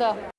the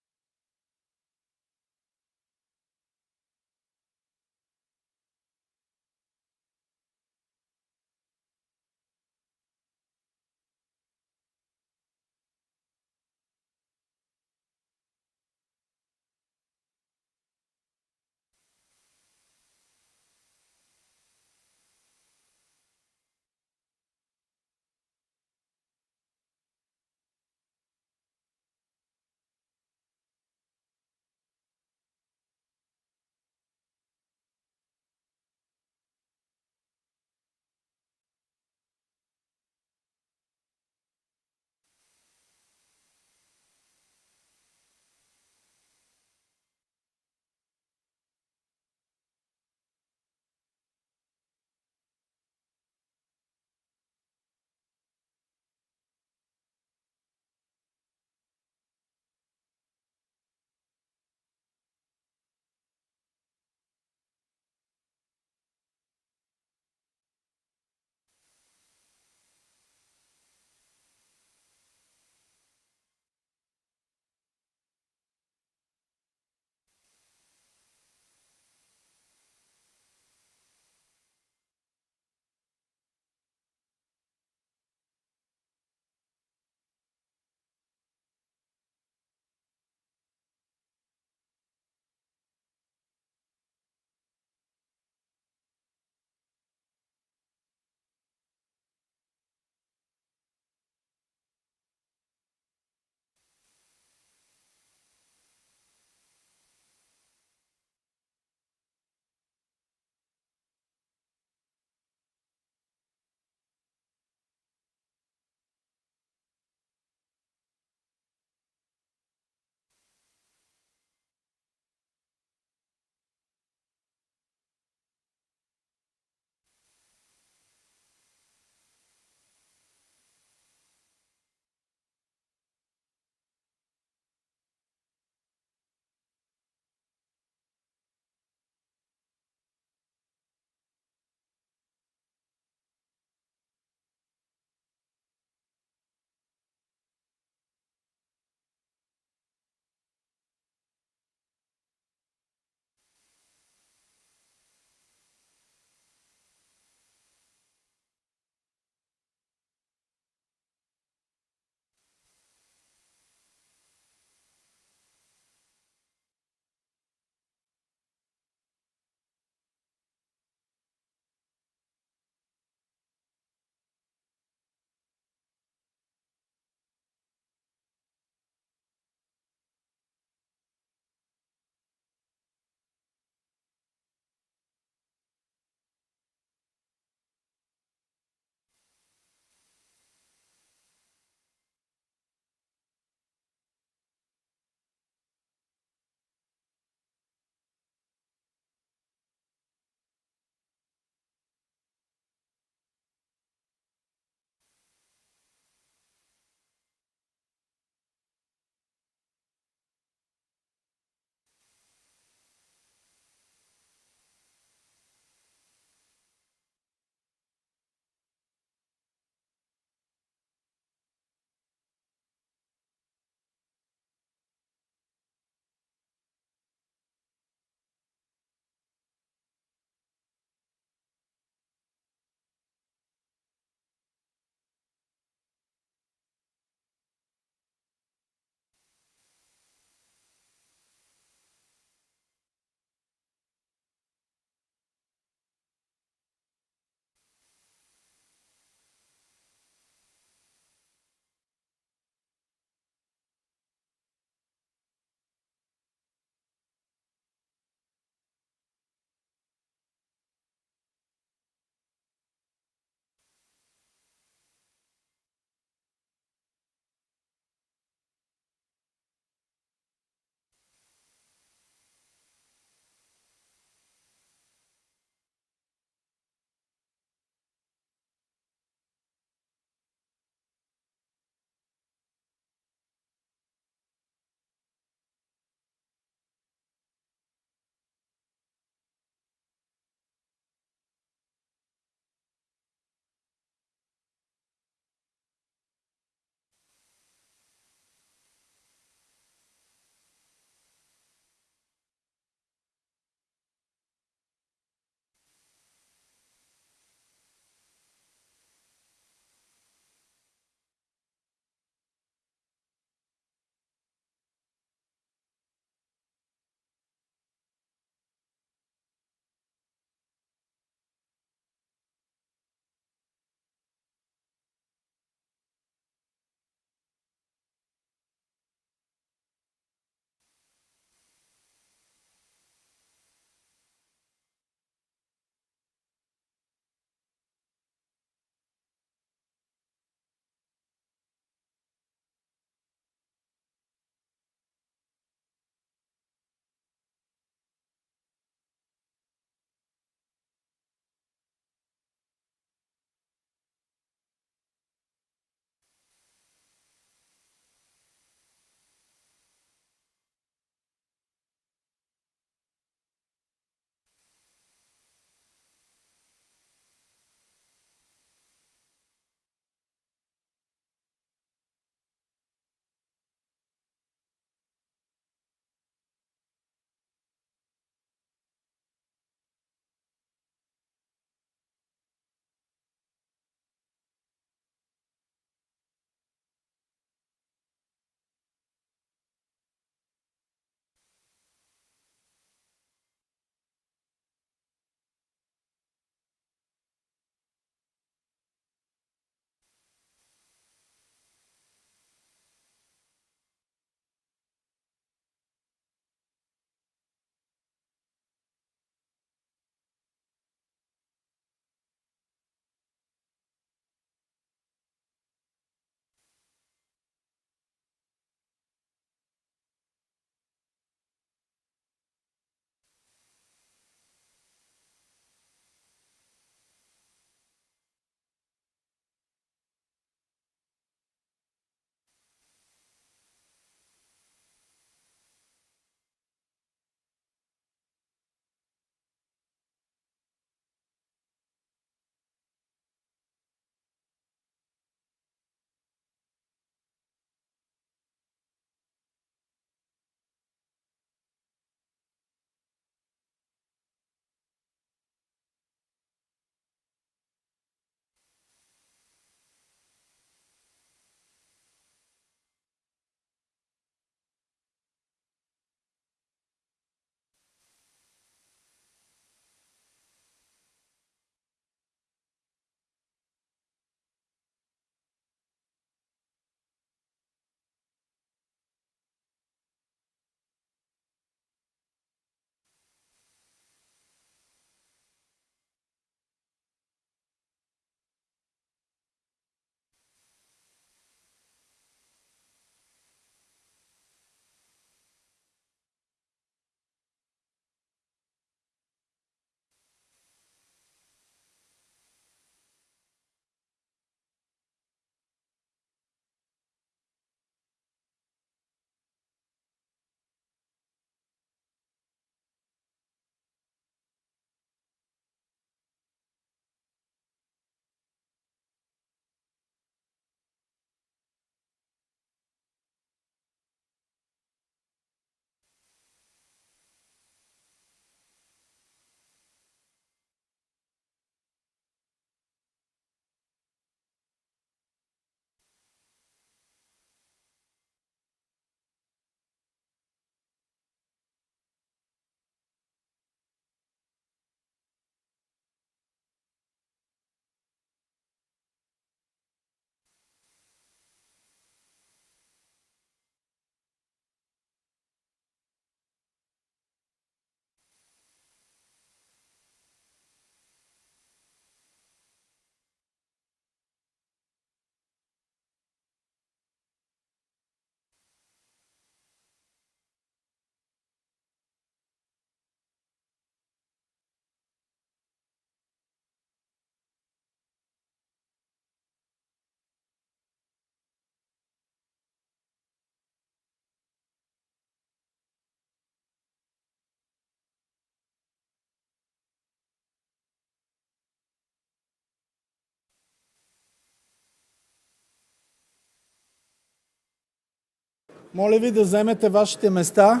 Моля ви да вземете вашите места.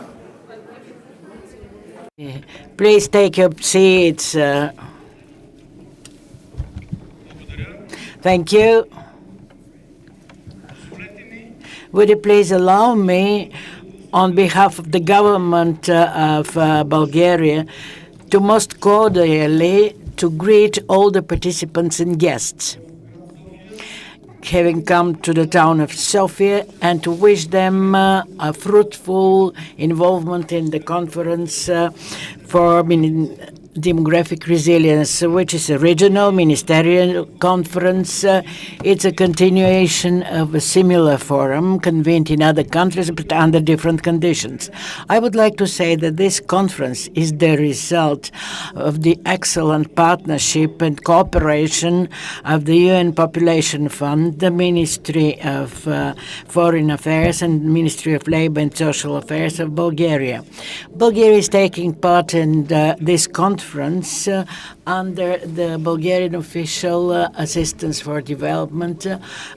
Please take your seats. Thank you. Would you please allow me, on behalf of the government of Bulgaria, to most cordially to greet all the participants and guests having come to the town of Sofia, and to wish them a fruitful involvement in the conference for demographic resilience, which is a regional ministerial conference. It's a continuation of a similar forum convened in other countries but under different conditions. I would like to say that this conference is the result of the excellent partnership and cooperation of the UN Population Fund, the Ministry of Foreign Affairs, and Ministry of Labor and Social Affairs of Bulgaria. Bulgaria is taking part in this conference under the Bulgarian official assistance for development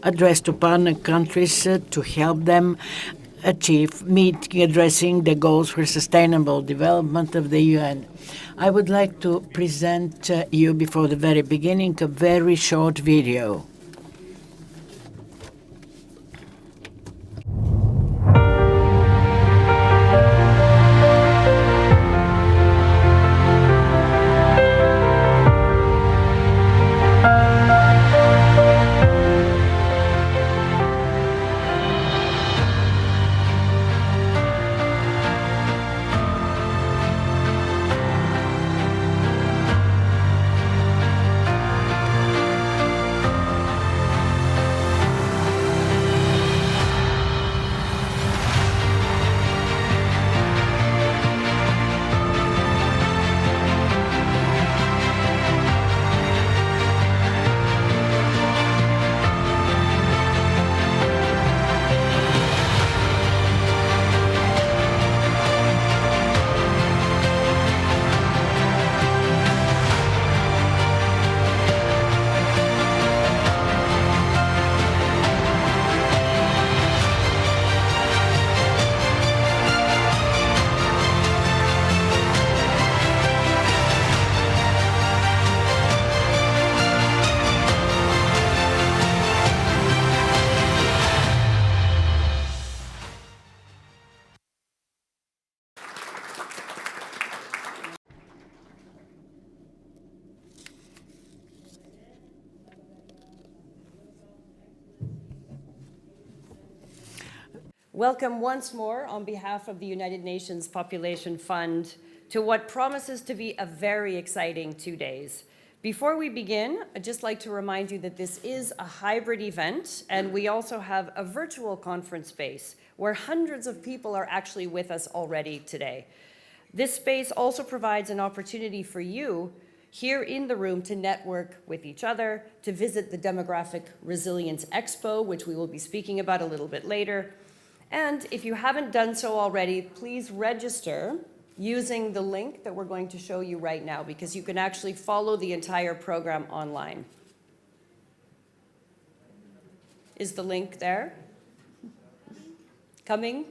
addressed to partner countries to help them addressing the goals for sustainable development of the UN. I would like to present you before the very beginning a very short video. Welcome once more on behalf of the United Nations Population Fund to what promises to be a very exciting 2 days. Before we begin, I'd just like to remind you that this is a hybrid event, and we also have a virtual conference space where hundreds of people are actually with us already today. This space also provides an opportunity for you here in the room to network with each other, to visit the Demographic Resilience Expo, which we will be speaking about a little bit later. And if you haven't done so already, please register using the link that we're going to show you right now, because you can actually follow the entire program online. Is the link there? Coming?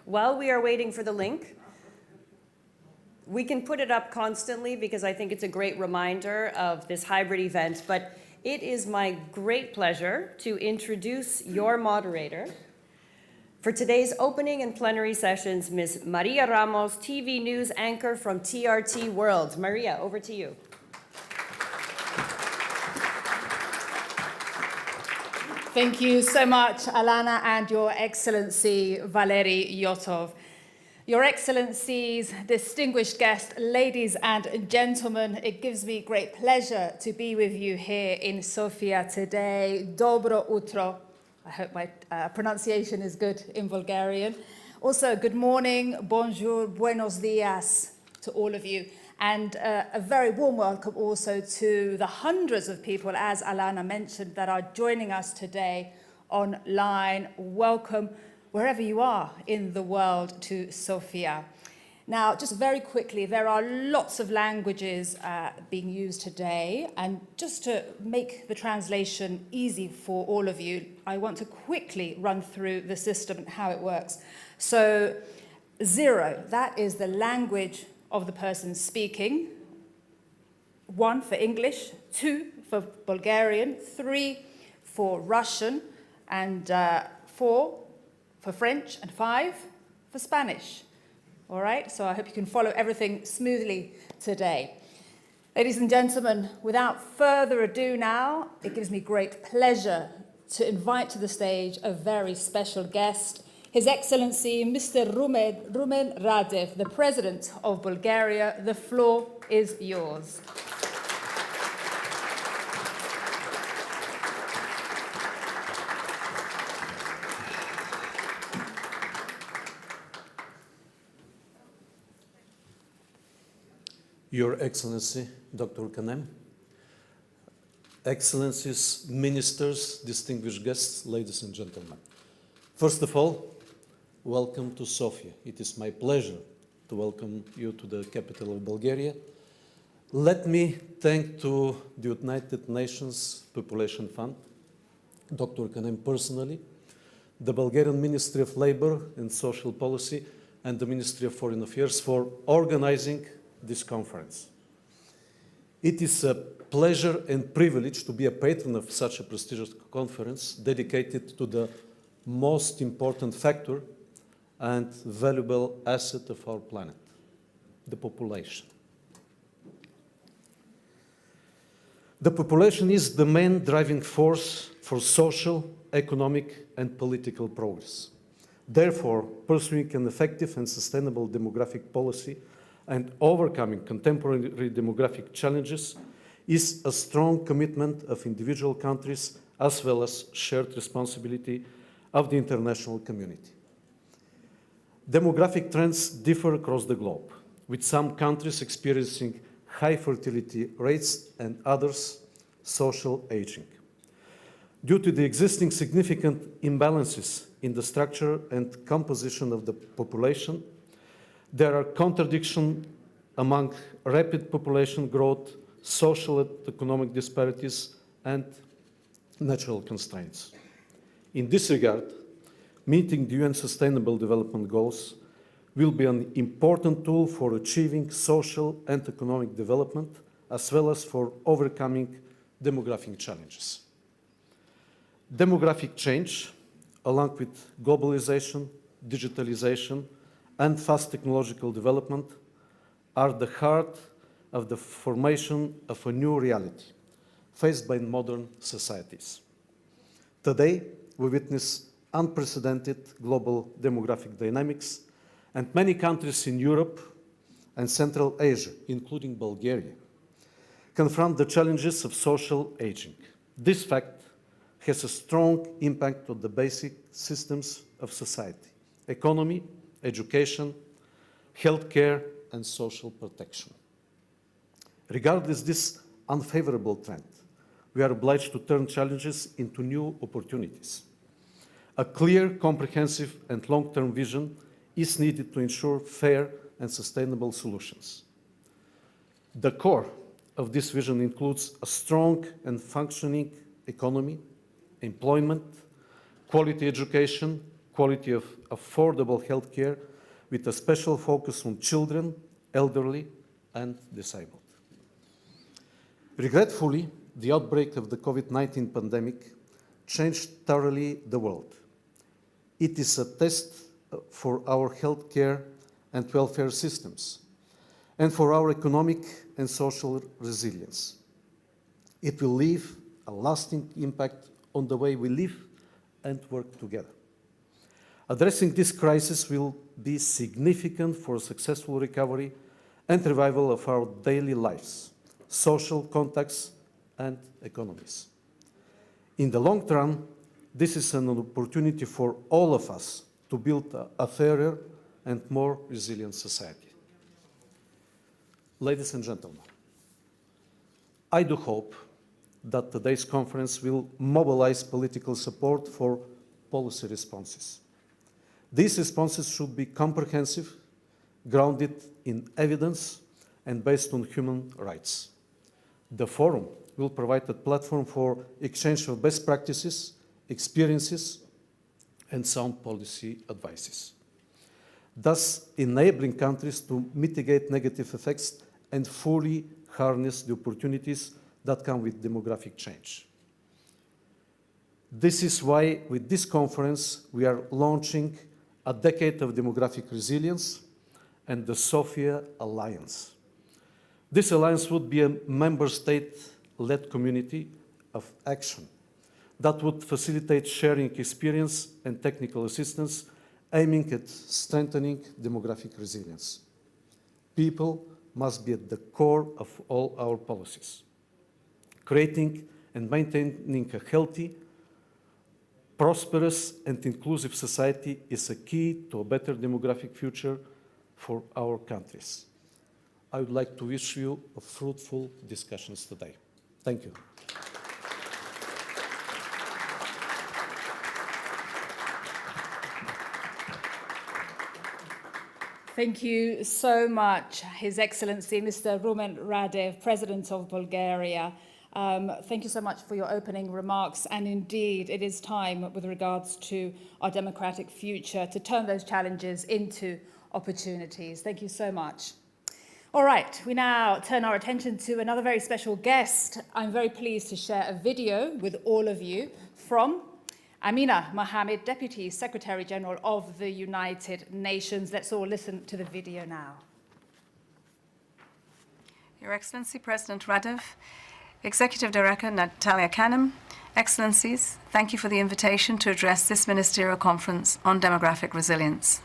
While we are waiting for the link, we can put it up constantly because I think it's a great reminder of this hybrid event, but it is my great pleasure to introduce your moderator for today's opening and plenary sessions, Ms. Maria Ramos, TV news anchor from TRT World. Maria, over to you. Thank you so much, Alana, and Your Excellency, Valery Yotov. Your Excellencies, distinguished guests, ladies and gentlemen, it gives me great pleasure to be with you here in Sofia today. Dobro utro. I hope my pronunciation is good in Bulgarian. Also, good morning, bonjour, buenos dias to all of you. And a very warm welcome also to the hundreds of people, as Alana mentioned, that are joining us today online. Welcome wherever you are in the world to Sofia. Now, just very quickly, there are lots of languages being used today, and just to make the translation easy for all of you, I want to quickly run through the system and how it works. So, 0, that is the language of the person speaking. 1 for English, 2 for Bulgarian, 3 for Russian, and 4 for French, and 5 for Spanish. All right, so I hope you can follow everything smoothly today. Ladies and gentlemen, without further ado now, it gives me great pleasure to invite to the stage a very special guest, His Excellency Mr. Rumen Radev, the President of Bulgaria. The floor is yours. Your Excellency, Dr. Kanem, Excellencies, Ministers, distinguished guests, ladies and gentlemen. First of all, welcome to Sofia. It is my pleasure to welcome you to the capital of Bulgaria. Let me thank to the United Nations Population Fund, Dr. Kanem personally, the Bulgarian Ministry of Labor and Social Policy, and the Ministry of Foreign Affairs for organizing this conference. It is a pleasure and privilege to be a patron of such a prestigious conference dedicated to the most important factor and valuable asset of our planet, the population. The population is the main driving force for social, economic, and political progress. Therefore, pursuing an effective and sustainable demographic policy and overcoming contemporary demographic challenges is a strong commitment of individual countries as well as shared responsibility of the international community. Demographic trends differ across the globe, with some countries experiencing high fertility rates and others social aging. Due to the existing significant imbalances in the structure and composition of the population, there are contradictions among rapid population growth, social and economic disparities, and natural constraints. In this regard, meeting the UN Sustainable Development Goals will be an important tool for achieving social and economic development, as well as for overcoming demographic challenges. Demographic change, along with globalization, digitalization, and fast technological development, are the heart of the formation of a new reality faced by modern societies. Today, we witness unprecedented global demographic dynamics, and many countries in Europe and Central Asia, including Bulgaria, confront the challenges of social aging. This fact has a strong impact on the basic systems of society: economy, education, healthcare, and social protection. Regardless of this unfavorable trend, we are obliged to turn challenges into new opportunities. A clear, comprehensive, and long-term vision is needed to ensure fair and sustainable solutions. The core of this vision includes a strong and functioning economy, employment, quality education, quality of affordable healthcare, with a special focus on children, elderly, and disabled. Regretfully, the outbreak of the COVID-19 pandemic changed thoroughly the world. It is a test for our healthcare and welfare systems, and for our economic and social resilience. It will leave a lasting impact on the way we live and work together. Addressing this crisis will be significant for successful recovery and revival of our daily lives, social contacts, and economies. In the long term, this is an opportunity for all of us to build a fairer and more resilient society. Ladies and gentlemen, I do hope that today's conference will mobilize political support for policy responses. These responses should be comprehensive, grounded in evidence and based on human rights. The forum will provide a platform for exchange of best practices, experiences, and sound policy advices, thus enabling countries to mitigate negative effects and fully harness the opportunities that come with demographic change. This is why, with this conference, we are launching a decade of demographic resilience and the Sofia Alliance. This alliance would be a member state-led community of action that would facilitate sharing experience and technical assistance, aiming at strengthening demographic resilience. People must be at the core of all our policies. Creating and maintaining a healthy, prosperous and inclusive society is a key to a better demographic future for our countries. I would like to wish you a fruitful discussions today. Thank you. Thank you so much, His Excellency, Mr. Rumen Radev, President of Bulgaria. Thank you so much for your opening remarks. And indeed, it is time with regards to our democratic future to turn those challenges into opportunities. Thank you so much. All right, we now turn our attention to another very special guest. I'm very pleased to share a video with all of you from Amina Mohammed, Deputy Secretary General of the United Nations. Let's all listen to the video now. Your Excellency, President Radev, Executive Director Natalia Kanem, Excellencies, thank you for the invitation to address this Ministerial Conference on demographic resilience.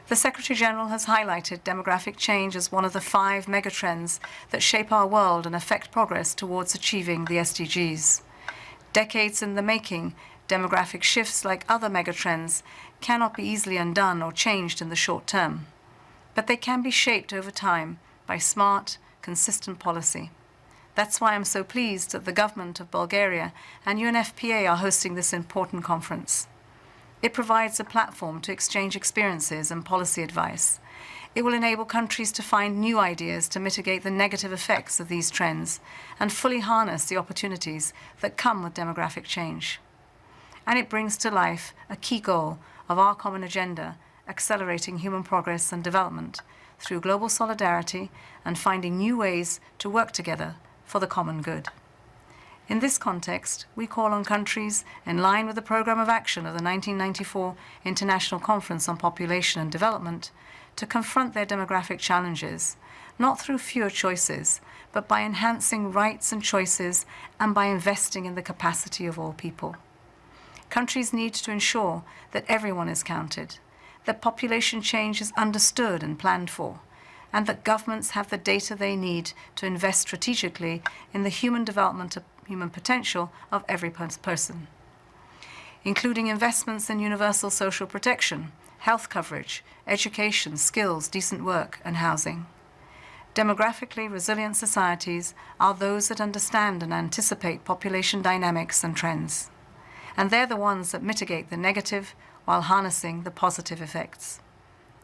The Secretary-General has highlighted demographic change as one of the 5 megatrends that shape our world and affect progress towards achieving the SDGs. Decades in the making, demographic shifts, like other megatrends, cannot be easily undone or changed in the short term, but they can be shaped over time by smart, consistent policy. That's why I'm so pleased that the government of Bulgaria and UNFPA are hosting this important conference. It provides a platform to exchange experiences and policy advice. It will enable countries to find new ideas to mitigate the negative effects of these trends and fully harness the opportunities that come with demographic change. And it brings to life a key goal of our common agenda, accelerating human progress and development through global solidarity and finding new ways to work together for the common good. In this context, we call on countries, in line with the Programme of Action of the 1994 International Conference on Population and Development, to confront their demographic challenges, not through fewer choices, but by enhancing rights and choices and by investing in the capacity of all people. Countries need to ensure that everyone is counted, that population change is understood and planned for, and that governments have the data they need to invest strategically in the human development of human potential of every person, including investments in universal social protection, health coverage, education, skills, decent work, and housing. Demographically resilient societies are those that understand and anticipate population dynamics and trends, and they're the ones that mitigate the negative while harnessing the positive effects.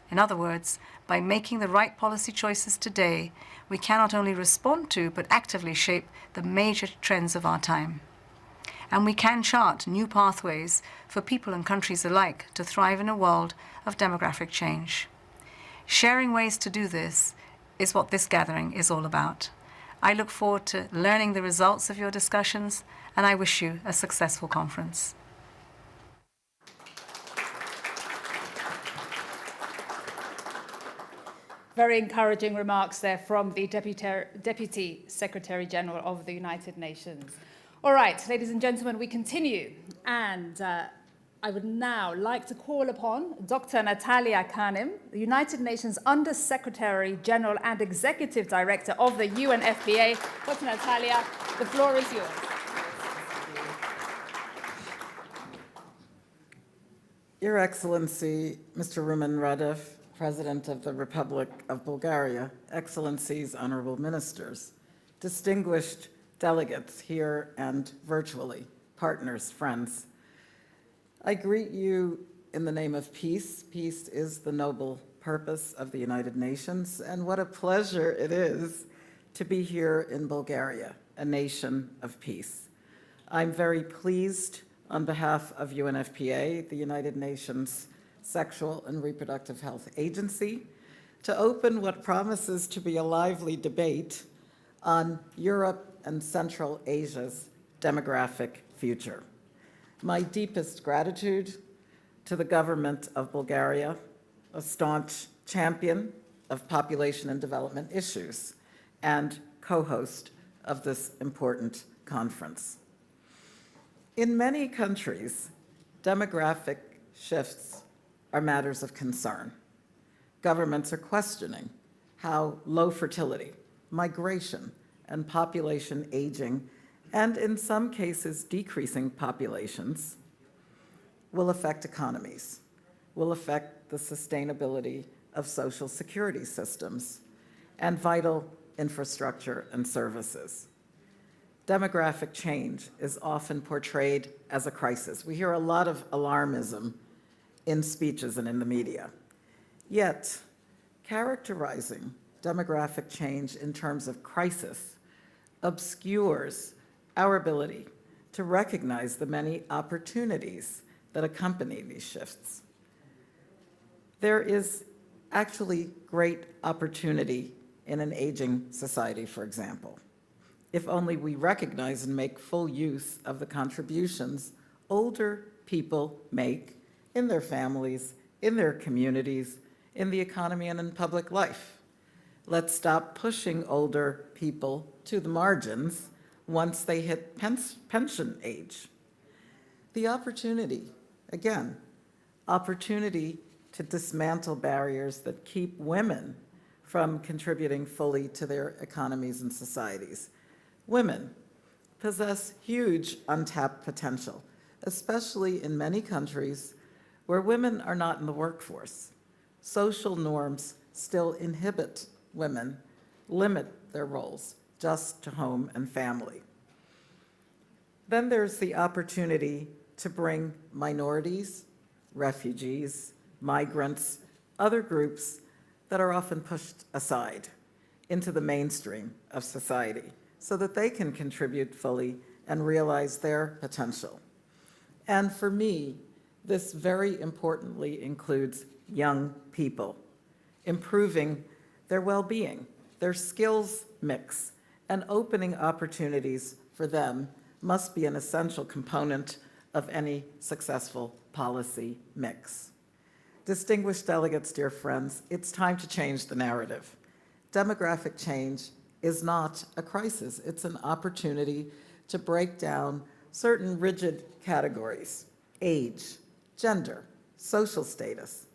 In other words, by making the right policy choices today, we can not only respond to, but actively shape the major trends of our time. And we can chart new pathways for people and countries alike to thrive in a world of demographic change. Sharing ways to do this is what this gathering is all about. I look forward to learning the results of your discussions, and I wish you a successful conference. Very encouraging remarks there from the Deputy Secretary General of the United Nations. All right, ladies and gentlemen, we continue. And I would now like to call upon Dr. Natalia Kanem, the United Nations Under Secretary General and Executive Director of the UNFPA. Dr. Natalia, the floor is yours. Your Excellency, Mr. Rumen Radev, President of the Republic of Bulgaria, Excellencies, Honorable Ministers, distinguished delegates here and virtually, partners, friends. I greet you in the name of peace. Peace is the noble purpose of the United Nations, and what a pleasure it is to be here in Bulgaria, a nation of peace. I'm very pleased on behalf of UNFPA, the United Nations Sexual and Reproductive Health Agency, to open what promises to be a lively debate on Europe and Central Asia's demographic future. My deepest gratitude to the government of Bulgaria, a staunch champion of population and development issues, and co-host of this important conference. In many countries, demographic shifts are matters of concern. Governments are questioning how low fertility, migration, and population aging, and in some cases decreasing populations, will affect economies, will affect the sustainability of social security systems and vital infrastructure and services. Demographic change is often portrayed as a crisis. We hear a lot of alarmism in speeches and in the media. Yet, characterizing demographic change in terms of crisis obscures our ability to recognize the many opportunities that accompany these shifts. There is actually great opportunity in an aging society, for example, if only we recognize and make full use of the contributions older people make in their families, in their communities, in the economy, and in public life. Let's stop pushing older people to the margins once they hit pension age. The opportunity, again, opportunity to dismantle barriers that keep women from contributing fully to their economies and societies. Women possess huge untapped potential, especially in many countries where women are not in the workforce. Social norms still inhibit women, limit their roles just to home and family. Then there's the opportunity to bring minorities, refugees, migrants, other groups that are often pushed aside into the mainstream of society so that they can contribute fully and realize their potential. And for me, this very importantly includes young people, improving their well-being, their skills mix, and opening opportunities for them must be an essential component of any successful policy mix. Distinguished delegates, dear friends, it's time to change the narrative. Demographic change is not a crisis. It's an opportunity to break down certain rigid categories, age, gender, social status,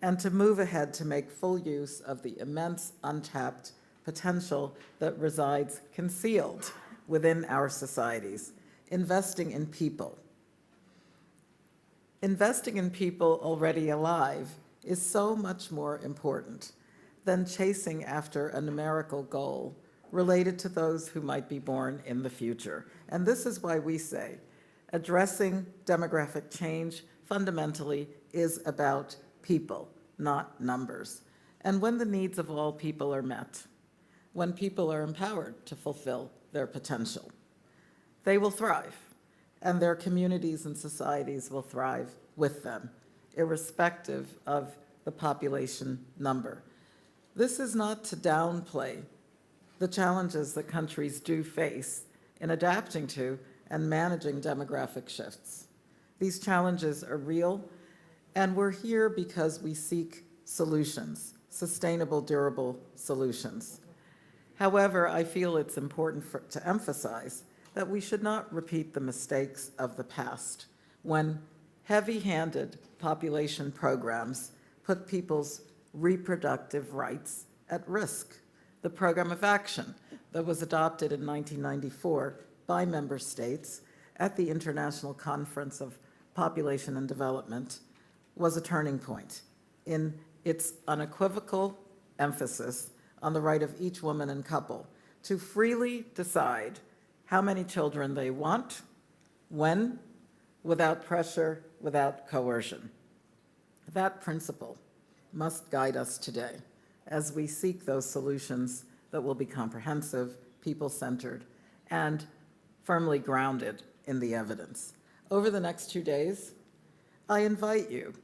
and to move ahead to make full use of the immense untapped potential that resides concealed within our societies, investing in people. Investing in people already alive is so much more important than chasing after a numerical goal related to those who might be born in the future. And this is why we say addressing demographic change fundamentally is about people, not numbers. And when the needs of all people are met, when people are empowered to fulfill their potential, they will thrive, and their communities and societies will thrive with them, irrespective of the population number. This is not to downplay the challenges that countries do face in adapting to and managing demographic shifts. These challenges are real, and we're here because we seek solutions, sustainable, durable solutions. However, I feel it's important to emphasize that we should not repeat the mistakes of the past when heavy-handed population programs put people's reproductive rights at risk. The program of action that was adopted in 1994 by member states at the International Conference of Population and Development was a turning point in its unequivocal emphasis on the right of each woman and couple to freely decide how many children they want, when, without pressure, without coercion. That principle must guide us today as we seek those solutions that will be comprehensive, people-centered, and firmly grounded in the evidence. Over the next 2 days, I invite you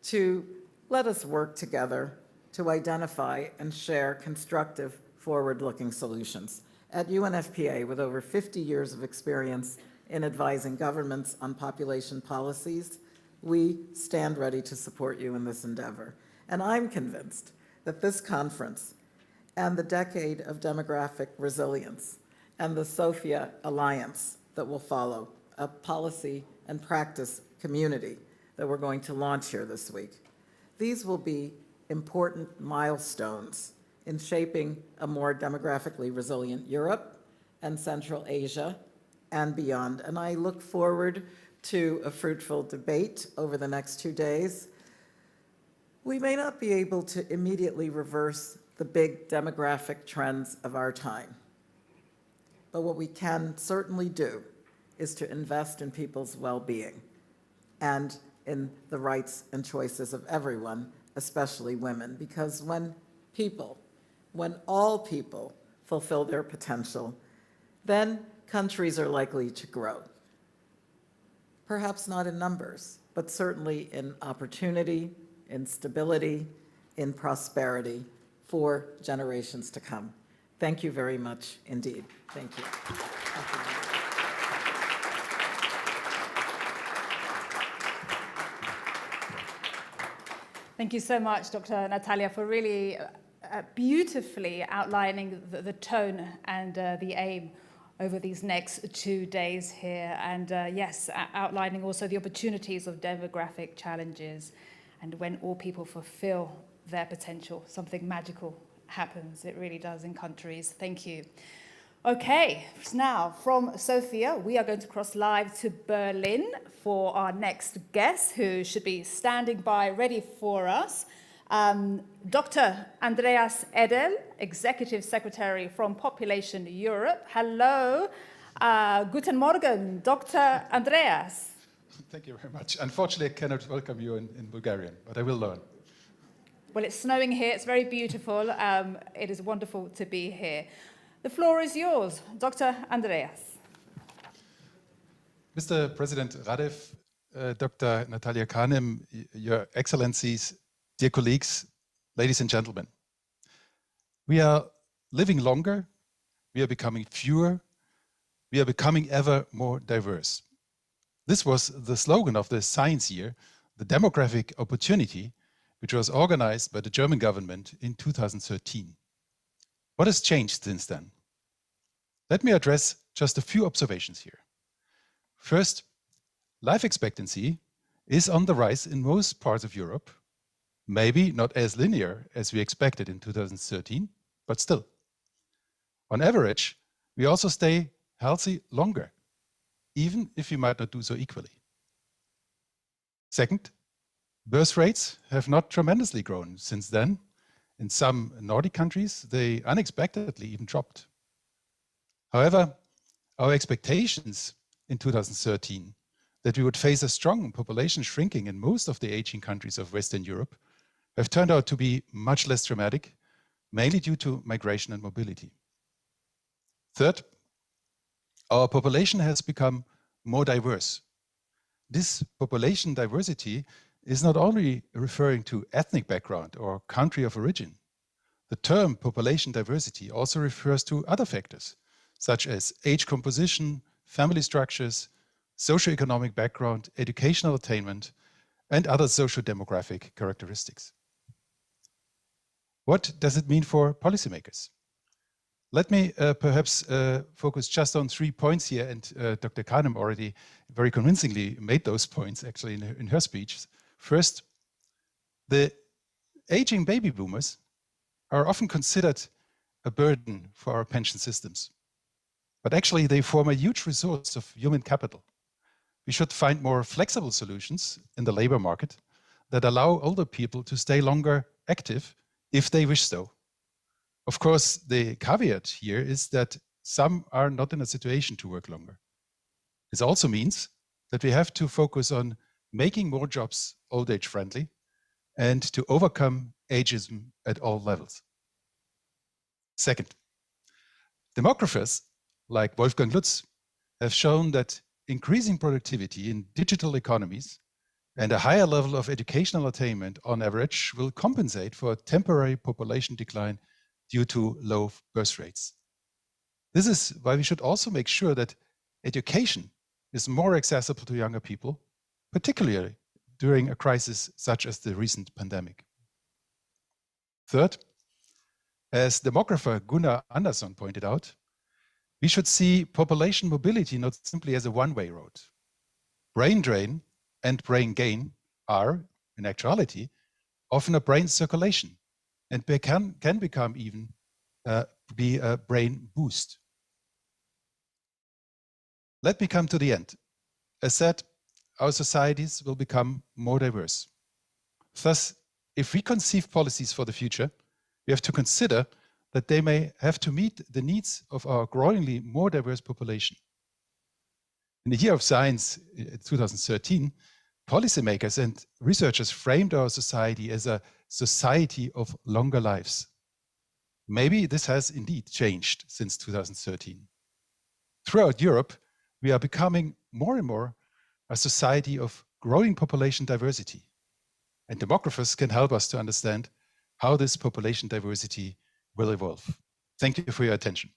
to let us work together to identify and share constructive, forward-looking solutions. At UNFPA, with over 50 years of experience in advising governments on population policies, we stand ready to support you in this endeavor. And I'm convinced that this conference and the decade of demographic resilience and the Sofia Alliance that will follow, a policy and practice community that we're going to launch here this week, these will be important milestones in shaping a more demographically resilient Europe and Central Asia and beyond. And I look forward to a fruitful debate over the next 2 days. We may not be able to immediately reverse the big demographic trends of our time, but what we can certainly do is to invest in people's well-being and in the rights and choices of everyone, especially women, because when all people fulfill their potential, then countries are likely to grow. Perhaps not in numbers, but certainly in opportunity, in stability, in prosperity for generations to come. Thank you very much indeed. Thank you. Thank you so much, Dr. Natalia, for really beautifully outlining the tone and the aim over these next 2 days here. And yes, outlining also the opportunities of demographic challenges. And when all people fulfill their potential, something magical happens. It really does in countries. Thank you. Okay, now from Sofia, we are going to cross live to Berlin for our next guest, who should be standing by ready for us. Dr. Andreas Edel, Executive Secretary from Population Europe. Hello. Guten Morgen, Dr. Andreas. Thank you very much. Unfortunately, I cannot welcome you in Bulgarian, but I will learn. Well, it's snowing here. It's very beautiful. It is wonderful to be here. The floor is yours, Dr. Andreas. Mr. President Radev, Dr. Natalia Kanem, Your Excellencies, dear colleagues, ladies and gentlemen. We are living longer, we are becoming fewer, we are becoming ever more diverse. This was the slogan of the science year, the demographic opportunity, which was organized by the German government in 2013. What has changed since then? Let me address just a few observations here. First, life expectancy is on the rise in most parts of Europe, maybe not as linear as we expected in 2013, but still. On average, we also stay healthy longer, even if we might not do so equally. Second, birth rates have not tremendously grown since then. In some Nordic countries, they unexpectedly even dropped. However, our expectations in 2013 that we would face a strong population shrinking in most of the aging countries of Western Europe have turned out to be much less dramatic, mainly due to migration and mobility. Third, our population has become more diverse. This population diversity is not only referring to ethnic background or country of origin. The term population diversity also refers to other factors, such as age composition, family structures, socioeconomic background, educational attainment, and other socio-demographic characteristics. What does it mean for policymakers? Let me perhaps focus just on 3 points here, and Dr. Kanem already very convincingly made those points actually in her speech. First, the aging baby boomers are often considered a burden for our pension systems. But actually, they form a huge resource of human capital. We should find more flexible solutions in the labor market that allow older people to stay longer active if they wish so. Of course, the caveat here is that some are not in a situation to work longer. This also means that we have to focus on making more jobs old age friendly and to overcome ageism at all levels. Second, demographers like Wolfgang Lutz have shown that increasing productivity in digital economies and a higher level of educational attainment on average will compensate for a temporary population decline due to low birth rates. This is why we should also make sure that education is more accessible to younger people, particularly during a crisis such as the recent pandemic. Third, as demographer Gunnar Andersson pointed out, we should see population mobility not simply as a one-way road. Brain drain and brain gain are, in actuality, often a brain circulation and can become even be a brain boost. Let me come to the end. As said, our societies will become more diverse. Thus, if we conceive policies for the future, we have to consider that they may have to meet the needs of our growingly more diverse population. In the Year of Science, 2013, policymakers and researchers framed our society as a society of longer lives. Maybe this has indeed changed since 2013. Throughout Europe, we are becoming more and more a society of growing population diversity. And demographers can help us to understand how this population diversity will evolve. Thank you for your attention.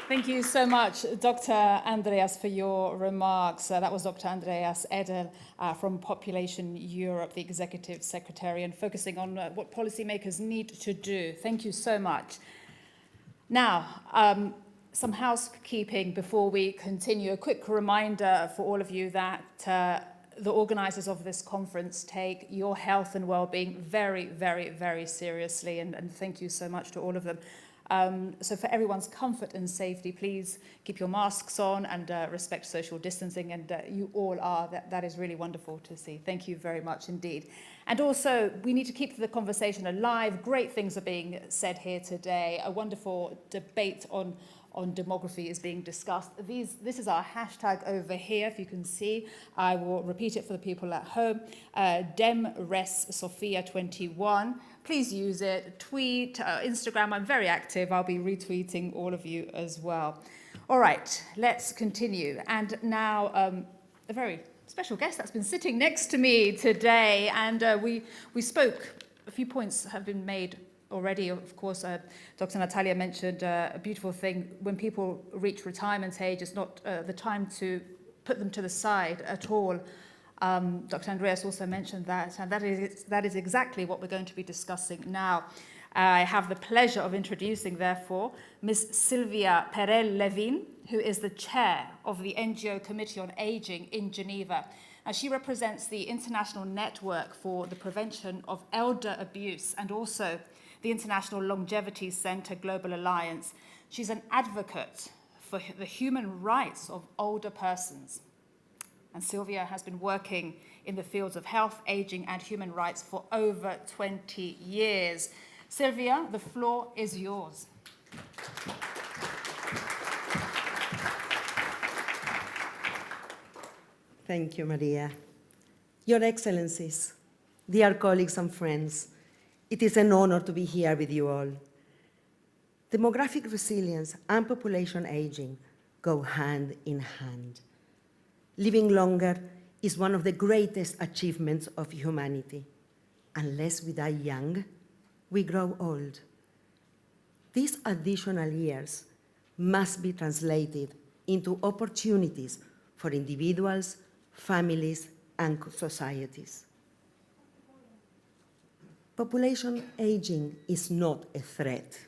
Thank you so much, Dr. Andreas, for your remarks. That was Dr. Andreas Edel from Population Europe, the Executive Secretary, and focusing on what policymakers need to do. Thank you so much. Now, some housekeeping before we continue. A quick reminder for all of you that the organisers of this conference take your health and well-being very, very, very seriously, and thank you so much to all of them. So for everyone's comfort and safety, please keep your masks on and respect social distancing, and you all are. That is really wonderful to see. Thank you very much indeed. And also, we need to keep the conversation alive. Great things are being said here today. A wonderful debate on demography is being discussed. This is our hashtag over here, if you can see. I will repeat it for the people at home. DemResSofia21. Please use it. Tweet, Instagram. I'm very active. I'll be retweeting all of you as well. All right, let's continue. And now a very special guest that's been sitting next to me today. And we spoke, a few points have been made already. Of course, Dr. Natalia mentioned a beautiful thing. When people reach retirement age, it's not the time to put them to the side at all. Dr. Andreas also mentioned that, and that is exactly what we're going to be discussing now. I have the pleasure of introducing, therefore, Ms. Sylvia Perel-Levin, who is the chair of the NGO Committee on Aging in Geneva. And she represents the International Network for the Prevention of Elder Abuse and also the International Longevity Center Global Alliance. She's an advocate for the human rights of older persons. And Sylvia has been working in the fields of health, aging, and human rights for over 20 years. Sylvia, the floor is yours. Thank you, Maria. Your Excellencies, dear colleagues and friends, it is an honor to be here with you all. Demographic resilience and population aging go hand in hand. Living longer is one of the greatest achievements of humanity. Unless we die young, we grow old. These additional years must be translated into opportunities for individuals, families, and societies. Population aging is not a threat.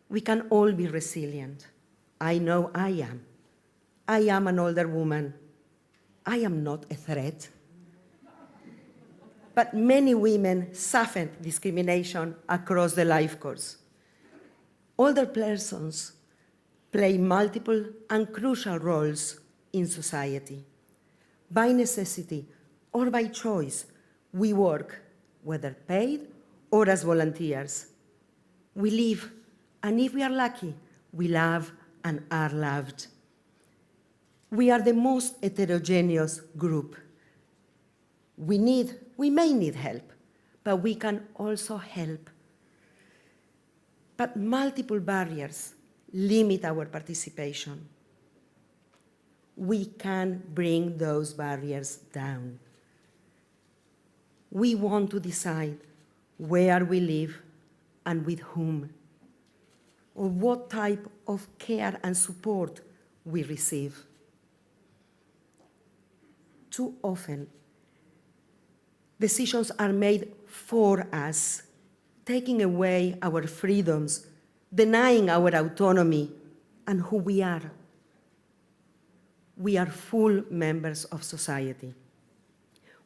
We can all be resilient. I know I am. I am an older woman. I am not a threat. But many women suffer discrimination across the life course. Older persons play multiple and crucial roles in society. By necessity or by choice, we work, whether paid or as volunteers. We live, and if we are lucky, we love and are loved. We are the most heterogeneous group. We may need help, but we can also help. But multiple barriers limit our participation. We can bring those barriers down. We want to decide where we live and with whom, or what type of care and support we receive. Too often, decisions are made for us, taking away our freedoms, denying our autonomy and who we are. We are full members of society.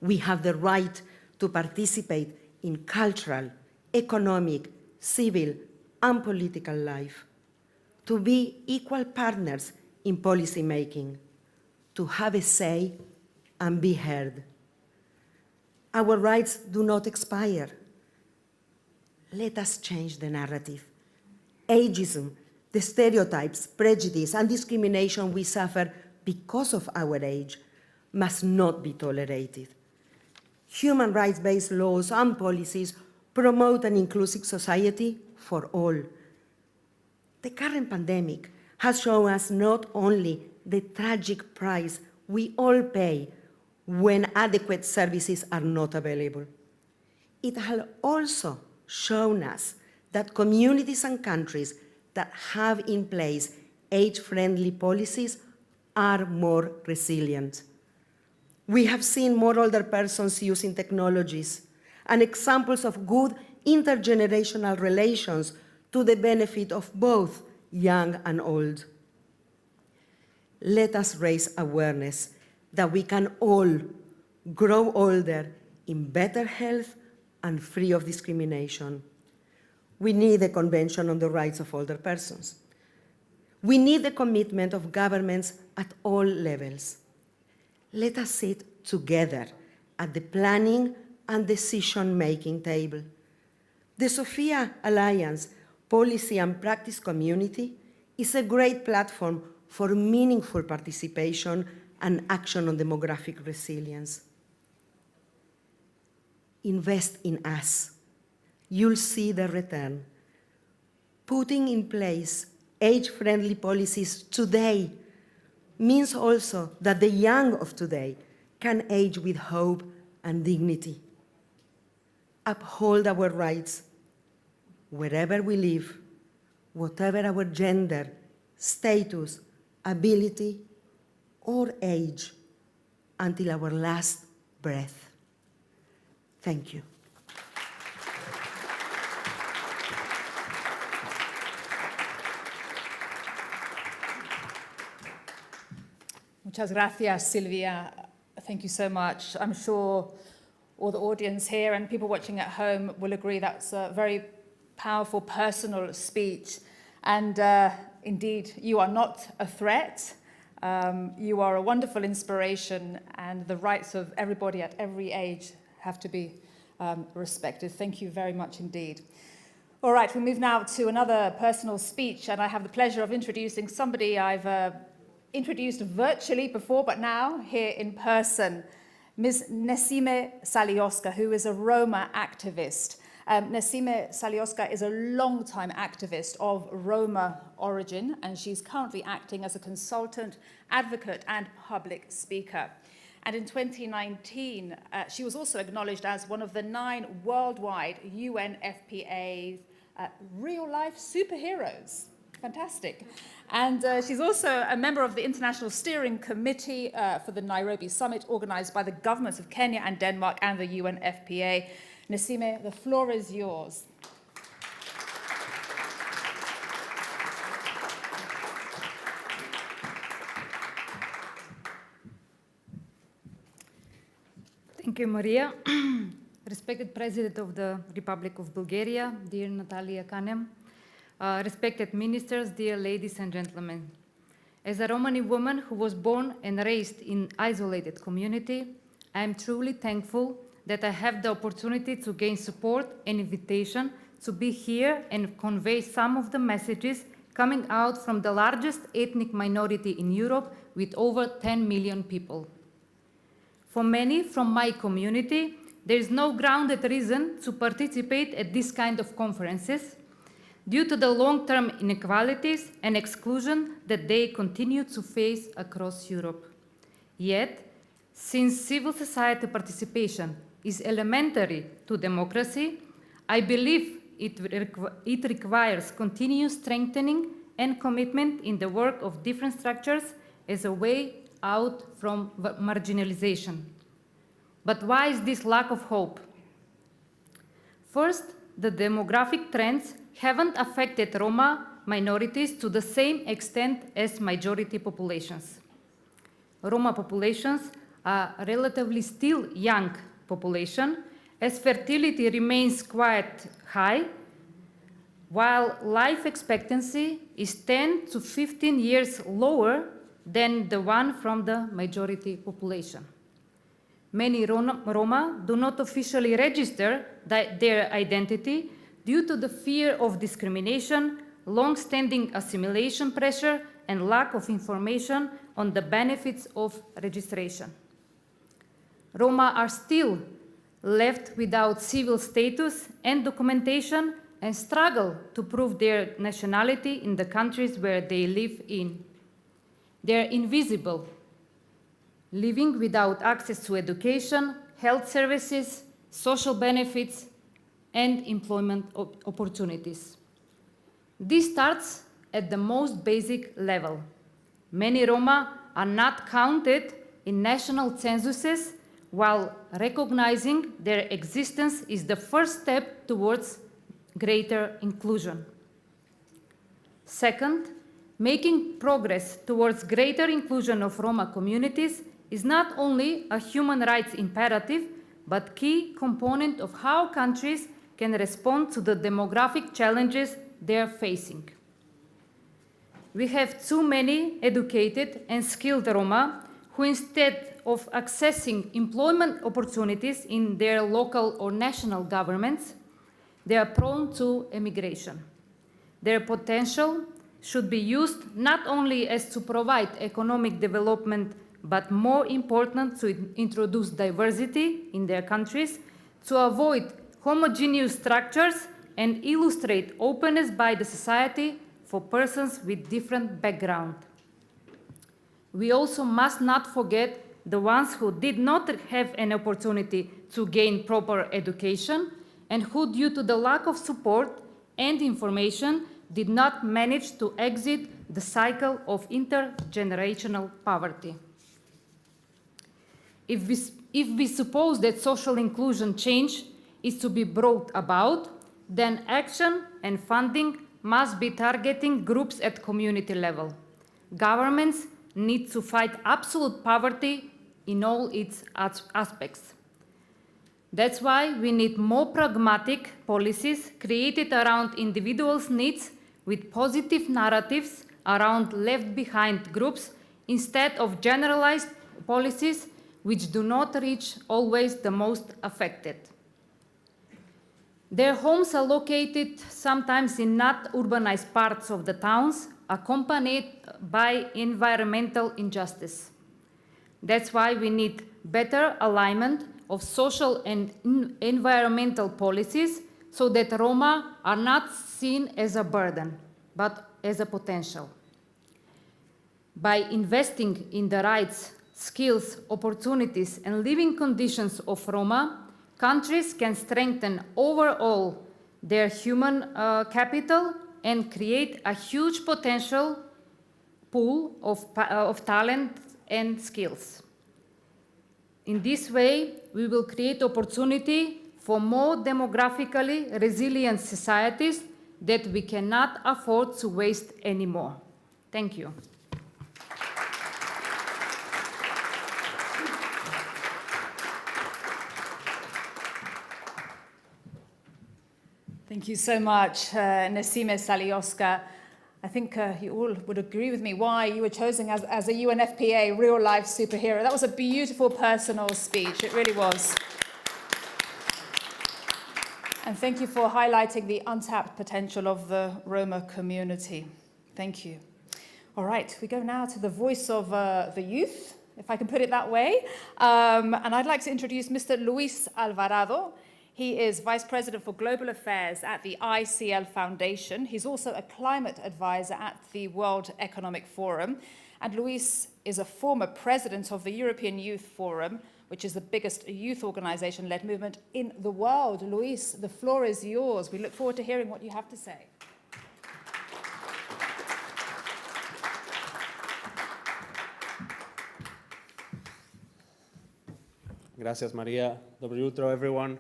We have the right to participate in cultural, economic, civil, and political life, to be equal partners in policy making, to have a say and be heard. Our rights do not expire. Let us change the narrative. Ageism, the stereotypes, prejudice, and discrimination we suffer because of our age must not be tolerated. Human rights-based laws and policies promote an inclusive society for all. The current pandemic has shown us not only the tragic price we all pay when adequate services are not available, it has also shown us that communities and countries that have in place age-friendly policies are more resilient. We have seen more older persons using technologies and examples of good intergenerational relations to the benefit of both young and old. Let us raise awareness that we can all grow older in better health and free of discrimination. We need a Convention on the Rights of Older Persons. We need the commitment of governments at all levels. Let us sit together at the planning and decision-making table. The Sophia Alliance Policy and Practice Community is a great platform for meaningful participation and action on demographic resilience. Invest in us. You'll see the return. Putting in place age-friendly policies today means also that the young of today can age with hope and dignity. Uphold our rights wherever we live, whatever our gender, status, ability, or age, until our last breath. Thank you. Muchas gracias, Silvia. Thank you so much. I'm sure all the audience here and people watching at home will agree that's a very powerful, personal speech. And indeed, you are not a threat. You are a wonderful inspiration, and the rights of everybody at every age have to be respected. Thank you very much indeed. All right, we move now to another personal speech, and I have the pleasure of introducing somebody I've introduced virtually before, but now here in person, Ms. Nesime Salioska, who is a Roma activist. Nesime Salioska is a long-time activist of Roma origin, and she's currently acting as a consultant, advocate, and public speaker. And in 2019, she was also acknowledged as one of the 9 worldwide UNFPA real-life superheroes. Fantastic. And she's also a member of the International Steering Committee for the Nairobi Summit, organized by the governments of Kenya and Denmark and the UNFPA. Nesime, the floor is yours. Thank you, Maria. Respected President of the Republic of Bulgaria, dear Natalia Kanem, respected ministers, dear ladies and gentlemen. As a Romani woman who was born and raised in an isolated community, I am truly thankful that I have the opportunity to gain support and invitation to be here and convey some of the messages coming out from the largest ethnic minority in Europe with over 10 million people. For many from my community, there is no grounded reason to participate at this kind of conferences due to the long-term inequalities and exclusion that they continue to face across Europe. Yet, since civil society participation is elementary to democracy, I believe it requires continuous strengthening and commitment in the work of different structures as a way out from marginalization. But why is this lack of hope? First, the demographic trends haven't affected Roma minorities to the same extent as majority populations. Roma populations are relatively still young population, as fertility remains quite high, while life expectancy is 10 to 15 years lower than the one from the majority population. Many Roma do not officially register their identity due to the fear of discrimination, long-standing assimilation pressure, and lack of information on the benefits of registration. Roma are still left without civil status and documentation and struggle to prove their nationality in the countries where they live in. They are invisible, living without access to education, health services, social benefits, and employment opportunities. This starts at the most basic level. Many Roma are not counted in national censuses, while recognizing their existence is the first step towards greater inclusion. Second, making progress towards greater inclusion of Roma communities is not only a human rights imperative, but key component of how countries can respond to the demographic challenges they are facing. We have too many educated and skilled Roma who, instead of accessing employment opportunities in their local or national governments, they are prone to emigration. Their potential should be used not only as to provide economic development, but more important, to introduce diversity in their countries, to avoid homogeneous structures, and illustrate openness by the society for persons with different background. We also must not forget the ones who did not have an opportunity to gain proper education and who, due to the lack of support and information, did not manage to exit the cycle of intergenerational poverty. If we suppose that social inclusion change is to be brought about, then action and funding must be targeting groups at community level. Governments need to fight absolute poverty in all its aspects. That's why we need more pragmatic policies created around individuals' needs with positive narratives around left-behind groups instead of generalized policies which do not reach always the most affected. Their homes are located sometimes in not urbanized parts of the towns, accompanied by environmental injustice. That's why we need better alignment of social and environmental policies so that Roma are not seen as a burden, but as a potential. By investing in the rights, skills, opportunities, and living conditions of Roma, countries can strengthen overall their human capital and create a huge potential pool of talent and skills. In this way, we will create opportunity for more demographically resilient societies that we cannot afford to waste anymore. Thank you. Thank you so much, Nesime Salioska. I think you all would agree with me why you were chosen as a UNFPA real-life superhero. That was a beautiful personal speech. It really was. And thank you for highlighting the untapped potential of the Roma community. Thank you. All right, we go now to the voice of the youth, if I can put it that way. And I'd like to introduce Mr. Luis Alvarado. He is Vice President for Global Affairs at the ICL Foundation. He's also a climate advisor at the World Economic Forum. And Luis is a former president of the European Youth Forum, which is the biggest youth organization-led movement in the world. Luis, the floor is yours. We look forward to hearing what you have to say. Gracias, Maria. Dobro jutro, everyone.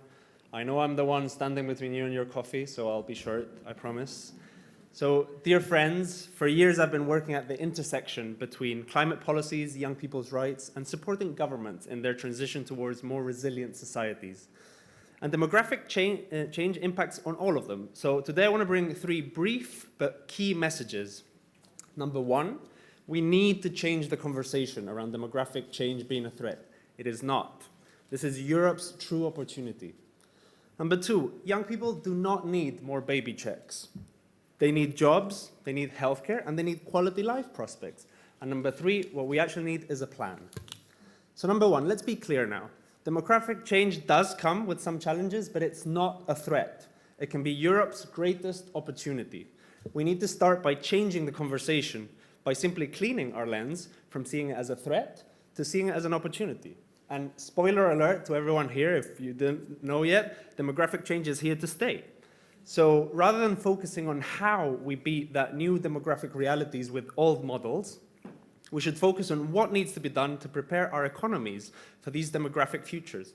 I know I'm the one standing between you and your coffee, so I'll be short, I promise. So, dear friends, for years I've been working at the intersection between climate policies, young people's rights, and supporting governments in their transition towards more resilient societies. And demographic change impacts on all of them. So today I want to bring 3 brief but key messages. Number 1, we need to change the conversation around demographic change being a threat. It is not. This is Europe's true opportunity. Number 2, young people do not need more baby checks. They need jobs, they need healthcare, and they need quality life prospects. And number 3, what we actually need is a plan. So number 1, let's be clear now. Demographic change does come with some challenges, but it's not a threat. It can be Europe's greatest opportunity. We need to start by changing the conversation, by simply cleaning our lens from seeing it as a threat to seeing it as an opportunity. And spoiler alert to everyone here, if you didn't know yet, demographic change is here to stay. So rather than focusing on how we beat that new demographic realities with old models, we should focus on what needs to be done to prepare our economies for these demographic futures.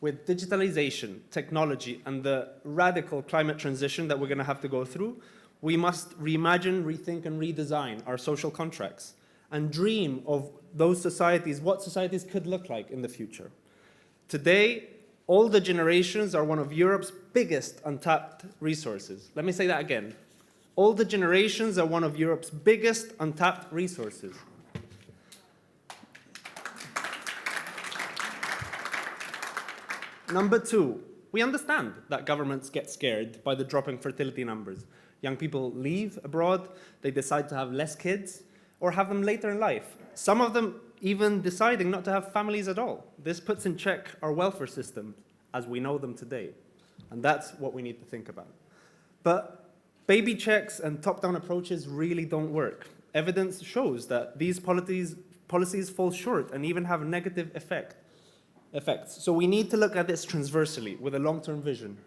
With digitalization, technology, and the radical climate transition that we're going to have to go through, we must reimagine, rethink, and redesign our social contracts and dream of those societies, what societies could look like in the future. Today, older generations are one of Europe's biggest untapped resources. Let me say that again. Older generations are one of Europe's biggest untapped resources. Number 2, we understand that governments get scared by the dropping fertility numbers. Young people leave abroad, they decide to have less kids, or have them later in life. Some of them even deciding not to have families at all. This puts in check our welfare system as we know them today. And that's what we need to think about. But baby checks and top-down approaches really don't work. Evidence shows that these policies fall short and even have negative effects. So we need to look at this transversely with a long-term vision.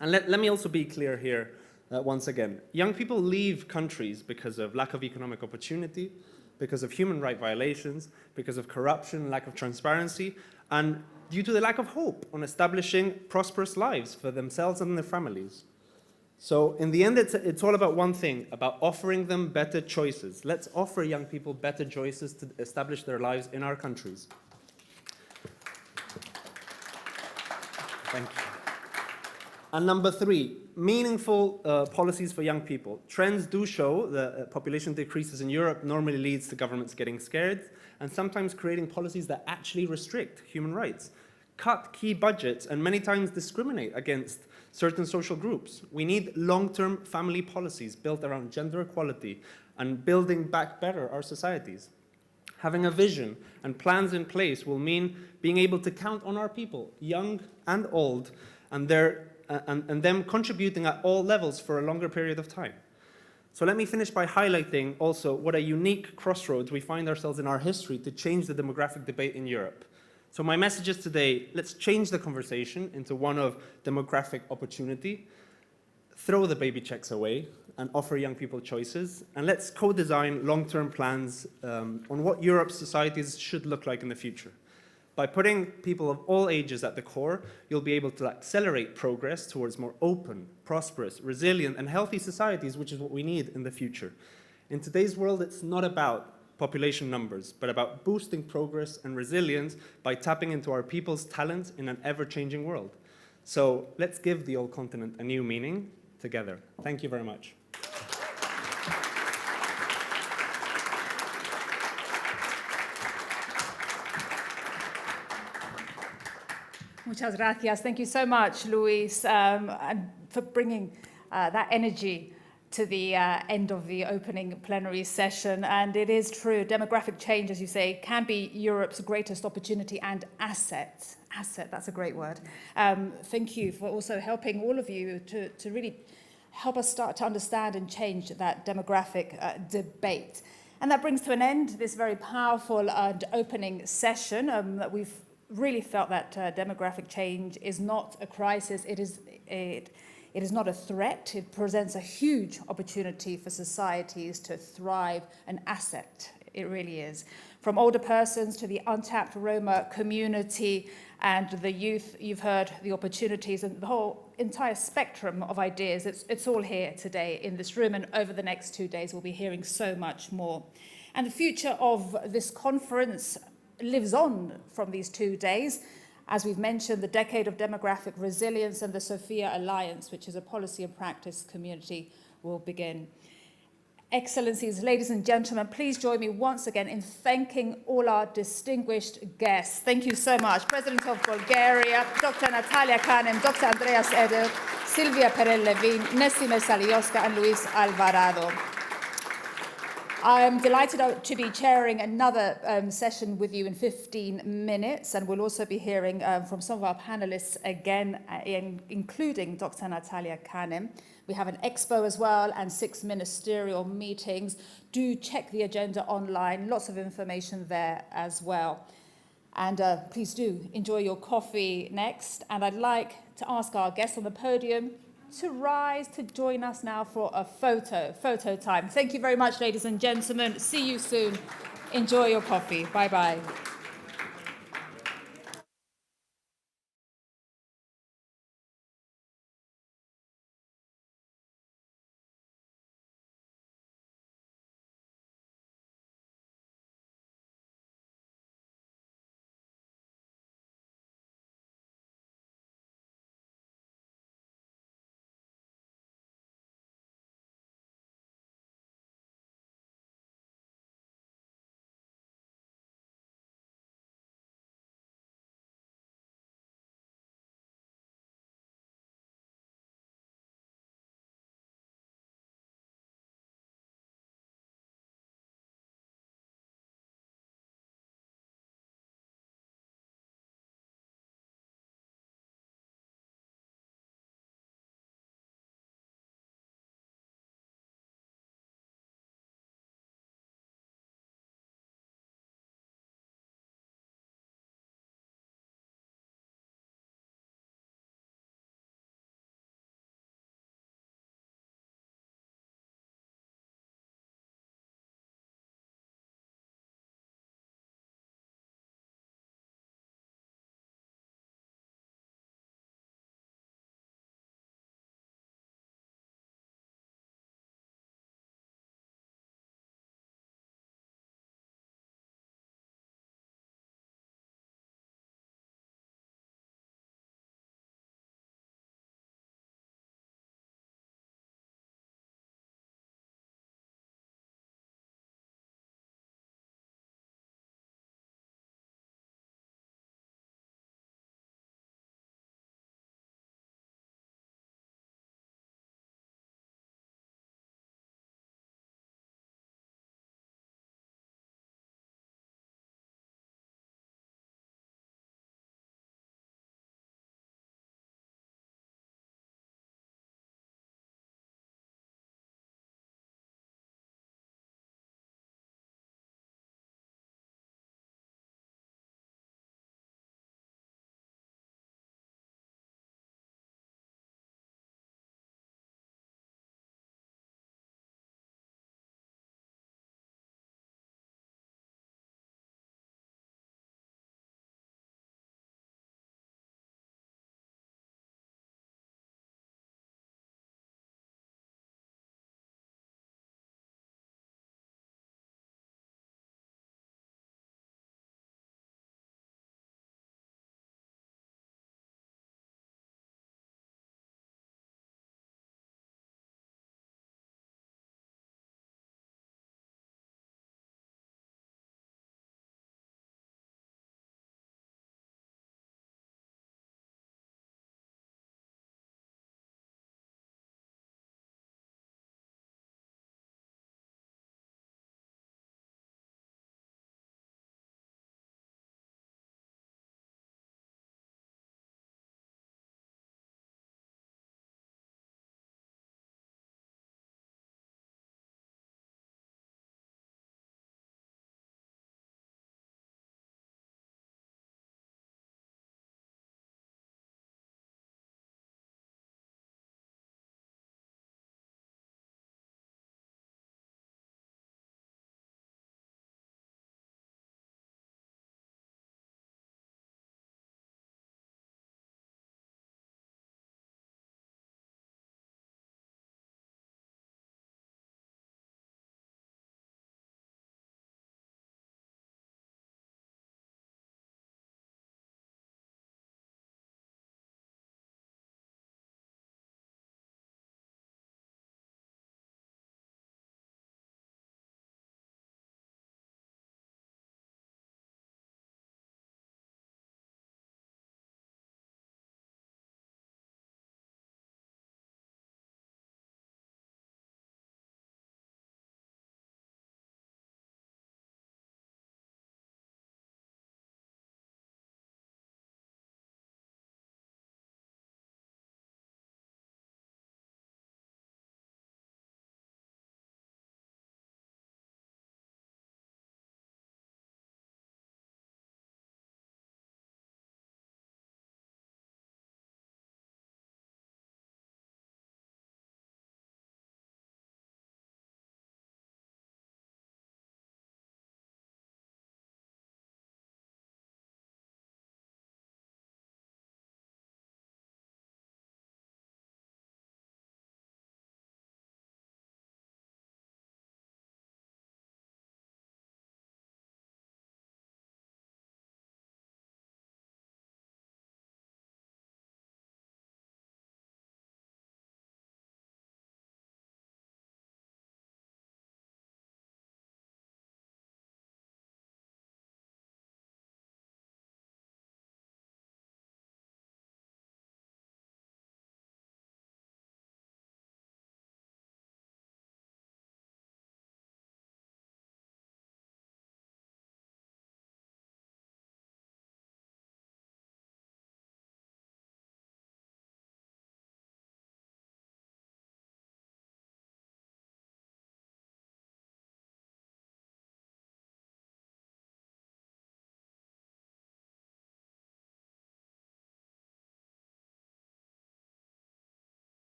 And let me also be clear here once again. Young people leave countries because of lack of economic opportunity, because of human rights violations, because of corruption, lack of transparency, and due to the lack of hope on establishing prosperous lives for themselves and their families. So in the end, it's all about one thing, about offering them better choices. Let's offer young people better choices to establish their lives in our countries. Thank you. And number 3, meaningful policies for young people. Trends do show that population decreases in Europe normally leads to governments getting scared and sometimes creating policies that actually restrict human rights, cut key budgets, and many times discriminate against certain social groups. We need long-term family policies built around gender equality and building back better our societies. Having a vision and plans in place will mean being able to count on our people, young and old, and them contributing at all levels for a longer period of time. So let me finish by highlighting also what a unique crossroads we find ourselves in our history to change the demographic debate in Europe. So my message is today, let's change the conversation into one of demographic opportunity, throw the baby checks away, and offer young people choices, and let's co-design long-term plans on what Europe's societies should look like in the future. By putting people of all ages at the core, you'll be able to accelerate progress towards more open, prosperous, resilient, and healthy societies, which is what we need in the future. In today's world, it's not about population numbers, but about boosting progress and resilience by tapping into our people's talents in an ever-changing world. So let's give the old continent a new meaning together. Thank you very much. Muchas gracias. Thank you so much, Luis, and for bringing that energy to the end of the opening plenary session. And it is true, demographic change, as you say, can be Europe's greatest opportunity and asset. Asset, that's a great word. Thank you for also helping all of you to really help us start to understand and change that demographic debate. And that brings to an end this very powerful and opening session. That we've really felt that demographic change is not a crisis, it is not a threat. It presents a huge opportunity for societies to thrive, an asset. It really is. From older persons to the untapped Roma community and the youth, you've heard the opportunities and the whole entire spectrum of ideas. It's all here today in this room, and over the next 2 days we'll be hearing so much more. And the future of this conference lives on from these 2 days. As we've mentioned, the Decade of Demographic Resilience and the Sophia Alliance, which is a policy and practice community, will begin. Excellencies, ladies and gentlemen, please join me once again in thanking all our distinguished guests. Thank you so much. President of Bulgaria, Dr. Natalia Kanem, Dr. Andreas Eder, Silvia Perel-Levin, Nesime Salioska, and Luis Alvarado. I'm delighted to be chairing another session with you in 15 minutes, and we'll also be hearing from some of our panelists again, including Dr. Natalia Kanem. We have an expo as well and 6 ministerial meetings. Do check the agenda online, lots of information there as well. And please do enjoy your coffee next. And I'd like to ask our guests on the podium to rise to join us now for a photo time. Thank you very much, ladies and gentlemen. See you soon. Enjoy your coffee. Bye-bye.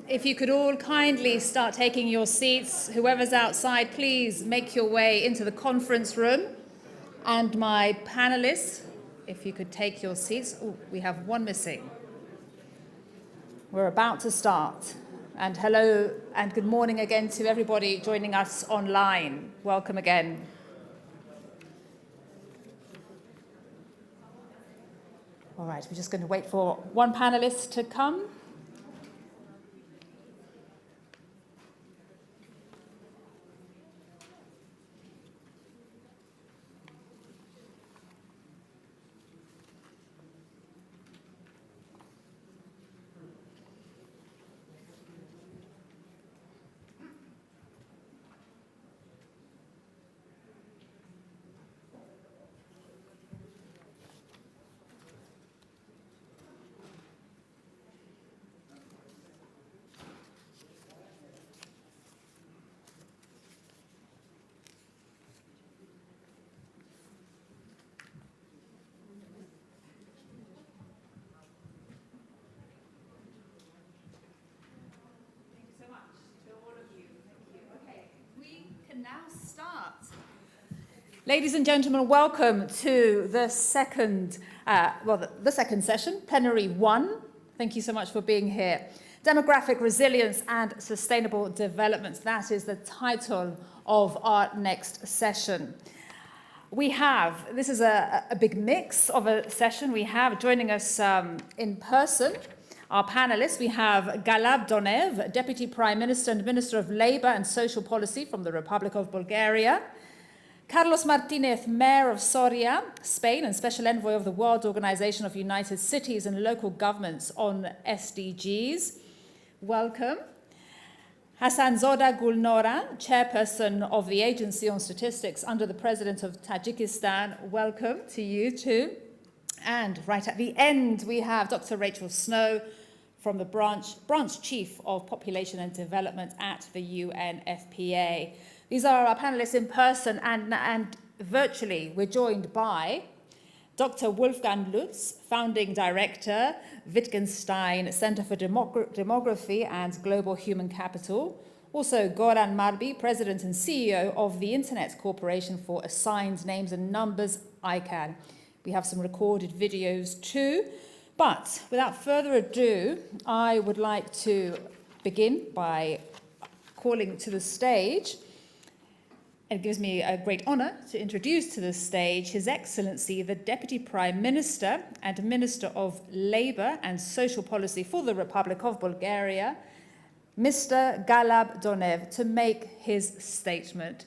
If you could all kindly start taking your seats, whoever's outside, please make your way into the conference room. And my panelists, if you could take your seats. Oh, we have one missing. We're about to start. And hello and good morning again to everybody joining us online. Welcome again. All right, we're just going to wait for one panelist to come. Ladies and gentlemen, welcome to the second session, Plenary 1. Thank you so much for being here. Demographic Resilience and Sustainable Development. That is the title of our next session. This is a big mix of a session. We have joining us in person our panelists. We have Galab Donev, Deputy Prime Minister and Minister of Labour and Social Policy from the Republic of Bulgaria. Carlos Martinez, Mayor of Soria, Spain, and Special Envoy of the World Organization of United Cities and Local Governments on SDGs. Welcome. Hassan Zoda Gulnora, Chairperson of the Agency on Statistics under the President of Tajikistan. Welcome to you too. And right at the end, we have Dr. Rachel Snow from the Branch Chief of Population and Development at the UNFPA. These are our panelists in person and virtually. We're joined by Dr. Wolfgang Lutz, Founding Director, Wittgenstein Center for Demography and Global Human Capital. Also, Goran Marbi, President and CEO of the Internet Corporation for Assigned Names and Numbers, ICANN. We have some recorded videos too. But without further ado, I would like to begin by calling to the stage. It gives me a great honor to introduce to the stage His Excellency, the Deputy Prime Minister and Minister of Labour and Social Policy for the Republic of Bulgaria, Mr. Galab Donev, to make his statement.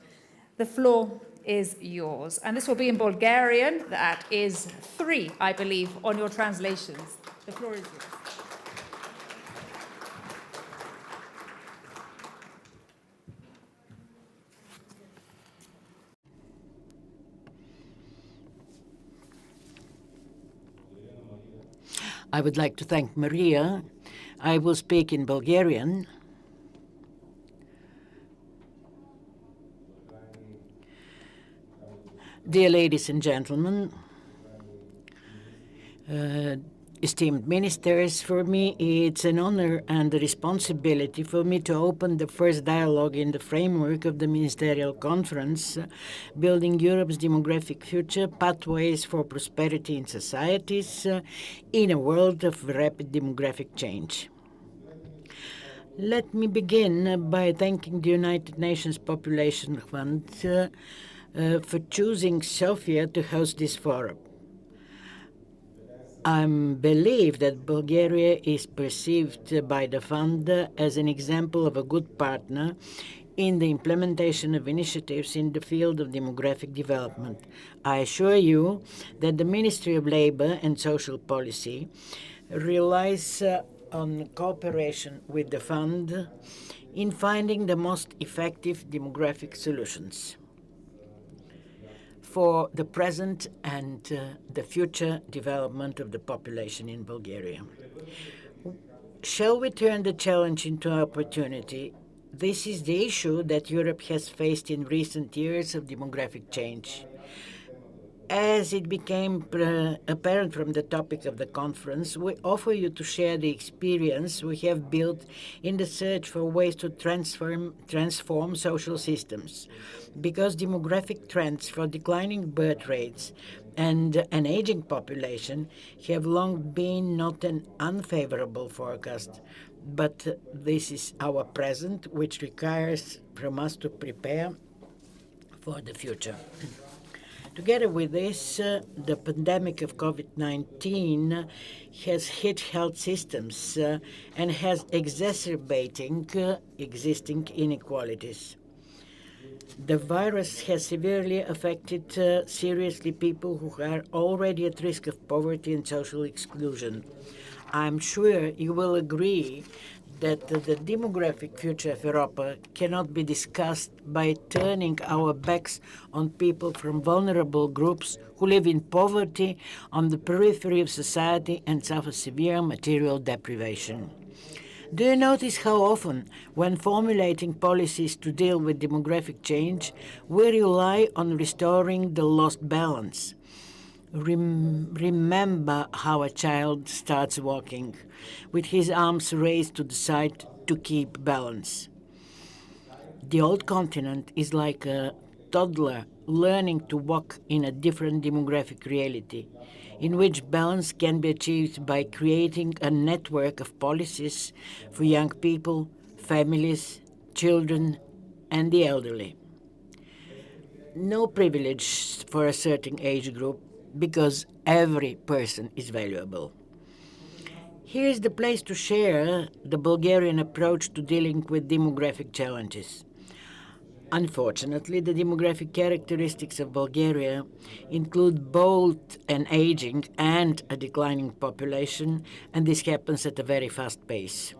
The floor is yours. And this will be in Bulgarian. That is 3, I believe, on your translations. The floor is yours. I would like to thank Maria. I will speak in Bulgarian. Dear ladies and gentlemen, esteemed ministers, for me it's an honor and a responsibility for me to open the first dialogue in the framework of the Ministerial Conference, Building Europe's Demographic Future, Pathways for Prosperity in Societies in a World of Rapid Demographic Change. Let me begin by thanking the United Nations Population Fund for choosing Sofia to host this forum. I believe that Bulgaria is perceived by the fund as an example of a good partner in the implementation of initiatives in the field of demographic development. I assure you that the Ministry of Labour and Social Policy relies on cooperation with the fund in finding the most effective demographic solutions for the present and the future development of the population in Bulgaria. Shall we turn the challenge into opportunity? This is the issue that Europe has faced in recent years of demographic change. As it became apparent from the topic of the conference, we offer you to share the experience we have built in the search for ways to transform social systems. Because demographic trends for declining birth rates and an aging population have long been not an unfavorable forecast, but this is our present, which requires from us to prepare for the future. Together with this, the pandemic of COVID-19 has hit health systems and has exacerbating existing inequalities. The virus has severely affected seriously people who are already at risk of poverty and social exclusion. I'm sure you will agree that the demographic future of Europa cannot be discussed by turning our backs on people from vulnerable groups who live in poverty on the periphery of society and suffer severe material deprivation. Do you notice how often, when formulating policies to deal with demographic change, we rely on restoring the lost balance? Remember how a child starts walking, with his arms raised to the side to keep balance. The old continent is like a toddler learning to walk in a different demographic reality, in which balance can be achieved by creating a network of policies for young people, families, children, and the elderly. No privilege for a certain age group, because every person is valuable. Here is the place to share the Bulgarian approach to dealing with demographic challenges. Unfortunately, the demographic characteristics of Bulgaria include both an aging and a declining population, and this happens at a very fast pace.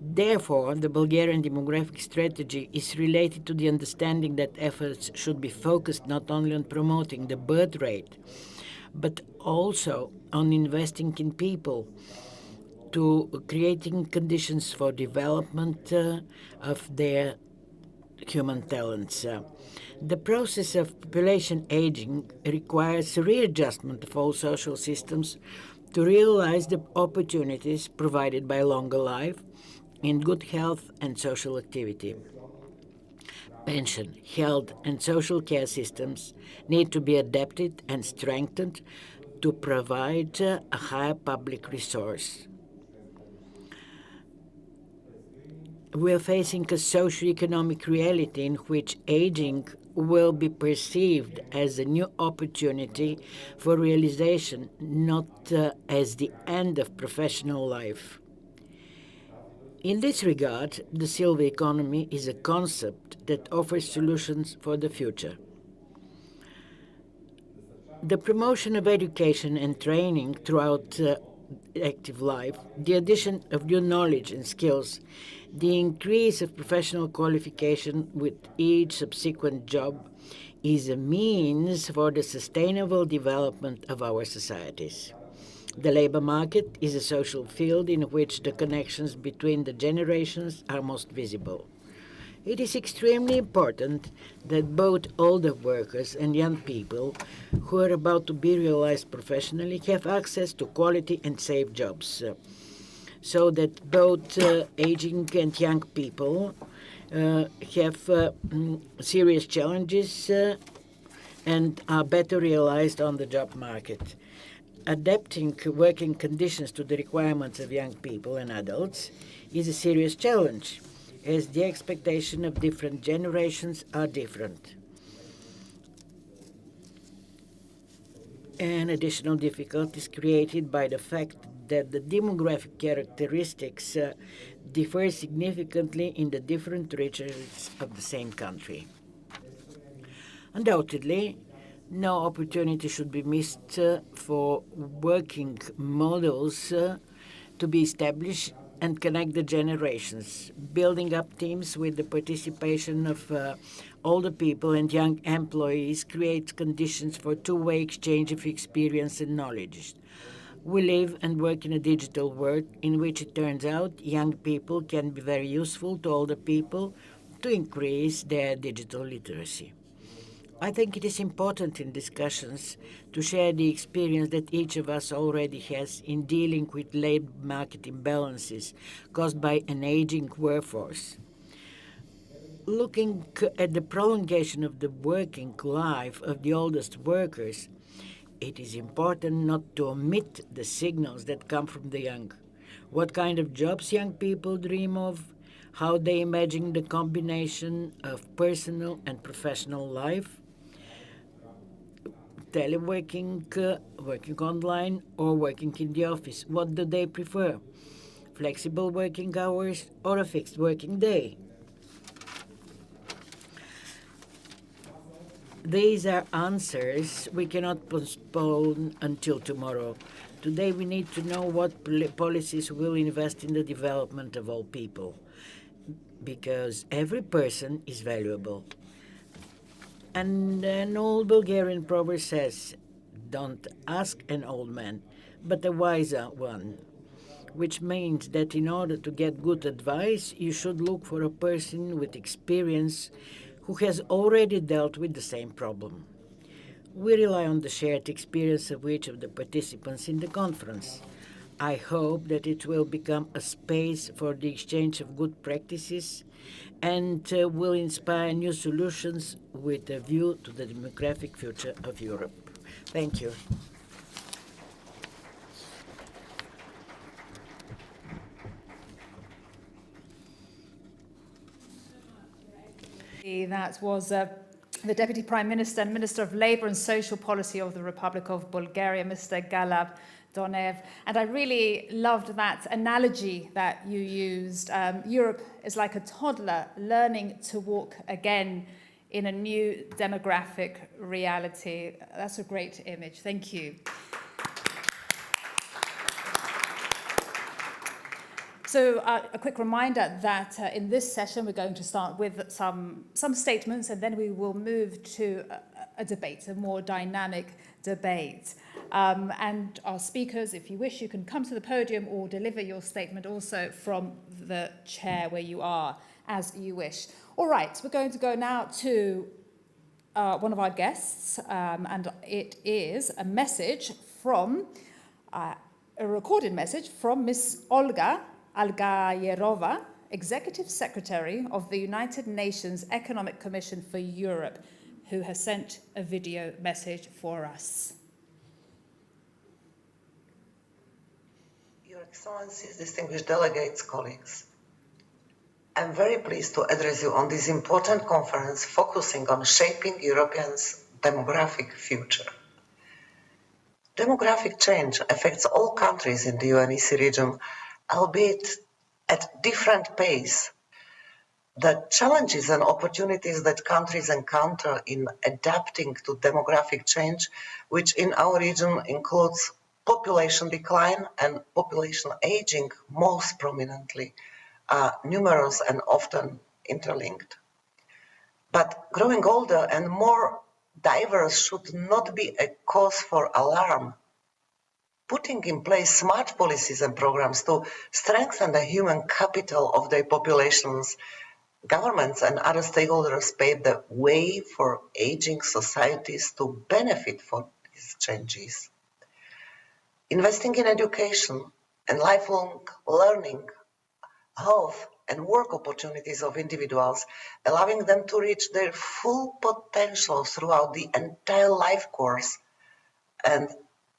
Therefore, the Bulgarian demographic strategy is related to the understanding that efforts should be focused not only on promoting the birth rate, but also on investing in people, to creating conditions for development of their human talents. The process of population aging requires readjustment of all social systems to realize the opportunities provided by longer life in good health and social activity. Pension, health, and social care systems need to be adapted and strengthened to provide a higher public resource. We are facing a socio-economic reality in which aging will be perceived as a new opportunity for realization, not as the end of professional life. In this regard, the silver economy is a concept that offers solutions for the future. The promotion of education and training throughout active life, the addition of new knowledge and skills, the increase of professional qualification with each subsequent job is a means for the sustainable development of our societies. The labor market is a social field in which the connections between the generations are most visible. It is extremely important that both older workers and young people who are about to be realized professionally have access to quality and safe jobs, so that both aging and young people have serious challenges and are better realized on the job market. Adapting working conditions to the requirements of young people and adults is a serious challenge, as the expectations of different generations are different. An additional difficulty is created by the fact that the demographic characteristics differ significantly in the different regions of the same country. Undoubtedly, no opportunity should be missed for working models to be established and connect the generations, building up teams with the participation of older people and young employees creates conditions for two-way exchange of experience and knowledge. We live and work in a digital world in which it turns out young people can be very useful to older people to increase their digital literacy. I think it is important in discussions to share the experience that each of us already has in dealing with labor market imbalances caused by an aging workforce. Looking at the prolongation of the working life of the oldest workers, it is important not to omit the signals that come from the young. What kind of jobs young people dream of, how they imagine the combination of personal and professional life, teleworking, working online, or working in the office. What do they prefer? Flexible working hours or a fixed working day? These are answers we cannot postpone until tomorrow. Today we need to know what policies will invest in the development of all people, because every person is valuable. And an old Bulgarian proverb says, don't ask an old man, but a wiser one, which means that in order to get good advice, you should look for a person with experience who has already dealt with the same problem. We rely on the shared experience of each of the participants in the conference. I hope that it will become a space for the exchange of good practices and will inspire new solutions with a view to the demographic future of Europe. Thank you. That was the Deputy Prime Minister and Minister of Labour and Social Policy of the Republic of Bulgaria, Mr. Galab Donev. And I really loved that analogy that you used. Europe is like a toddler learning to walk again in a new demographic reality. That's a great image. Thank you. So a quick reminder that in this session, we're going to start with some statements, and then we will move to a debate, a more dynamic debate. And our speakers, if you wish, you can come to the podium or deliver your statement also from the chair where you are, as you wish. All right, we're going to go now to one of our guests, and it is a message from, a recorded message from Miss Olga Algayerova, Executive Secretary of the United Nations Economic Commission for Europe, who has sent a video message for us. Your Excellencies, distinguished delegates, colleagues, I'm very pleased to address you on this important conference focusing on shaping Europeans' demographic future. Demographic change affects all countries in the UNEC region, albeit at different pace. The challenges and opportunities that countries encounter in adapting to demographic change, which in our region includes population decline and population aging most prominently, are numerous and often interlinked. But growing older and more diverse should not be a cause for alarm. Putting in place smart policies and programs to strengthen the human capital of their populations, governments and other stakeholders pave the way for aging societies to benefit from these changes. Investing in education and lifelong learning, health and work opportunities of individuals, allowing them to reach their full potential throughout the entire life course, and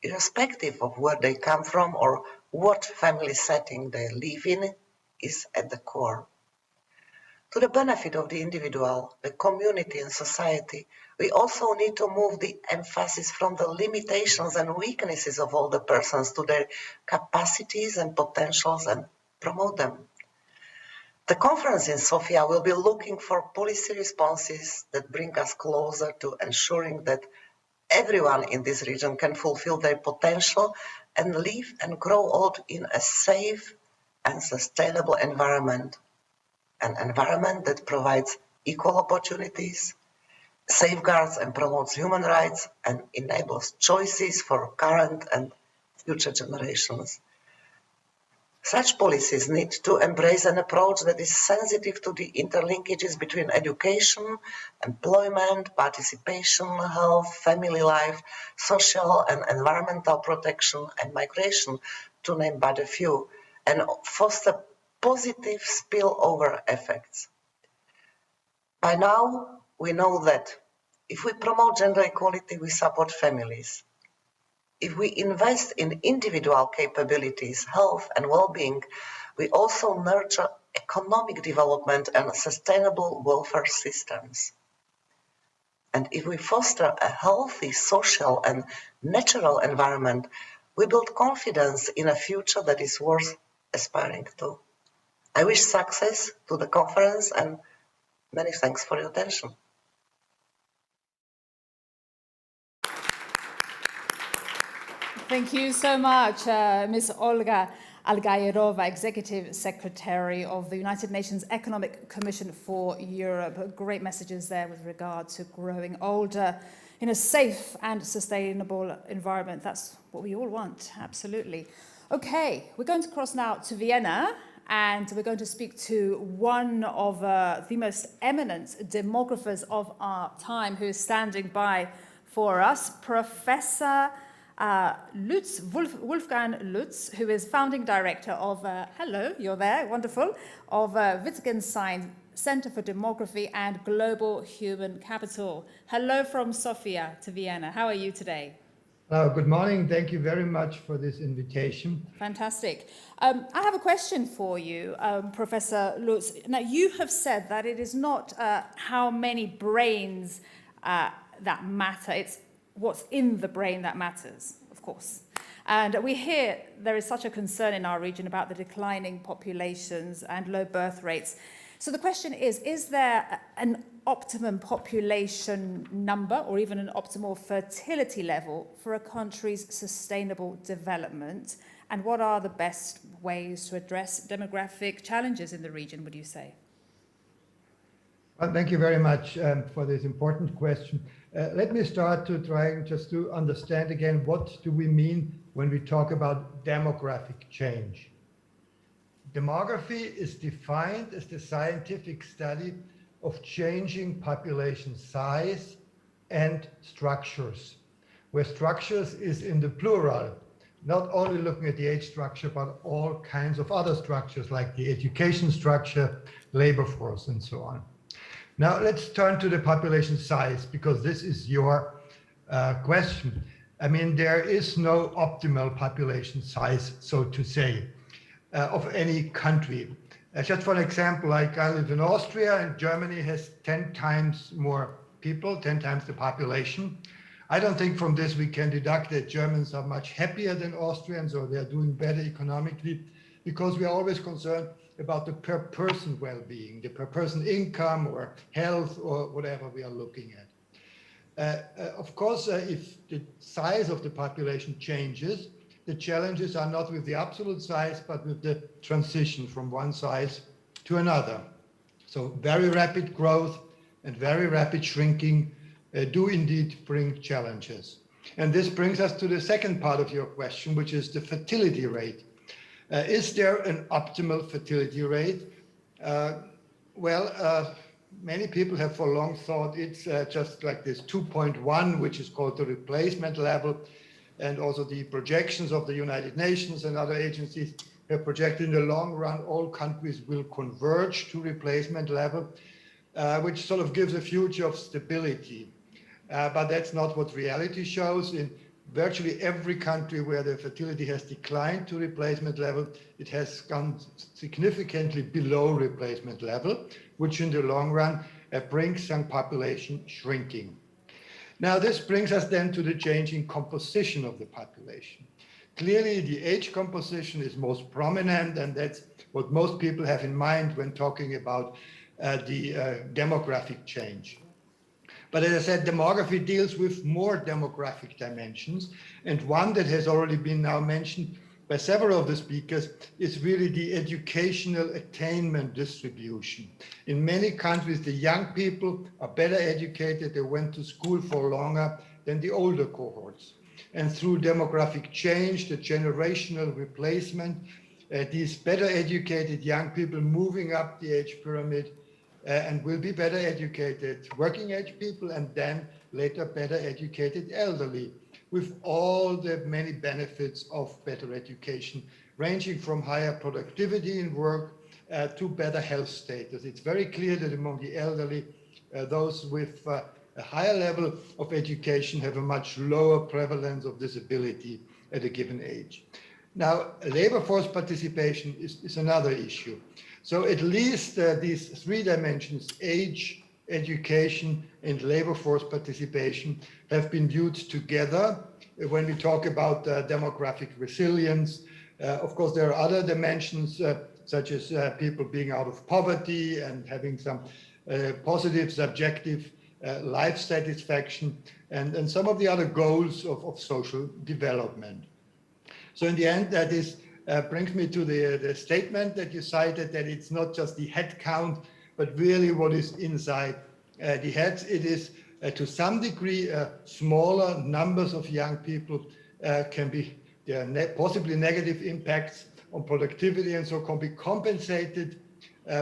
irrespective of where they come from or what family setting they live in, is at the core. To the benefit of the individual, the community and society, we also need to move the emphasis from the limitations and weaknesses of older persons to their capacities and potentials and promote them. The conference in Sofia will be looking for policy responses that bring us closer to ensuring that everyone in this region can fulfill their potential and live and grow old in a safe and sustainable environment. An environment that provides equal opportunities, safeguards and promotes human rights, and enables choices for current and future generations. Such policies need to embrace an approach that is sensitive to the interlinkages between education, employment, participation, health, family life, social and environmental protection, and migration, to name but a few, and foster positive spillover effects. By now, we know that if we promote gender equality, we support families. If we invest in individual capabilities, health and well-being, we also nurture economic development and sustainable welfare systems. And if we foster a healthy social and natural environment, we build confidence in a future that is worth aspiring to. I wish success to the conference and many thanks for your attention. Thank you so much, Ms. Olga Algayerova, Executive Secretary of the United Nations Economic Commission for Europe. Great messages there with regard to growing older in a safe and sustainable environment. That's what we all want, absolutely. Okay, we're going to cross now to Vienna, and we're going to speak to one of the most eminent demographers of our time, who is standing by for us, Professor Lutz, Wolfgang Lutz, who is founding director of, hello, you're there, wonderful, of Wittgenstein Center for Demography and Global Human Capital. Hello from Sofia to Vienna. How are you today? Good morning. Thank you very much for this invitation. Fantastic. I have a question for you, Professor Lutz. Now, you have said that it is not how many brains that matter, it's what's in the brain that matters, of course. And we hear there is such a concern in our region about the declining populations and low birth rates. So the question is there an optimum population number or even an optimal fertility level for a country's sustainable development? And what are the best ways to address demographic challenges in the region, would you say? Well, thank you very much for this important question. Let me start to trying just to understand again, what do we mean when we talk about demographic change? Demography is defined as the scientific study of changing population size and structures, where structures is in the plural, not only looking at the age structure, but all kinds of other structures like the education structure, labor force, and so on. Now let's turn to the population size, because this is your question. I mean, there is no optimal population size, so to say, of any country. Just for an example, like I live in Austria, and Germany has 10 times more people, 10 times the population. I don't think from this we can deduct that Germans are much happier than Austrians, or they're doing better economically, because we are always concerned about the per person well-being, the per person income or health or whatever we are looking at. Of course, if the size of the population changes, the challenges are not with the absolute size, but with the transition from one size to another. So very rapid growth and very rapid shrinking do indeed bring challenges. And this brings us to the second part of your question, which is the fertility rate. Is there an optimal fertility rate? Many people have for long thought it's just like this 2.1, which is called the replacement level. And also the projections of the United Nations and other agencies have projected in the long run, all countries will converge to replacement level, which sort of gives a future of stability. But that's not what reality shows. In virtually every country where the fertility has declined to replacement level, it has gone significantly below replacement level, which in the long run brings some population shrinking. Now, this brings us then to the changing composition of the population. Clearly, the age composition is most prominent, and that's what most people have in mind when talking about the demographic change. But as I said, demography deals with more demographic dimensions, and one that has already been now mentioned by several of the speakers is really the educational attainment distribution. In many countries, the young people are better educated, they went to school for longer than the older cohorts. And through demographic change, the generational replacement, these better educated young people moving up the age pyramid and will be better educated working age people, and then later better educated elderly, with all the many benefits of better education, ranging from higher productivity in work to better health status. It's very clear that among the elderly, those with a higher level of education have a much lower prevalence of disability at a given age. Now, labor force participation is another issue. So at least these three dimensions, age, education, and labor force participation, have been viewed together when we talk about demographic resilience. Of course, there are other dimensions, such as people being out of poverty and having some positive, subjective life satisfaction, and some of the other goals of social development. So in the end, that is brings me to the statement that you cited, that it's not just the head count, but really what is inside the heads. It is to some degree smaller numbers of young people can be possibly negative impacts on productivity, and so can be compensated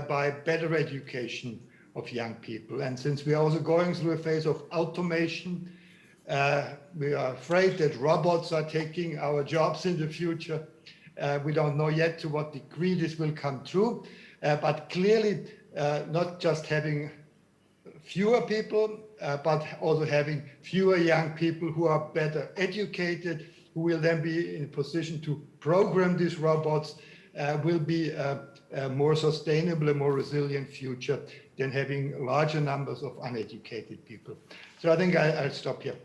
by better education of young people. And since we are also going through a phase of automation, we are afraid that robots are taking our jobs in the future. We don't know yet to what degree this will come true, but clearly not just having fewer people, but also having fewer young people who are better educated, who will then be in a position to program these robots, will be a more sustainable, a more resilient future than having larger numbers of uneducated people. So I think I'll stop here.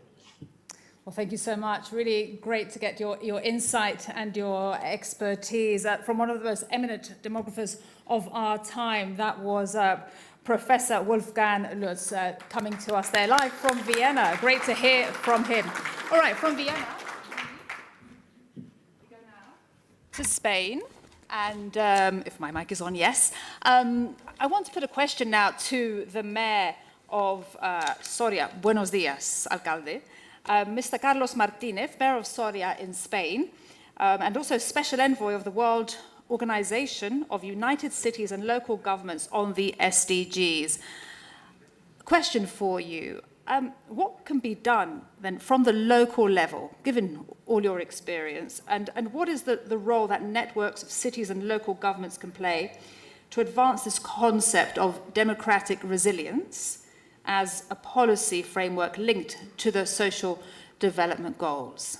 Well, thank you so much. Really great to get your insight and your expertise from one of the most eminent demographers of our time. That was Professor Wolfgang Lutz coming to us there live from Vienna. Great to hear from him. All right, from Vienna, we go now to Spain. And if my mic is on, yes. I want to put a question now to the mayor of Soria. Buenos días, alcalde. Mr. Carlos Martínez, mayor of Soria in Spain, and also special envoy of the World Organization of United Cities and Local Governments on the SDGs. Question for you. What can be done then from the local level, given all your experience, and what is the role that networks of cities and local governments can play to advance this concept of democratic resilience as a policy framework linked to the social development goals?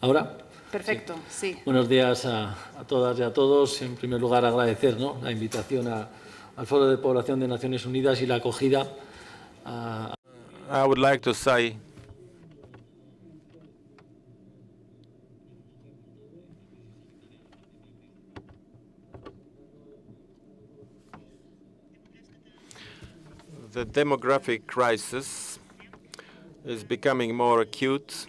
¿Ahora? Perfecto, sí. Buenos días a todas y a todos. En primer lugar, agradecer, ¿no?, la invitación al Foro de Población de Naciones Unidas y la acogida. I would like to say the demographic crisis is becoming more acute.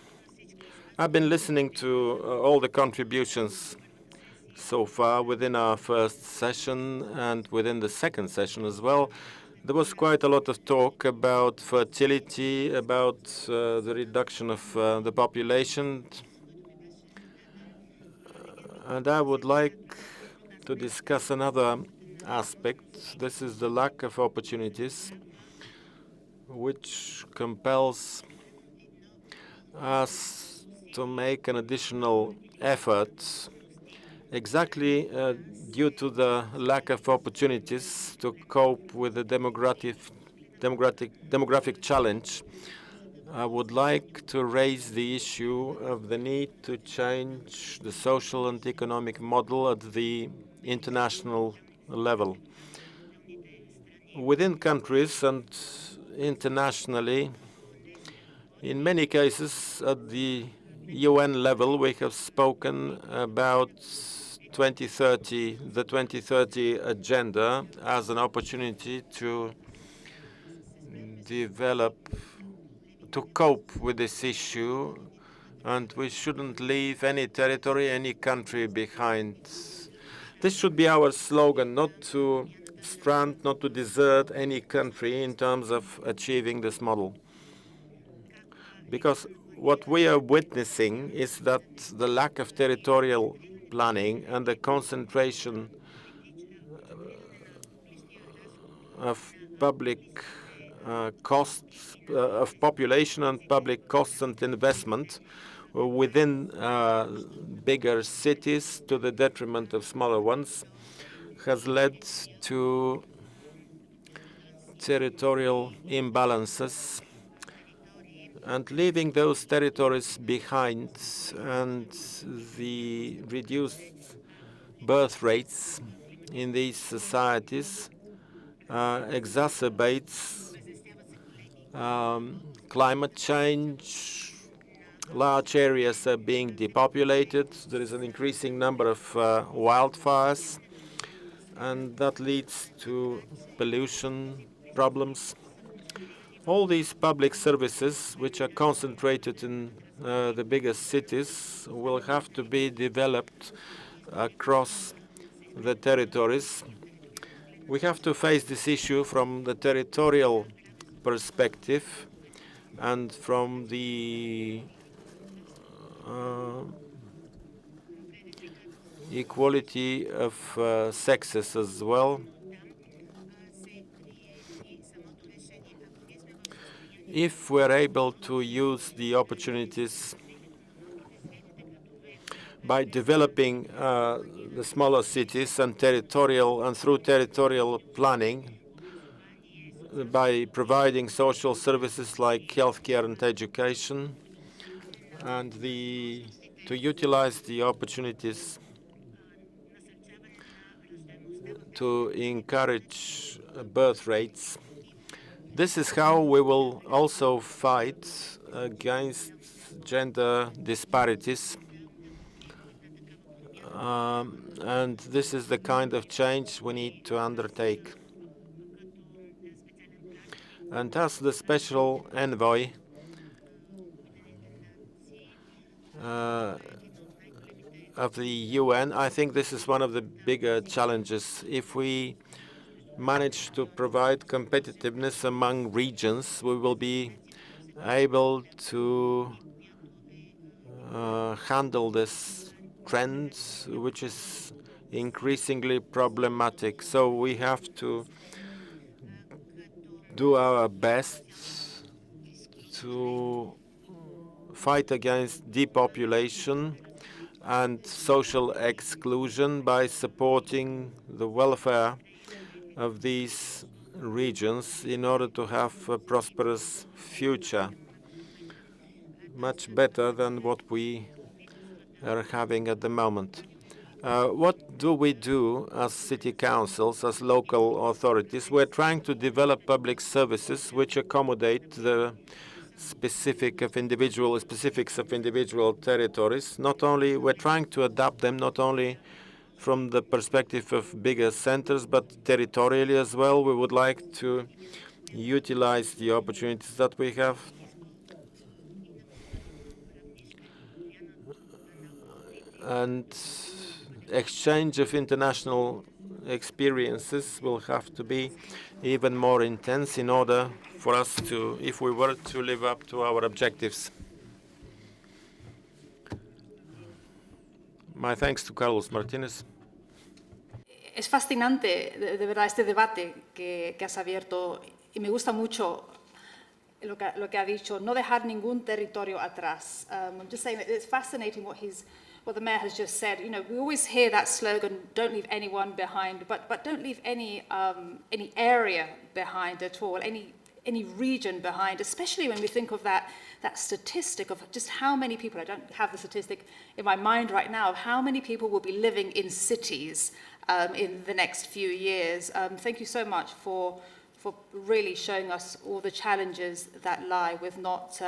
I've been listening to all the contributions so far within our first session and within the second session as well. There was quite a lot of talk about fertility, about the reduction of the population. And I would like to discuss another aspect. This is the lack of opportunities, which compels us to make an additional effort exactly due to the lack of opportunities to cope with the demographic challenge. I would like to raise the issue of the need to change the social and economic model at the international level. Within countries and internationally, in many cases at the UN level, we have spoken about the 2030 agenda as an opportunity to cope with this issue, and we shouldn't leave any territory, any country behind. This should be our slogan, not to strand, not to desert any country in terms of achieving this model. Because what we are witnessing is that the lack of territorial planning and the concentration of public costs, of population and public costs and investment within bigger cities to the detriment of smaller ones has led to territorial imbalances and leaving those territories behind, and the reduced birth rates in these societies exacerbates climate change. Large areas are being depopulated. There is an increasing number of wildfires, and that leads to pollution problems. All these public services, which are concentrated in the biggest cities, will have to be developed across the territories. We have to face this issue from the territorial perspective and from the equality of sexes as well. If we're able to use the opportunities by developing the smaller cities and through territorial planning, by providing social services like healthcare and education, and to utilize the opportunities to encourage birth rates. This is how we will also fight against gender disparities. And this is the kind of change we need to undertake. And as the special envoy of the UN, I think this is one of the bigger challenges. If we manage to provide competitiveness among regions, we will be able to handle this trend, which is increasingly problematic. So we have to do our best to fight against depopulation and social exclusion by supporting the welfare of these regions in order to have a prosperous future, much better than what we are having at the moment. What do we do as city councils, as local authorities? We're trying to develop public services which accommodate the specifics of individual territories. Not only we're trying to adapt them, not only from the perspective of bigger centers, but territorially as well. We would like to utilize the opportunities that we have. And exchange of international experiences will have to be even more intense in order for us to, if we were to live up to our objectives. My thanks to Carlos Martínez. Es fascinante, de verdad, este debate que has abierto, y me gusta mucho lo que ha dicho, no dejar ningún territorio atrás. I'm just saying that it's fascinating what the mayor has just said. You know, we always hear that slogan, don't leave anyone behind, but don't leave any area behind at all, any region behind, especially when we think of that statistic of just how many people, I don't have the statistic in my mind right now, of how many people will be living in cities in the next few years. Thank you so much for really showing us all the challenges that lie with not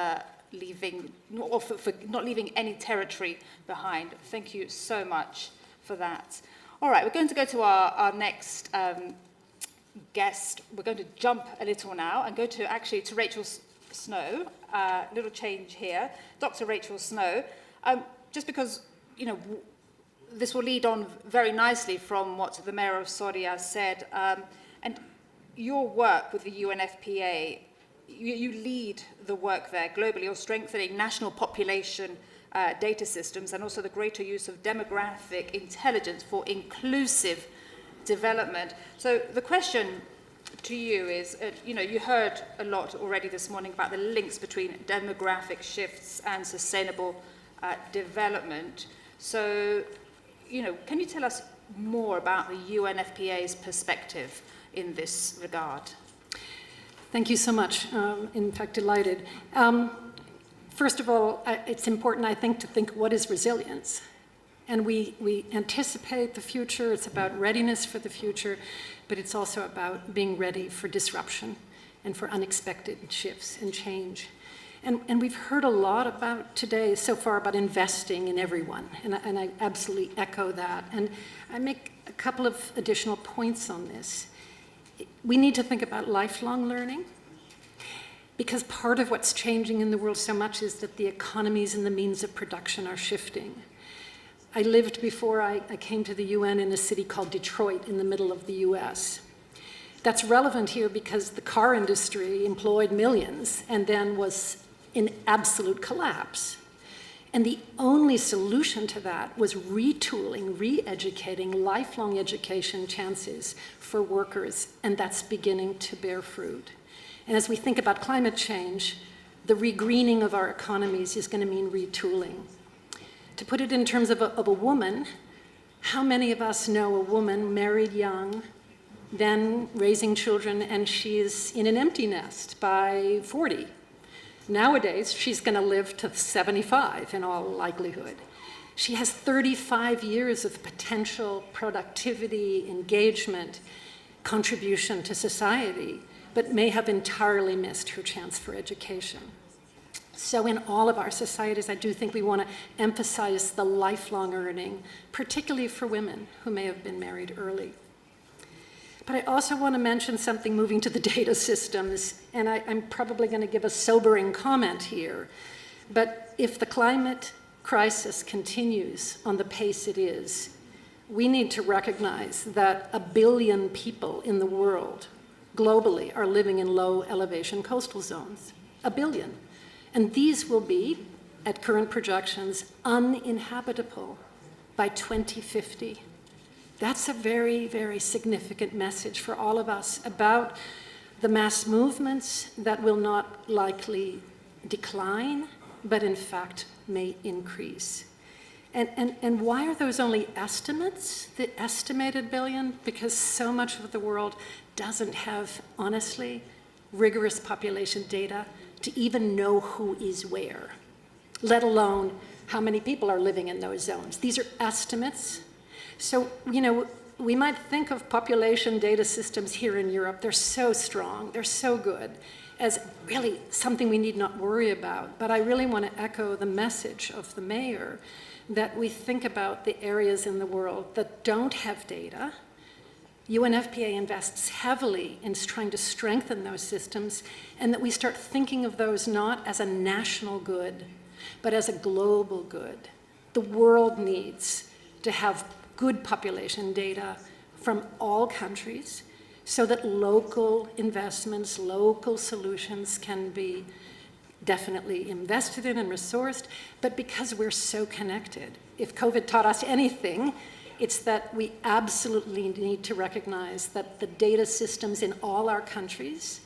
leaving, or for not leaving any territory behind. Thank you so much for that. All right, we're going to go to our next guest. We're going to jump a little now and go to Rachel Snow. Little change here. Dr. Rachel Snow. Just because, you know, this will lead on very nicely from what the Mayor of Soria said. And your work with the UNFPA, you lead the work there globally. You're strengthening national population data systems and also the greater use of demographic intelligence for inclusive development. So the question to you is, you heard a lot already this morning about the links between demographic shifts and sustainable development. So, can you tell us more about the UNFPA's perspective in this regard? Thank you so much. In fact, delighted. First of all, it's important, I think, to think what is resilience. And we anticipate the future. It's about readiness for the future, but it's also about being ready for disruption and for unexpected shifts and change. And we've heard a lot about today so far about investing in everyone, and I absolutely echo that. And I make a couple of additional points on this. We need to think about lifelong learning, because part of what's changing in the world so much is that the economies and the means of production are shifting. I lived before I came to the UN in a city called Detroit in the middle of the US. That's relevant here because the car industry employed millions and then was in absolute collapse. And the only solution to that was retooling, re-educating, lifelong education chances for workers, and that's beginning to bear fruit. And as we think about climate change, the regreening of our economies is going to mean retooling. To put it in terms of a woman, how many of us know a woman married young, then raising children, and she's in an empty nest by 40? Nowadays, she's going to live to 75 in all likelihood. She has 35 years of potential productivity, engagement, contribution to society, but may have entirely missed her chance for education. So in all of our societies, I do think we want to emphasize the lifelong earning, particularly for women who may have been married early. But I also want to mention something moving to the data systems, and I'm probably going to give a sobering comment here. But if the climate crisis continues on the pace it is, we need to recognize that 1 billion people in the world globally are living in low elevation coastal zones. 1 billion. And these will be, at current projections, uninhabitable by 2050. That's a very, very significant message for all of us about the mass movements that will not likely decline, but in fact may increase. And why are those only estimates, the estimated billion? Because so much of the world doesn't have, honestly, rigorous population data to even know who is where, let alone how many people are living in those zones. These are estimates. So, we might think of population data systems here in Europe. They're so strong, they're so good, as really something we need not worry about. But I really want to echo the message of the mayor that we think about the areas in the world that don't have data. UNFPA invests heavily in trying to strengthen those systems, and that we start thinking of those not as a national good, but as a global good. The world needs to have good population data from all countries so that local investments, local solutions can be definitely invested in and resourced, but because we're so connected. If COVID taught us anything, it's that we absolutely need to recognize that the data systems in all our countries,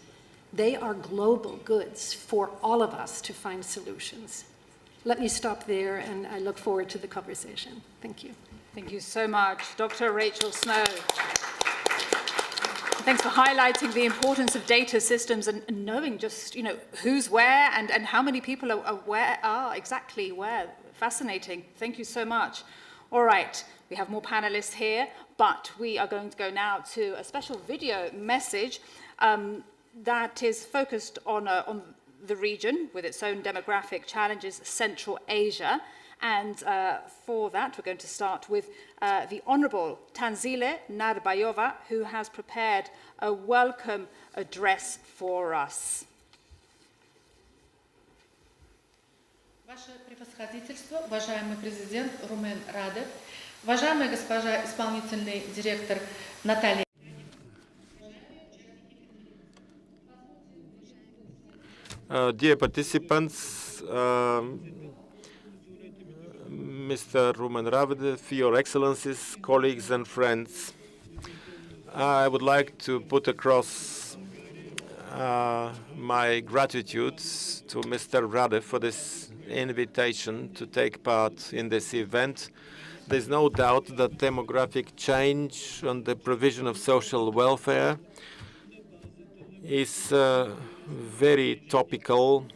they are global goods for all of us to find solutions. Let me stop there, and I look forward to the conversation. Thank you. Thank you so much, Dr. Rachel Snow. Thanks for highlighting the importance of data systems and knowing just, who's where and how many people are exactly where. Fascinating. Thank you so much. All right, we have more panelists here, but we are going to go now to a special video message that is focused on the region with its own demographic challenges, Central Asia. And for that, we're going to start with the Honourable Tanzile Narbayova, who has prepared a welcome address for us. Ваше превосходительство, уважаемый президент Румен Радев, Уважаемая госпожа исполнительный директор Наталья. Dear participants, Mr. Rumen Radev, Your Excellencies, colleagues and friends, I would like to put across my gratitude to Mr. Radev for this invitation to take part in this event. There's no doubt that demographic change and the provision of social welfare is very topical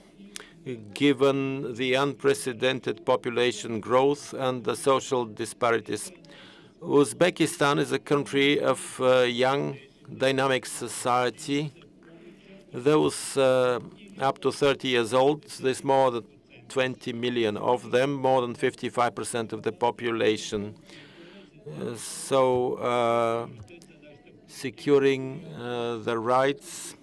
given the unprecedented population growth and the social disparities. Uzbekistan is a country of young, dynamic society. Those up to 30 years old, there's more than 20 million of them, more than 55% of the population. Securing the rights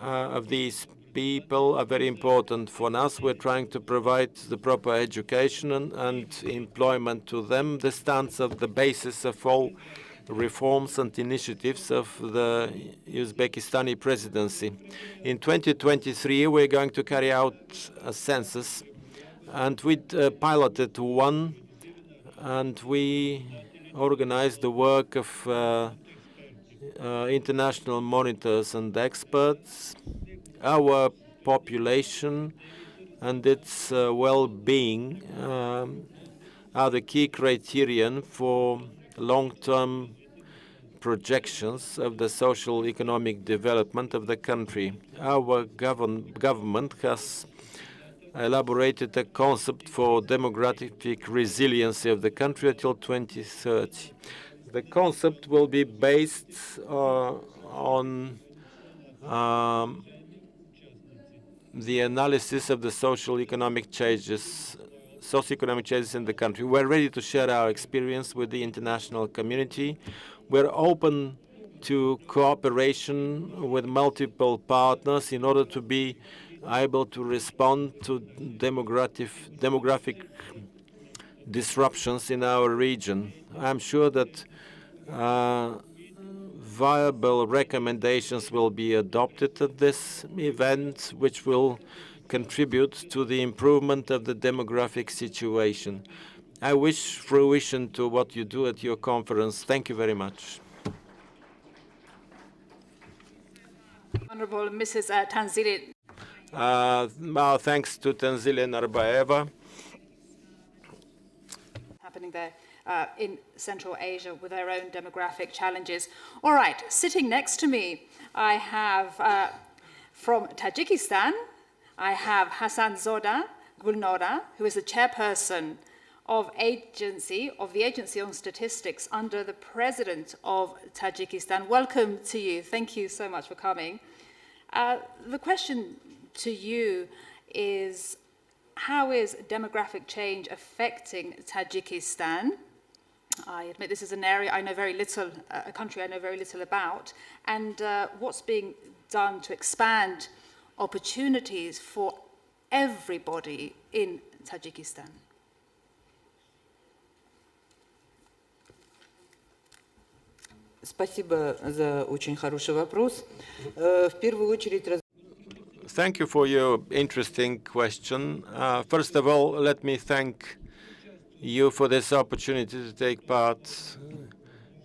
of these people are very important for us. We're trying to provide the proper education and employment to them. This stands at the basis of all reforms and initiatives of the Uzbekistani presidency. In 2023, we're going to carry out a census, and we piloted one, and we organized the work of international monitors and experts. Our population and its well-being are the key criterion for long-term projections of the social economic development of the country. Our government has elaborated a concept for demographic resiliency of the country until 2030. The concept will be based on the analysis of the socioeconomic changes in the country. We're ready to share our experience with the international community. We're open to cooperation with multiple partners in order to be able to respond to demographic disruptions in our region. I'm sure that viable recommendations will be adopted at this event, which will contribute to the improvement of the demographic situation. I wish fruition to what you do at your conference. Thank you very much. Honorable Mrs. Tanzili. Thanks to Tanzila Narbaeva. Happening there in Central Asia with their own demographic challenges. All right, sitting next to me, I have from Tajikistan, I have Hassan Zoda Gulnora, who is the chairperson of the Agency on Statistics under the President of Tajikistan. Welcome to you. Thank you so much for coming. The question to you is, how is demographic change affecting Tajikistan? I admit this is an area I know very little, a country I know very little about, and what's being done to expand opportunities for everybody in Tajikistan? Спасибо за очень хороший вопрос. В первую очередь Thank you for your interesting question. First of all, let me thank you for this opportunity to take part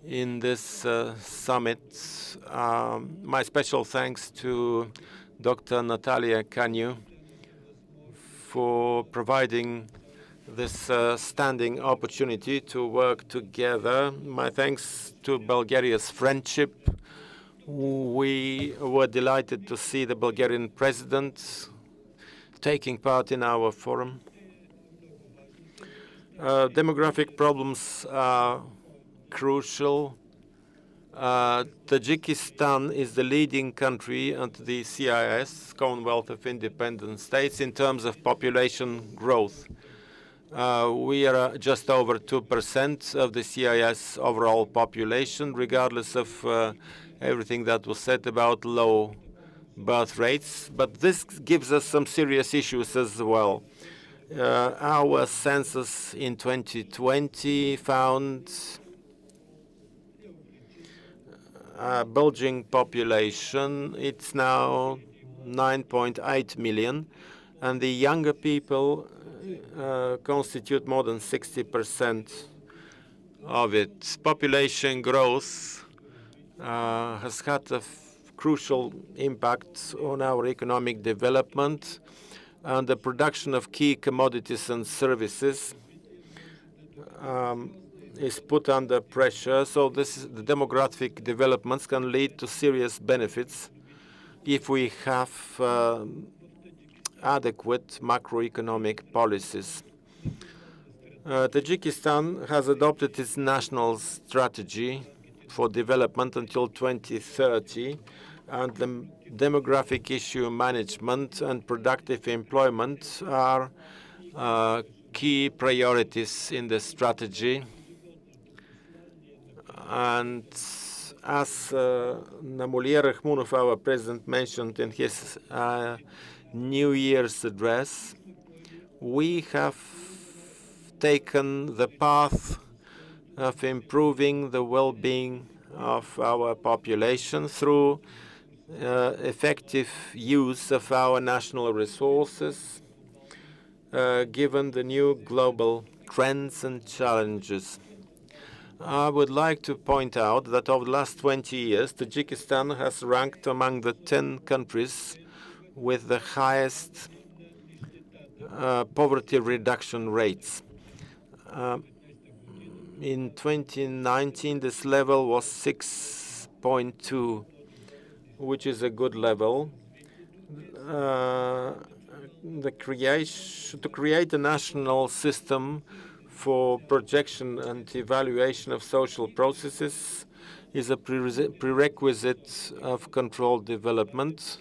in this summit. My special thanks to Dr. Natalia Kanyu for providing this standing opportunity to work together. My thanks to Bulgaria's friendship. We were delighted to see the Bulgarian president taking part in our forum. Demographic problems are crucial. Tajikistan is the leading country under the CIS, Commonwealth of Independent States, in terms of population growth. We are just over 2% of the CIS overall population, regardless of everything that was said about low birth rates. But this gives us some serious issues as well. Our census in 2020 found a bulging population. It's now 9.8 million, and the younger people constitute more than 60% of it. Population growth has had a crucial impact on our economic development, and the production of key commodities and services is put under pressure. So the demographic developments can lead to serious benefits if we have adequate macroeconomic policies. Tajikistan has adopted its national strategy for development until 2030, and the demographic issue management and productive employment are key priorities in the strategy. And as Namulia Rakhmunov, our president, mentioned in his New Year's address, we have taken the path of improving the well-being of our population through effective use of our national resources, given the new global trends and challenges. I would like to point out that over the last 20 years, Tajikistan has ranked among the 10 countries with the highest poverty reduction rates. In 2019, this level was 6.2, which is a good level. To create a national system for projection and evaluation of social processes is a prerequisite of controlled development,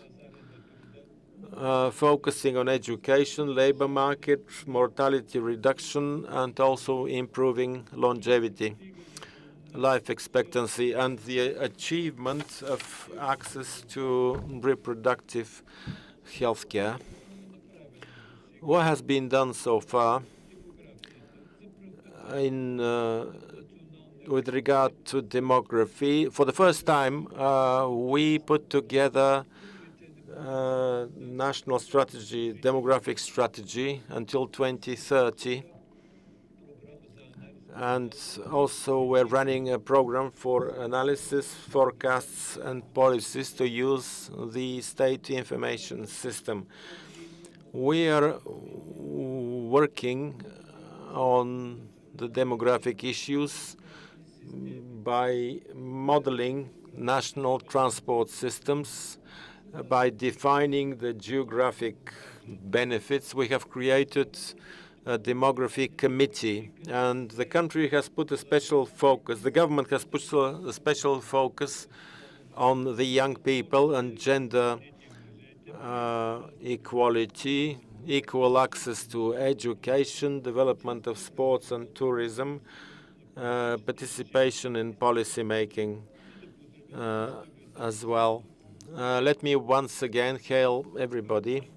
focusing on education, labor market, mortality reduction, and also improving longevity, life expectancy, and the achievement of access to reproductive health care. What has been done so far with regard to demography? For the first time, we put together national strategy, demographic strategy until 2030. And also we're running a program for analysis, forecasts, and policies to use the state information system. We are working on the demographic issues by modeling national transport systems, by defining the geographic benefits. We have created a demography committee, and the country has put a special focus, the government has put a special focus on the young people and gender equality, equal access to education, development of sports and tourism, participation in policy making as well. Let me once again hail everybody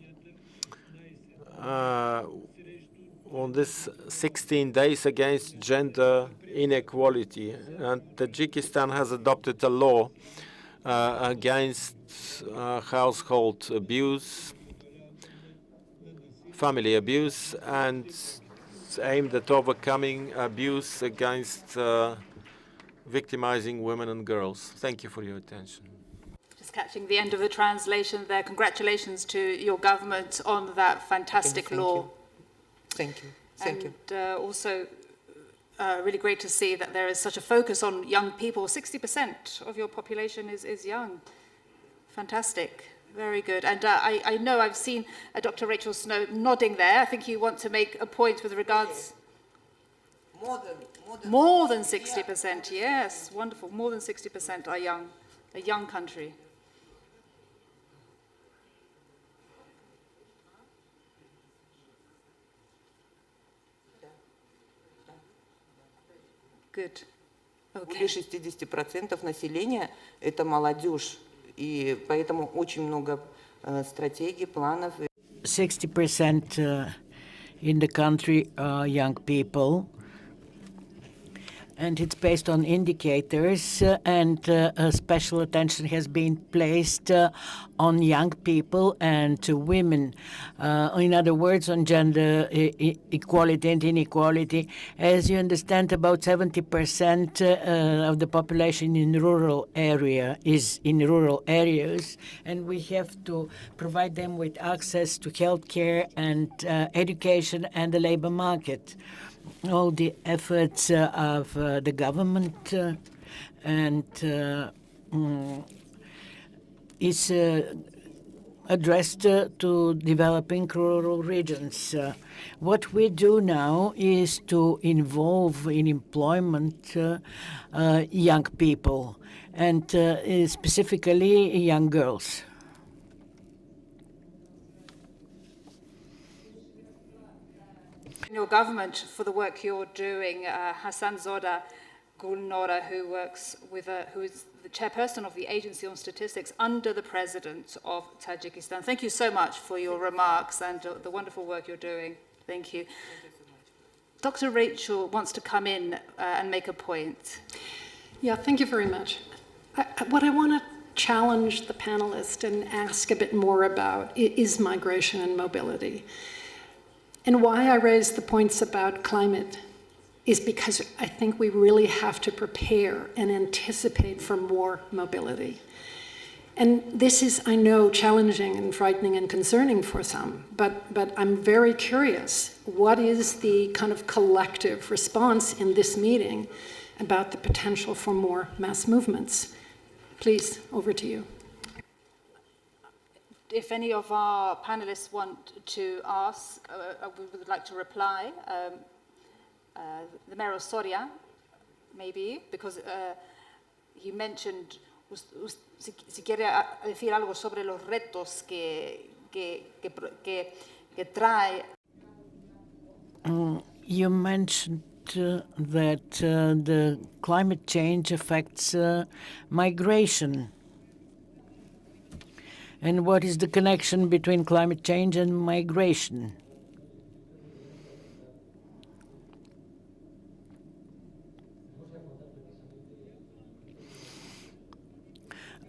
on this 16 days against gender inequality. And Tajikistan has adopted a law against household abuse, family abuse, and aimed at overcoming abuse against victimizing women and girls. Thank you for your attention. Just catching the end of the translation there. Congratulations to your government on that fantastic law. Thank you. Thank you. And also really great to see that there is such a focus on young people. 60% of your population is young. Fantastic. Very good. And I know I've seen Dr. Rachel Snow nodding there. I think you want to make a point with regards... More than 60%, yes. Wonderful. More than 60% are young. A young country. Good. Okay. Более 60% населения – это молодежь, и поэтому очень много стратегий, планов. 60% in the country, young people. And it's based on indicators, and special attention has been placed on young people and to women. In other words, on gender equality and inequality. As you understand, about 70% of the population in rural area is in rural areas, and we have to provide them with access to healthcare and education and the labor market. All the efforts of the government is addressed to developing rural regions. What we do now is to involve in employment young people, and specifically young girls. Your government for the work you're doing. Hassan Zoda Gulnora, who is the chairperson of the Agency on Statistics under the president of Tajikistan. Thank you so much for your remarks and the wonderful work you're doing. Thank you. Dr. Rachel wants to come in and make a point. Yeah, thank you very much. What I want to challenge the panelists and ask a bit more about is migration and mobility. And why I raise the points about climate is because I think we really have to prepare and anticipate for more mobility. And this is, I know, challenging and frightening and concerning for some, but I'm very curious, what is the kind of collective response in this meeting about the potential for more mass movements? Please, over to you. If any of our panelists want to ask, we would like to reply. The Mayor of Soria, maybe, because he mentioned, si quiere decir algo sobre los retos que trae. You mentioned that the climate change affects migration. And what is the connection between climate change and migration?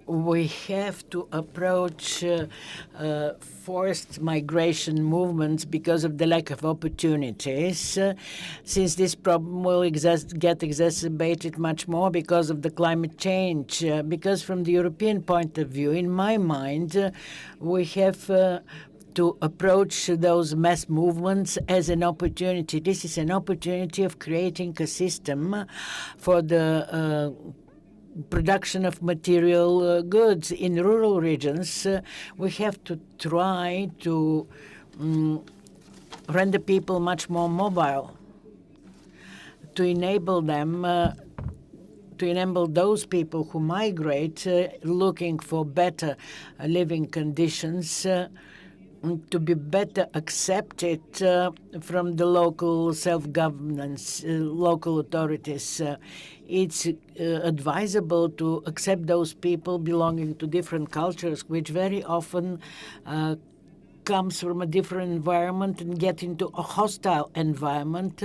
We have to approach forced migration movements because of the lack of opportunities, since this problem will get exacerbated much more because of the climate change. Because from the European point of view, in my mind, we have to approach those mass movements as an opportunity. This is an opportunity of creating a system for the production of material goods in rural regions. We have to try to render people much more mobile, to enable them, to enable those people who migrate looking for better living conditions to be better accepted from the local self-governance, local authorities. It's advisable to accept those people belonging to different cultures, which very often comes from a different environment and get into a hostile environment,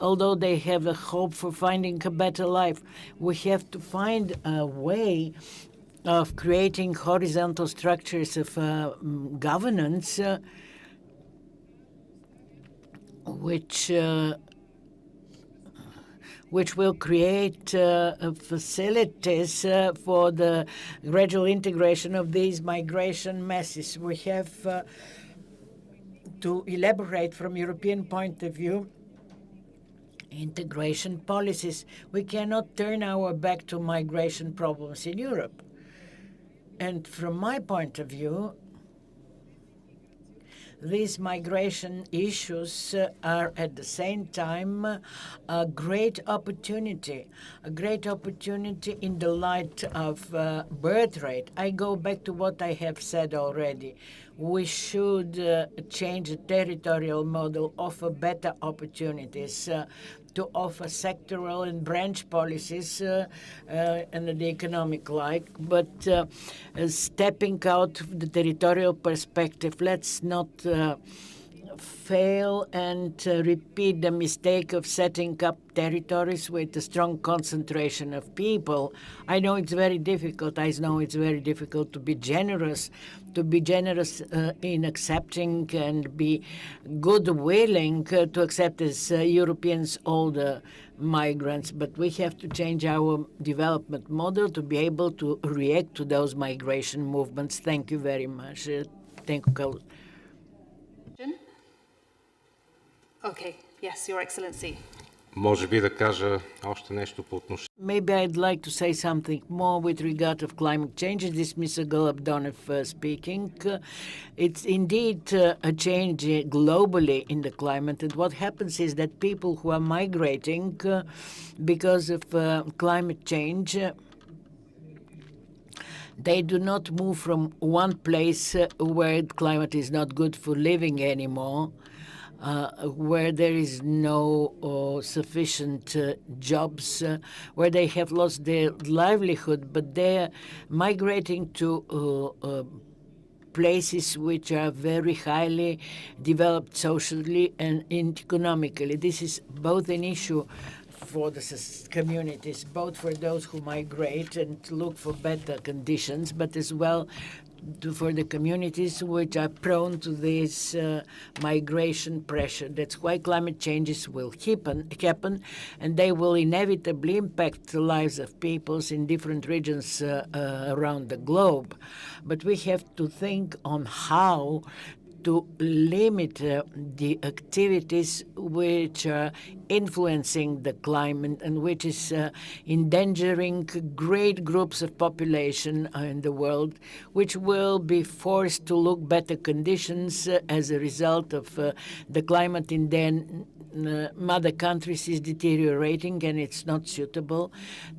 although they have a hope for finding a better life. We have to find a way of creating horizontal structures of governance which will create facilities for the gradual integration of these migration masses. We have to elaborate from European point of view integration policies. We cannot turn our back to migration problems in Europe. And from my point of view, these migration issues are at the same time a great opportunity in the light of birth rate. I go back to what I have said already. We should change the territorial model, offer better opportunities, to offer sectoral and branch policies and the economic like, but stepping out of the territorial perspective, let's not fail and repeat the mistake of setting up territories with a strong concentration of people. I know it's very difficult. I know it's very difficult to be generous in accepting and be willing to accept as Europeans all the migrants. But we have to change our development model to be able to react to those migration movements. Thank you very much. Thank you. Okay, yes, Your Excellency. Може би да кажа още нещо по отношение. Maybe I'd like to say something more with regard of climate change. This is Mr. Golubdonov speaking. It's indeed a change globally in the climate, and what happens is that people who are migrating because of climate change, they do not move from one place where the climate is not good for living anymore, where there is no sufficient jobs, where they have lost their livelihood, but they're migrating to places which are very highly developed socially and economically. This is both an issue for the communities, both for those who migrate and look for better conditions, but as well for the communities which are prone to this migration pressure. That's why climate changes will happen, and they will inevitably impact the lives of peoples in different regions around the globe. But we have to think on how to limit the activities which are influencing the climate and which is endangering great groups of population in the world, which will be forced to look better conditions as a result of the climate in their mother countries is deteriorating and it's not suitable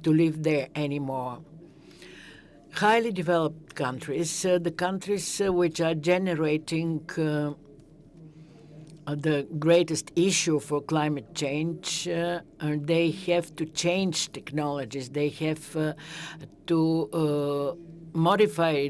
to live there anymore. Highly developed countries, the countries which are generating the greatest issue for climate change, they have to change technologies. They have to modify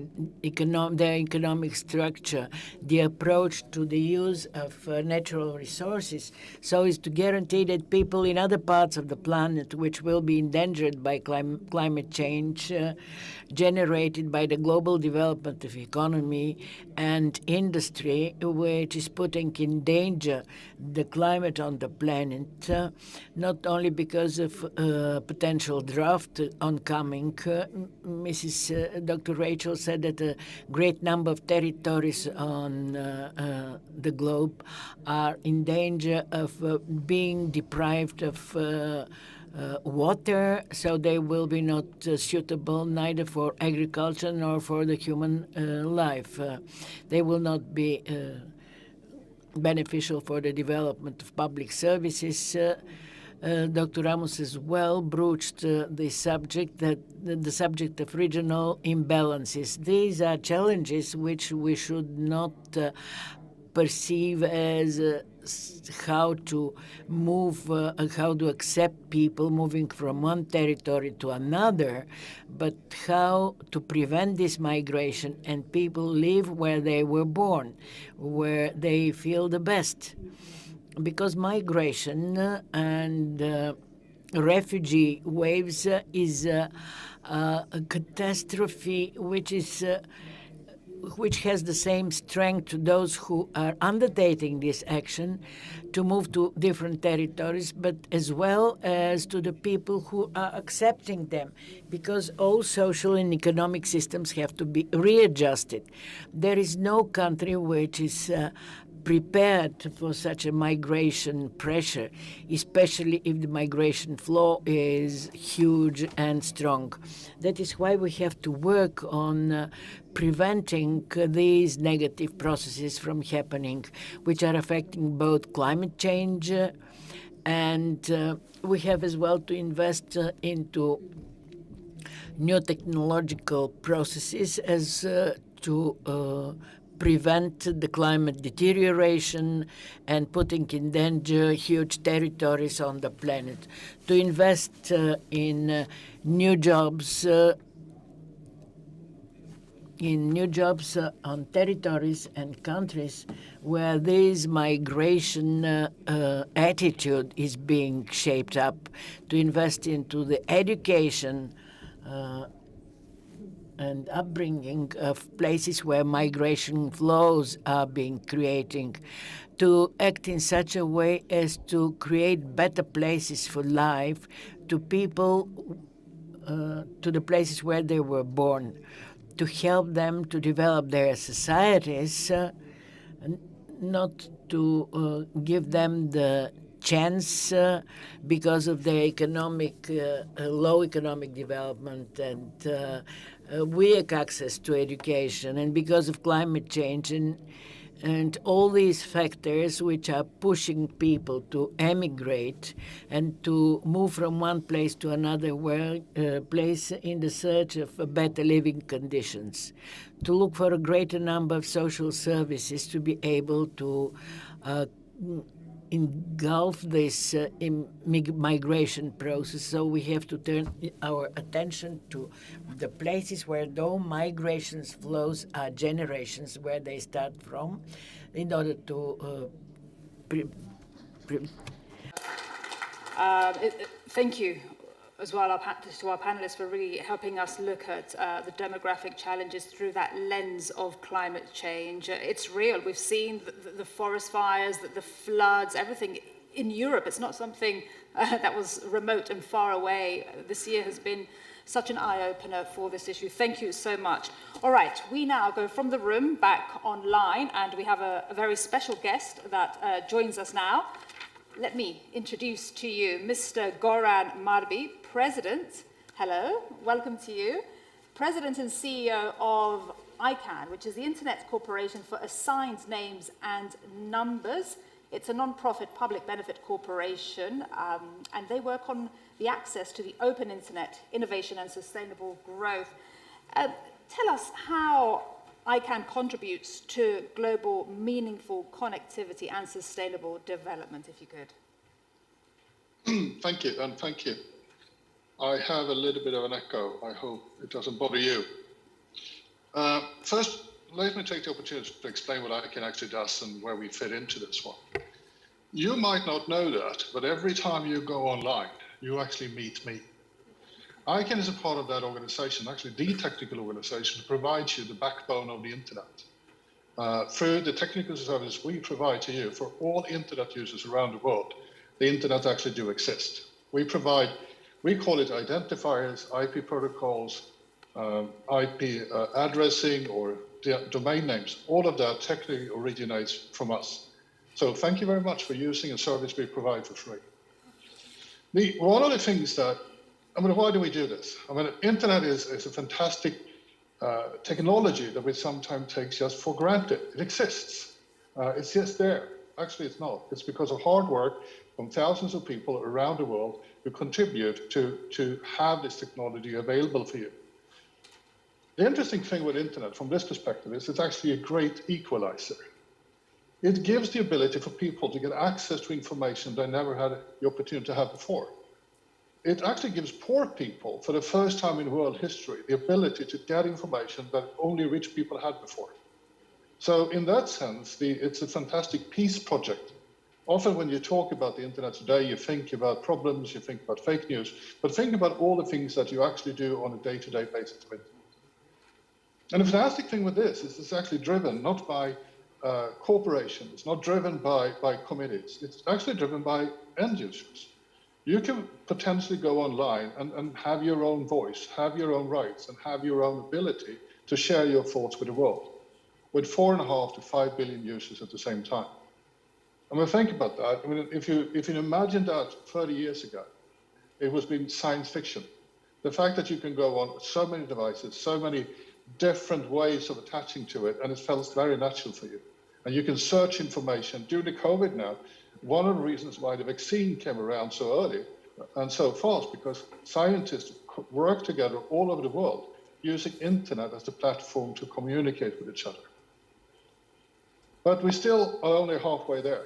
their economic structure, the approach to the use of natural resources, so as to guarantee that people in other parts of the planet which will be endangered by climate change generated by the global development of economy and industry, which is putting in danger the climate on the planet, not only because of potential drought oncoming. Dr. Rachel said that a great number of territories on the globe are in danger of being deprived of water, so they will be not suitable neither for agriculture nor for the human life. They will not be beneficial for the development of public services. Dr. Ramos as well broached the subject of regional imbalances. These are challenges which we should not perceive as how to move, how to accept people moving from one territory to another, but how to prevent this migration and people live where they were born, where they feel the best. Because migration and refugee waves is a catastrophe which has the same strength to those who are undertaking this action to move to different territories, but as well as to the people who are accepting them, because all social and economic systems have to be readjusted. There is no country which is prepared for such a migration pressure, especially if the migration flow is huge and strong. That is why we have to work on preventing these negative processes from happening, which are affecting both climate change and we have as well to invest into new technological processes as to prevent the climate deterioration and putting in danger huge territories on the planet, to invest in new jobs in new jobs on territories and countries where this migration attitude is being shaped up, to invest into the education and upbringing of places where migration flows are being creating, to act in such a way as to create better places for life to people, to the places where they were born, to help them to develop their societies, not to give them the chance because of their economic, low economic development and weak access to education, and because of climate change and all these factors which are pushing people to emigrate and to move from one place to another place in the search of better living conditions, to look for a greater number of social services to be able to engulf this migration process. So we have to turn our attention to the places where those migrations flows are generations where they start from, in order to Thank you as well to our panelists for really helping us look at the demographic challenges through that lens of climate change. It's real. We've seen the forest fires, the floods, everything in Europe. It's not something that was remote and far away. This year has been such an eye-opener for this issue. Thank you so much. All right, we now go from the room back online, and we have a very special guest that joins us now. Let me introduce to you Mr. Goran Marbi, President. Hello, welcome to you. President and CEO of ICANN, which is the Internet Corporation for Assigned Names and Numbers. It's a non-profit public benefit corporation, and they work on the access to the open internet, innovation and sustainable growth. Tell us how ICANN contributes to global meaningful connectivity and sustainable development, if you could. Thank you, and thank you. I have a little bit of an echo. I hope it doesn't bother you. First, let me take the opportunity to explain what ICANN actually does and where we fit into this one. You might not know that, but every time you go online, you actually meet me. ICANN is a part of that organization, actually the technical organization, that provides you the backbone of the internet. Through the technical services we provide to you for all internet users around the world, the internet actually do exist. We call it identifiers, IP protocols, IP addressing or domain names. All of that technically originates from us. So thank you very much for using a service we provide for free. One of the things that, why do we do this? Internet is a fantastic technology that we sometimes take just for granted. It exists. It's just there. Actually, it's not. It's because of hard work from thousands of people around the world who contribute to have this technology available for you. The interesting thing with internet from this perspective is it's actually a great equalizer. It gives the ability for people to get access to information they never had the opportunity to have before. It actually gives poor people, for the first time in world history, the ability to get information that only rich people had before. So in that sense, it's a fantastic peace project. Often when you talk about the internet today, you think about problems, you think about fake news, but think about all the things that you actually do on a day-to-day basis of internet. And the fantastic thing with this is it's actually driven not by corporations, it's not driven by committees, it's actually driven by end users. You can potentially go online and have your own voice, have your own rights, and have your own ability to share your thoughts with the world, with 4.5 to 5 billion users at the same time. Think about that. If you imagine that 30 years ago, it was been science fiction. The fact that you can go on so many devices, so many different ways of attaching to it, and it felt very natural for you. And you can search information. During the COVID now, one of the reasons why the vaccine came around so early and so fast, because scientists work together all over the world using internet as the platform to communicate with each other. But we still are only halfway there.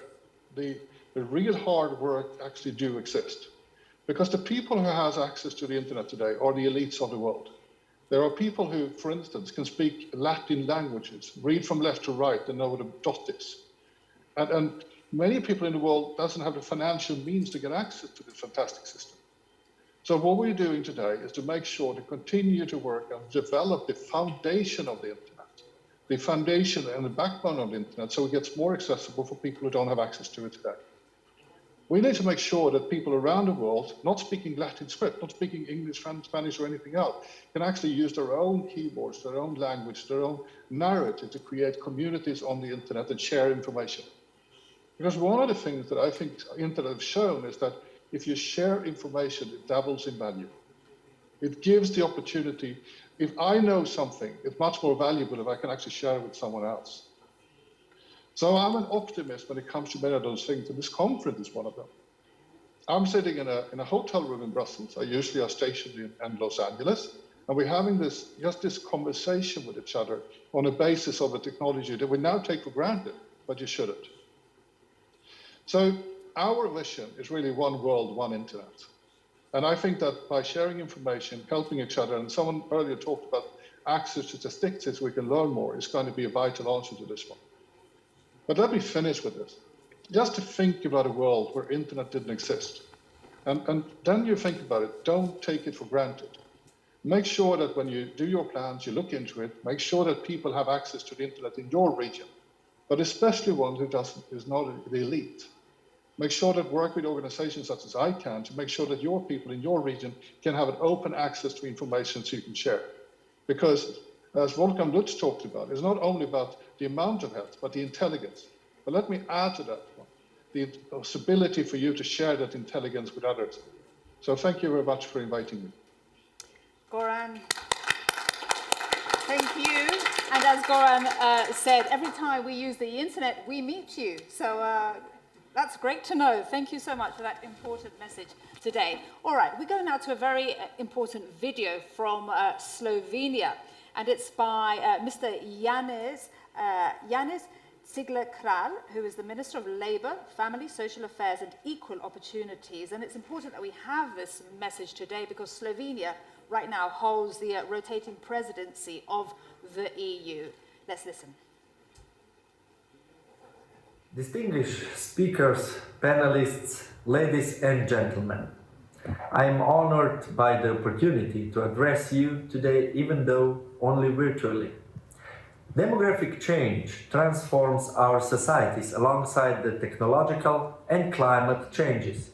The real hard work actually do exist, because the people who has access to the internet today are the elites of the world. There are people who, for instance, can speak Latin languages, read from left to right and know what a dot is. And many people in the world doesn't have the financial means to get access to this fantastic system. So what we're doing today is to make sure to continue to work and develop the foundation of the internet, the foundation and the backbone of the internet, so it gets more accessible for people who don't have access to it today. We need to make sure that people around the world, not speaking Latin script, not speaking English, French, Spanish, or anything else, can actually use their own keyboards, their own language, their own narrative to create communities on the internet and share information. Because one of the things that I think the internet has shown is that if you share information, it doubles in value. It gives the opportunity. If I know something, it's much more valuable if I can actually share it with someone else. So I'm an optimist when it comes to many of those things, and this conference is one of them. I'm sitting in a hotel room in Brussels. I usually are stationed in Los Angeles, and we're having this conversation with each other on the basis of a technology that we now take for granted, but you shouldn't. So our vision is really one world, one internet. And I think that by sharing information, helping each other, and someone earlier talked about access to statistics, we can learn more, is going to be a vital answer to this one. But let me finish with this. Just to think about a world where internet didn't exist. And then you think about it, don't take it for granted. Make sure that when you do your plans, you look into it, make sure that people have access to the internet in your region, but especially one who is not the elite. Make sure that work with organizations such as ICANN to make sure that your people in your region can have an open access to information so you can share. Because as Wolfgang Lutz talked about, it's not only about the amount of health, but the intelligence. But let me add to that one, the possibility for you to share that intelligence with others. So thank you very much for inviting me. Goran, thank you. And as Goran said, every time we use the internet, we meet you. So that's great to know. Thank you so much for that important message today. All right, we go now to a very important video from Slovenia. And it's by Mr. Janez Cigler-Kralj, who is the Minister of Labour, Family, Social Affairs and Equal Opportunities. And it's important that we have this message today because Slovenia right now holds the rotating presidency of the EU. Let's listen. Distinguished speakers, panelists, ladies and gentlemen. I am honored by the opportunity to address you today, even though only virtually. Demographic change transforms our societies alongside the technological and climate changes.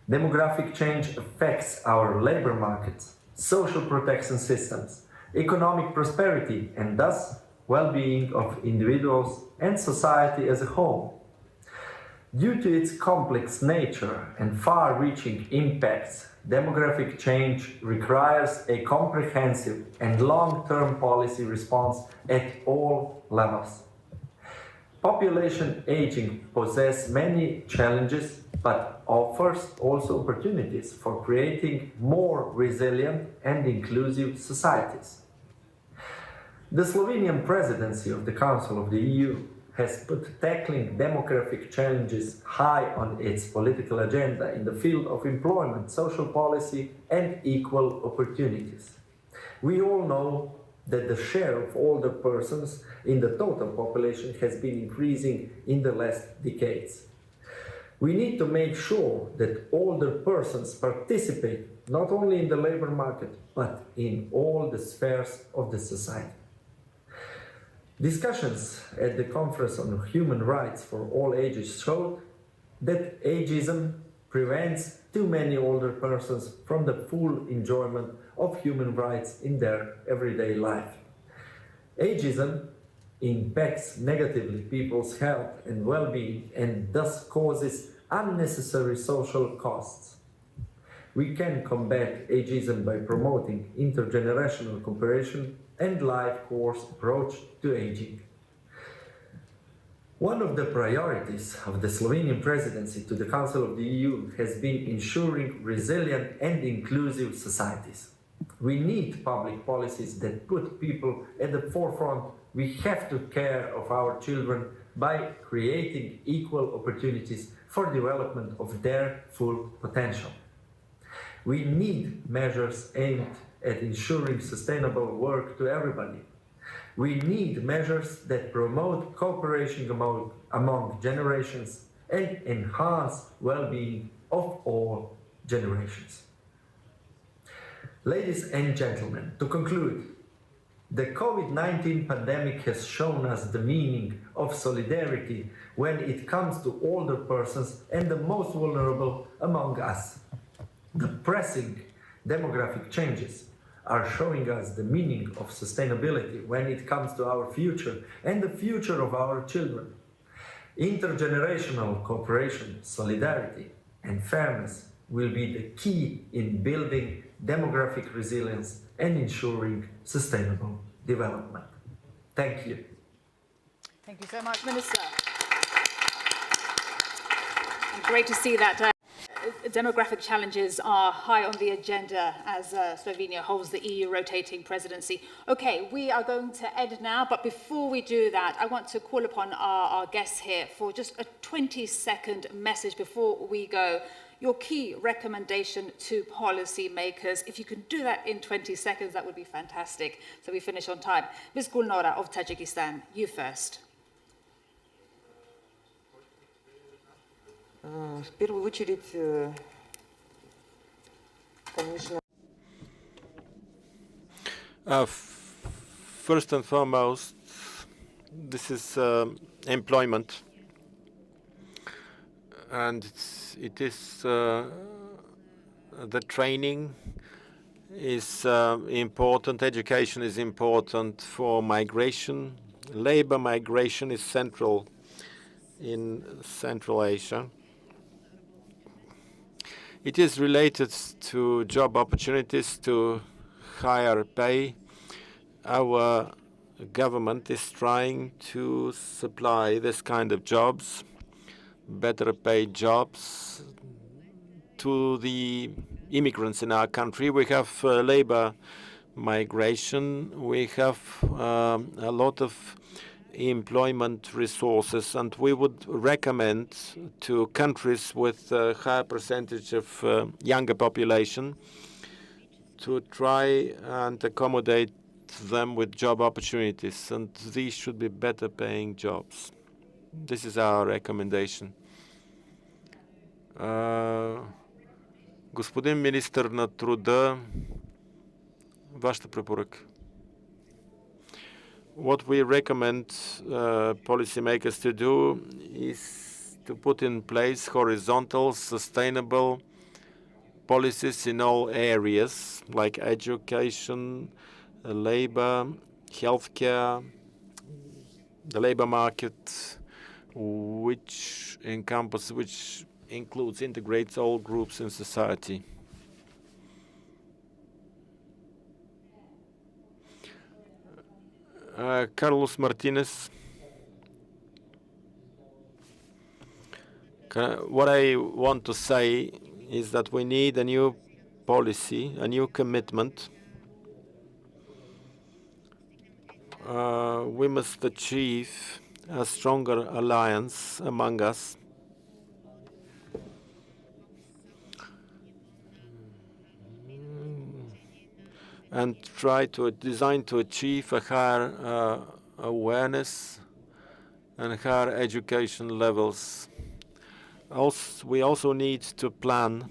Demographic change affects our labor markets, social protection systems, economic prosperity, and thus well-being of individuals and society as a whole. Due to its complex nature and far-reaching impacts, demographic change requires a comprehensive and long-term policy response at all levels. Population aging poses many challenges, but offers also opportunities for creating more resilient and inclusive societies. The Slovenian presidency of the Council of the EU has put tackling demographic challenges high on its political agenda in the field of employment, social policy, and equal opportunities. We all know that the share of older persons in the total population has been increasing in the last decades. We need to make sure that older persons participate not only in the labor market, but in all the spheres of the society. Discussions at the Conference on Human Rights for All Ages showed that ageism prevents too many older persons from the full enjoyment of human rights in their everyday life. Ageism impacts negatively people's health and well-being and thus causes unnecessary social costs. We can combat ageism by promoting intergenerational cooperation and life course approach to aging. One of the priorities of the Slovenian presidency to the Council of the EU has been ensuring resilient and inclusive societies. We need public policies that put people at the forefront. We have to care of our children by creating equal opportunities for development of their full potential. We need measures aimed at ensuring sustainable work to everybody. We need measures that promote cooperation among generations and enhance well-being of all generations. Ladies and gentlemen, to conclude, the COVID-19 pandemic has shown us the meaning of solidarity when it comes to older persons and the most vulnerable among us. The pressing demographic changes are showing us the meaning of sustainability when it comes to our future and the future of our children. Intergenerational cooperation, solidarity, and fairness will be the key in building demographic resilience and ensuring sustainable development. Thank you. Thank you so much, Minister. And great to see that demographic challenges are high on the agenda as Slovenia holds the EU rotating presidency. Okay, we are going to end now, but before we do that, I want to call upon our guests here for just a 20-second message before we go. Your key recommendation to policymakers. If you can do that in 20 seconds, that would be fantastic. So we finish on time. Ms. Gulnora of Tajikistan, you first. В первую очередь, конечно... First and foremost, this is employment. And it is the training is important, education is important for migration. Labor migration is central in Central Asia. It is related to job opportunities, to higher pay. Our government is trying to supply this kind of jobs, better paid jobs, to the immigrants in our country. We have labor migration. We have a lot of employment resources, and we would recommend to countries with a higher percentage of younger population to try and accommodate them with job opportunities, and these should be better paying jobs. This is our recommendation. Господин министър на труда, вашата препоръка. What we recommend policymakers to do is to put in place horizontal, sustainable policies in all areas, like education, labor, healthcare, the labor market, which includes, integrates all groups in society. Carlos Martinez. What I want to say is that we need a new policy, a new commitment. We must achieve a stronger alliance among us. And try to design to achieve a higher awareness and higher education levels. We also need to plan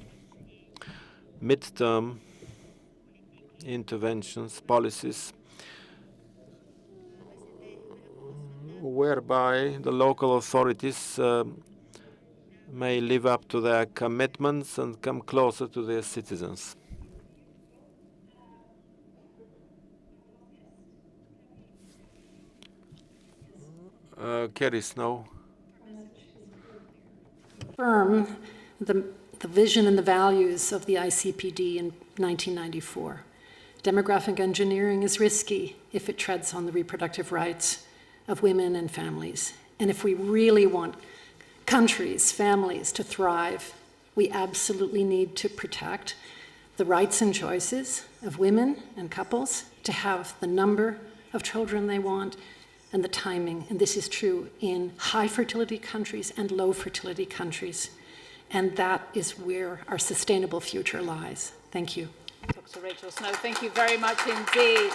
midterm interventions, policies, whereby the local authorities may live up to their commitments and come closer to their citizens. Kerry Snow. Affirm the vision and the values of the ICPD in 1994. Demographic engineering is risky if it treads on the reproductive rights of women and families. And if we really want countries, families to thrive, we absolutely need to protect the rights and choices of women and couples to have the number of children they want and the timing. And this is true in high fertility countries and low fertility countries. And that is where our sustainable future lies. Thank you. Dr. Rachel Snow. Thank you very much indeed.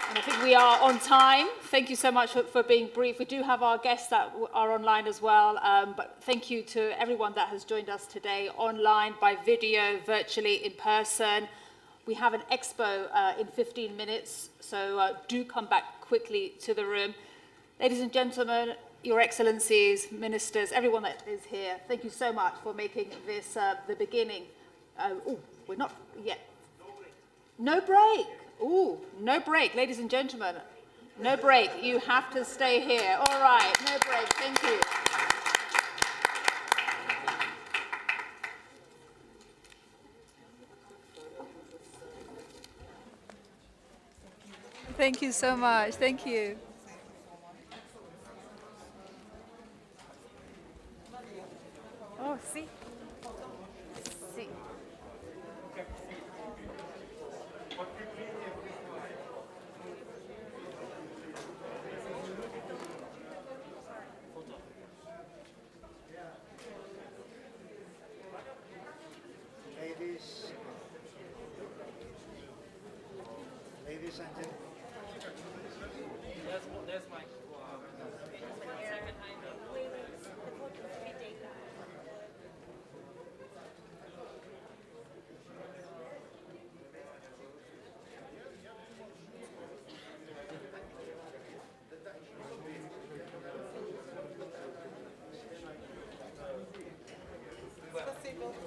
And I think we are on time. Thank you so much for being brief. We do have our guests that are online as well, but thank you to everyone that has joined us today online, by video, virtually, in person. We have an expo in 15 minutes, so do come back quickly to the room. Ladies and gentlemen, Your Excellencies, ministers, everyone that is here, thank you so much for making this the beginning. We're not yet. No break. Ooh, no break, ladies and gentlemen. No break. You have to stay here. All right, no break. Thank you. Thank you so much. Thank you. Oh, sí. Sí. Ladies and gentlemen. There's my.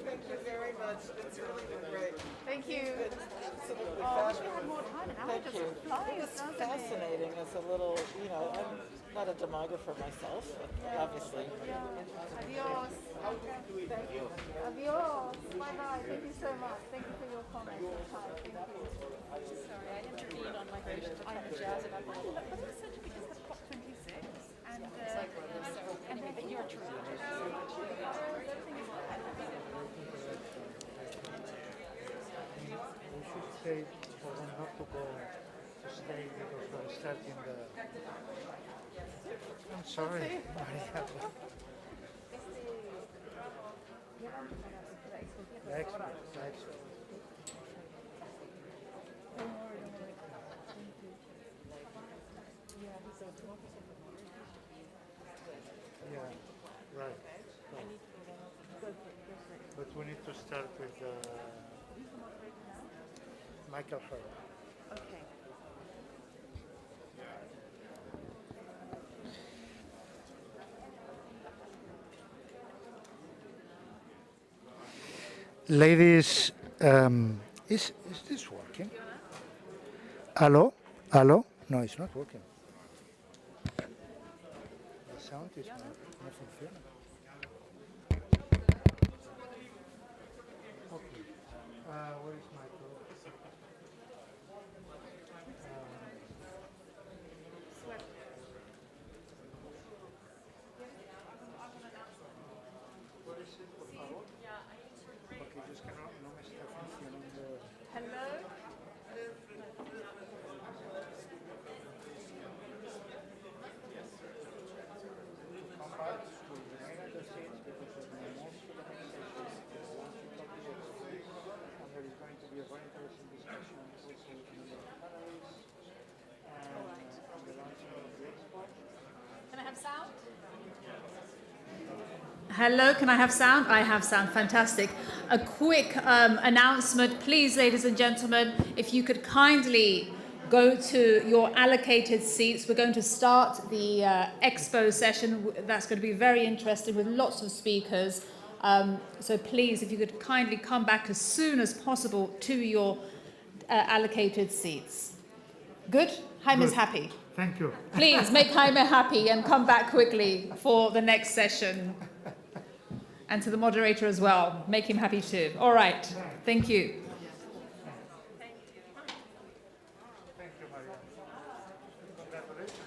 Thank you very much. It's really been great. Thank you. It's absolutely I wish we fabulous. had more time. An hour Thank just you. flies, It was doesn't it? fascinating as a little, I'm not a demographer myself, but obviously. Adios. Thank you. Adios. Bye-bye. Thank you so much. Thank you for your comments. Thank you. Sorry, I intervened on migration to try and jazz it up a little. But it's such because of COP26 and then your turn. Stay for them not to go to stay because we're starting the. I'm sorry, Maria. The Expo. Yeah, right. But we need to start with Michael Hurd. Okay. Ladies, is this working? Hello? Hello? No, it's not working. The sound is not functioning. Okay. Where is my code? What is it, por favor? Porque yo es que no me está funcionando. Hello? Come back to remain at the seats because of the emotional session. And there is going to be a very interesting discussion also with the Plenary and the launching of the Expo. Can I have sound? Hello, can I have sound? I have sound, fantastic. A quick announcement, please, ladies and gentlemen, if you could kindly go to your allocated seats. We're going to start the Expo session. That's going to be very interesting with lots of speakers. So please, if you could kindly come back as soon as possible to your allocated seats. Good? Jaime's happy. Thank you. Please make Jaime happy and come back quickly for the next session. And to the moderator as well. Make him happy too. All right. Thank you. Thank you, Maria. Congratulations.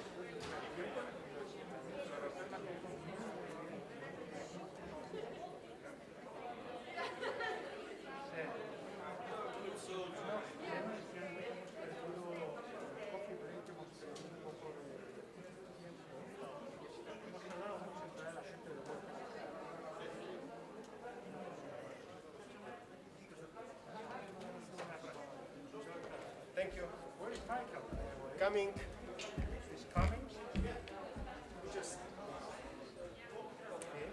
Thank you. Where is Michael? Coming. He's coming. We just. Okay.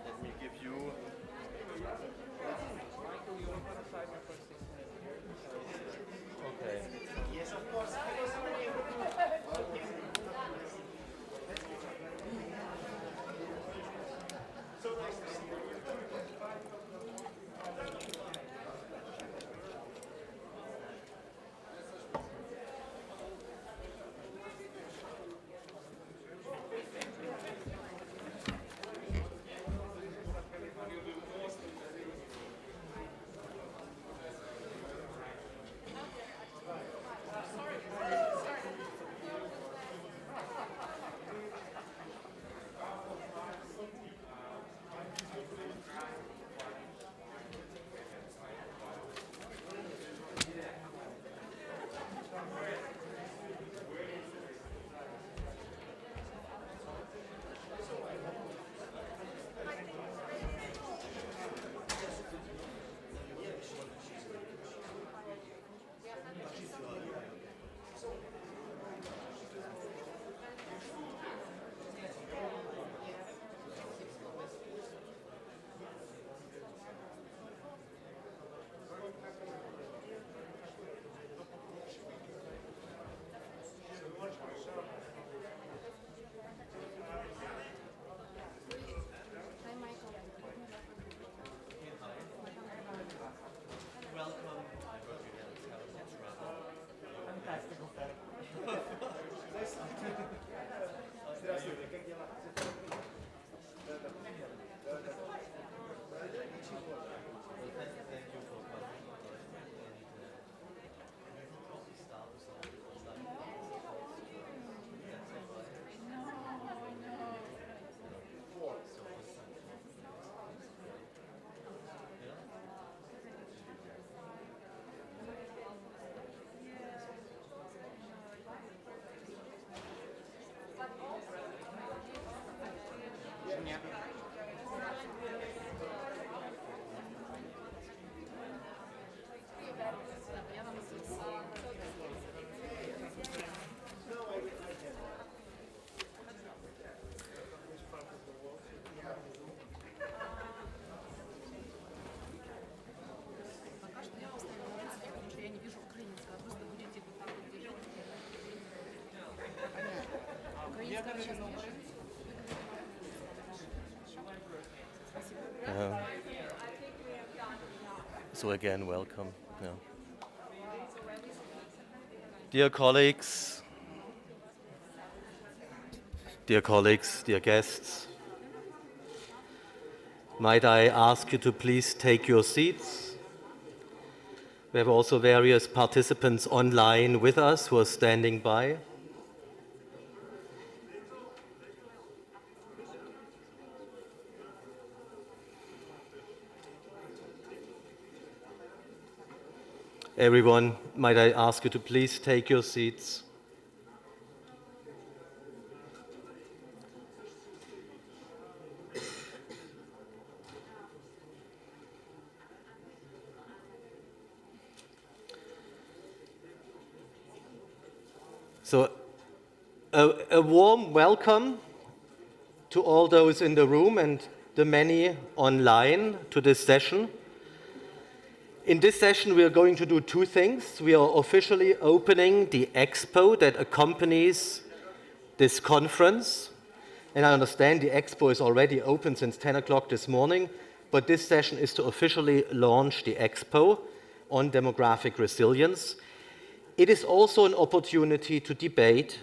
Let me give you. Okay. Yes, of course. So nice to see you. So again, welcome. Yeah. Dear colleagues, dear guests, might I ask you to please take your seats? We have also various participants online with us who are standing by. Everyone, might I ask you to please take your seats? So, a warm welcome to all those in the room and the many online to this session. In this session, we are going to do two things. We are officially opening the Expo that accompanies this conference. And I understand the Expo is already open since 10 o'clock this morning, but this session is to officially launch the Expo on demographic resilience. It is also an opportunity to debate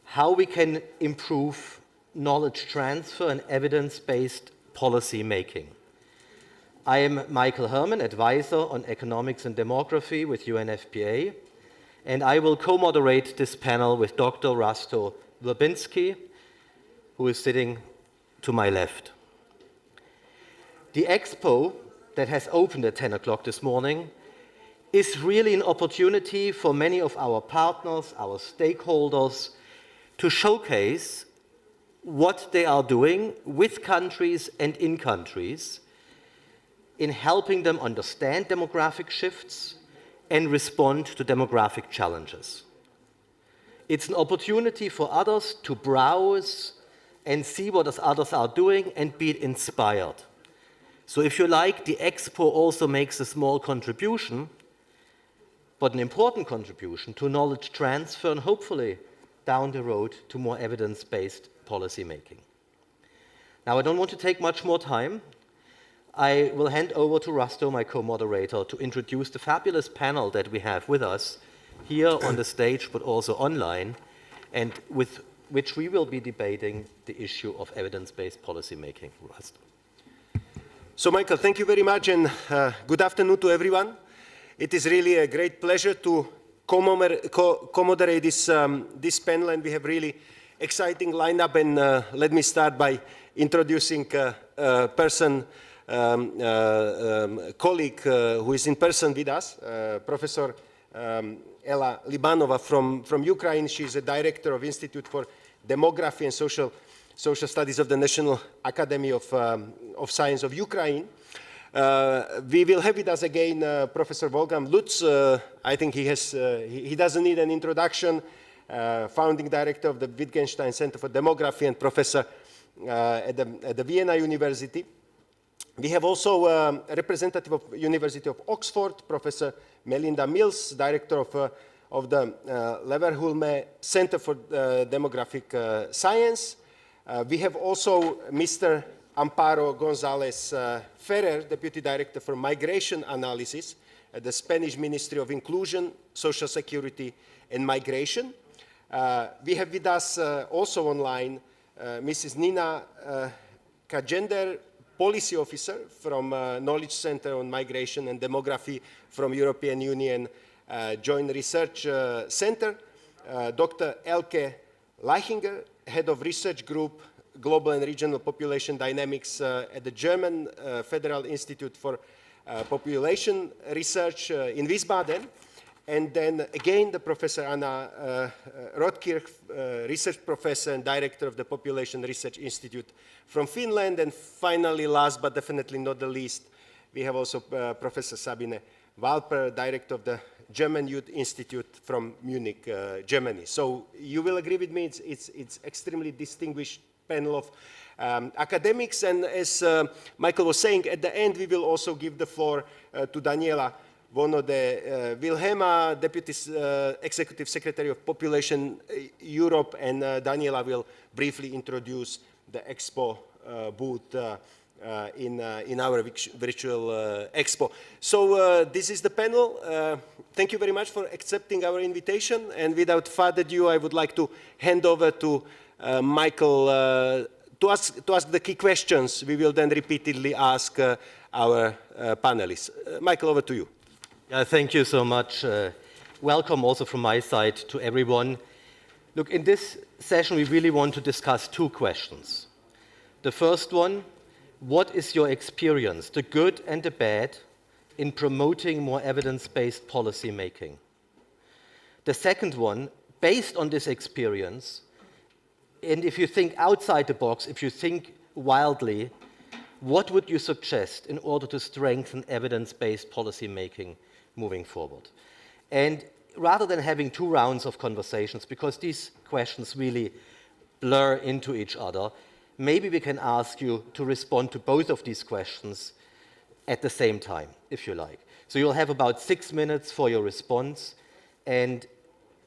how we can improve knowledge transfer and evidence-based policy making. I am Michael Herman, advisor on economics and demography with UNFPA, and I will co-moderate this panel with Dr. Rasto Verbinski, who is sitting to my left. The Expo that has opened at 10 o'clock this morning is really an opportunity for many of our partners, our stakeholders, to showcase what they are doing with countries and in countries in helping them understand demographic shifts and respond to demographic challenges. It's an opportunity for others to browse and see what others are doing and be inspired. So if you like, the Expo also makes a small contribution, but an important contribution to knowledge transfer and hopefully down the road to more evidence-based policy making. Now, I don't want to take much more time. I will hand over to Rasto, my co-moderator, to introduce the fabulous panel that we have with us here on the stage, but also online, and with which we will be debating the issue of evidence-based policy making. Rasto. So, Michael, thank you very much, and good afternoon to everyone. It is really a great pleasure to co-moderate this panel, and we have really exciting lineup. And let me start by introducing a person, colleague who is in person with us, Professor Ella Libanova from Ukraine. She is a director of Institute for Demography and Social Studies of the National Academy of Science of Ukraine. We will have with us again Professor Wolfgang Lutz. I think he doesn't need an introduction. Founding director of the Wittgenstein Center for Demography and professor at the Vienna University. We have also a representative of University of Oxford, Professor Melinda Mills, director of the Leverhulme Center for Demographic Science. We have also Mr. Amparo González Ferrer, Deputy Director for Migration Analysis at the Spanish Ministry of Inclusion, Social Security and Migration. We have with us also online Mrs. Nina Kajender, Policy Officer from Knowledge Center on Migration and Demography from European Union Joint Research Center, Dr. Elke Leichinger, Head of Research Group, Global and Regional Population Dynamics at the German Federal Institute for Population Research in Wiesbaden. And then again, the Professor Anna Rotkirch, Research Professor and Director of the Population Research Institute from Finland. And finally, last but definitely not the least, we have also Professor Sabine Walper, Director of the German Youth Institute from Munich, Germany. So you will agree with me, it's extremely distinguished panel of academics. And as Michael was saying, at the end, we will also give the floor to Daniela Vono de Wilhelma, Deputy Executive Secretary of Population Europe, and Daniela will briefly introduce the Expo booth in our virtual Expo. So this is the panel. Thank you very much for accepting our invitation. And without further ado, I would like to hand over to Michael to ask the key questions. We will then repeatedly ask our panelists. Michael, over to you. Yeah, thank you so much. Welcome also from my side to everyone. Look, in this session, we really want to discuss two questions. The first one, what is your experience, the good and the bad, in promoting more evidence-based policy making? The second one, based on this experience, and if you think outside the box, if you think wildly, what would you suggest in order to strengthen evidence-based policy making moving forward? And rather than having two rounds of conversations, because these questions really blur into each other, maybe we can ask you to respond to both of these questions at the same time, if you like. So you'll have about 6 minutes for your response. And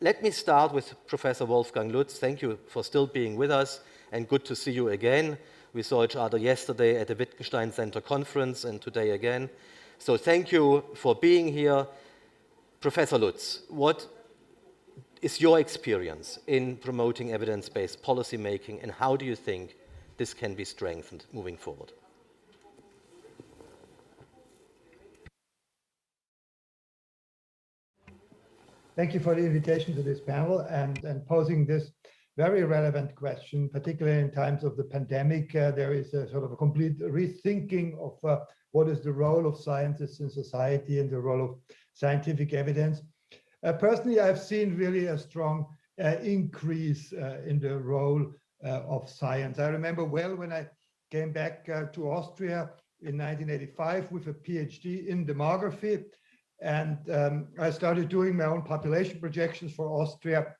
let me start with Professor Wolfgang Lutz. Thank you for still being with us, and good to see you again. We saw each other yesterday at the Wittgenstein Center Conference and today again. So thank you for being here. Professor Lutz, what is your experience in promoting evidence-based policy making, and how do you think this can be strengthened moving forward? Thank you for the invitation to this panel and posing this very relevant question, particularly in times of the pandemic. There is a sort of a complete rethinking of what is the role of scientists in society and the role of scientific evidence. Personally, I've seen really a strong increase in the role of science. I remember well when I came back to Austria in 1985 with a PhD in demography, and I started doing my own population projections for Austria.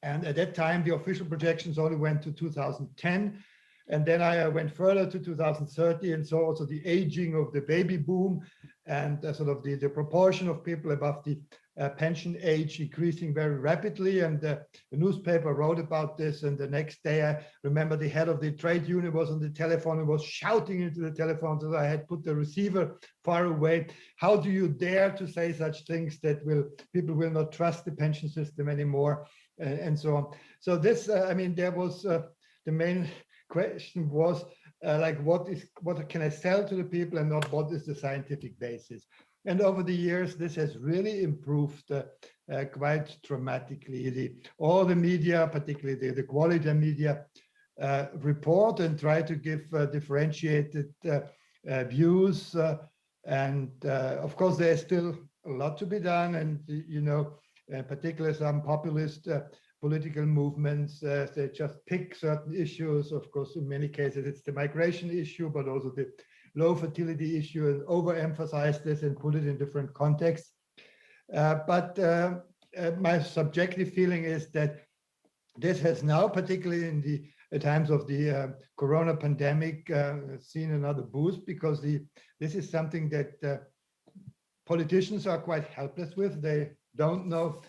And at that time, the official projections only went to 2010. And then I went further to 2030 and saw also the aging of the baby boom and sort of the proportion of people above the pension age increasing very rapidly. And the newspaper wrote about this. And the next day, I remember the head of the trade union was on the telephone and was shouting into the telephone. So I had put the receiver far away. How do you dare to say such things that people will not trust the pension system anymore, and so on. So this, I mean, there was the main question was like, what can I sell to the people and not what is the scientific basis? And over the years, this has really improved quite dramatically. All the media, particularly the quality media, report and try to give differentiated views. And of course, there's still a lot to be done. And, you know, particularly some populist political movements, they just pick certain issues. Of course, in many cases, it's the migration issue, but also the low fertility issue, and overemphasize this and put it in different contexts. But my subjective feeling is that this has now, particularly in the times of the corona pandemic, seen another boost, because this is something that politicians are quite helpless with. They don't know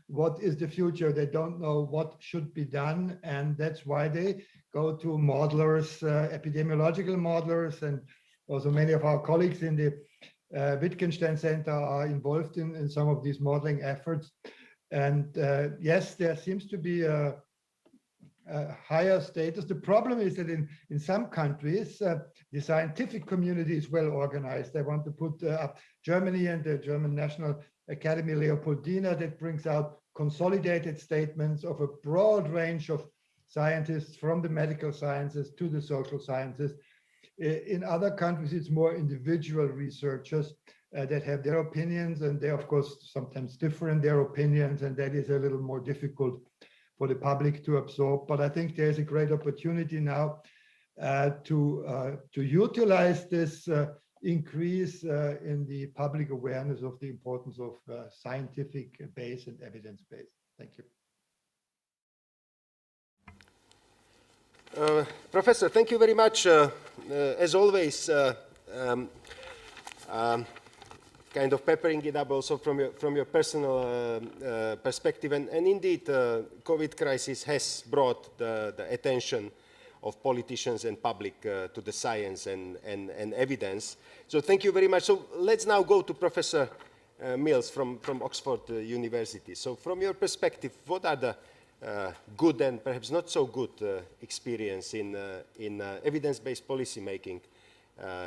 what is the future. They don't know what should be done. And that's why they go to modelers, epidemiological modelers, and also many of our colleagues in the Wittgenstein Center are involved in some of these modeling efforts. And yes, there seems to be a higher status. The problem is that in some countries, the scientific community is well organized. They want to put up Germany and the German National Academy Leopoldina that brings out consolidated statements of a broad range of scientists, from the medical sciences to the social sciences. In other countries, it's more individual researchers that have their opinions, and they, of course, sometimes differ in their opinions, and that is a little more difficult for the public to absorb. But I think there's a great opportunity now to utilize this increase in the public awareness of the importance of scientific base and evidence base. Thank you. Professor, thank you very much. As always, kind of peppering it up also from your personal perspective. And indeed, COVID crisis has brought the attention of politicians and public to the science and evidence. So thank you very much. So let's now go to Professor Mills from Oxford University. So from your perspective, what are the good and perhaps not so good experience in evidence-based policy making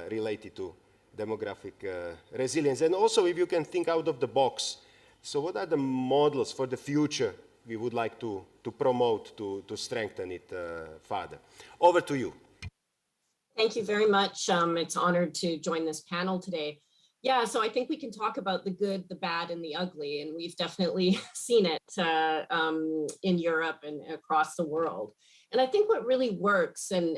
related to demographic resilience? And also, if you can think out of the box, so what are the models for the future we would like to promote to strengthen it further? Over to you. Thank you very much. It's an honor to join this panel today. Yeah, so I think we can talk about the good, the bad, and the ugly, and we've definitely seen it in Europe and across the world. And I think what really works, and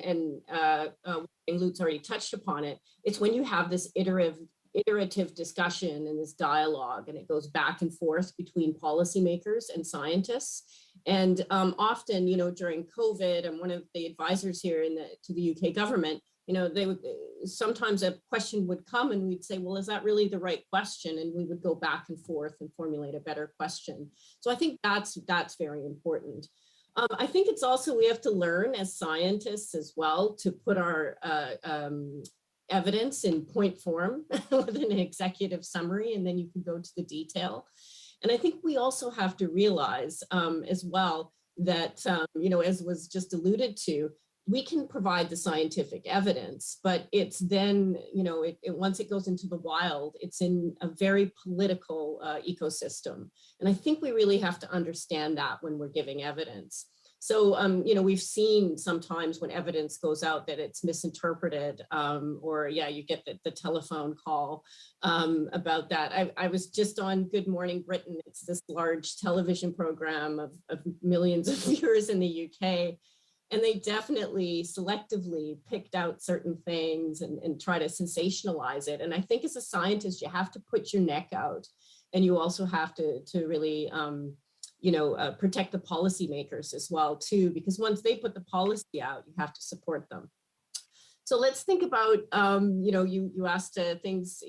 Lutz already touched upon it, it's when you have this iterative discussion and this dialogue, and it goes back and forth between policymakers and scientists. And often, you know, during COVID, and one of the advisors here to the UK government, you know, sometimes a question would come and we'd say, well, is that really the right question? And we would go back and forth and formulate a better question. So I think that's very important. I think it's also, we have to learn as scientists as well to put our evidence in point form with an executive summary, and then you can go to the detail. And I think we also have to realize as well that, you know, as was just alluded to, we can provide the scientific evidence, but it's then, once it goes into the wild, it's in a very political ecosystem. And I think we really have to understand that when we're giving evidence. So, we've seen sometimes when evidence goes out that it's misinterpreted, or you get the telephone call about that. I was just on Good Morning Britain. It's this large television program of millions of viewers in the UK. And they definitely selectively picked out certain things and try to sensationalize it. And I think as a scientist, you have to put your neck out, and you also have to really, protect the policymakers as well too, because once they put the policy out, you have to support them. So let's think about, you asked things,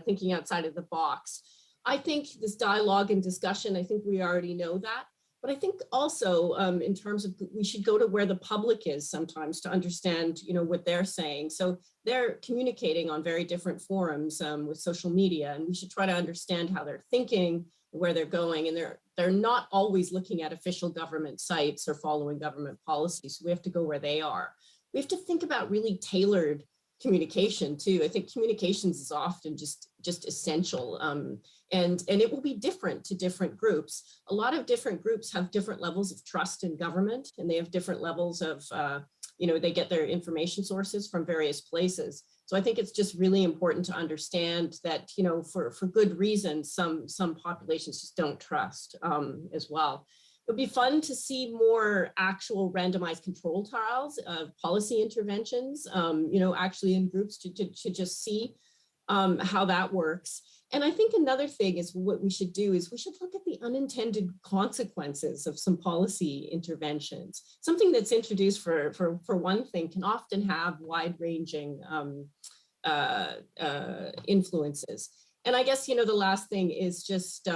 thinking outside of the box. I think this dialogue and discussion, I think we already know that. But I think also in terms of, we should go to where the public is sometimes to understand, what they're saying. So they're communicating on very different forums with social media, and we should try to understand how they're thinking, where they're going. And they're not always looking at official government sites or following government policies. So we have to go where they are. We have to think about really tailored communication too. I think communications is often just essential, and it will be different to different groups. A lot of different groups have different levels of trust in government, and they have different levels of, they get their information sources from various places. So I think it's just really important to understand that, for good reason, some populations just don't trust as well. It would be fun to see more actual randomized control trials of policy interventions, actually in groups to just see how that works. And I think another thing is what we should do is we should look at the unintended consequences of some policy interventions. Something that's introduced for one thing can often have wide-ranging influences. And I guess, the last thing is just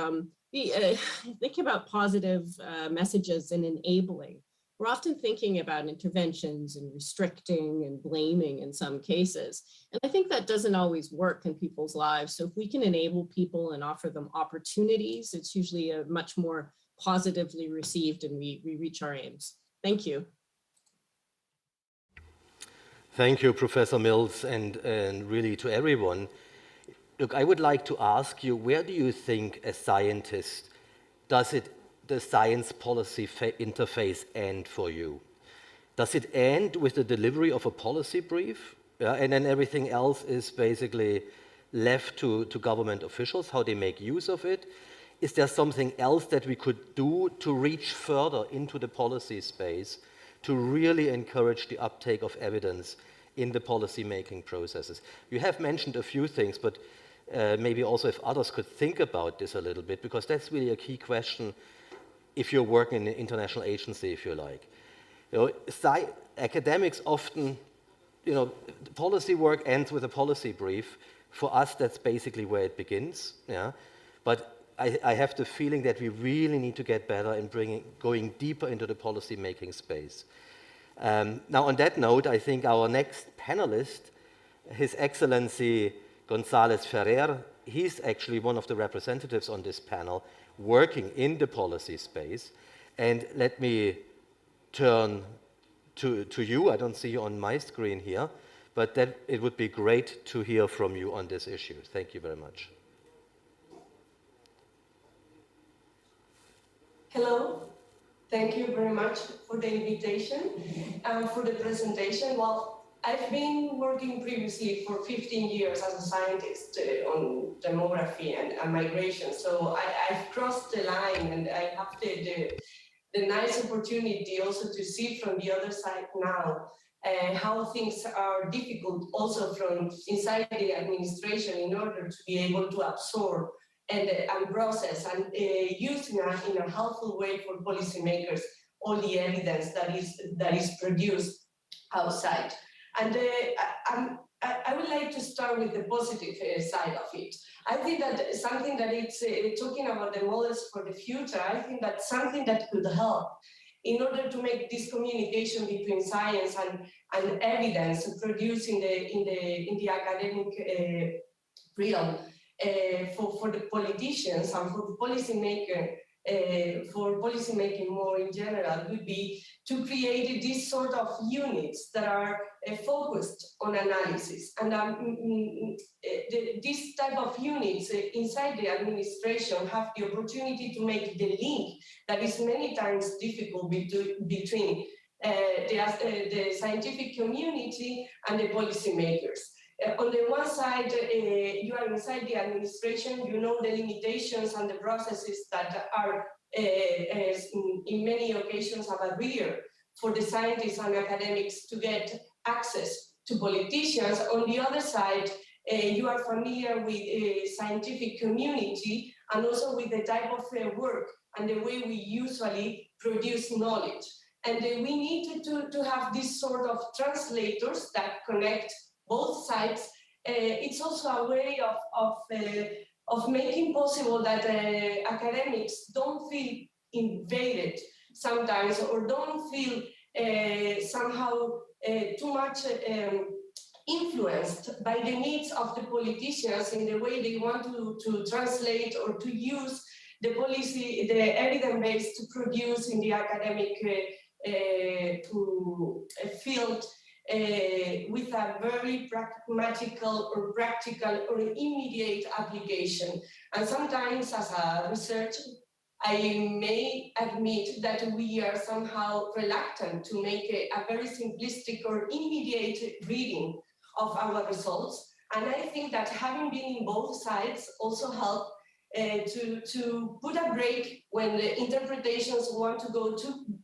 think about positive messages and enabling. We're often thinking about interventions and restricting and blaming in some cases. And I think that doesn't always work in people's lives. So if we can enable people and offer them opportunities, it's usually a much more positively received, and we reach our aims. Thank you. Thank you, Professor Mills, and really to everyone. Look, I would like to ask you, where do you think, as scientist, the science policy interface end for you? Does it end with the delivery of a policy brief? And then everything else is basically left to government officials, how they make use of it? Is there something else that we could do to reach further into the policy space to really encourage the uptake of evidence in the policy-making processes? You have mentioned a few things, but maybe also if others could think about this a little bit, because that's really a key question if you're working in an international agency, if you like. Academics often, policy work ends with a policy brief. For us, that's basically where it begins. Yeah? But I have the feeling that we really need to get better in going deeper into the policy-making space. Now, on that note, I think our next panelist, His Excellency González Ferrer, he's actually one of the representatives on this panel working in the policy space. And let me turn to you. I don't see you on my screen here, but it would be great to hear from you on this issue. Thank you very much. Hello. Thank you very much for the invitation and for the presentation. Well, I've been working previously for 15 years as a scientist on demography and migration. So I've crossed the line, and I have the nice opportunity also to see from the other side now how things are difficult also from inside the administration in order to be able to absorb and process and use in a helpful way for policymakers all the evidence that is produced outside. And I would like to start with the positive side of it. I think that something that it's talking about the models for the future, I think that's something that could help in order to make this communication between science and evidence produced in the academic realm for the politicians and for the policymakers for policymaking more in general would be to create these sort of units that are focused on analysis. And this type of units inside the administration have the opportunity to make the link that is many times difficult between the scientific community and the policymakers. On the one side, you are inside the administration, you know the limitations and the processes that are in many occasions a barrier for the scientists and academics to get access to politicians. On the other side, you are familiar with the scientific community and also with the type of work and the way we usually produce knowledge. And we need to have this sort of translators that connect both sides. It's also a way of making possible that academics don't feel invaded sometimes, or don't feel somehow too much influenced by the needs of the politicians in the way they want to translate or to use the policy, the evidence base to produce in the academic field with a very pragmatical or practical or immediate application. And sometimes as a researcher, I may admit that we are somehow reluctant to make a very simplistic or immediate reading of our results. And I think that having been in both sides also help to put a break when the interpretations want to go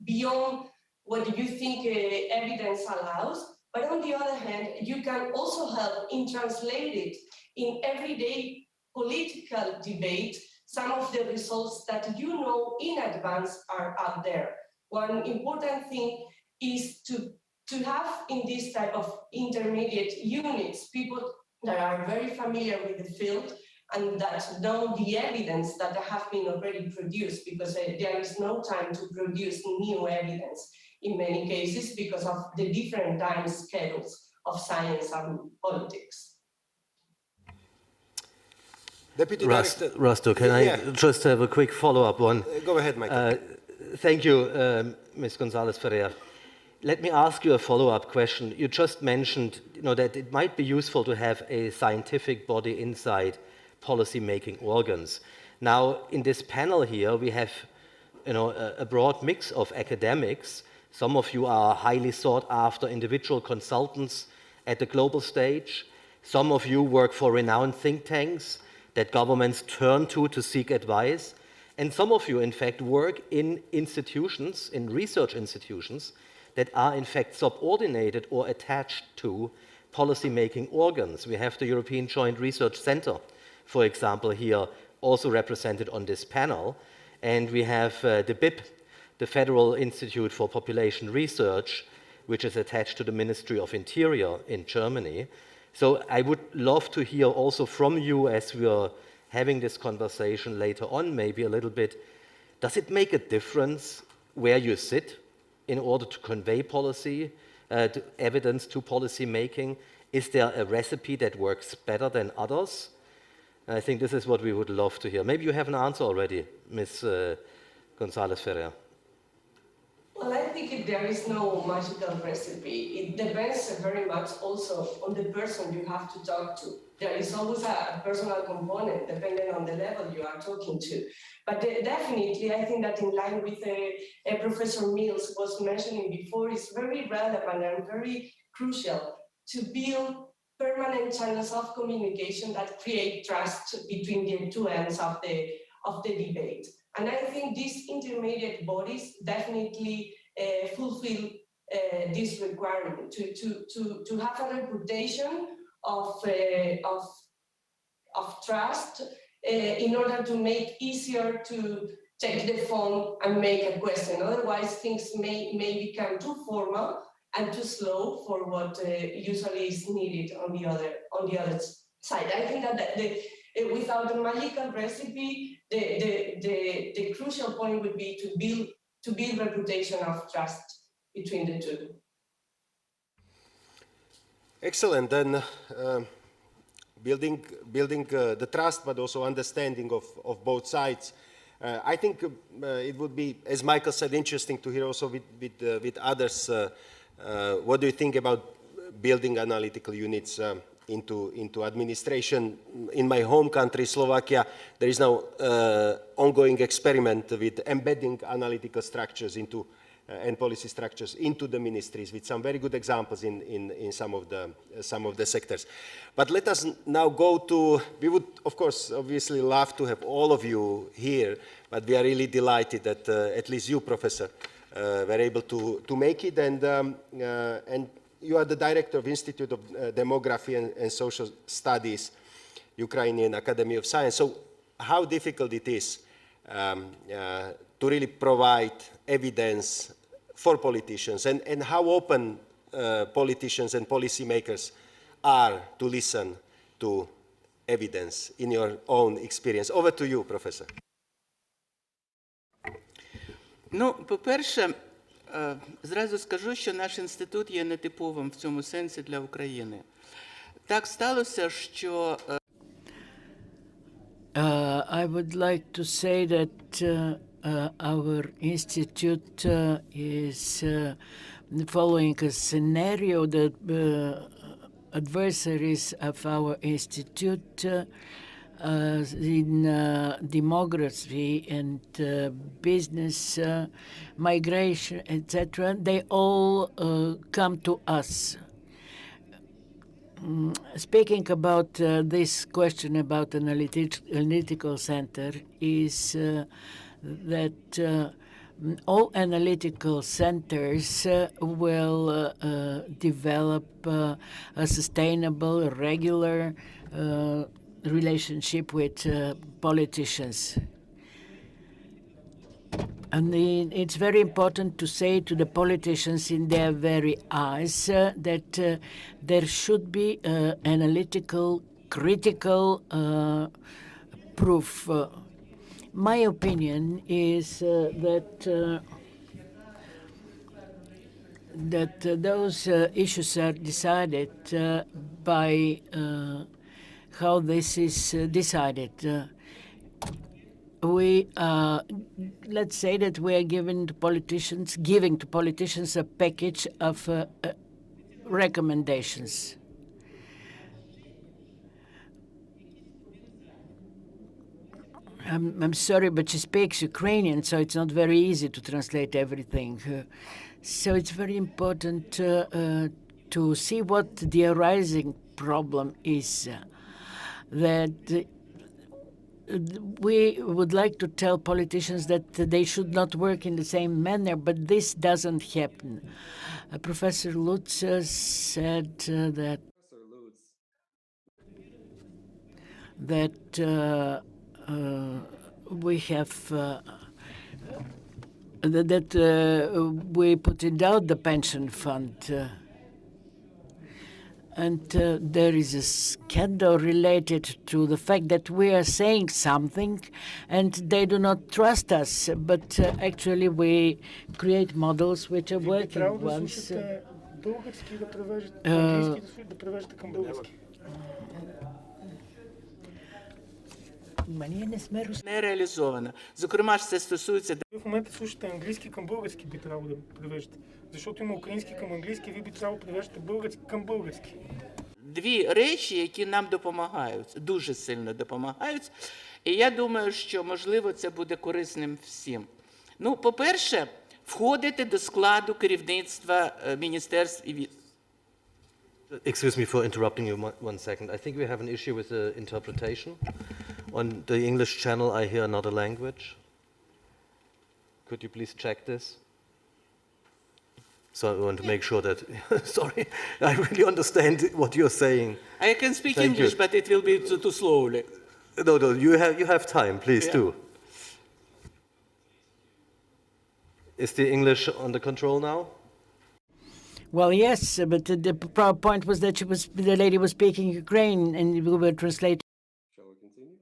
beyond what you think evidence allows. But on the other hand, you can also help in translate it in everyday political debate, some of the results that you know in advance are out there. One important thing is to have in this type of intermediate units, people that are very familiar with the field and that know the evidence that have been already produced, because there is no time to produce new evidence in many cases because of the different time schedules of science and politics. Deputy Director. Rasto, can I just have a quick follow-up one? Go ahead, Michael. Thank you, Ms. González-Ferrer. Let me ask you a follow-up question. You just mentioned, that it might be useful to have a scientific body inside policy-making organs. Now, in this panel here, we have, a broad mix of academics. Some of you are highly sought-after individual consultants at the global stage. Some of you work for renowned think tanks that governments turn to seek advice. And some of you, in fact, work in institutions, in research institutions, that are, in fact, subordinated or attached to policy-making organs. We have the European Joint Research Centre, for example, here, also represented on this panel. And we have the BIP, the Federal Institute for Population Research, which is attached to the Ministry of Interior in Germany. So I would love to hear also from you, as we are having this conversation later on, maybe a little bit, does it make a difference where you sit in order to convey policy, evidence to policy making? Is there a recipe that works better than others? And I think this is what we would love to hear. Maybe you have an answer already, Ms. González-Ferrer. Well, I think there is no magical recipe. It depends very much also on the person you have to talk to. There is always a personal component depending on the level you are talking to. But definitely, I think that in line with Professor Mills was mentioning before, it's very relevant and very crucial to build permanent channels of communication that create trust between the two ends of the debate. And I think these intermediate bodies definitely fulfill this requirement to have a reputation of trust in order to make easier to take the phone and make a question. Otherwise, things may become too formal and too slow for what usually is needed on the other side. I think that without a magical recipe, the crucial point would be to build reputation of trust between the two. Excellent. Then building the trust, but also understanding of both sides. I think it would be, as Michael said, interesting to hear also with others, what do you think about building analytical units into administration? In my home country, Slovakia, there is now ongoing experiment with embedding analytical structures into and policy structures into the ministries, with some very good examples in some of the sectors. But let us now go to, we would, of course, obviously love to have all of you here, but we are really delighted that at least you, Professor, were able to make it, and you are the director of Institute of Demography and Social Studies, Ukrainian Academy of Science. So how difficult it is to really provide evidence for politicians, and how open politicians and policymakers are to listen to evidence in your own experience. Over to you, Professor. Ну, по-перше, зразу скажу, що наш інститут є нетиповим в цьому сенсі для України. Так сталося, що I would like to say that our institute is following a scenario that adversaries of our institute in demography and business, migration, etc., they all come to us. Speaking about this question about analytical center is that all analytical centers will develop a sustainable, regular relationship with politicians. And it's very important to say to the politicians in their very eyes that there should be analytical, critical proof. My opinion is that those issues are decided by how this is decided. We let's say that we are giving to politicians a package of recommendations. I'm sorry, but she speaks Ukrainian, so it's not very easy to translate everything. So it's very important to see what the arising problem is. That we would like to tell politicians that they should not work in the same manner, but this doesn't happen. Professor Lutz said that we have that we put it out the pension fund. And there is a scandal related to the fact that we are saying something and they do not trust us, but actually we create models which are working ones. не реалізовано. Зокрема, це стосується... Ви в момента слушате английски към български би трябвало да превеждате. Защото има українськи към английски, ви би трябвало превеждате български към български. Дві речі, які нам допомагають, дуже сильно допомагають. І я думаю, що, можливо, це буде корисним всім. Ну, по-перше, входити до складу керівництва міністерств і... Excuse me for interrupting you 1 second. I think we have an issue with the interpretation. On the English channel, I hear another language. Could you please check this? So I want to make sure that, sorry, I really understand what you're saying. I can speak English, but it will be too slowly. No, you have time, please do. Is the English under control now? Well, yes, but the point was that the lady was speaking Ukrainian and we were translating. Shall we continue?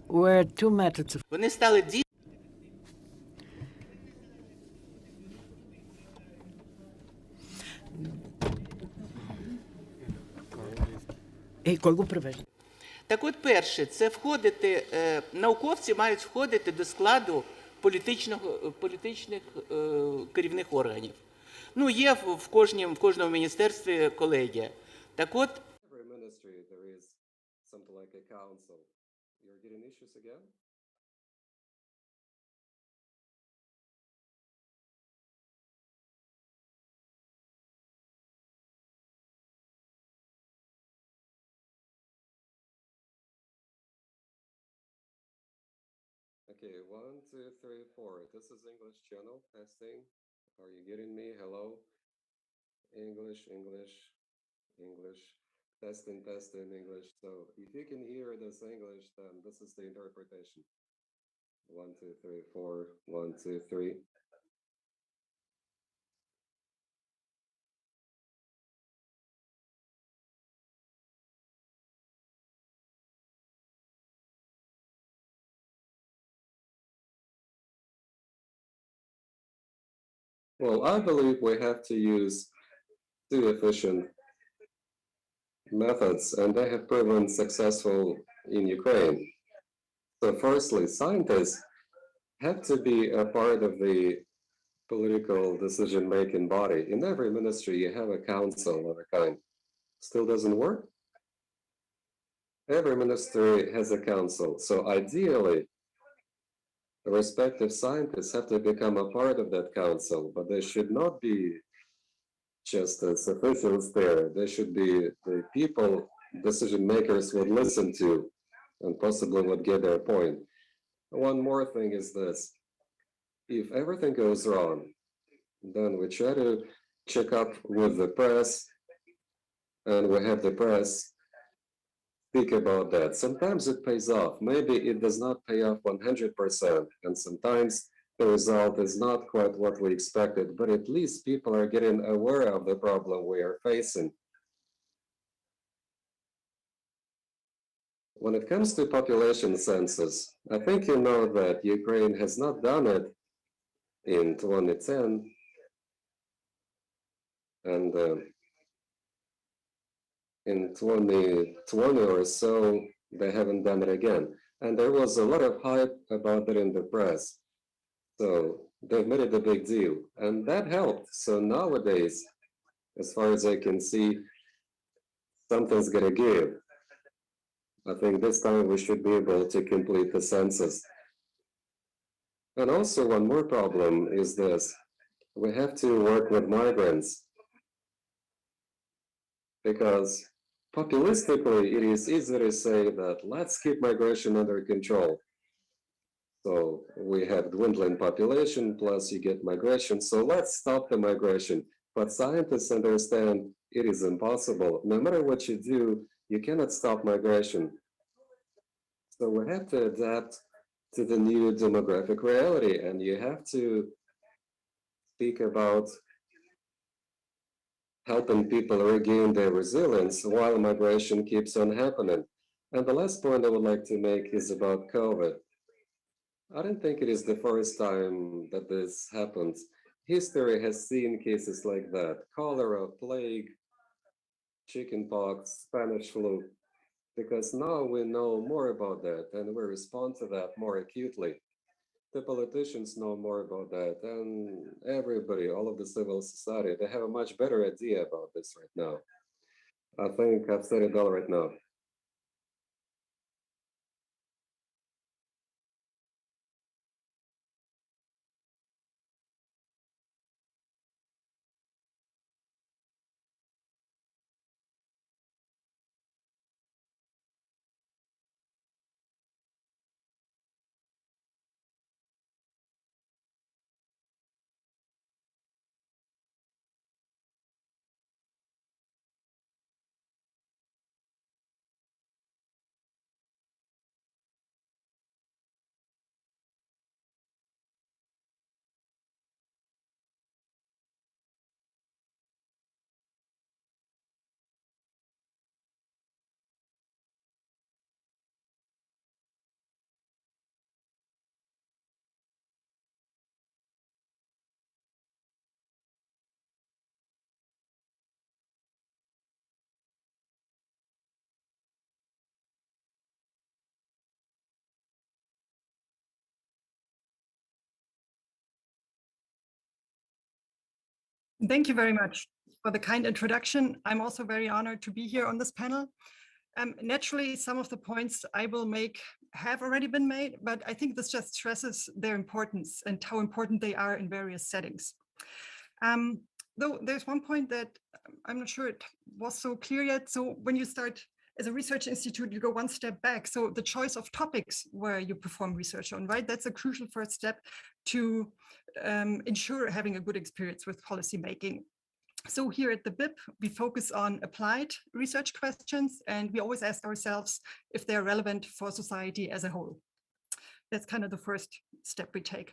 Were two methods of... Вони стали Так от перше, це входити, науковці мають входити до складу політичних керівних органів. Ну, є в кожному міністерстві колегія. Так от, Every ministry there is something like a council. You're getting issues again? Okay, 1, 2, 3, 4. This is English channel testing. Are you getting me? Hello? English, English, English. Testing, testing, English. So if you can hear this English, then this is the interpretation. 1, 2, 3, 4. 1, 2, 3. Well, I believe we have to use two efficient methods, and they have proven successful in Ukraine. So firstly, scientists have to be a part of the political decision-making body. In every ministry, you have a council of a kind. Still doesn't work? Every ministry has a council. So ideally, the respective scientists have to become a part of that council, but they should not be just as officials there. They should be the people decision makers would listen to and possibly would get their point. One more thing is this. If everything goes wrong, then we try to check up with the press, and we have the press speak about that. Sometimes it pays off. Maybe it does not pay off 100%, and sometimes the result is not quite what we expected, but at least people are getting aware of the problem we are facing. When it comes to population census, I think you know that Ukraine has not done it in 2010, and in 2020 or so, they haven't done it again. And there was a lot of hype about it in the press. So they've made it a big deal, and that helped. So nowadays, as far as I can see, something's gonna give. I think this time we should be able to complete the census. And also one more problem is this. We have to work with migrants because populistically, it is easy to say that let's keep migration under control. So we have dwindling population, plus you get migration. So let's stop the migration. But scientists understand it is impossible. No matter what you do, you cannot stop migration. So we have to adapt to the new demographic reality, and you have to speak about helping people regain their resilience while migration keeps on happening. And the last point I would like to make is about COVID. I don't think it is the first time that this happens. History has seen cases like that: cholera, plague, chickenpox, Spanish flu, because now we know more about that and we respond to that more acutely. The politicians know more about that, and everybody, all of the civil society, they have a much better idea about this right now. I think I've said it all right now. Thank you very much for the kind introduction. I'm also very honored to be here on this panel. Naturally, some of the points I will make have already been made, but I think this just stresses their importance and how important they are in various settings. Though there's one point that I'm not sure it was so clear yet. So when you start as a research institute, you go one step back. So the choice of topics where you perform research on, right? That's a crucial first step to ensure having a good experience with policymaking. So here at the BIP, we focus on applied research questions, and we always ask ourselves if they're relevant for society as a whole. That's kind of the first step we take.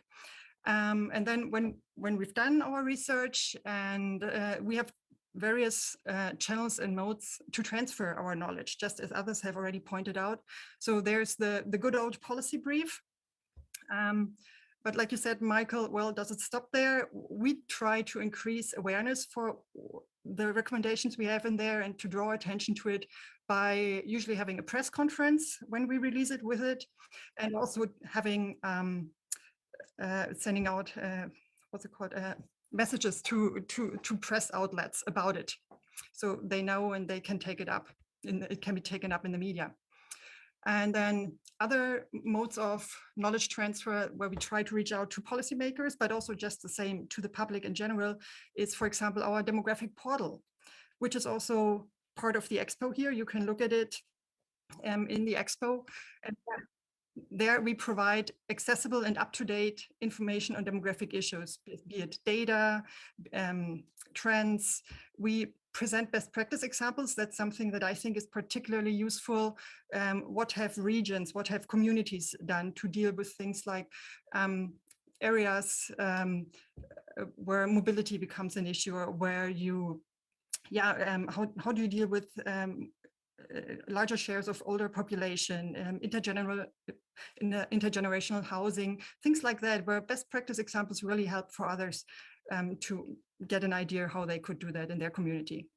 And then when we've done our research, and we have various channels and modes to transfer our knowledge, just as others have already pointed out. So there's the good old policy brief. But like you said, Michael, well, does it stop there? We try to increase awareness for the recommendations we have in there and to draw attention to it by usually having a press conference when we release it with it, and also having sending out what's it called, messages to press outlets about it, so they know and they can take it up. It can be taken up in the media. And then other modes of knowledge transfer where we try to reach out to policymakers, but also just the same to the public in general, is, for example, our demographic portal, which is also part of the Expo here. You can look at it in the Expo. And there we provide accessible and up-to-date information on demographic issues, be it data, trends. We present best practice examples. That's something that I think is particularly useful. What have regions, what have communities done to deal with things like areas where mobility becomes an issue, or where you, how do you deal with larger shares of older population, intergenerational housing, things like that, where best practice examples really help for others to get an idea how they could do that in their community.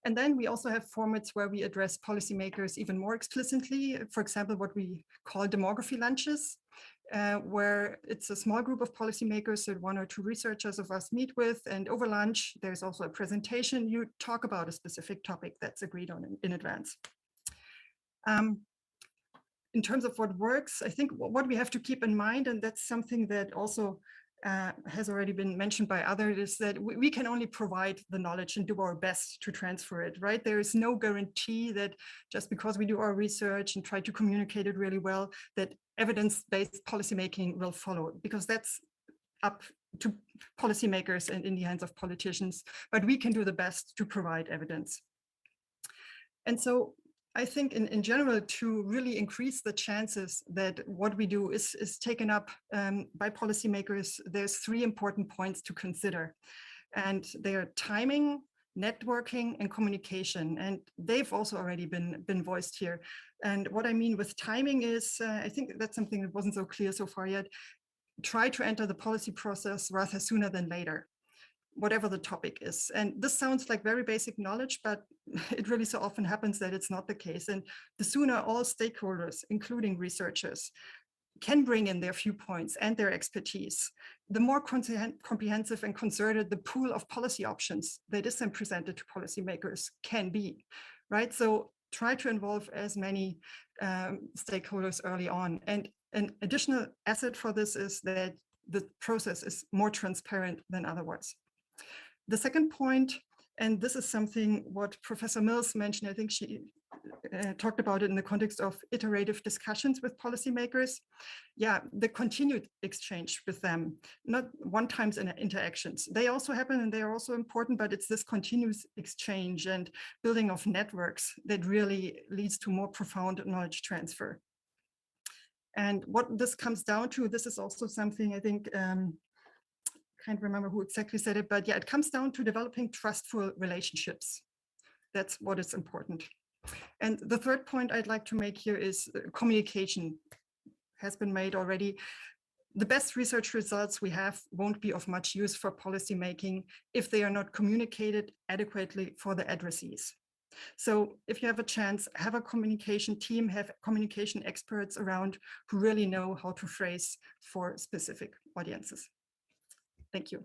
And then we also have formats where we address policymakers even more explicitly. For example, what we call demography lunches, where it's a small group of policymakers that one or two researchers of us meet with, and over lunch, there's also a presentation. You talk about a specific topic that's agreed on in advance. In terms of what works, I think what we have to keep in mind, and that's something that also has already been mentioned by others, is that we can only provide the knowledge and do our best to transfer it, right? There is no guarantee that just because we do our research and try to communicate it really well, that evidence-based policymaking will follow, because that's up to policymakers and in the hands of politicians, but we can do the best to provide evidence. And so I think in general, to really increase the chances that what we do is taken up by policymakers, there's three important points to consider. And they are timing, networking, and communication. And they've also already been voiced here. And what I mean with timing is, I think that's something that wasn't so clear so far yet, try to enter the policy process rather sooner than later, whatever the topic is. And this sounds like very basic knowledge, but it really so often happens that it's not the case. And the sooner all stakeholders, including researchers, can bring in their viewpoints and their expertise, the more comprehensive and concerted the pool of policy options that is then presented to policymakers can be, right? So try to involve as many stakeholders early on. And an additional asset for this is that the process is more transparent than otherwise. The second point, and this is something what Professor Mills mentioned, I think she talked about it in the context of iterative discussions with policymakers. Yeah, the continued exchange with them, not one-time interactions. They also happen and they are also important, but it's this continuous exchange and building of networks that really leads to more profound knowledge transfer. And what this comes down to, this is also something I think, can't remember who exactly said it, but yeah, it comes down to developing trustful relationships. That's what is important. And the third point I'd like to make here is communication has been made already. The best research results we have won't be of much use for policymaking if they are not communicated adequately for the addressees. So if you have a chance, have a communication team, have communication experts around who really know how to phrase for specific audiences. Thank you.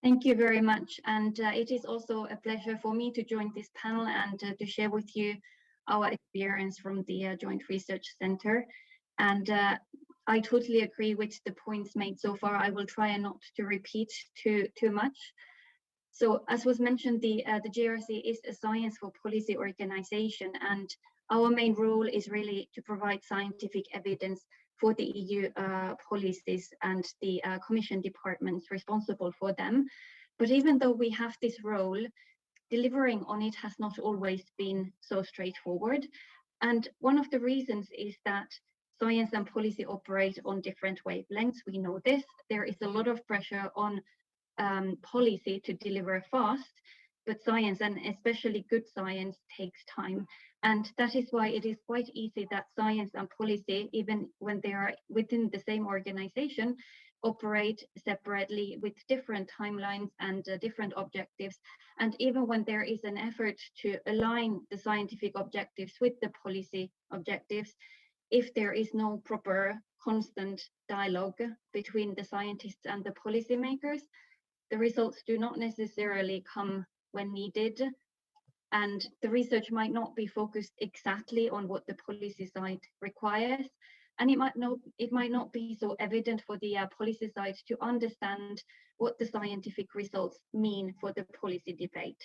Thank you very much. And it is also a pleasure for me to join this panel and to share with you our experience from the Joint Research Center. And I totally agree with the points made so far. I will try not to repeat too much. So as was mentioned, the JRC is a science for policy organization, and our main role is really to provide scientific evidence for the EU policies and the Commission departments responsible for them. But even though we have this role, delivering on it has not always been so straightforward. And one of the reasons is that science and policy operate on different wavelengths. We know this. There is a lot of pressure on policy to deliver fast, but science, and especially good science, takes time. And that is why it is quite easy that science and policy, even when they are within the same organization, operate separately with different timelines and different objectives. And even when there is an effort to align the scientific objectives with the policy objectives, if there is no proper constant dialogue between the scientists and the policymakers, the results do not necessarily come when needed, and the research might not be focused exactly on what the policy side requires, and it might not be so evident for the policy side to understand what the scientific results mean for the policy debate.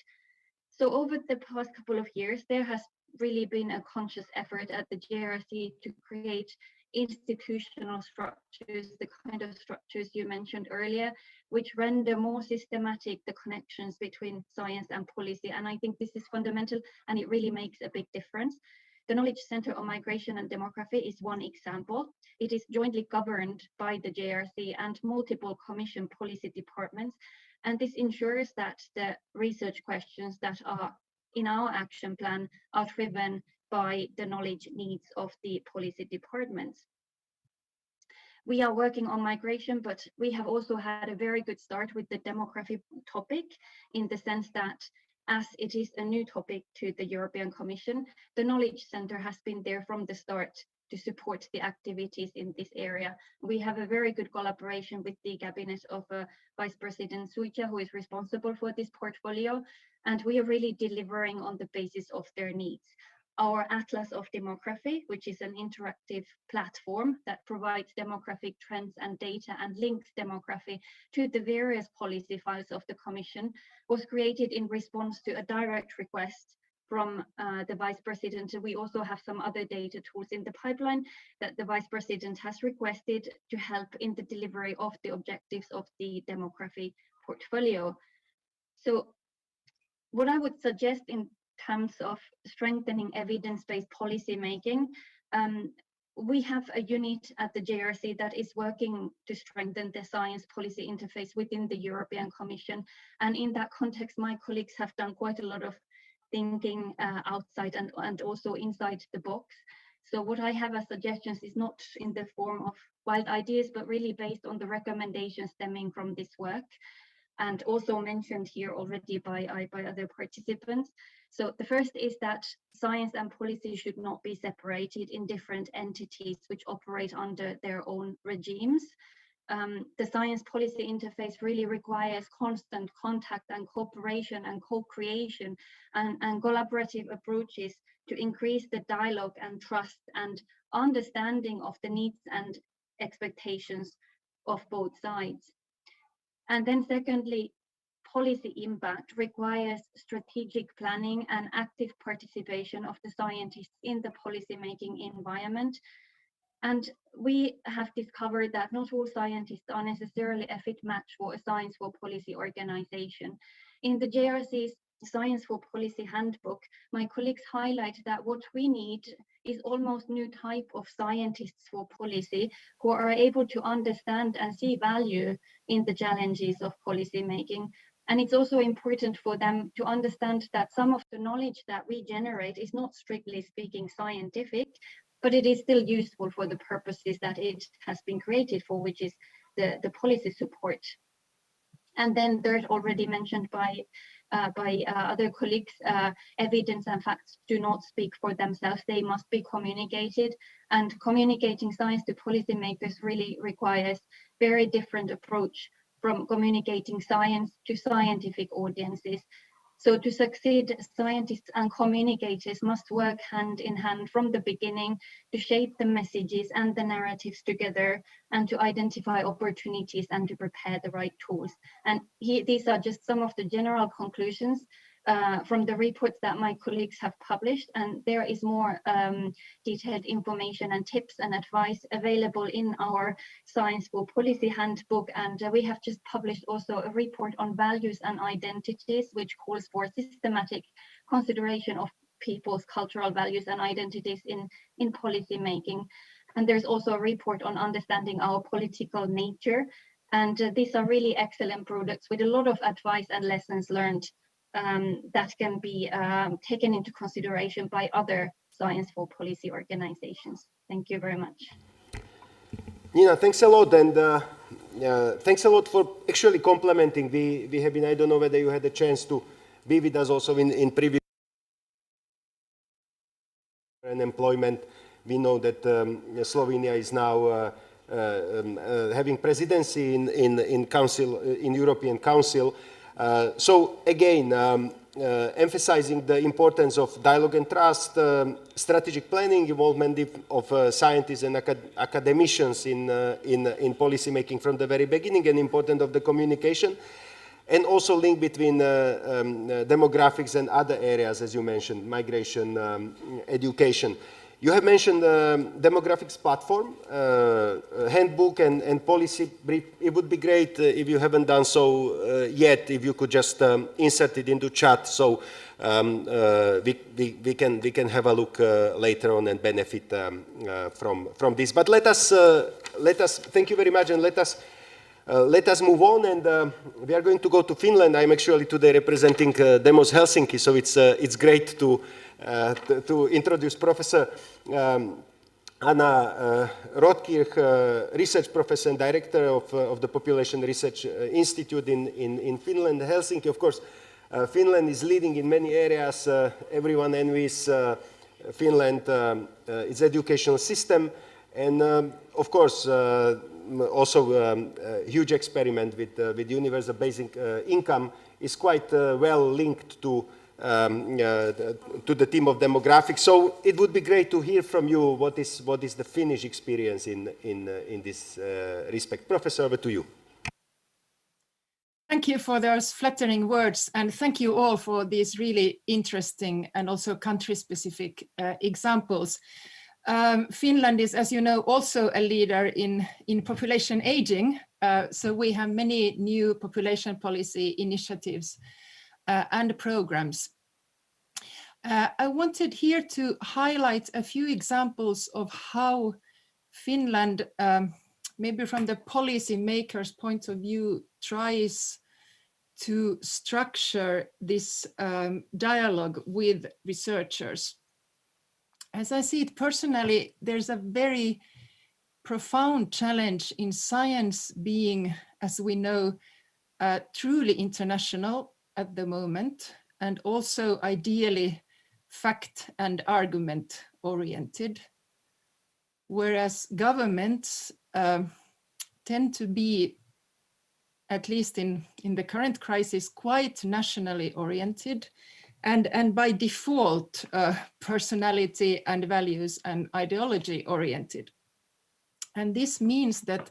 So over the past couple of years, there has really been a conscious effort at the JRC to create institutional structures, the kind of structures you mentioned earlier, which render more systematic the connections between science and policy. And I think this is fundamental, and it really makes a big difference. The Knowledge Center on Migration and Demography is one example. It is jointly governed by the JRC and multiple Commission policy departments. And this ensures that the research questions that are in our action plan are driven by the knowledge needs of the policy departments. We are working on migration, but we have also had a very good start with the demography topic, in the sense that as it is a new topic to the European Commission, the Knowledge Center has been there from the start to support the activities in this area. We have a very good collaboration with the cabinet of Vice President Suica, who is responsible for this portfolio, and we are really delivering on the basis of their needs. Our Atlas of Demography, which is an interactive platform that provides demographic trends and data and links demography to the various policy files of the Commission, was created in response to a direct request from the Vice President. We also have some other data tools in the pipeline that the Vice President has requested to help in the delivery of the objectives of the demography portfolio. So what I would suggest in terms of strengthening evidence-based policy making, we have a unit at the JRC that is working to strengthen the science policy interface within the European Commission. And in that context, my colleagues have done quite a lot of thinking outside and also inside the box. So what I have as suggestions is not in the form of wild ideas, but really based on the recommendations stemming from this work, and also mentioned here already by other participants. So the first is that science and policy should not be separated in different entities which operate under their own regimes. The science policy interface really requires constant contact and cooperation and co-creation and collaborative approaches to increase the dialogue and trust and understanding of the needs and expectations of both sides. And then secondly, policy impact requires strategic planning and active participation of the scientists in the policy-making environment. And we have discovered that not all scientists are necessarily a fit match for a science for policy organization. In the JRC's Science for Policy Handbook, my colleagues highlight that what we need is almost new type of scientists for policy who are able to understand and see value in the challenges of policy making. And it's also important for them to understand that some of the knowledge that we generate is not strictly speaking scientific, but it is still useful for the purposes that it has been created for, which is the policy support. And then there's already mentioned by other colleagues, evidence and facts do not speak for themselves. They must be communicated, and communicating science to policymakers really requires very different approach from communicating science to scientific audiences. So to succeed, scientists and communicators must work hand in hand from the beginning to shape the messages and the narratives together, and to identify opportunities and to prepare the right tools. And these are just some of the general conclusions from the reports that my colleagues have published, and there is more detailed information and tips and advice available in our Science for Policy handbook. And we have just published also a report on values and identities, which calls for systematic consideration of people's cultural values and identities in policy making. And there's also a report on understanding our political nature. And these are really excellent products with a lot of advice and lessons learned that can be taken into consideration by other Science for Policy organizations. Thank you very much. Nina, thanks a lot, and thanks a lot for actually complimenting. We have been, I don't know whether you had a chance to be with us also in previous employment. We know that Slovenia is now having presidency in Council, in European Council. So again, emphasizing the importance of dialogue and trust, strategic planning, involvement of scientists and academicians in policy making from the very beginning, and importance of the communication, and also link between demographics and other areas, as you mentioned, migration, education. You have mentioned demographics platform, handbook and policy brief. It would be great if you haven't done so yet, if you could just insert it into chat, so we can have a look later on and benefit from this. But let us thank you very much, and let us move on, and we are going to go to Finland. I'm actually today representing Demos Helsinki, so it's great to introduce Professor Anna Rotkirch, research professor and director of the Population Research Institute in Finland, Helsinki. Of course, Finland is leading in many areas. Everyone envies Finland, its educational system, and of course, also a huge experiment with universal basic income is quite well linked to the theme of demographics. So it would be great to hear from you what is the Finnish experience in this respect. Professor, over to you. Thank you for those flattering words, and thank you all for these really interesting and also country-specific examples. Finland is, as you know, also a leader in population aging, so we have many new population policy initiatives and programs. I wanted here to highlight a few examples of how Finland, maybe from the policy maker's point of view, tries to structure this dialogue with researchers. As I see it personally, there's a very profound challenge in science being, as we know, truly international at the moment, and also ideally fact and argument oriented, whereas governments tend to be, at least in the current crisis, quite nationally oriented, and by default personality and values and ideology oriented. And this means that,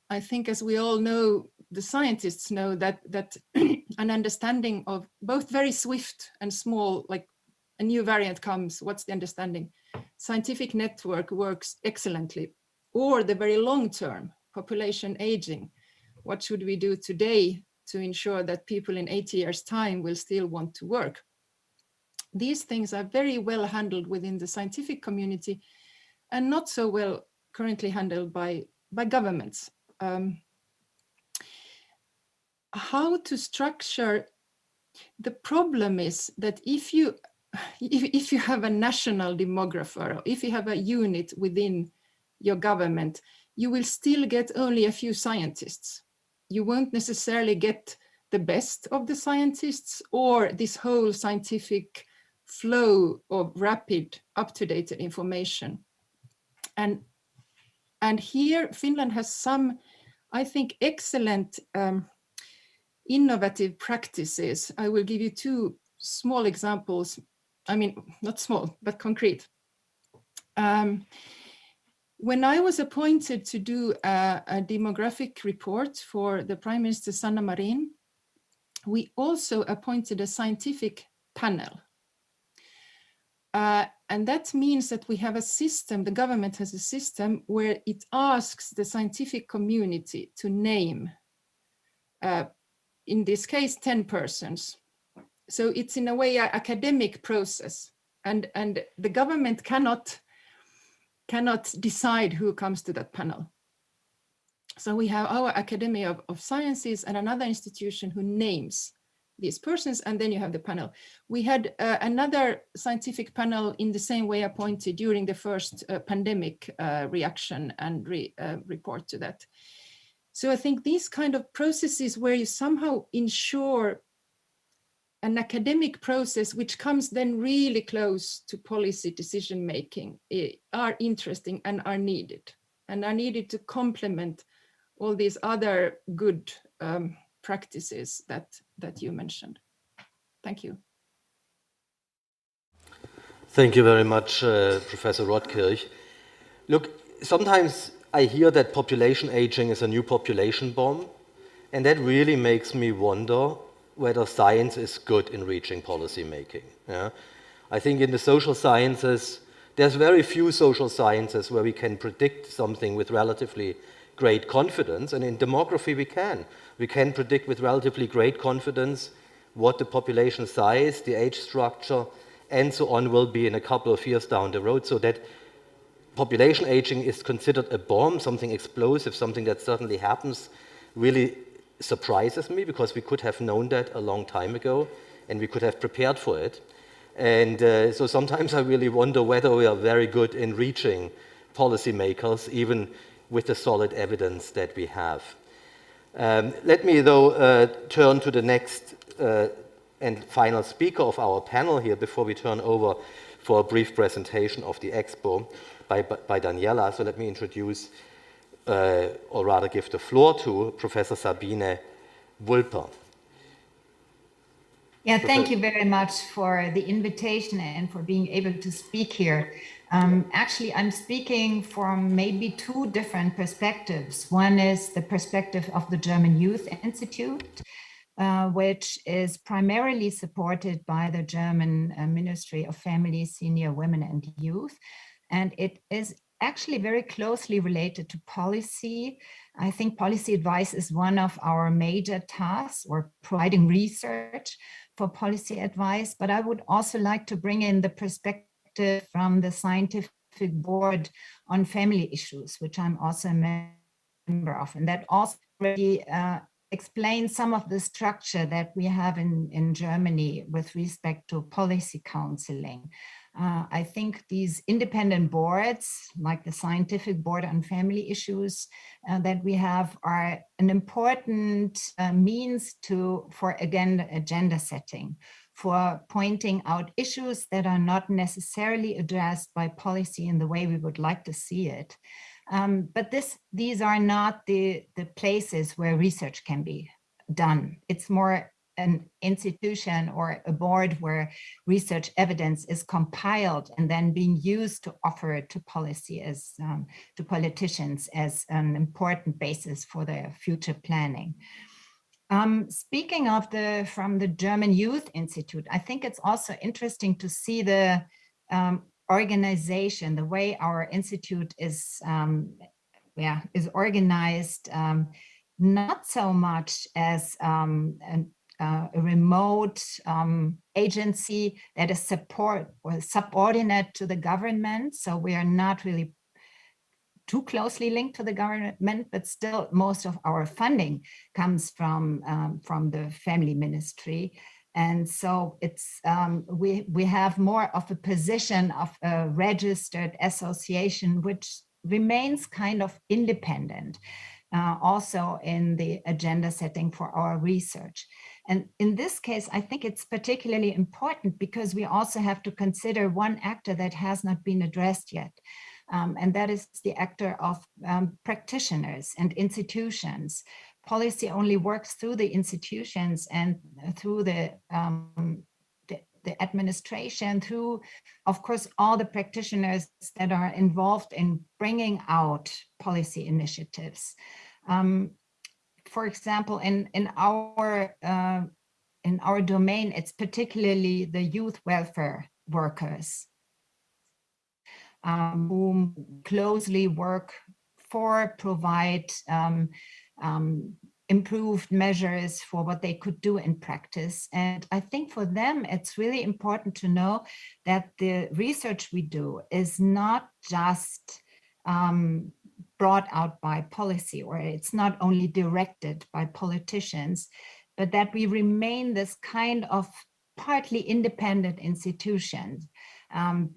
I think, as we all know, the scientists know, that an understanding of both very swift and small, like a new variant comes, what's the understanding? Scientific network works excellently. Or the very long term, population aging. What should we do today to ensure that people in 80 years' time will still want to work? These things are very well handled within the scientific community and not so well currently handled by governments. How to structure, the problem is that if you have a national demographer, or if you have a unit within your government, you will still get only a few scientists. You won't necessarily get the best of the scientists or this whole scientific flow of rapid, up-to-date information. And here Finland has some I think, excellent innovative practices. I will give you two small examples. I mean, not small, but concrete. When I was appointed to do a demographic report for the Prime Minister Sanna Marin, we also appointed a scientific panel. And that means that we have a system, the government has a system where it asks the scientific community to name, in this case, 10 persons. So it's in a way an academic process, and the government cannot decide who comes to that panel. So we have our Academy of Sciences and another institution who names these persons, and then you have the panel. We had another scientific panel in the same way appointed during the first pandemic reaction and report to that. So I think these kind of processes where you somehow ensure an academic process which comes then really close to policy decision making are interesting and are needed to complement all these other good practices that you mentioned. Thank you. Thank you very much, Professor Rotkirch. Look, sometimes I hear that population aging is a new population bomb, and that really makes me wonder whether science is good in reaching policy making. Yeah? I think in the social sciences, there's very few social sciences where we can predict something with relatively great confidence, and in demography we can. We can predict with relatively great confidence what the population size, the age structure, and so on will be in a couple of years down the road, so that population aging is considered a bomb, something explosive, something that certainly happens, really surprises me, because we could have known that a long time ago and we could have prepared for it. And so sometimes I really wonder whether we are very good in reaching policymakers, even with the solid evidence that we have. Let me, though, turn to the next and final speaker of our panel here before we turn over for a brief presentation of the Expo by Daniela. So let me introduce, or rather give the floor to Professor Sabine Wulper. Yeah, thank you very much for the invitation and for being able to speak here. Actually, I'm speaking from maybe two different perspectives. One is the perspective of the German Youth Institute, which is primarily supported by the German Ministry of Family, Senior Women and Youth. And it is actually very closely related to policy. I think policy advice is one of our major tasks, or providing research for policy advice. But I would also like to bring in the perspective from the Scientific Board on Family Issues, which I'm also a member of. And that also really explains some of the structure that we have in Germany with respect to policy counseling. I think these independent boards, like the Scientific Board on Family Issues that we have, are an important means for, again, agenda setting, for pointing out issues that are not necessarily addressed by policy in the way we would like to see it. But these are not the places where research can be done. It's more an institution or a board where research evidence is compiled and then being used to offer it to policy to politicians as an important basis for their future planning. Speaking of from the German Youth Institute, I think it's also interesting to see the organization, the way our institute is organized, not so much as a remote agency that is subordinate to the government. So we are not really too closely linked to the government, but still most of our funding comes from the family ministry. And so it's we have more of a position of a registered association, which remains kind of independent, also in the agenda setting for our research. And in this case, I think it's particularly important because we also have to consider one actor that has not been addressed yet. and that is the actor of practitioners and institutions. Policy only works through the institutions and through the administration, through, of course, all the practitioners that are involved in bringing out policy initiatives. For example, in our domain, it's particularly the youth welfare workers who closely work provide improved measures for what they could do in practice. And I think for them, it's really important to know that the research we do is not just brought out by policy, or it's not only directed by politicians, but that we remain this kind of partly independent institution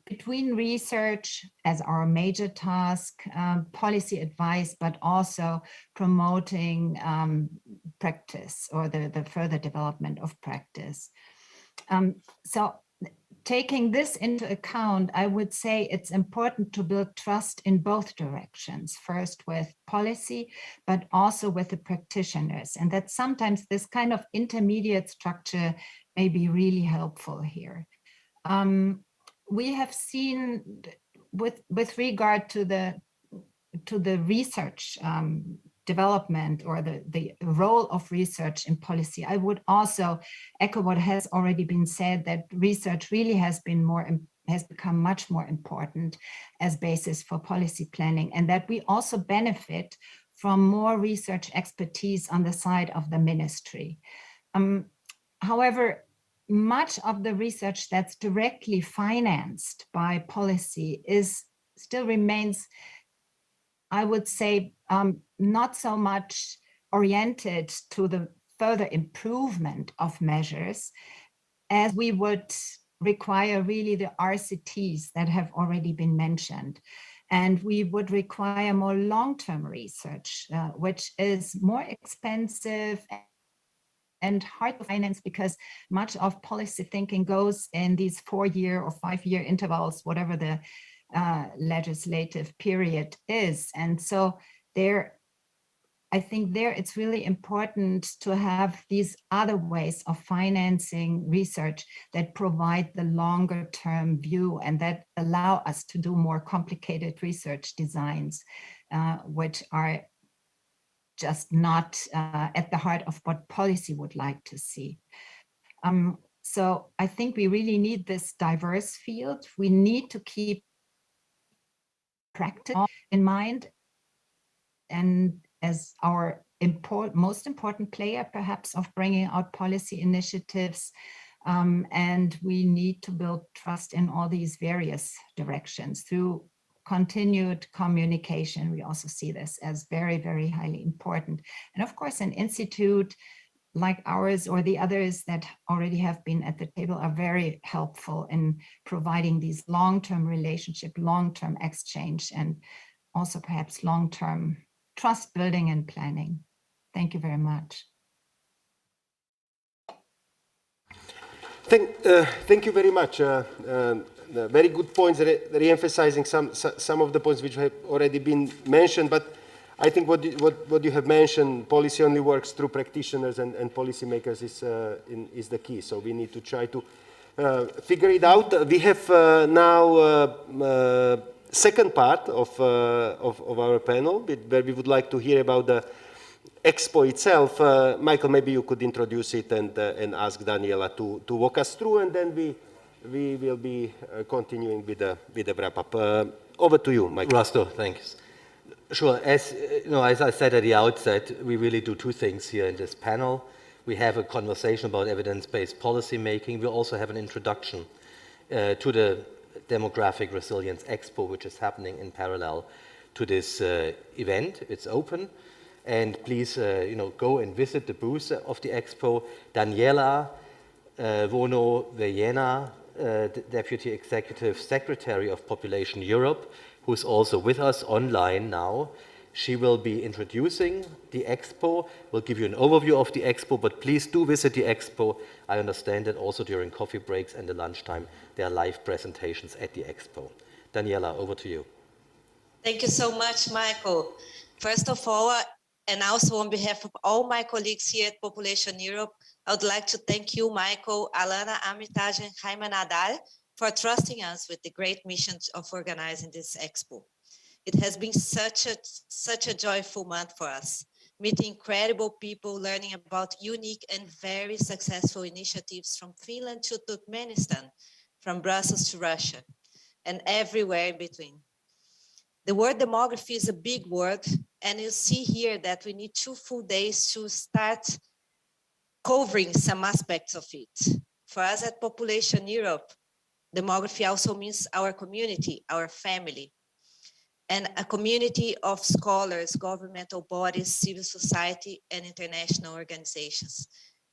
between research as our major task, policy advice, but also promoting practice or the further development of practice. So taking this into account, I would say it's important to build trust in both directions, first with policy, but also with the practitioners. And that sometimes this kind of intermediate structure may be really helpful here. We have seen with regard to the research development or the role of research in policy, I would also echo what has already been said, that research really has become much more important as basis for policy planning, and that we also benefit from more research expertise on the side of the ministry. However, much of the research that's directly financed by policy still remains, I would say, not so much oriented to the further improvement of measures as we would require really the RCTs that have already been mentioned. And we would require more long-term research, which is more expensive and hard to finance because much of policy thinking goes in these 4-year or 5-year intervals, whatever the legislative period is. And so I think it's really important to have these other ways of financing research that provide the longer term view and that allow us to do more complicated research designs, which are just not at the heart of what policy would like to see. So I think we really need this diverse field. We need to keep practice in mind and as our most important player, perhaps, of bringing out policy initiatives. And we need to build trust in all these various directions through continued communication. We also see this as very, very highly important. And of course, an institute like ours or the others that already have been at the table are very helpful in providing these long-term relationship, long-term exchange, and also perhaps long-term trust building and planning. Thank you very much. Thank you very much. Very good points, re-emphasizing some of the points which have already been mentioned, but I think what you have mentioned, policy only works through practitioners and policymakers is the key. So we need to try to figure it out. We have now second part of our panel, where we would like to hear about the Expo itself. Michael, maybe you could introduce it and ask Daniela to walk us through, and then we will be continuing with the wrap-up. Over to you, Michael. Rasto, thanks. Sure. As I said at the outset, we really do two things here in this panel. We have a conversation about evidence-based policy making. We also have an introduction to the Demographic Resilience Expo, which is happening in parallel to this event. It's open, and please, go and visit the booth of the Expo. Daniela Vono-Vejena, Deputy Executive Secretary of Population Europe, who's also with us online now. She will be introducing the Expo, will give you an overview of the Expo, but please do visit the Expo. I understand that also during coffee breaks and the lunchtime, there are live presentations at the Expo. Daniela, over to you. Thank you so much, Michael. First of all, and also on behalf of all my colleagues here at Population Europe, I would like to thank you, Michael, Alana, Armitage, and Jaime Nadal for trusting us with the great mission of organizing this Expo. It has been such a joyful month for us, meeting incredible people, learning about unique and very successful initiatives from Finland to Turkmenistan, from Brussels to Russia, and everywhere in between. The word demography is a big word, and you see here that we need 2 full days to start covering some aspects of it. For us at Population Europe, demography also means our community, our family, and a community of scholars, governmental bodies, civil society, and international organizations.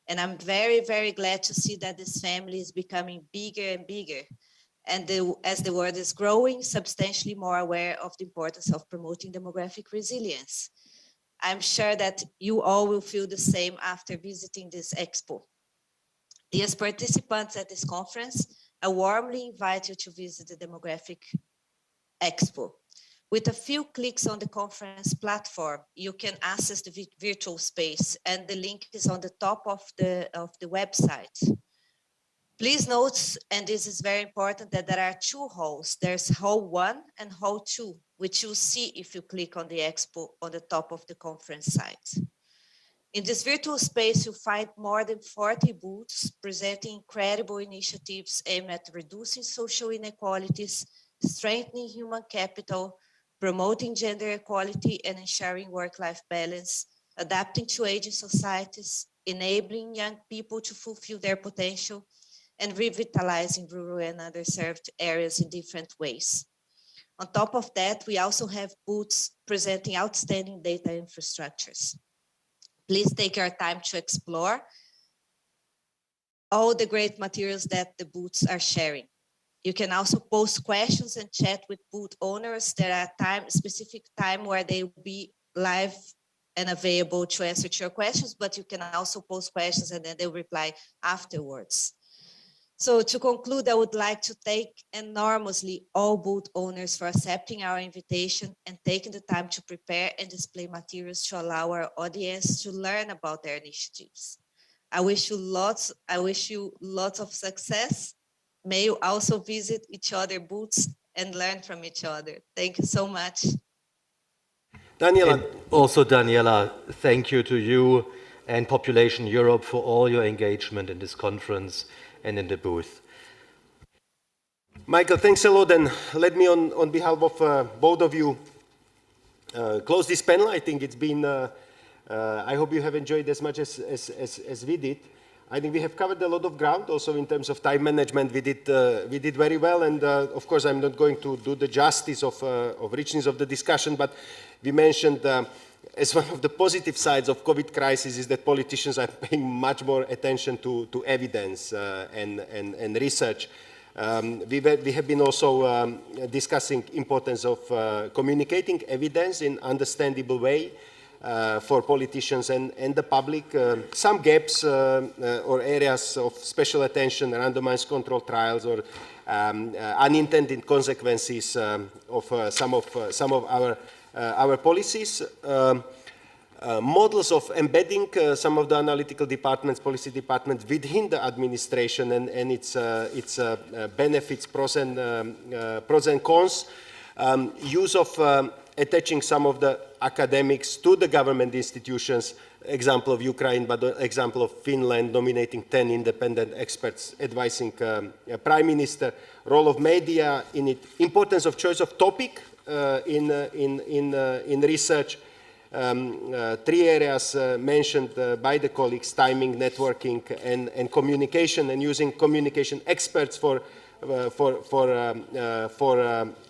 And I'm very, very glad to see that this family is becoming bigger and bigger. And as the world is growing, substantially more aware of the importance of promoting demographic resilience. I'm sure that you all will feel the same after visiting this Expo. Dear participants at this conference, I warmly invite you to visit the Demographic Expo. With a few clicks on the conference platform, you can access the virtual space, and the link is on the top of the website. Please note, and this is very important, that there are 2 halls. There's hall 1 and hall 2, which you'll see if you click on the Expo on the top of the conference site. In this virtual space, you'll find more than 40 booths presenting incredible initiatives aimed at reducing social inequalities, strengthening human capital, promoting gender equality and ensuring work-life balance, adapting to aging societies, enabling young people to fulfill their potential, and revitalizing rural and underserved areas in different ways. On top of that, we also have booths presenting outstanding data infrastructures. Please take your time to explore all the great materials that the booths are sharing. You can also post questions and chat with booth owners. There are specific time where they will be live and available to answer to your questions, but you can also post questions and then they'll reply afterwards. So to conclude, I would like to thank enormously all booth owners for accepting our invitation and taking the time to prepare and display materials to allow our audience to learn about their initiatives. I wish you lots of success. May you also visit each other booths and learn from each other. Thank you so much. Daniela. And also, Daniela, thank you to you and Population Europe for all your engagement in this conference and in the booth. Michael, thanks a lot. And let me, on behalf of both of you, close this panel. I think it's been, I hope you have enjoyed as much as we did. I think we have covered a lot of ground. Also in terms of time management, we did very well. And of course, I'm not going to do the justice of richness of the discussion, but we mentioned as one of the positive sides of COVID crisis is that politicians are paying much more attention to evidence and research. We have been also discussing importance of communicating evidence in understandable way for politicians and the public. Some gaps or areas of special attention, randomized control trials or unintended consequences of some of our policies. Models of embedding some of the analytical departments, policy departments within the administration and its benefits, pros and cons. Use of attaching some of the academics to the government institutions, example of Ukraine, but the example of Finland nominating 10 independent experts advising Prime Minister, role of media in it, importance of choice of topic in research. 3 areas mentioned by the colleagues: timing, networking, and communication, and using communication experts for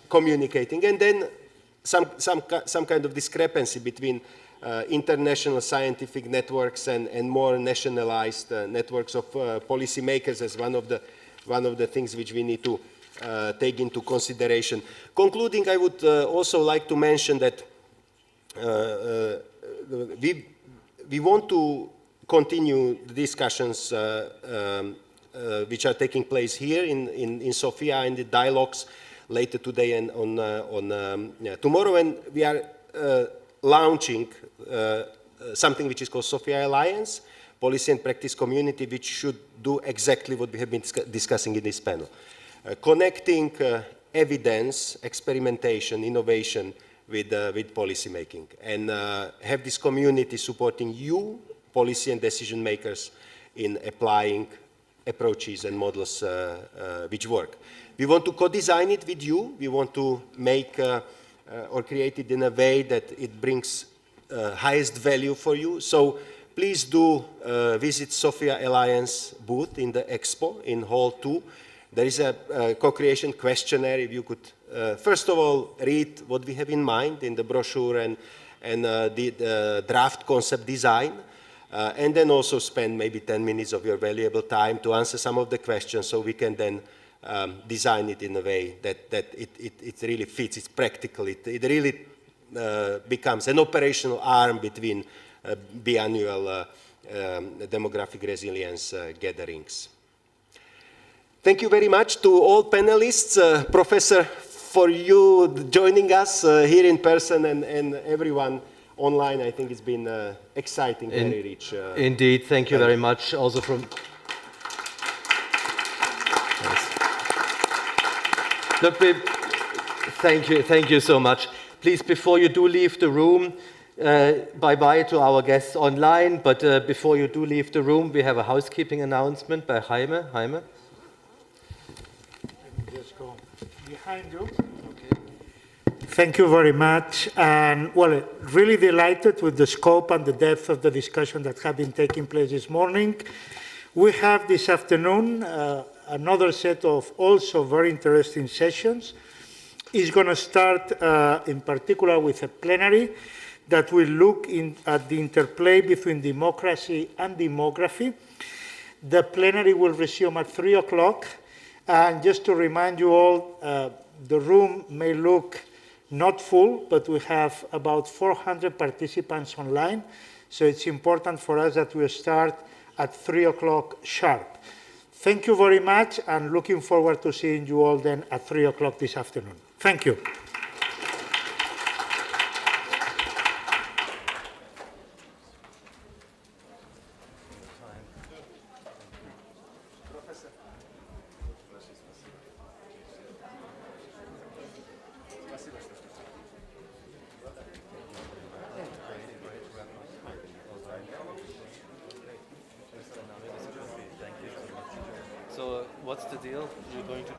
communicating. And then some kind of discrepancy between international scientific networks and more nationalized networks of policymakers as one of the things which we need to take into consideration. Concluding, I would also like to mention that we want to continue the discussions which are taking place here in Sofia, and the dialogues. later today and tomorrow. And we are launching something which is called Sophia Alliance, Policy and Practice Community, which should do exactly what we have been discussing in this panel. Connecting evidence, experimentation, innovation with policy making, and have this community supporting you, policy and decision makers, in applying approaches and models which work. We want to co-design it with you. We want to make or create it in a way that it brings highest value for you. So please do visit Sophia Alliance booth in the Expo in Hall 2. There is a co-creation questionnaire. If you could, first of all, read what we have in mind in the brochure and the draft concept design, and then also spend maybe 10 minutes of your valuable time to answer some of the questions, so we can then design it in a way that it really fits, it's practical, it really becomes an operational arm between biannual demographic resilience gatherings. Thank you very much to all panelists, Professor, for you joining us here in person, and everyone online. I think it's been exciting, very rich. Indeed, thank you very much. Also from... Look, thank you so much. Please, before you do leave the room, bye-bye to our guests online, but before you do leave the room, we have a housekeeping announcement by Jaime. Jaime? Just go behind you. Thank you very much. And well, really delighted with the scope and the depth of the discussion that have been taking place this morning. We have this afternoon another set of also very interesting sessions. It's going to start in particular with a plenary that will look at the interplay between democracy and demography. The plenary will resume at 3 o'clock. And just to remind you all, the room may look not full, but we have about 400 participants online. So it's important for us that we start at 3 o'clock sharp. Thank you very much, and looking forward to seeing you all then at 3 o'clock this afternoon. Thank you. So what's the deal? You're going to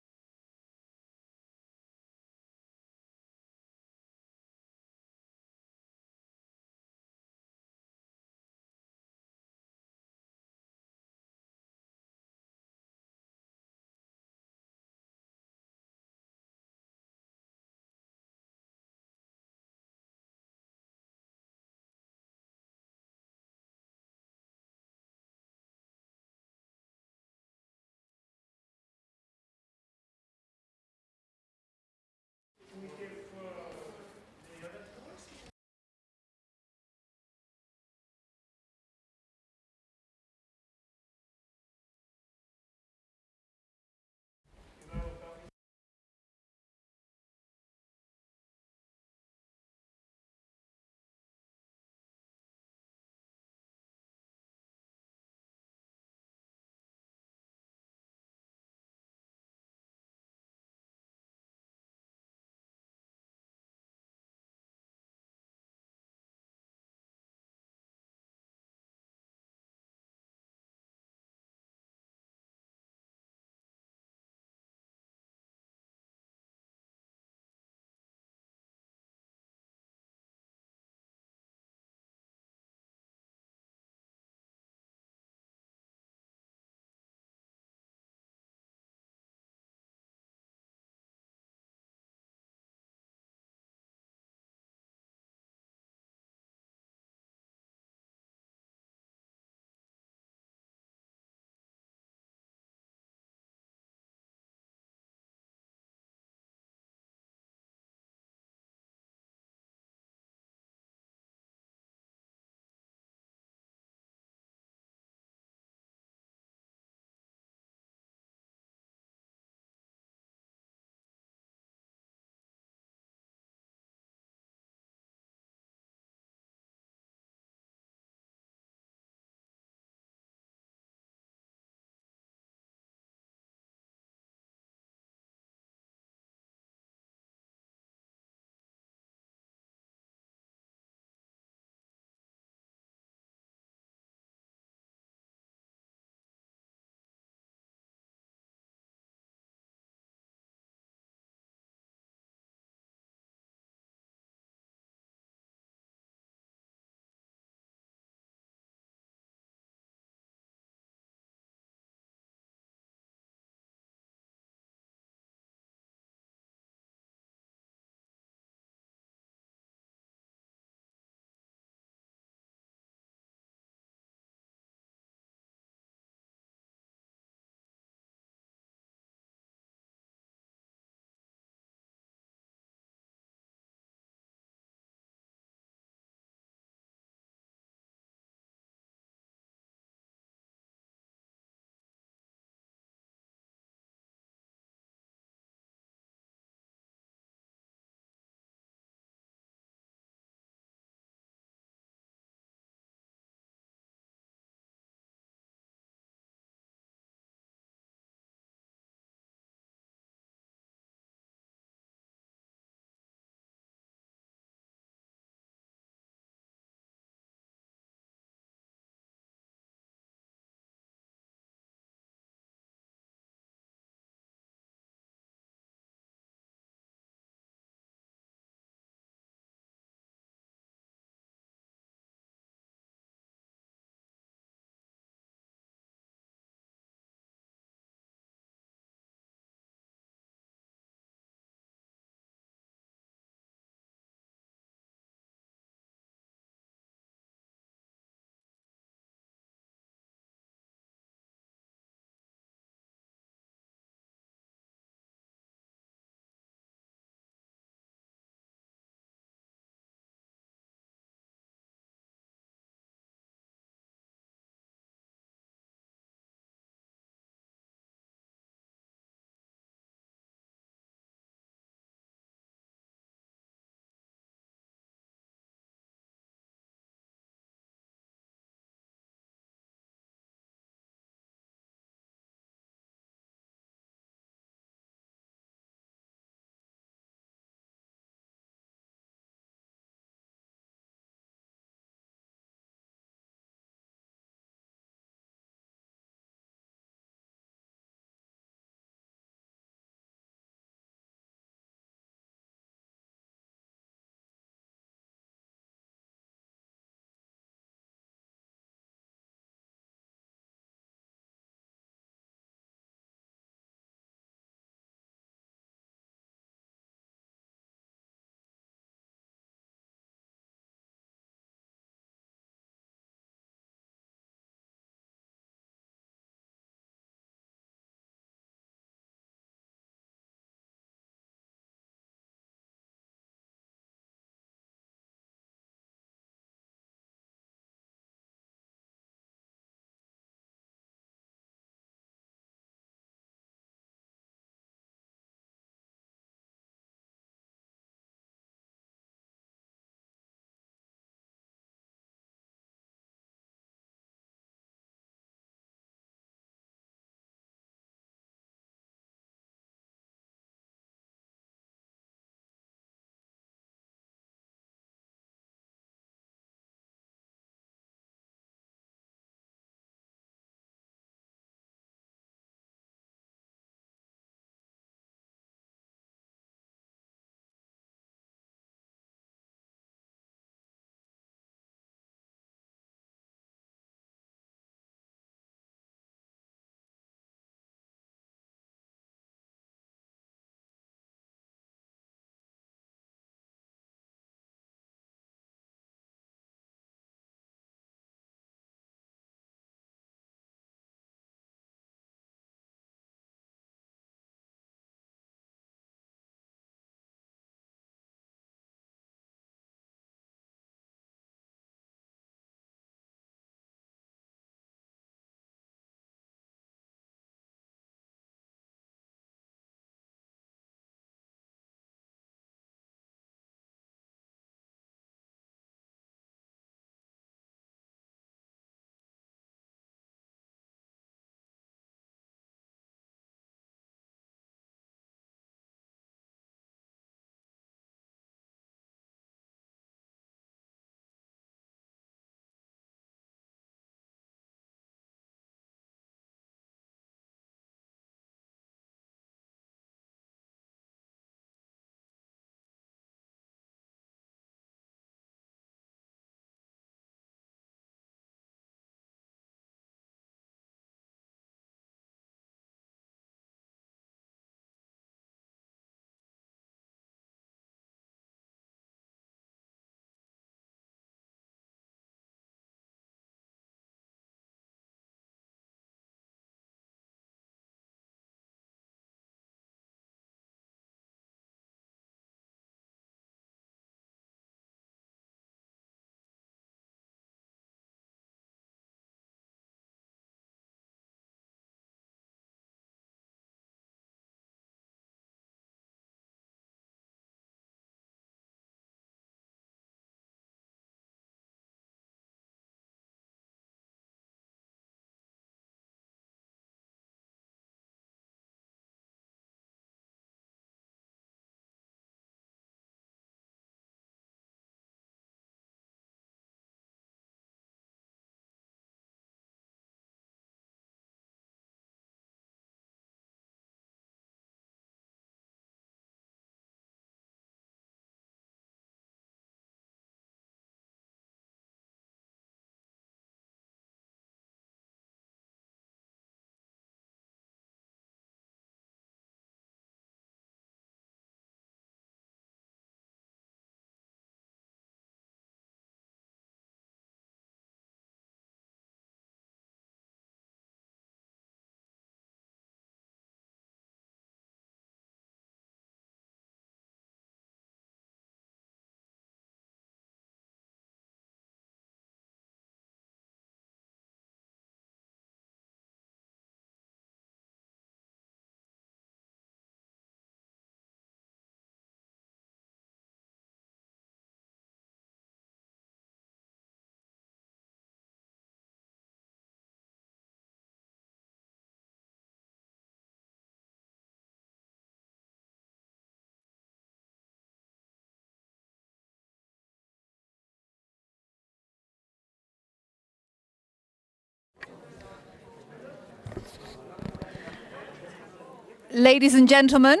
Ladies and gentlemen,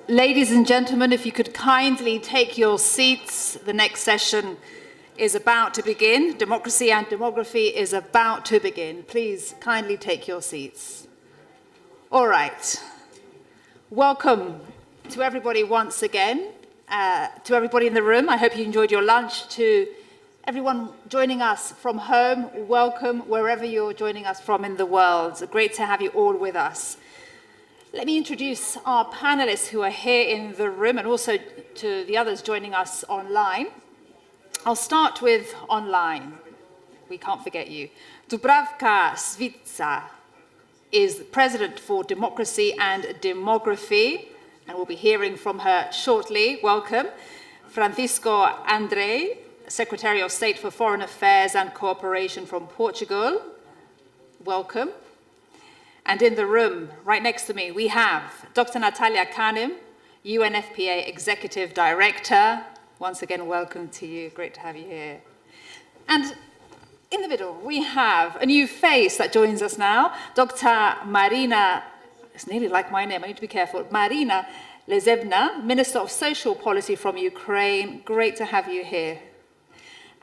if you could kindly take your seats, the next session is about to begin. Democracy and Demography is about to begin. Please kindly take your seats. All right. Welcome to everybody once again, to everybody in the room. I hope you enjoyed your lunch. To everyone joining us from home, welcome wherever you're joining us from in the world. Great to have you all with us. Let me introduce our panelists who are here in the room and also to the others joining us online. I'll start with online. We can't forget you. Dubravka Svica is the President for Democracy and Demography, and we'll be hearing from her shortly. Welcome. Francisco André, Secretary of State for Foreign Affairs and Cooperation from Portugal. Welcome. And in the room, right next to me, we have Dr. Natalia Kanem, UNFPA Executive Director. Once again, welcome to you. Great to have you here. And in the middle, we have a new face that joins us now, Dr. Marina, it's nearly like my name, I need to be careful, Marina Lezebna, Minister of Social Policy from Ukraine. Great to have you here.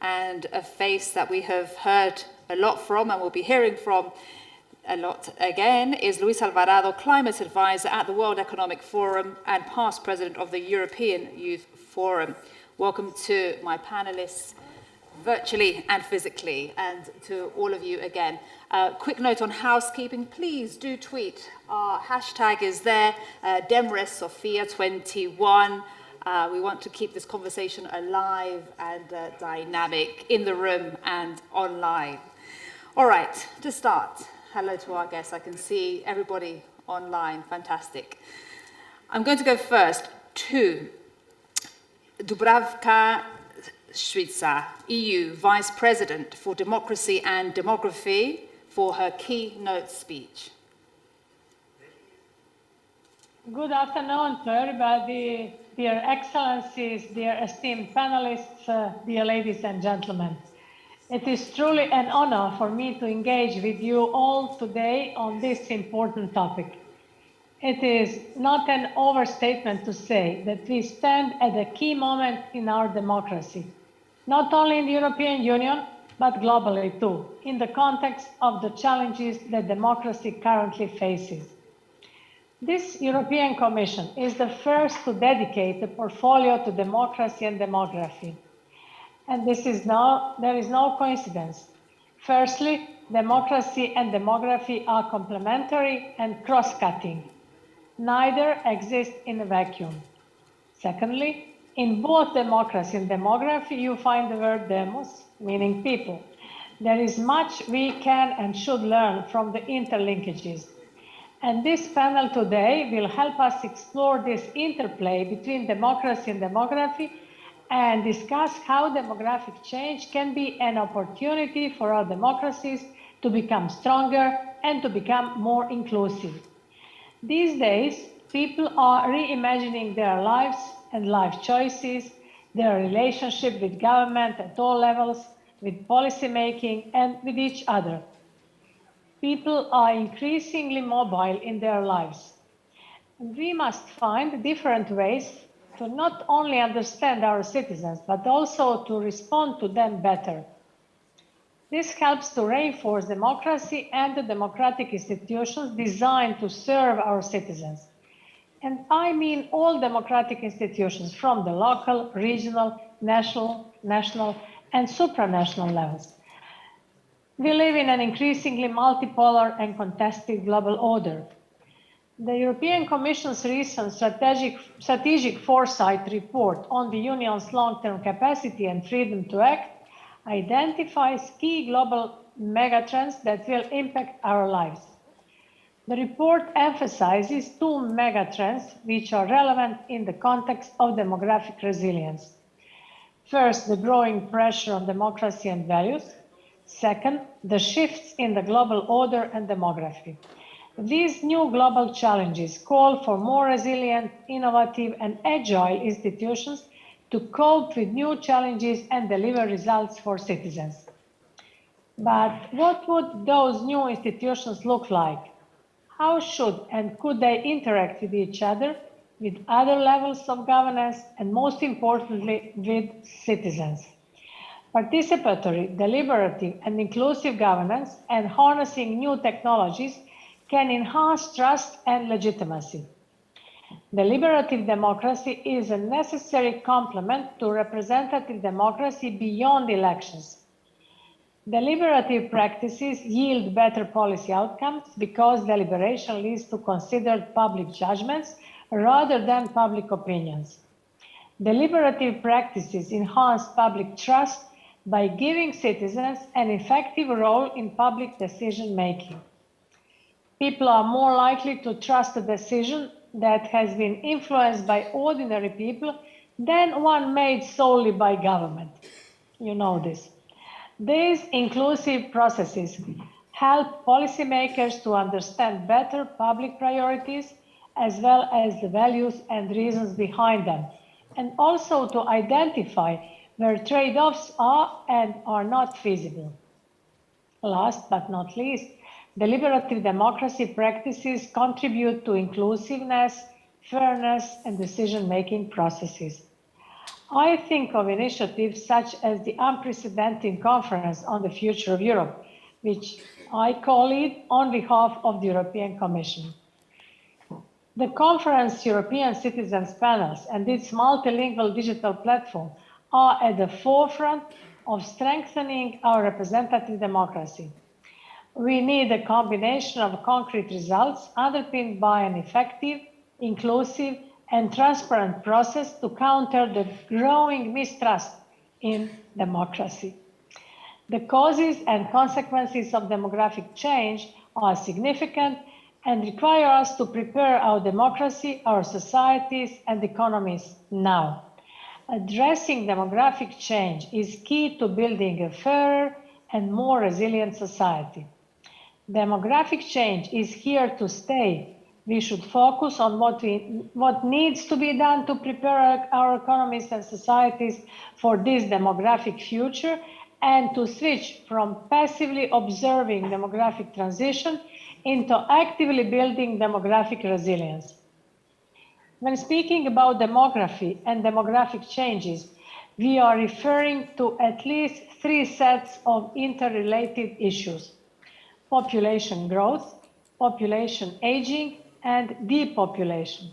And a face that we have heard a lot from and will be hearing from a lot again is Luis Alvarado, Climate Advisor at the World Economic Forum and past President of the European Youth Forum. Welcome to my panelists, virtually and physically, and to all of you again. Quick note on housekeeping, please do tweet. Our hashtag is there, DemresSofia21. We want to keep this conversation alive and dynamic in the room and online. All right, to start, hello to our guests. I can see everybody online, fantastic. I'm going to go first to Dubravka Svica, EU Vice President for Democracy and Demography, for her keynote speech. Good afternoon to everybody, dear excellencies, dear esteemed panelists, dear ladies and gentlemen. It is truly an honor for me to engage with you all today on this important topic. It is not an overstatement to say that we stand at a key moment in our democracy, not only in the European Union, but globally too, in the context of the challenges that democracy currently faces. This European Commission is the first to dedicate a portfolio to democracy and demography. And there is no coincidence. Firstly, democracy and demography are complementary and cross-cutting. Neither exist in a vacuum. Secondly, in both democracy and demography, you find the word demos, meaning people. There is much we can and should learn from the interlinkages. And this panel today will help us explore this interplay between democracy and demography and discuss how demographic change can be an opportunity for our democracies to become stronger and to become more inclusive. These days, people are reimagining their lives and life choices, their relationship with government at all levels, with policymaking, and with each other. People are increasingly mobile in their lives. And we must find different ways to not only understand our citizens, but also to respond to them better. This helps to reinforce democracy and the democratic institutions designed to serve our citizens. And I mean all democratic institutions from the local, regional, national, and supranational levels. We live in an increasingly multipolar and contested global order. The European Commission's recent strategic foresight report on the Union's long-term capacity and freedom to act identifies key global megatrends that will impact our lives. The report emphasizes two megatrends which are relevant in the context of demographic resilience. First, the growing pressure on democracy and values. Second, the shifts in the global order and demography. These new global challenges call for more resilient, innovative, and agile institutions to cope with new challenges and deliver results for citizens. But what would those new institutions look like? How should and could they interact with each other, with other levels of governance, and most importantly, with citizens? Participatory, deliberative, and inclusive governance and harnessing new technologies can enhance trust and legitimacy. Deliberative democracy is a necessary complement to representative democracy beyond elections. Deliberative practices yield better policy outcomes because deliberation leads to considered public judgments rather than public opinions. Deliberative practices enhance public trust by giving citizens an effective role in public decision-making. People are more likely to trust a decision that has been influenced by ordinary people than one made solely by government. You know this. These inclusive processes help policymakers to understand better public priorities as well as the values and reasons behind them, and also to identify where trade-offs are and are not feasible. Last but not least, deliberative democracy practices contribute to inclusiveness, fairness, and decision-making processes. I think of initiatives such as the unprecedented conference on the future of Europe, which I co-lead on behalf of the European Commission. The conference European Citizens Panels and its multilingual digital platform are at the forefront of strengthening our representative democracy. We need a combination of concrete results underpinned by an effective, inclusive, and transparent process to counter the growing mistrust in democracy. The causes and consequences of demographic change are significant and require us to prepare our democracy, our societies, and economies now. Addressing demographic change is key to building a fairer and more resilient society. Demographic change is here to stay. We should focus on what needs to be done to prepare our economies and societies for this demographic future and to switch from passively observing demographic transition into actively building demographic resilience. When speaking about demography and demographic changes, we are referring to at least three sets of interrelated issues: population growth, population aging, and depopulation.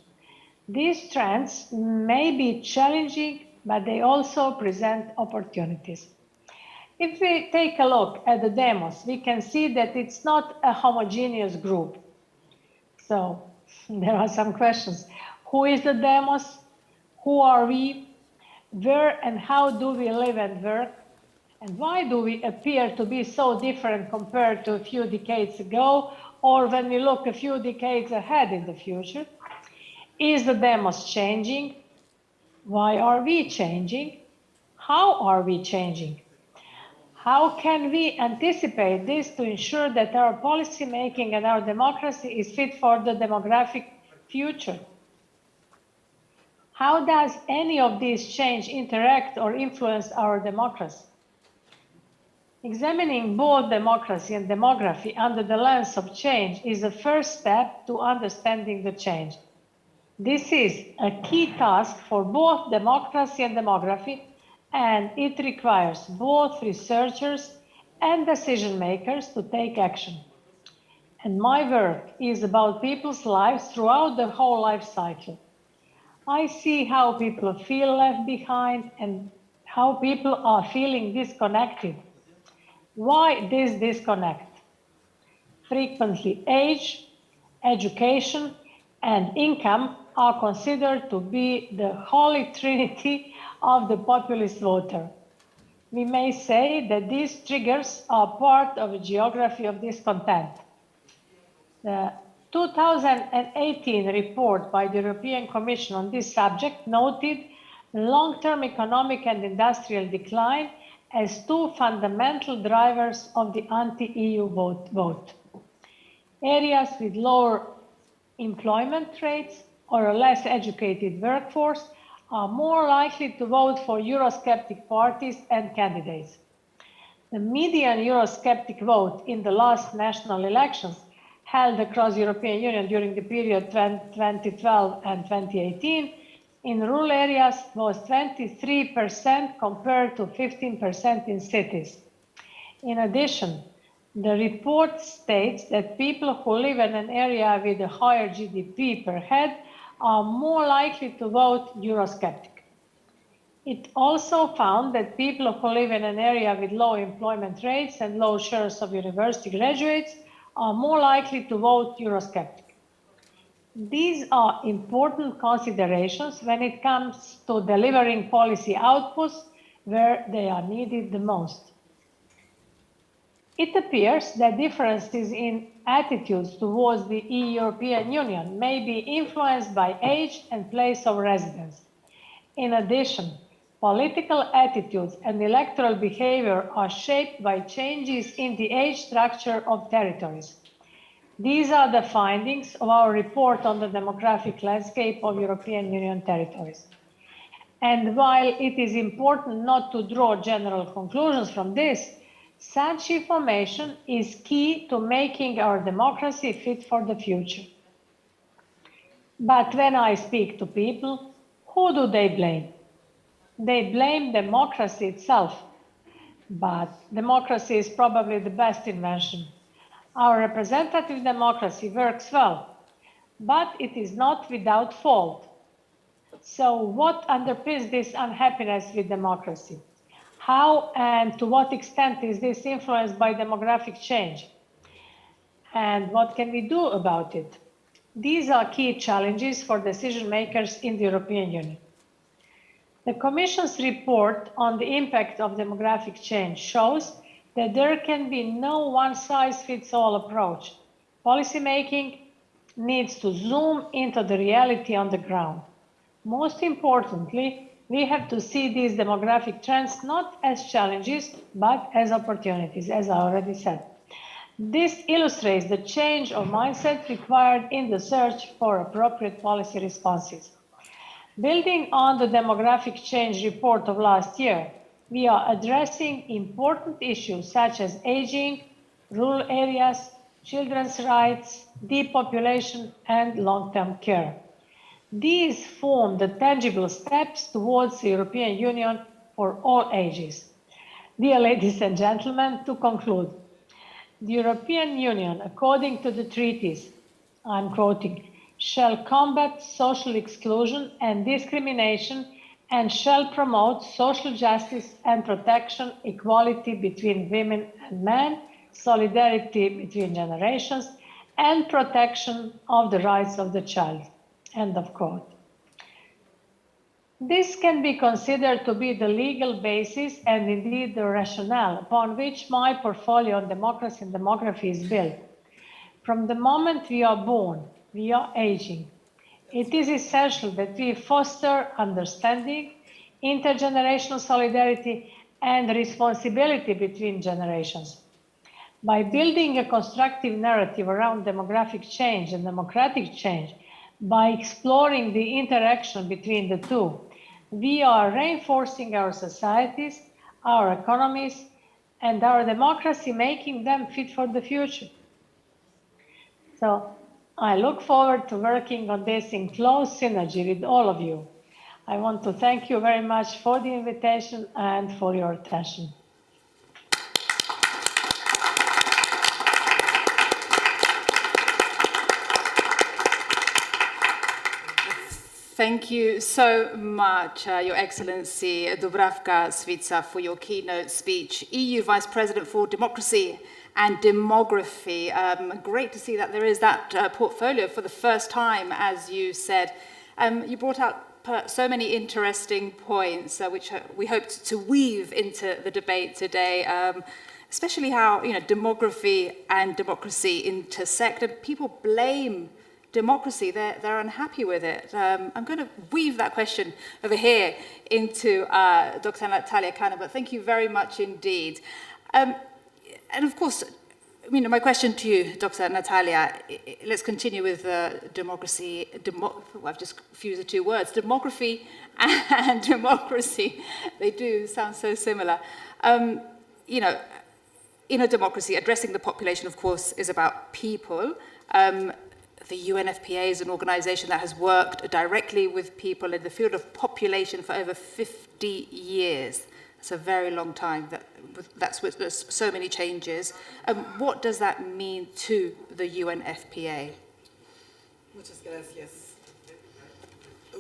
These trends may be challenging, but they also present opportunities. If we take a look at the demos, we can see that it's not a homogeneous group. So there are some questions. Who is the demos? Who are we? Where and how do we live and work? And why do we appear to be so different compared to a few decades ago, or when we look a few decades ahead in the future? Is the demos changing? Why are we changing? How are we changing? How can we anticipate this to ensure that our policy making and our democracy is fit for the demographic future? How does any of these change interact or influence our democracy? Examining both democracy and demography under the lens of change is the first step to understanding the change. This is a key task for both democracy and demography, and it requires both researchers and decision makers to take action. And my work is about people's lives throughout the whole life cycle. I see how people feel left behind and how people are feeling disconnected. Why this disconnect? Frequently age, education, and income are considered to be the holy trinity of the populist voter. We may say that these triggers are part of a geography of discontent. The 2018 report by the European Commission on this subject noted long-term economic and industrial decline as two fundamental drivers of the anti-EU vote. Areas with lower employment rates or a less educated workforce are more likely to vote for Eurosceptic parties and candidates. The median Eurosceptic vote in the last national elections held across European Union during the period 2012 and 2018 in rural areas was 23% compared to 15% in cities. In addition, the report states that people who live in an area with a higher GDP per head are more likely to vote Eurosceptic. It also found that people who live in an area with low employment rates and low shares of university graduates are more likely to vote Eurosceptic. These are important considerations when it comes to delivering policy outputs where they are needed the most. It appears that differences in attitudes towards the European Union may be influenced by age and place of residence. In addition, political attitudes and electoral behavior are shaped by changes in the age structure of territories. These are the findings of our report on the demographic landscape of European Union territories. And while it is important not to draw general conclusions from this, such information is key to making our democracy fit for the future. But when I speak to people, who do they blame? They blame democracy itself. But democracy is probably the best invention. Our representative democracy works well, but it is not without fault. So what underpins this unhappiness with democracy? How and to what extent is this influenced by demographic change? And what can we do about it? These are key challenges for decision makers in the European Union. The Commission's report on the impact of demographic change shows that there can be no one-size-fits-all approach. Policymaking needs to zoom into the reality on the ground. Most importantly, we have to see these demographic trends not as challenges, but as opportunities, as I already said. This illustrates the change of mindset required in the search for appropriate policy responses. Building on the demographic change report of last year, we are addressing important issues such as aging, rural areas, children's rights, depopulation, and long-term care. These form the tangible steps towards the European Union for all ages. Dear ladies and gentlemen, to conclude, the European Union, according to the treaties, I'm quoting, shall combat social exclusion and discrimination and shall promote social justice and protection, equality between women and men, solidarity between generations, and protection of the rights of the child. End of quote. This can be considered to be the legal basis and indeed the rationale upon which my portfolio on democracy and demography is built. From the moment we are born, we are aging. It is essential that we foster understanding, intergenerational solidarity, and responsibility between generations. By building a constructive narrative around demographic change and democratic change, by exploring the interaction between the two, we are reinforcing our societies, our economies, and our democracy, making them fit for the future. So I look forward to working on this in close synergy with all of you. I want to thank you very much for the invitation and for your attention. Thank you so much, Your Excellency Dubravka Šuica, for your keynote speech. EU Vice President for Democracy and Demography. Great to see that there is that portfolio for the first time, as you said. You brought out so many interesting points, which we hoped to weave into the debate today, especially how demography and democracy intersect, and people blame democracy, they're unhappy with it. I'm going to weave that question over here into Dr. Natalia Kanem, but thank you very much indeed. And of course, my question to you, Dr. Natalia, let's continue with democracy. I've just fused the two words, demography and democracy. They do sound so similar. in a democracy, addressing the population, of course, is about people. The UNFPA is an organization that has worked directly with people in the field of population for over 50 years. It's a very long time. That's with so many changes. What does that mean to the UNFPA? Muchas gracias.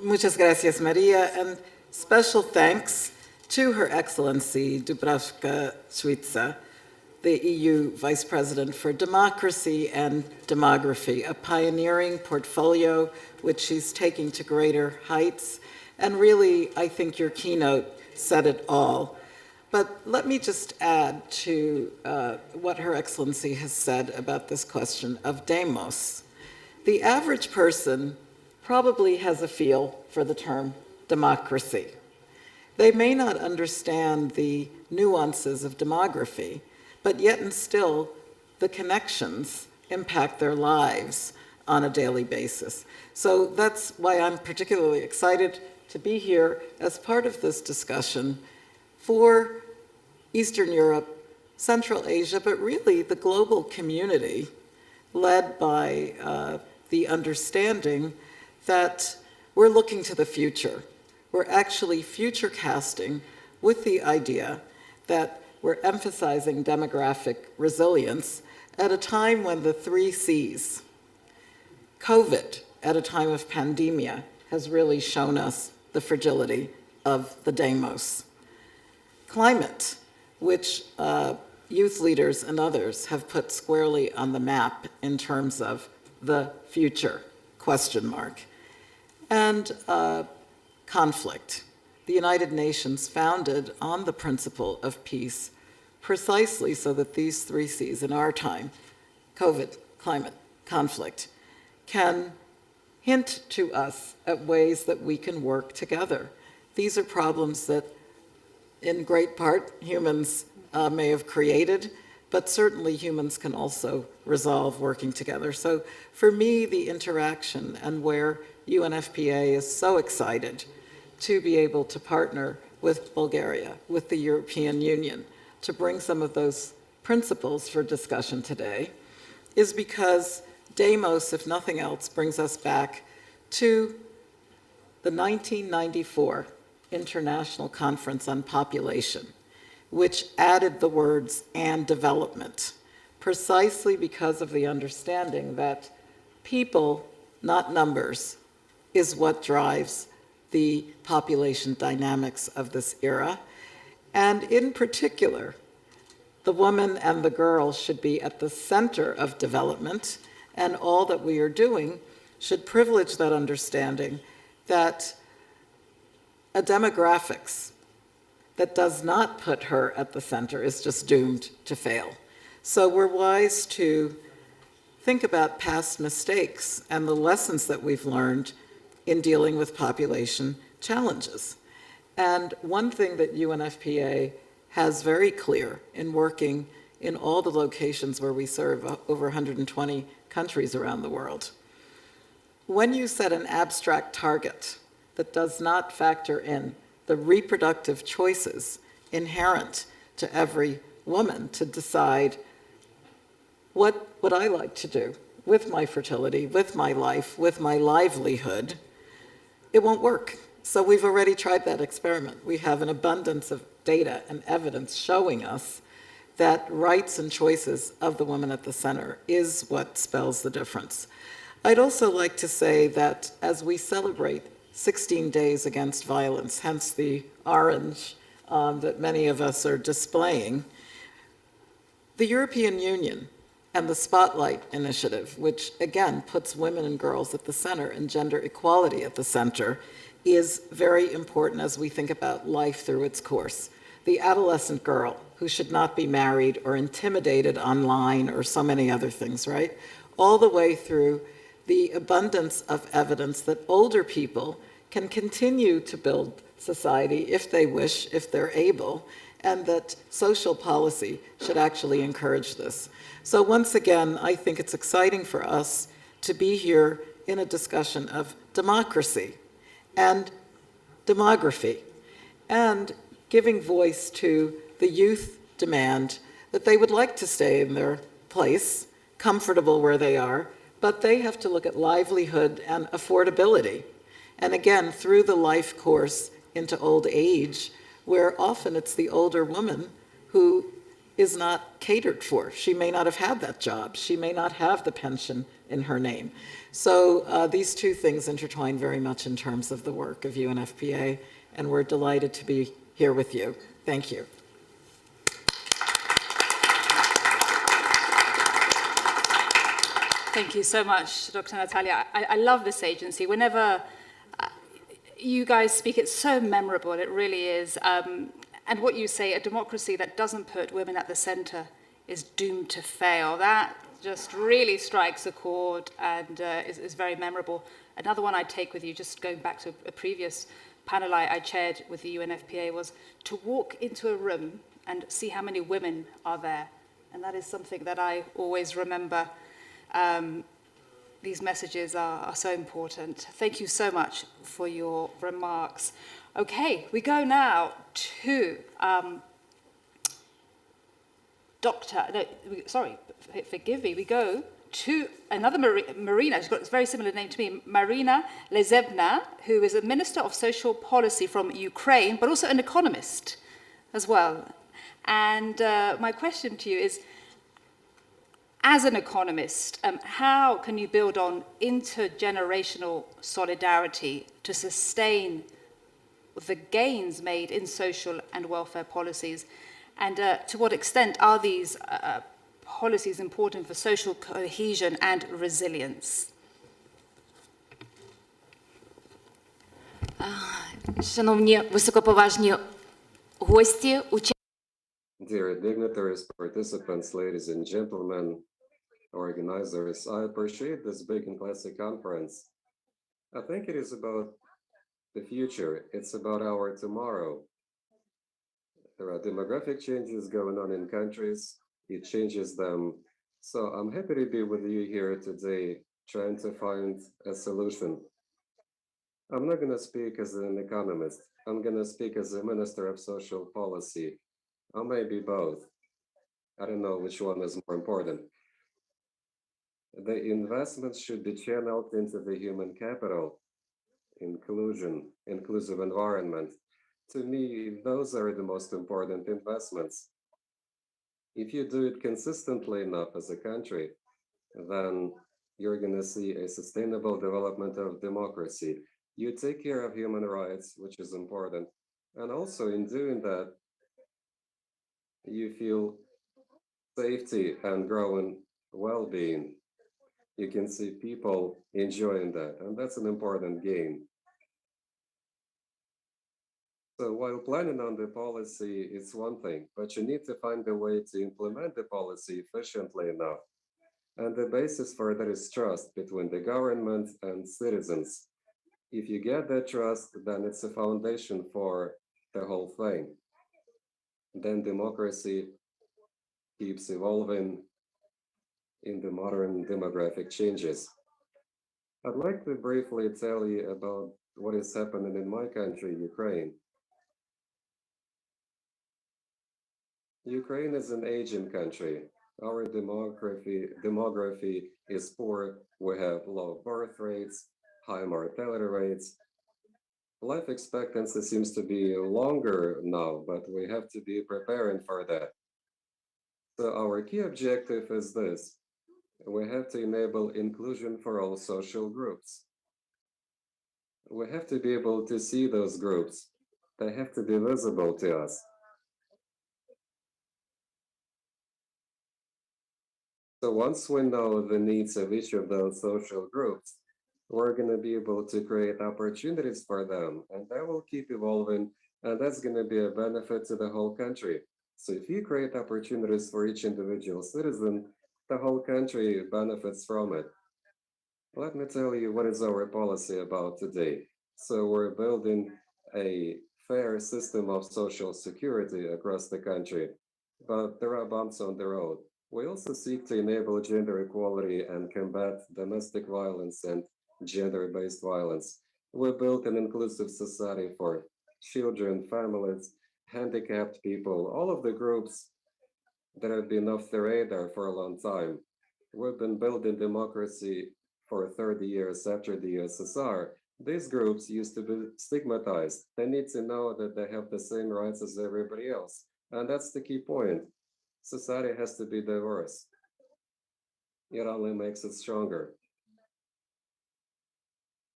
Muchas gracias, Maria, and special thanks to Her Excellency Dubravka Šuica, the EU Vice President for Democracy and Demography, a pioneering portfolio which she's taking to greater heights. And really, I think your keynote said it all. But let me just add to what Her Excellency has said about this question of demos. The average person probably has a feel for the term democracy. They may not understand the nuances of demography, but yet and still, the connections impact their lives on a daily basis. So that's why I'm particularly excited to be here as part of this discussion for Eastern Europe, Central Asia, but really the global community led by the understanding that we're looking to the future. We're actually future casting with the idea that we're emphasizing demographic resilience at a time when the 3 C's, COVID at a time of pandemia, has really shown us the fragility of the demos. Climate, which youth leaders and others have put squarely on the map in terms of the future, question mark. And conflict. The United Nations founded on the principle of peace precisely so that these 3 C's in our time, COVID, climate, conflict, can hint to us at ways that we can work together. These are problems that in great part humans may have created, but certainly humans can also resolve working together. So for me, the interaction and where UNFPA is so excited to be able to partner with Bulgaria, with the European Union, to bring some of those principles for discussion today, is because demos, if nothing else, brings us back to the 1994 International Conference on Population, which added the words "and development," precisely because of the understanding that people, not numbers, is what drives the population dynamics of this era. And in particular, the woman and the girl should be at the center of development, and all that we are doing should privilege that understanding that a demographics that does not put her at the center is just doomed to fail. So we're wise to think about past mistakes and the lessons that we've learned in dealing with population challenges. And one thing that UNFPA has very clear in working in all the locations where we serve over 120 countries around the world, when you set an abstract target that does not factor in the reproductive choices inherent to every woman to decide what would I like to do with my fertility, with my life, with my livelihood, it won't work. So we've already tried that experiment. We have an abundance of data and evidence showing us that rights and choices of the woman at the center is what spells the difference. I'd also like to say that as we celebrate 16 days against violence, hence the orange that many of us are displaying, the European Union and the Spotlight Initiative, which again puts women and girls at the center and gender equality at the center, is very important as we think about life through its course. The adolescent girl who should not be married or intimidated online or so many other things, right? All the way through the abundance of evidence that older people can continue to build society if they wish, if they're able, and that social policy should actually encourage this. So once again, I think it's exciting for us to be here in a discussion of democracy and demography and giving voice to the youth demand that they would like to stay in their place, comfortable where they are, but they have to look at livelihood and affordability. And again, through the life course into old age, where often it's the older woman who is not catered for. She may not have had that job. She may not have the pension in her name. So these two things intertwine very much in terms of the work of UNFPA, and we're delighted to be here with you. Thank you. Thank you so much, Dr. Natalia. I love this agency. Whenever you guys speak, it's so memorable, it really is. And what you say, a democracy that doesn't put women at the center is doomed to fail. That just really strikes a chord and is very memorable. Another one I take with you, just going back to a previous panel I chaired with the UNFPA, was to walk into a room and see how many women are there. And that is something that I always remember. These messages are so important. Thank you so much for your remarks. Okay, we go now to forgive me, we go to another Marina, she's got a very similar name to me, Marina Lezebna, who is a Minister of Social Policy from Ukraine, but also an economist as well. And my question to you is, as an economist, how can you build on intergenerational solidarity to sustain the gains made in social and welfare policies? And to what extent are these policies important for social cohesion and resilience? Шановні високоповажні гості, Dear dignitaries, participants, ladies and gentlemen, organizers, I appreciate this big and classic conference. I think it is about the future. It's about our tomorrow. There are demographic changes going on in countries. It changes them. So I'm happy to be with you here today, trying to find a solution. I'm not going to speak as an economist. I'm going to speak as a Minister of Social Policy. Or maybe both. I don't know which one is more important. The investments should be channeled into the human capital, inclusion, inclusive environment. To me, those are the most important investments. If you do it consistently enough as a country, then you're going to see a sustainable development of democracy. You take care of human rights, which is important. And also in doing that, you feel safety and growing well-being. You can see people enjoying that, and that's an important gain. So while planning on the policy is one thing, but you need to find a way to implement the policy efficiently enough. And the basis for that is trust between the government and citizens. If you get that trust, then it's a foundation for the whole thing. Then democracy keeps evolving in the modern demographic changes. I'd like to briefly tell you about what is happening in my country, Ukraine. Ukraine is an aging country. Our demography is poor. We have low birth rates, high mortality rates. Life expectancy seems to be longer now, but we have to be preparing for that. So our key objective is this. We have to enable inclusion for all social groups. We have to be able to see those groups. They have to be visible to us. So once we know the needs of each of those social groups, we're going to be able to create opportunities for them, and that will keep evolving, and that's going to be a benefit to the whole country. So if you create opportunities for each individual citizen, the whole country benefits from it. Let me tell you what is our policy about today. So we're building a fair system of social security across the country, but there are bumps on the road. We also seek to enable gender equality and combat domestic violence and gender-based violence. We built an inclusive society for children, families, handicapped people, all of the groups that have been off the radar for a long time. We've been building democracy for 30 years after the USSR. These groups used to be stigmatized. They need to know that they have the same rights as everybody else. And that's the key point. Society has to be diverse. It only makes it stronger.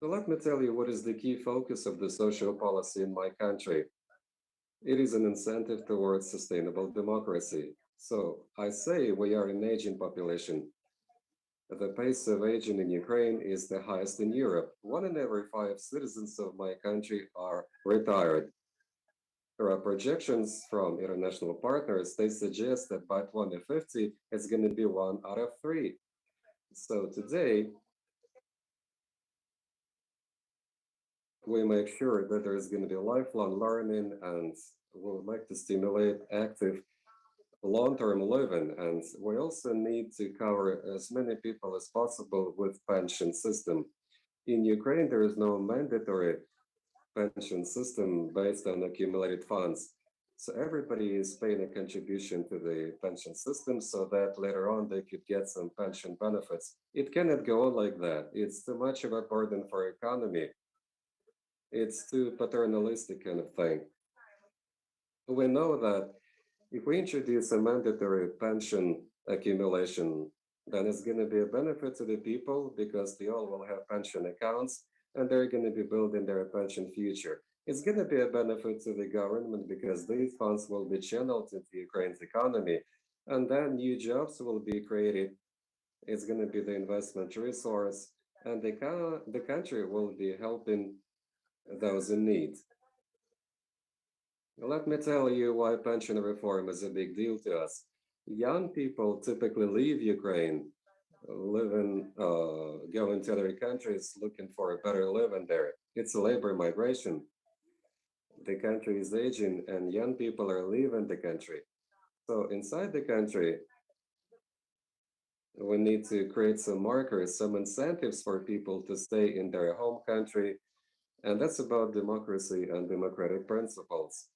So let me tell you what is the key focus of the social policy in my country. It is an incentive towards sustainable democracy. So I say we are an aging population. The pace of aging in Ukraine is the highest in Europe. 1 in every 5 citizens of my country are retired. There are projections from international partners. They suggest that by 2050, it's going to be 1 out of 3. So today, we make sure that there is going to be lifelong learning, and we would like to stimulate active long-term living. And we also need to cover as many people as possible with pension system. In Ukraine, there is no mandatory pension system based on accumulated funds. So everybody is paying a contribution to the pension system so that later on they could get some pension benefits. It cannot go on like that. It's too much of a burden for economy. It's too paternalistic kind of thing. We know that if we introduce a mandatory pension accumulation, then it's going to be a benefit to the people because they all will have pension accounts and they're going to be building their pension future. It's going to be a benefit to the government because these funds will be channeled into Ukraine's economy, and then new jobs will be created. It's going to be the investment resource, and the country will be helping those in need. Let me tell you why pension reform is a big deal to us. Young people typically leave Ukraine, go into other countries looking for a better living there. It's a labor migration. The country is aging and young people are leaving the country. So inside the country, we need to create some markers, some incentives for people to stay in their home country. And that's about democracy and democratic principles.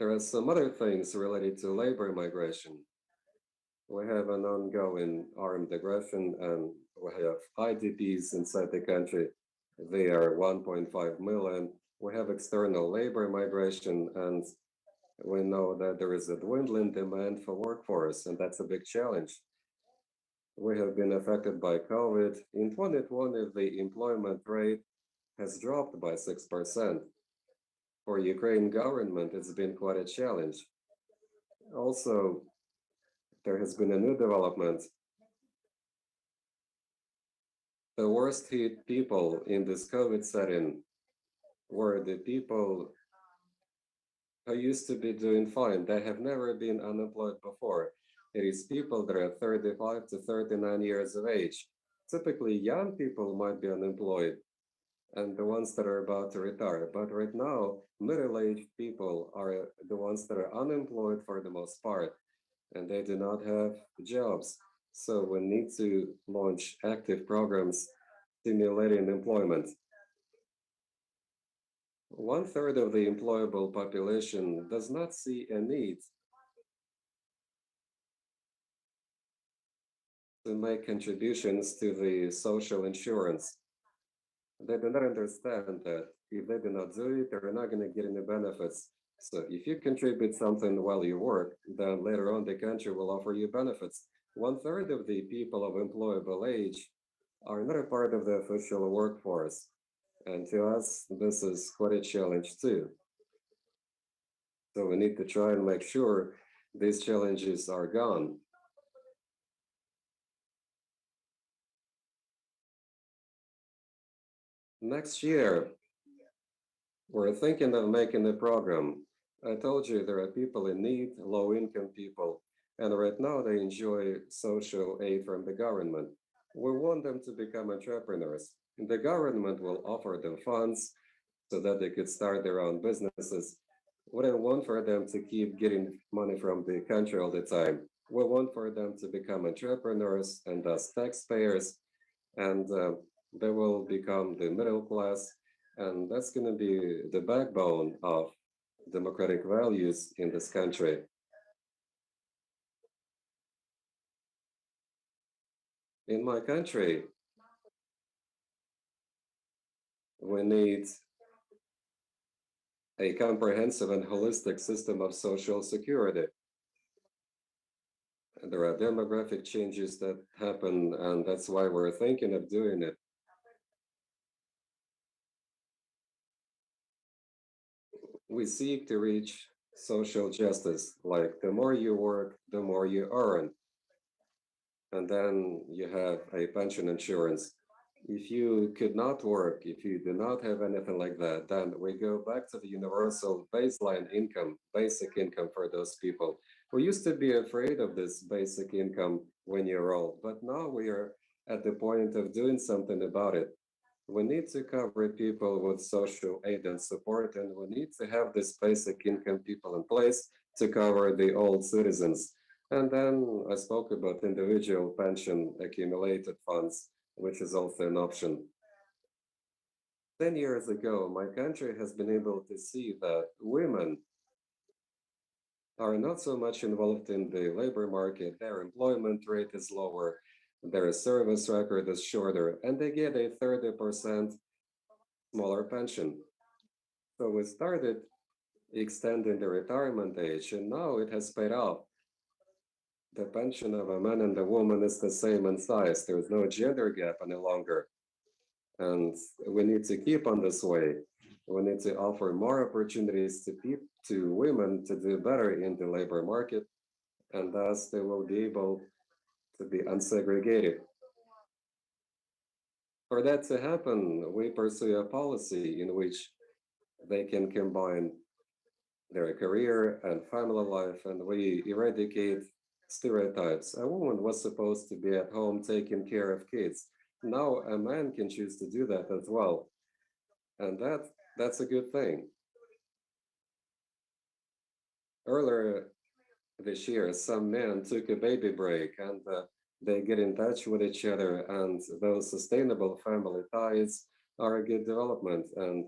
There are some other things related to labor migration. We have an ongoing armed aggression and we have IDPs inside the country. They are 1.5 million. We have external labor migration, and we know that there is a dwindling demand for workforce, and that's a big challenge. We have been affected by COVID. In 2020, the employment rate has dropped by 6%. For Ukraine government, it's been quite a challenge. Also, there has been a new development. The worst hit people in this COVID setting were the people who used to be doing fine. They have never been unemployed before. It is people that are 35 to 39 years of age. Typically, young people might be unemployed and the ones that are about to retire. But right now, middle-aged people are the ones that are unemployed for the most part, and they do not have jobs. So we need to launch active programs stimulating employment. 1/3 of the employable population does not see a need to make contributions to the social insurance. They do not understand that if they do not do it, they're not going to get any benefits. So if you contribute something while you work, then later on the country will offer you benefits. 1/3 of the people of employable age are not a part of the official workforce. And to us, this is quite a challenge too. So we need to try and make sure these challenges are gone. Next year, we're thinking of making a program. I told you there are people in need, low-income people, and right now they enjoy social aid from the government. We want them to become entrepreneurs. The government will offer them funds so that they could start their own businesses. We don't want for them to keep getting money from the country all the time. We want for them to become entrepreneurs and thus taxpayers, and they will become the middle class, and that's going to be the backbone of democratic values in this country. In my country, we need a comprehensive and holistic system of social security. And there are demographic changes that happen, and that's why we're thinking of doing it. We seek to reach social justice, like the more you work, the more you earn. And then you have a pension insurance. If you could not work, if you do not have anything like that, then we go back to the universal baseline income, basic income for those people. We used to be afraid of this basic income when you're old, but now we are at the point of doing something about it. We need to cover people with social aid and support, and we need to have this basic income people in place to cover the old citizens. And then I spoke about individual pension accumulated funds, which is also an option. 10 years ago, my country has been able to see that women are not so much involved in the labor market. Their employment rate is lower, their service record is shorter, and they get a 30% smaller pension. So we started extending the retirement age, and now it has paid off. The pension of a man and a woman is the same in size. There is no gender gap any longer. And we need to keep on this way. We need to offer more opportunities to women to do better in the labor market, and thus they will be able to be unsegregated. For that to happen, we pursue a policy in which they can combine their career and family life, and we eradicate stereotypes. A woman was supposed to be at home taking care of kids. Now a man can choose to do that as well. And that's a good thing. Earlier this year, some men took a baby break, and they get in touch with each other, and those sustainable family ties are a good development, and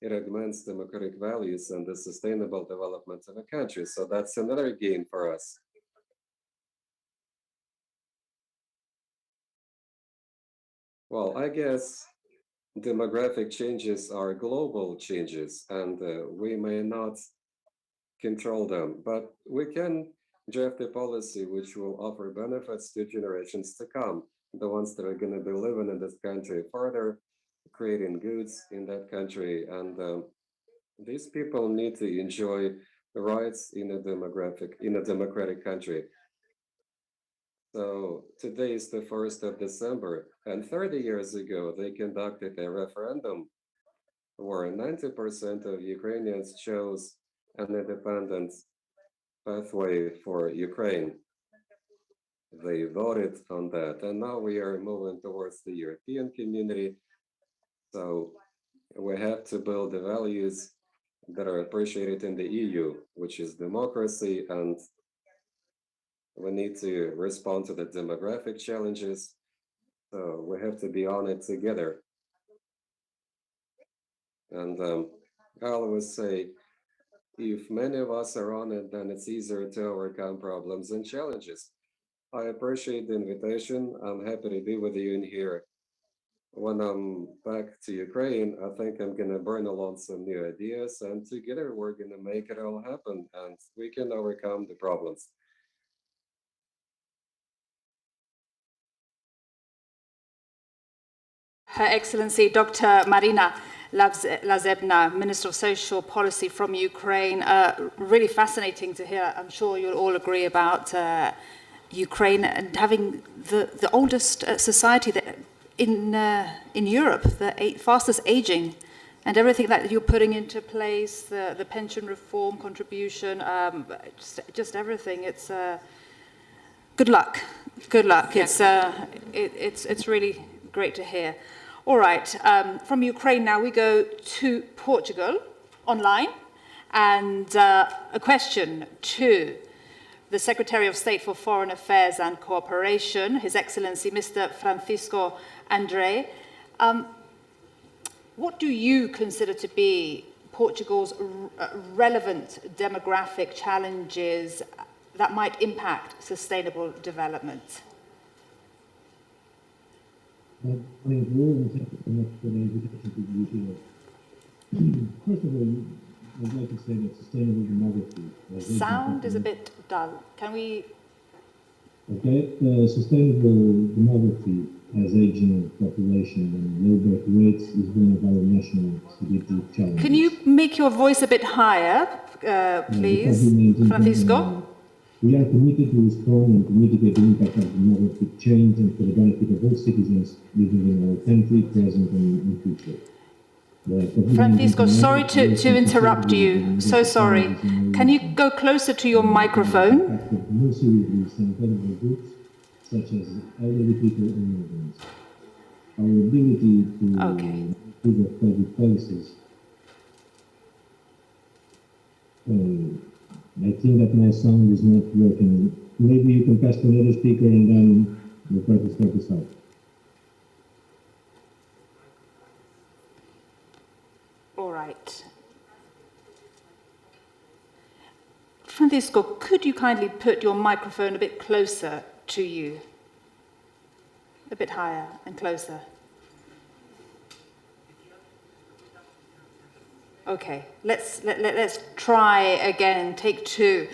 it augments democratic values and the sustainable development of a country. So that's another gain for us. Well, I guess demographic changes are global changes, and we may not control them, but we can draft a policy which will offer benefits to generations to come, the ones that are going to be living in this country further, creating goods in that country. And these people need to enjoy the rights in a democratic country. So today is the 1st of December, and 30 years ago, they conducted a referendum where 90% of Ukrainians chose an independent pathway for Ukraine. They voted on that, and now we are moving towards the European community. So we have to build the values that are appreciated in the EU, which is democracy, and we need to respond to the demographic challenges. So we have to be on it together. And I always say, if many of us are on it, then it's easier to overcome problems and challenges. I appreciate the invitation. I'm happy to be with you in here. When I'm back to Ukraine, I think I'm going to bring along some new ideas, and together we're going to make it all happen, and we can overcome the problems. Her Excellency Dr. Marina Lazebna, Minister of Social Policy from Ukraine. Really fascinating to hear. I'm sure you'll all agree about Ukraine and having the oldest society in Europe, the fastest aging, and everything that you're putting into place, the pension reform contribution, just everything. It's good luck. Good luck. Yeah. It's really great to hear. All right, from Ukraine now we go to Portugal online, and a question to the Secretary of State for Foreign Affairs and Cooperation, His Excellency Mr. Francisco André. What do you consider to be Portugal's relevant demographic challenges that might impact sustainable development? I think we all have to come up with an invitation to the UPO. First of all, I'd like to say that sustainable demography... Sound is a bit dull. Can we... Okay, sustainable demography as aging population and low birth rates is one of our national strategic challenges. Can you make your voice a bit higher, please, Francisco? We are committed to respond and to mitigate the impact of demographic change and for the benefit of all citizens living in our country, present and in future. Francisco, sorry to interrupt you. So sorry. Can you go closer to your microphone? More seriously, some vulnerable groups, such as elderly people and immigrants. Our ability to improve our public policies. I think that my sound is not working. Maybe you can pass to another speaker and then we'll try to start this out. All right. Francisco, could you kindly put your microphone a bit closer to you? A bit higher and closer. Okay, let's try again, take two.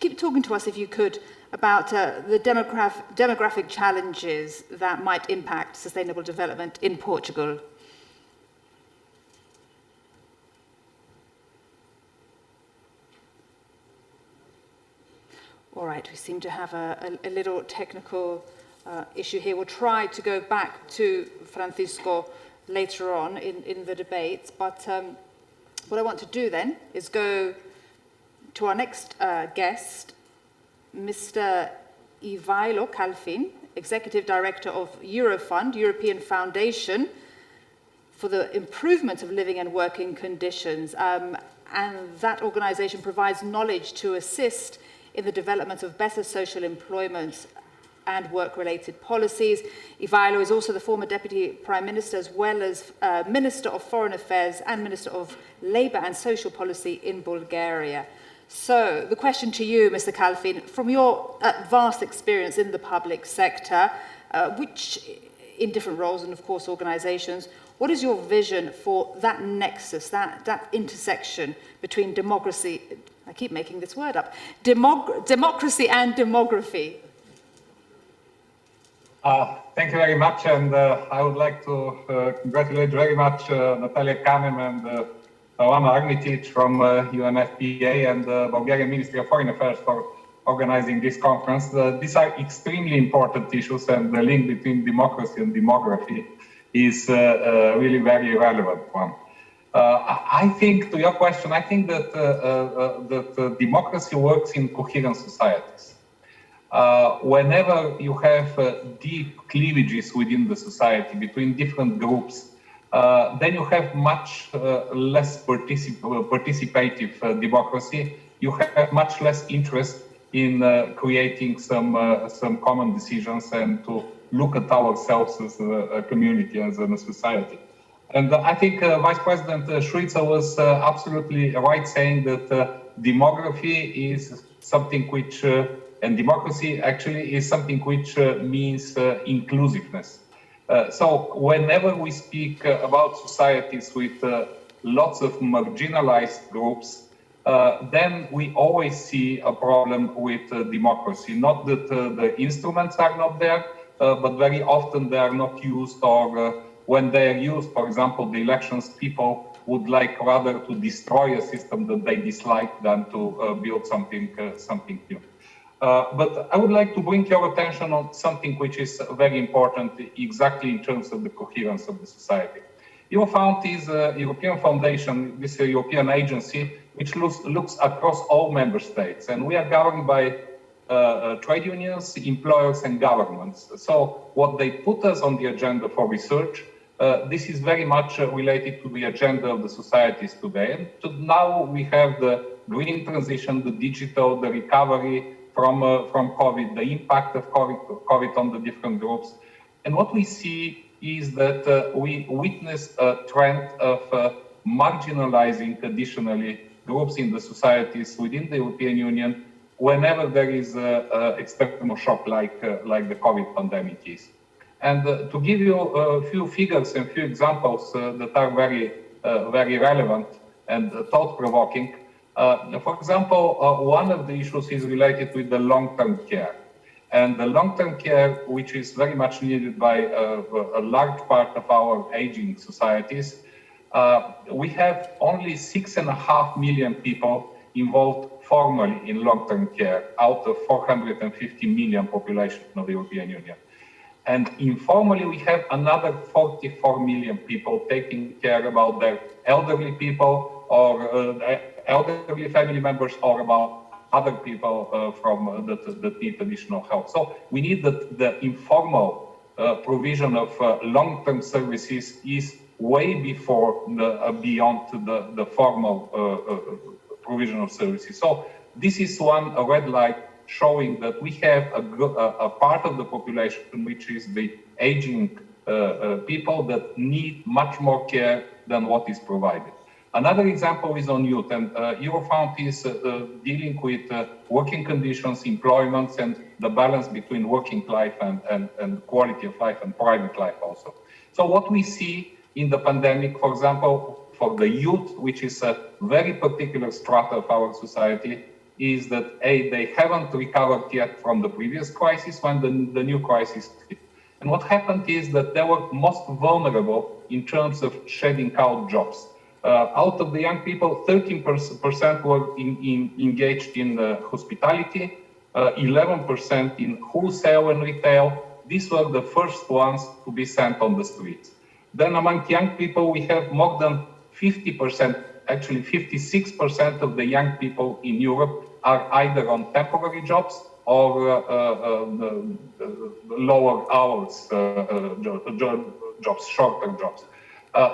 Keep talking to us, if you could, about the demographic challenges that might impact sustainable development in Portugal. All right, we seem to have a little technical issue here. We'll try to go back to Francisco later on in the debate, but what I want to do then is go to our next guest, Mr. Ivailo Calfin, Executive Director of Eurofund, European Foundation for the Improvement of Living and Working Conditions, and that organization provides knowledge to assist in the development of better social employment and work-related policies. Ivailo is also the former Deputy Prime Minister as well as Minister of Foreign Affairs and Minister of Labour and Social Policy in Bulgaria. So the question to you, Mr. Calfin, from your vast experience in the public sector, which in different roles and of course organisations, what is your vision for that nexus, that intersection between democracy, I keep making this word up, democracy and demography? Thank you very much, and I would like to congratulate very much Natalia Kanem and Alana Armitage from UNFPA and the Bulgarian Ministry of Foreign Affairs for organizing this conference. These are extremely important issues, and the link between democracy and demography is really very relevant one. I think, to your question, I think that, that democracy works in coherent societies. Whenever you have deep cleavages within the society between different groups, then you have much less participative democracy. You have much less interest in creating some common decisions and to look at ourselves as a community, as a society. And I think Vice President Šuica was absolutely right saying that demography is something which, and democracy actually is something which means inclusiveness. So whenever we speak about societies with lots of marginalized groups, then we always see a problem with democracy. Not that the instruments are not there, but very often they are not used, or when they are used, for example, the elections, people would like rather to destroy a system that they dislike than to build something new. But I would like to bring your attention on something which is very important exactly in terms of the coherence of the society. Eurofund is a European foundation, this is a European agency which looks across all member states, and we are governed by trade unions, employers and governments. So what they put us on the agenda for research, this is very much related to the agenda of the societies today. And now we have the green transition, the digital, the recovery from COVID, the impact of COVID on the different groups. And what we see is that we witness a trend of marginalizing additionally groups in the societies within the European Union whenever there is an external shock like the COVID pandemic is. And to give you a few figures and few examples that are very relevant and thought-provoking, for example, one of the issues is related with the long-term care. And the long-term care, which is very much needed by a large part of our aging societies, we have only 6.5 million people involved formally in long-term care out of 450 million population of the European Union. And informally, we have another 44 million people taking care about their elderly people or elderly family members or about other people that need additional help. So we need the informal provision of long-term services is way before beyond the formal provision of services. So this is a red light showing that we have a part of the population which is the aging people that need much more care than what is provided. Another example is on youth, and Eurofound is dealing with working conditions, employments, and the balance between working life and quality of life and private life also. So what we see in the pandemic, for example, for the youth, which is a very particular strata of our society, is that they haven't recovered yet from the previous crisis when the new crisis hit. And what happened is that they were most vulnerable in terms of shedding out jobs. Out of the young people, 13% were engaged in hospitality, 11% in wholesale and retail. These were the first ones to be sent on the streets. Then among young people, we have more than 50%, actually 56% of the young people in Europe are either on temporary jobs or lower hours jobs, shorter jobs.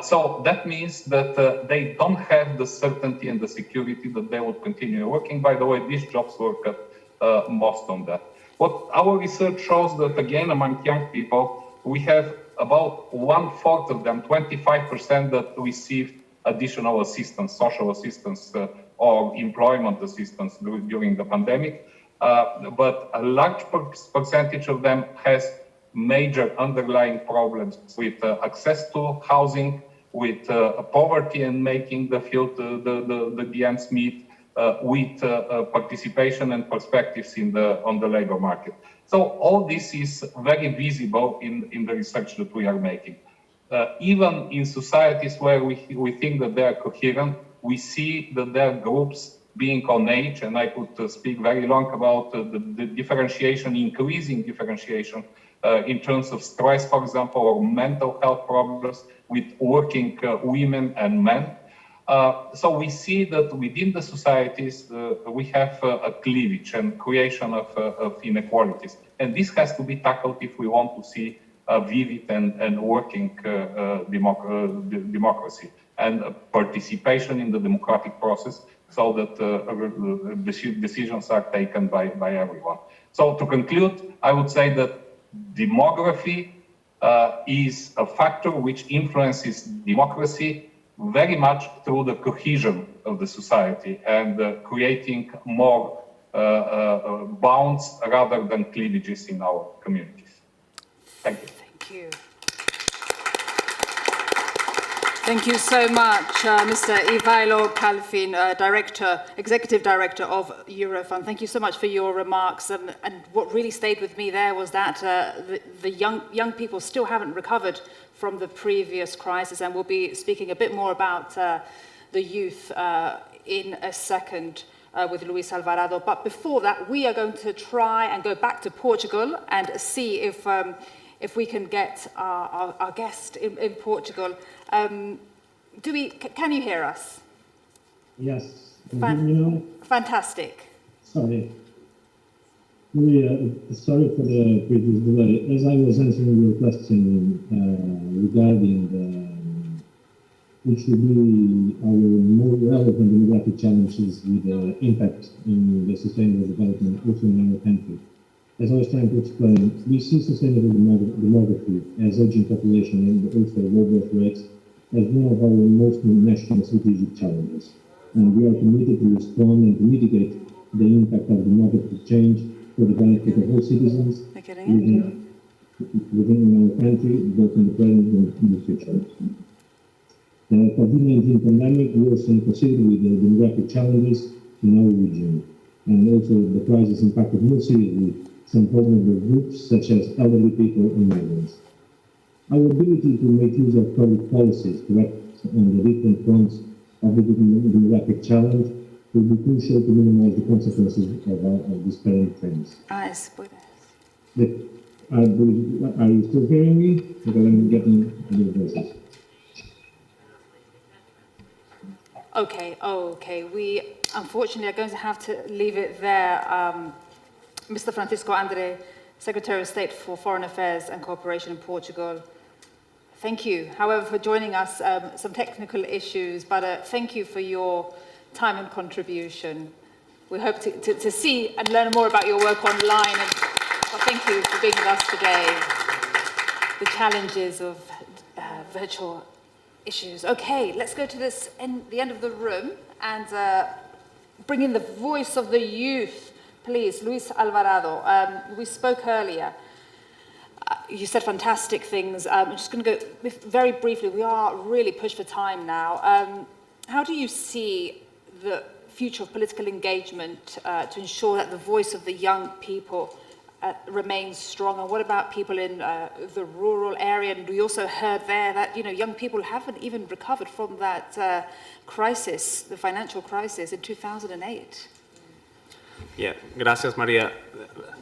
So that means that they don't have the certainty and the security that they would continue working. By the way, these jobs work at most on that. What our research shows that, again, among young people, we have about 1/4 of them, 25%, that received additional assistance, social assistance or employment assistance during the pandemic. But a large percentage of them has major underlying problems with access to housing, with poverty and making the field the ends meet, with participation and perspectives on the labor market. So all this is very visible in the research that we are making. Even in societies where we think that they are coherent, we see that there are groups being on age, and I could speak very long about the differentiation, increasing differentiation in terms of stress, for example, or mental health problems with working women and men. So we see that within the societies, we have a cleavage and creation of inequalities. And this has to be tackled if we want to see a vivid and working democracy and participation in the democratic process so that decisions are taken by everyone. So to conclude, I would say that demography is a factor which influences democracy very much through the cohesion of the society and creating more bonds rather than cleavages in our communities. Thank you. Thank you. Thank you so much, Mr. Ivailo Kalfin, Executive Director of Eurofund. Thank you so much for your remarks. And what really stayed with me there was that the young people still haven't recovered from the previous crisis, and we'll be speaking a bit more about the youth in a second with Luis Alvarado. But before that, we are going to try and go back to Portugal and see if we can get our guest in Portugal. Can you hear us? Yes. Can you hear me now? Fantastic. Sorry. Sorry for the previous delay. As I was answering your question regarding which would be our more relevant demographic challenges with the impact in the sustainable development also in our country. As I was trying to explain, we see sustainable demography as aging population and also low birth rates as one of our most national strategic challenges. And we are committed to respond and to mitigate the impact of demographic change for the benefit of all citizens within our country, both in the present and in the future. The COVID-19 pandemic worsened considerably the demographic challenges in our region, and also the crisis impacted more seriously some vulnerable groups such as elderly people and migrants. Our ability to make use of public policies to act on the different fronts of the demographic challenge will be crucial to minimize the consequences of these current trends. Are you still hearing me? Because I'm getting your voices. Okay. We unfortunately are going to have to leave it there. Mr. Francisco Andre, Secretary of State for Foreign Affairs and Cooperation in Portugal, thank you, however, for joining us. Some technical issues, but thank you for your time and contribution. We hope to see and learn more about your work online. And thank you for being with us today. The challenges of virtual issues. Okay, let's go to the end of the room and bring in the voice of the youth. Please, Luis Alvarado. We spoke earlier. You said fantastic things. I'm just going to go very briefly. We are really pushed for time now. How do you see the future of political engagement to ensure that the voice of the young people remains strong? And what about people in the rural area? And we also heard there that young people haven't even recovered from that crisis, the financial crisis in 2008. Yeah, gracias, Maria.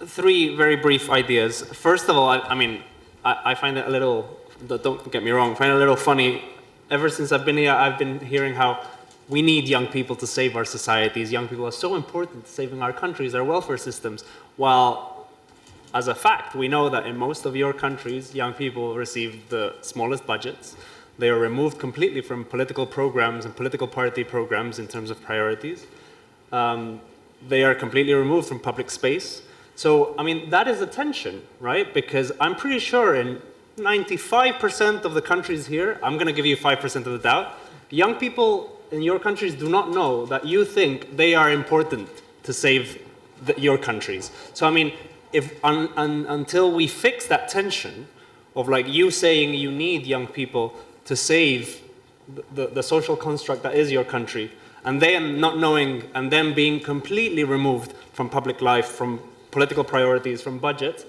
3 very brief ideas. First of all, I find it a little, don't get me wrong, I find it a little funny. Ever since I've been here, I've been hearing how we need young people to save our societies. Young people are so important to saving our countries, our welfare systems, while as a fact, we know that in most of your countries, young people receive the smallest budgets. They are removed completely from political programs and political party programs in terms of priorities. They are completely removed from public space. So, that is a tension, right? Because I'm pretty sure in 95% of the countries here, I'm going to give you 5% of the doubt, young people in your countries do not know that you think they are important to save your countries. So, until we fix that tension of you saying you need young people to save the social construct that is your country, and them not knowing and them being completely removed from public life, from political priorities, from budgets,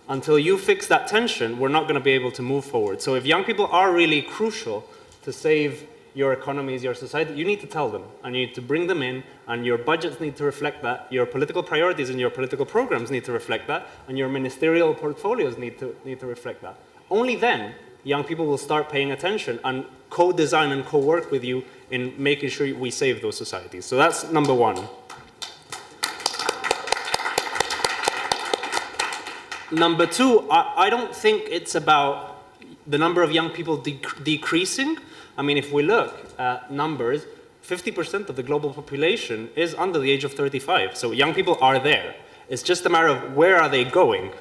until you fix that tension, we're not going to be able to move forward. So if young people are really crucial to save your economies, your society, you need to tell them, and you need to bring them in, and your budgets need to reflect that, your political priorities and your political programs need to reflect that, and your ministerial portfolios need to reflect that. Only then, young people will start paying attention and co-design and co-work with you in making sure we save those societies. So that's number 1. Number 2, I don't think it's about the number of young people decreasing. If we look at numbers, 50% of the global population is under the age of 35. So young people are there. It's just a matter of where are they going?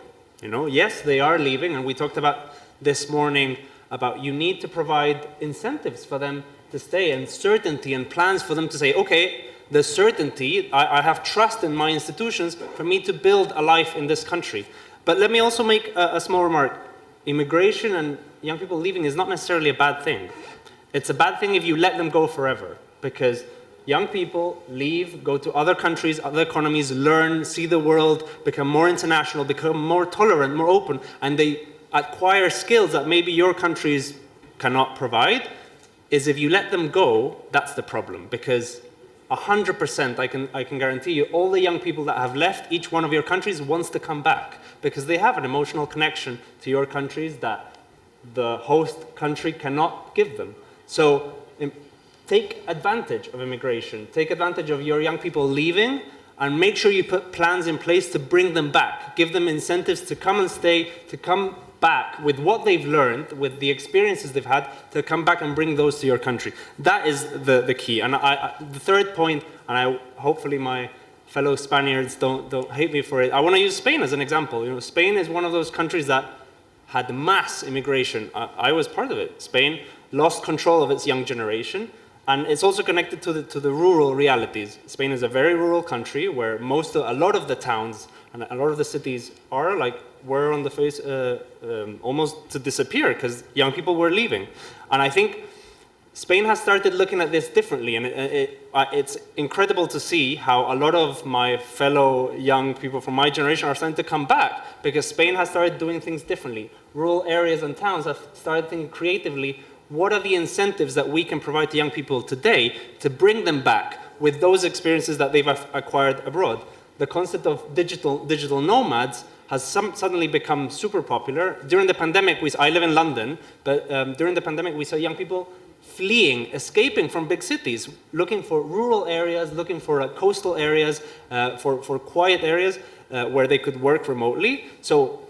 Yes, they are leaving, and we talked about this morning about you need to provide incentives for them to stay and certainty and plans for them to say, okay, the certainty, I have trust in my institutions for me to build a life in this country. But let me also make a small remark. Immigration and young people leaving is not necessarily a bad thing. It's a bad thing if you let them go forever, because young people leave, go to other countries, other economies, learn, see the world, become more international, become more tolerant, more open, and they acquire skills that maybe your countries cannot provide. Is if you let them go, that's the problem, because 100% I can guarantee you all the young people that have left each one of your countries wants to come back, because they have an emotional connection to your countries that the host country cannot give them. So take advantage of immigration, take advantage of your young people leaving, and make sure you put plans in place to bring them back. Give them incentives to come and stay, to come back with what they've learned, with the experiences they've had, to come back and bring those to your country. That is the key. And the third point, and hopefully my fellow Spaniards don't hate me for it, I want to use Spain as an example. Spain is one of those countries that had mass immigration. I was part of it. Spain lost control of its young generation. And it's also connected to the rural realities. Spain is a very rural country where a lot of the towns and a lot of the cities were on the face almost to disappear because young people were leaving. And I think Spain has started looking at this differently, and it's incredible to see how a lot of my fellow young people from my generation are starting to come back because Spain has started doing things differently. Rural areas and towns have started thinking creatively, what are the incentives that we can provide to young people today to bring them back with those experiences that they've acquired abroad? The concept of digital nomads has suddenly become super popular. During the pandemic, I live in London, but during the pandemic, we saw young people fleeing, escaping from big cities, looking for rural areas, looking for coastal areas, for quiet areas where they could work remotely. So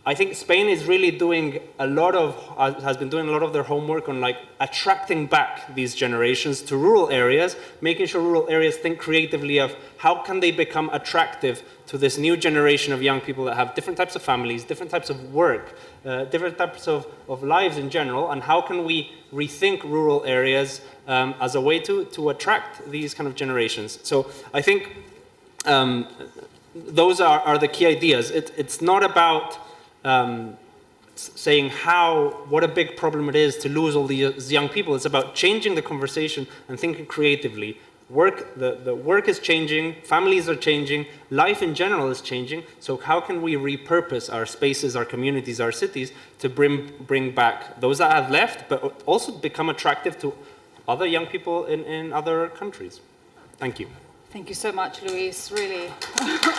I think Spain is really doing has been doing a lot of their homework on attracting back these generations to rural areas, making sure rural areas think creatively of how can they become attractive to this new generation of young people that have different types of families, different types of work, different types of lives in general, and how can we rethink rural areas as a way to attract these kind of generations. So I think those are the key ideas. It's not about saying what a big problem it is to lose all these young people. It's about changing the conversation and thinking creatively. The work is changing, families are changing, life in general is changing. So how can we repurpose our spaces, our communities, our cities to bring back those that have left, but also become attractive to other young people in other countries? Thank you. Thank you so much, Luis. Really,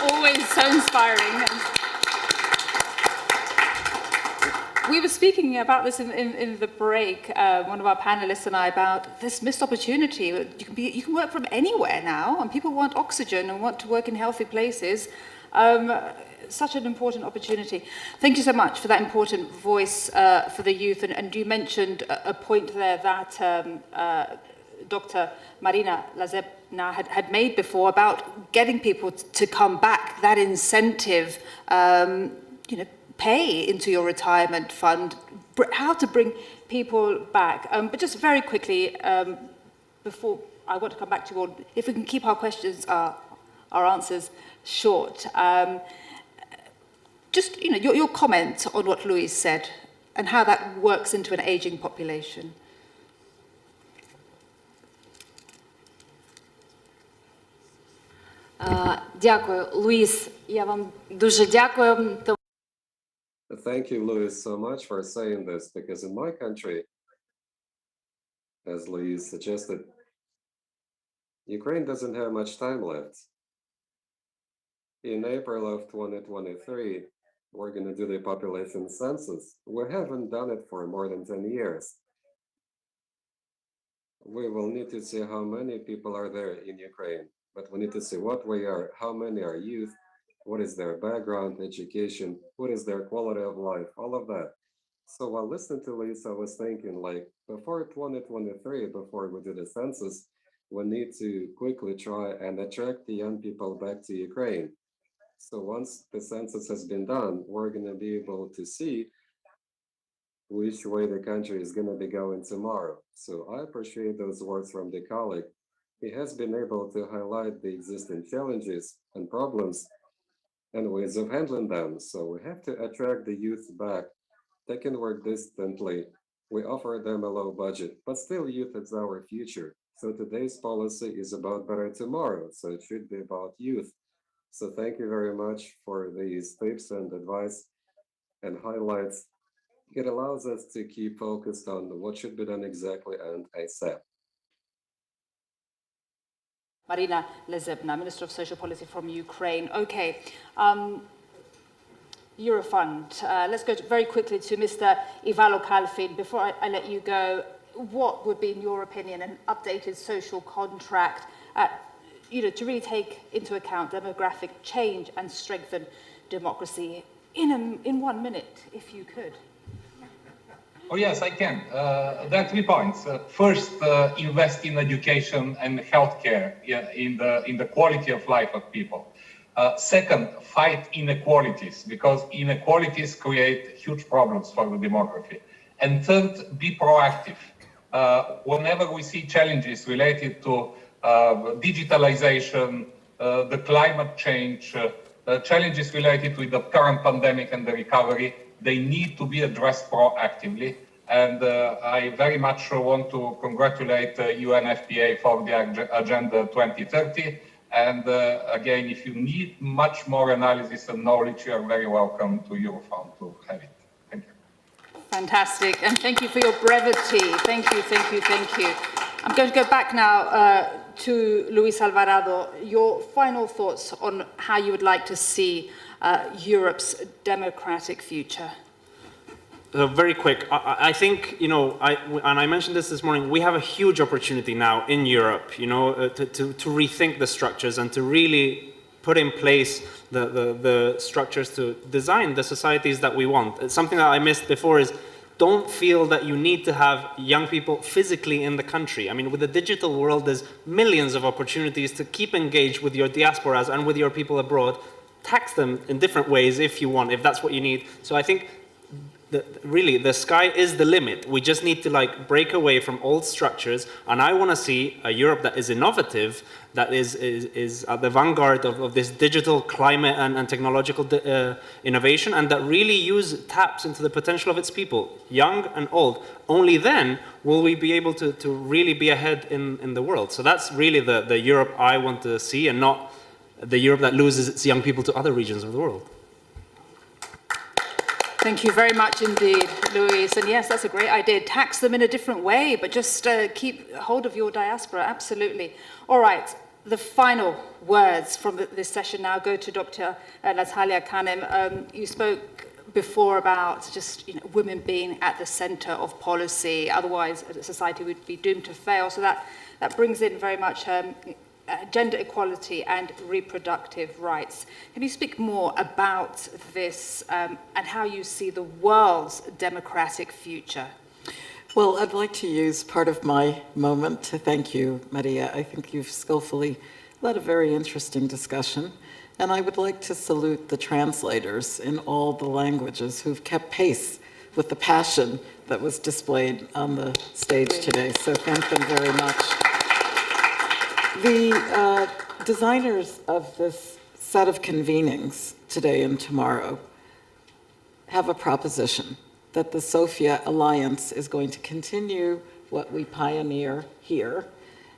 always so inspiring. We were speaking about this in the break, one of our panelists and I, about this missed opportunity. You can work from anywhere now, and people want oxygen and want to work in healthy places. Such an important opportunity. Thank you so much for that important voice for the youth. And you mentioned a point there that Dr. Marina Lazebna had made before about getting people to come back, that incentive, pay into your retirement fund, how to bring people back. But just very quickly, before I want to come back to you all, if we can keep our questions, our answers short. Just, your comment on what Luis said and how that works into an aging population. Дякую, Луїс. Я вам дуже дякую. Thank you, Luis, so much for saying this, because in my country, as Luis suggested, Ukraine doesn't have much time left. In April of 2023, we're going to do the population census. We haven't done it for more than 10 years. We will need to see how many people are there in Ukraine, but we need to see what we are, how many are youth, what is their background, education, what is their quality of life, all of that. So while listening to Lisa, I was thinking, before 2023, before we do the census, we need to quickly try and attract the young people back to Ukraine. So once the census has been done, we're going to be able to see which way the country is going to be going tomorrow. So I appreciate those words from the colleague. He has been able to highlight the existing challenges and problems and ways of handling them. So we have to attract the youth back. They can work distantly. We offer them a low budget, but still youth is our future. So today's policy is about better tomorrow. So it should be about youth. So thank you very much for these tips and advice and highlights. It allows us to keep focused on what should be done exactly and ASAP. Marina Lazebna, Minister of Social Policy from Ukraine. Okay, Eurofund. Let's go very quickly to Mr. Ivalo Kalfin. Before I let you go, what would be, in your opinion, an updated social contract to really take into account demographic change and strengthen democracy? In 1 minute, if you could. Oh, yes, I can. There are 3 points. First, invest in education and healthcare, in the quality of life of people. Second, fight inequalities, because inequalities create huge problems for the demography. And third, be proactive. whenever we see challenges related to digitalization, the climate change, challenges related with the current pandemic and the recovery, they need to be addressed proactively. And I very much want to congratulate UNFPA for the Agenda 2030. And again, if you need much more analysis and knowledge, you are very welcome to Eurofound to have it. Thank you. Fantastic, and thank you for your brevity. Thank you, thank you, thank you. I'm going to go back now to Luis Alvarado. Your final thoughts on how you would like to see Europe's democratic future. Very quick. I think, you know, and I mentioned this morning, we have a huge opportunity now in Europe, you know, to rethink the structures and to really put in place the structures to design the societies that we want. Something that I missed before is don't feel that you need to have young people physically in the country. I mean, with the digital world, there's millions of opportunities to keep engaged with your diasporas and with your people abroad. Tax them in different ways if you want, if that's what you need. So I think really, the sky is the limit. We just need to break away from old structures, and I want to see a Europe that is innovative, that is at the vanguard of this digital climate and technological innovation, and that really taps into the potential of its people, young and old. Only then will we be able to really be ahead in the world. So that's really the Europe I want to see, and not the Europe that loses its young people to other regions of the world. Thank you very much indeed, Luis. And yes, that's a great idea. Tax them in a different way, but just keep hold of your diaspora, absolutely. All right, the final words from this session now go to Dr. Natalia Kanem. You spoke before about just women being at the center of policy, otherwise society would be doomed to fail. So that brings in very much gender equality and reproductive rights. Can you speak more about this and how you see the world's democratic future? Well, I'd like to use part of my moment to thank you, Maria. I think you've skillfully led a very interesting discussion. And I would like to salute the translators in all the languages who've kept pace with the passion that was displayed on the stage today. So thank them very much. The designers of this set of convenings today and tomorrow have a proposition that the Sofia Alliance is going to continue what we pioneer here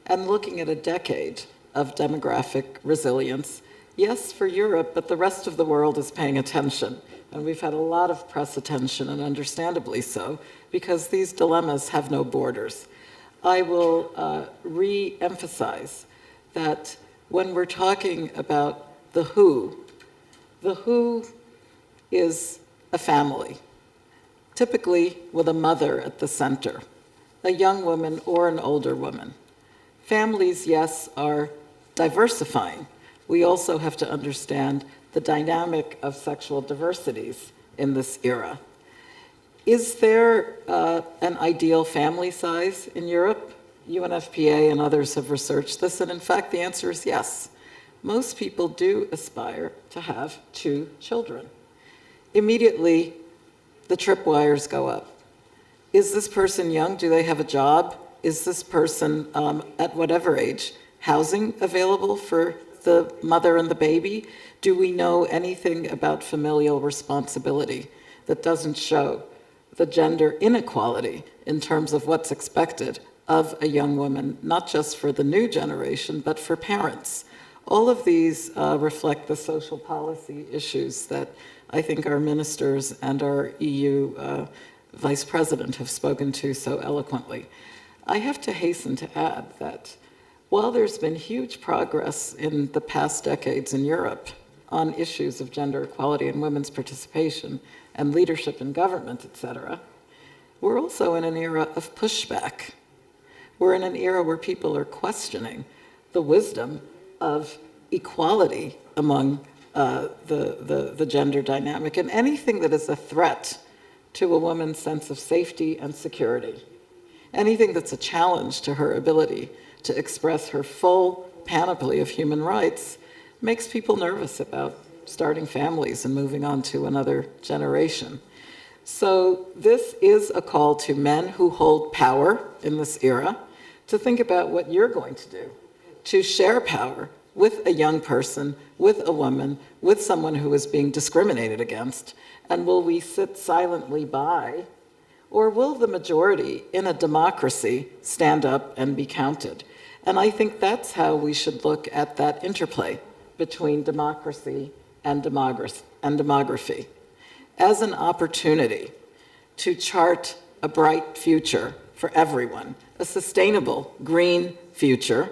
and looking at a decade of demographic resilience. Yes, for Europe, but the rest of the world is paying attention. And we've had a lot of press attention, and understandably so, because these dilemmas have no borders. I will re-emphasize that when we're talking about the who is a family, typically with a mother at the center, a young woman or an older woman. Families, yes, are diversifying. We also have to understand the dynamic of sexual diversities in this era. Is there an ideal family size in Europe? UNFPA and others have researched this, and in fact, the answer is yes. Most people do aspire to have 2 children. Immediately, the tripwires go up. Is this person young? Do they have a job? Is this person, at whatever age, housing available for the mother and the baby? Do we know anything about familial responsibility that doesn't show the gender inequality in terms of what's expected of a young woman, not just for the new generation, but for parents? All of these reflect the social policy issues that I think our ministers and our EU Vice President have spoken to so eloquently. I have to hasten to add that while there's been huge progress in the past decades in Europe on issues of gender equality and women's participation and leadership in government, etc., we're also in an era of pushback. We're in an era where people are questioning the wisdom of equality among the gender dynamic, and anything that is a threat to a woman's sense of safety and security, anything that's a challenge to her ability to express her full panoply of human rights, makes people nervous about starting families and moving on to another generation. So this is a call to men who hold power in this era to think about what you're going to do, to share power with a young person, with a woman, with someone who is being discriminated against. And will we sit silently by, or will the majority in a democracy stand up and be counted? And I think that's how we should look at that interplay between democracy and demography, as an opportunity to chart a bright future for everyone, a sustainable green future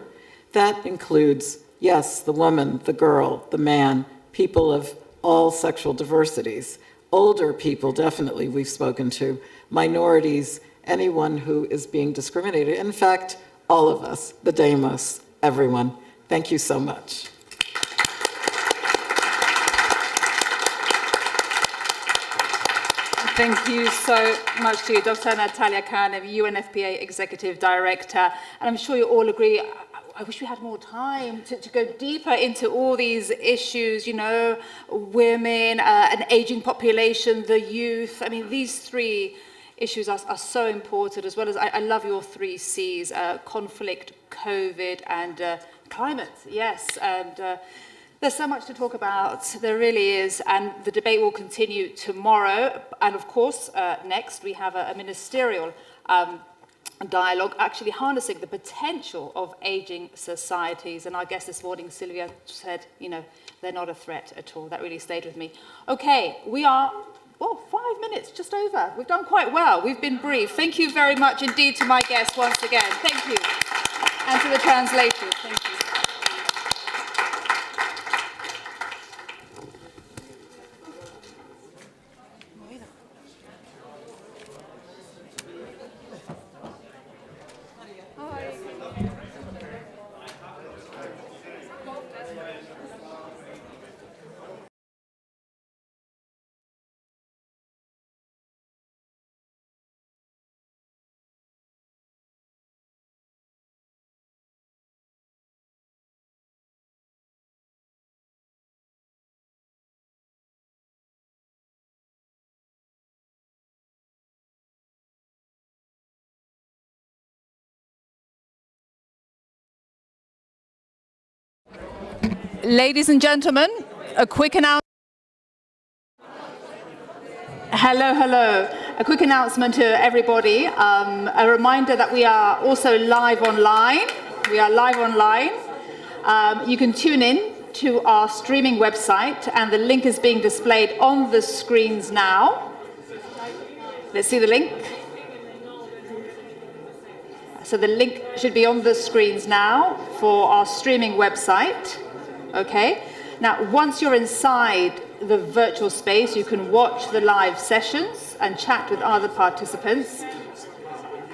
that includes, yes, the woman, the girl, the man, people of all sexual diversities, older people, definitely we've spoken to, minorities, anyone who is being discriminated. In fact, all of us, the demos, everyone. Thank you so much. Thank you so much to you, Dr. Natalia Kanem, UNFPA Executive Director. And I'm sure you all agree, I wish we had more time to go deeper into all these issues, you know, women, an aging population, the youth. I mean, these three issues are so important, as well as I love your three C's, conflict, COVID, and climate, yes. And there's so much to talk about, there really is, and the debate will continue tomorrow. And of course, next we have a ministerial dialogue, actually harnessing the potential of aging societies. And our guest this morning, Sylvia, said, you know, they're not a threat at all. That really stayed with me. Okay, we are, well, 5 minutes, just over. We've done quite well. We've been brief. Thank you very much indeed to my guests once again. Thank you. And to the translators. Thank you. Ladies and gentlemen, a quick announcement. Hello, hello. A quick announcement to everybody. A reminder that we are also live online. We are live online. You can tune in to our streaming website, and the link is being displayed on the screens now. Let's see the link. So the link should be on the screens now for our streaming website. Okay. Now, once you're inside the virtual space, you can watch the live sessions and chat with other participants.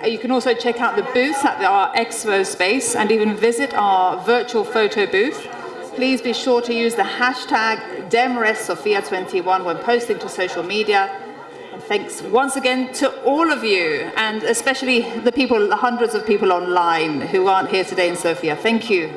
You can also check out the booths at our Expo space and even visit our virtual photo booth. Please be sure to use the hashtag DemRestSofia21 when posting to social media. And thanks once again to all of you, and especially the people, the hundreds of people online who aren't here today in Sofia. Thank you.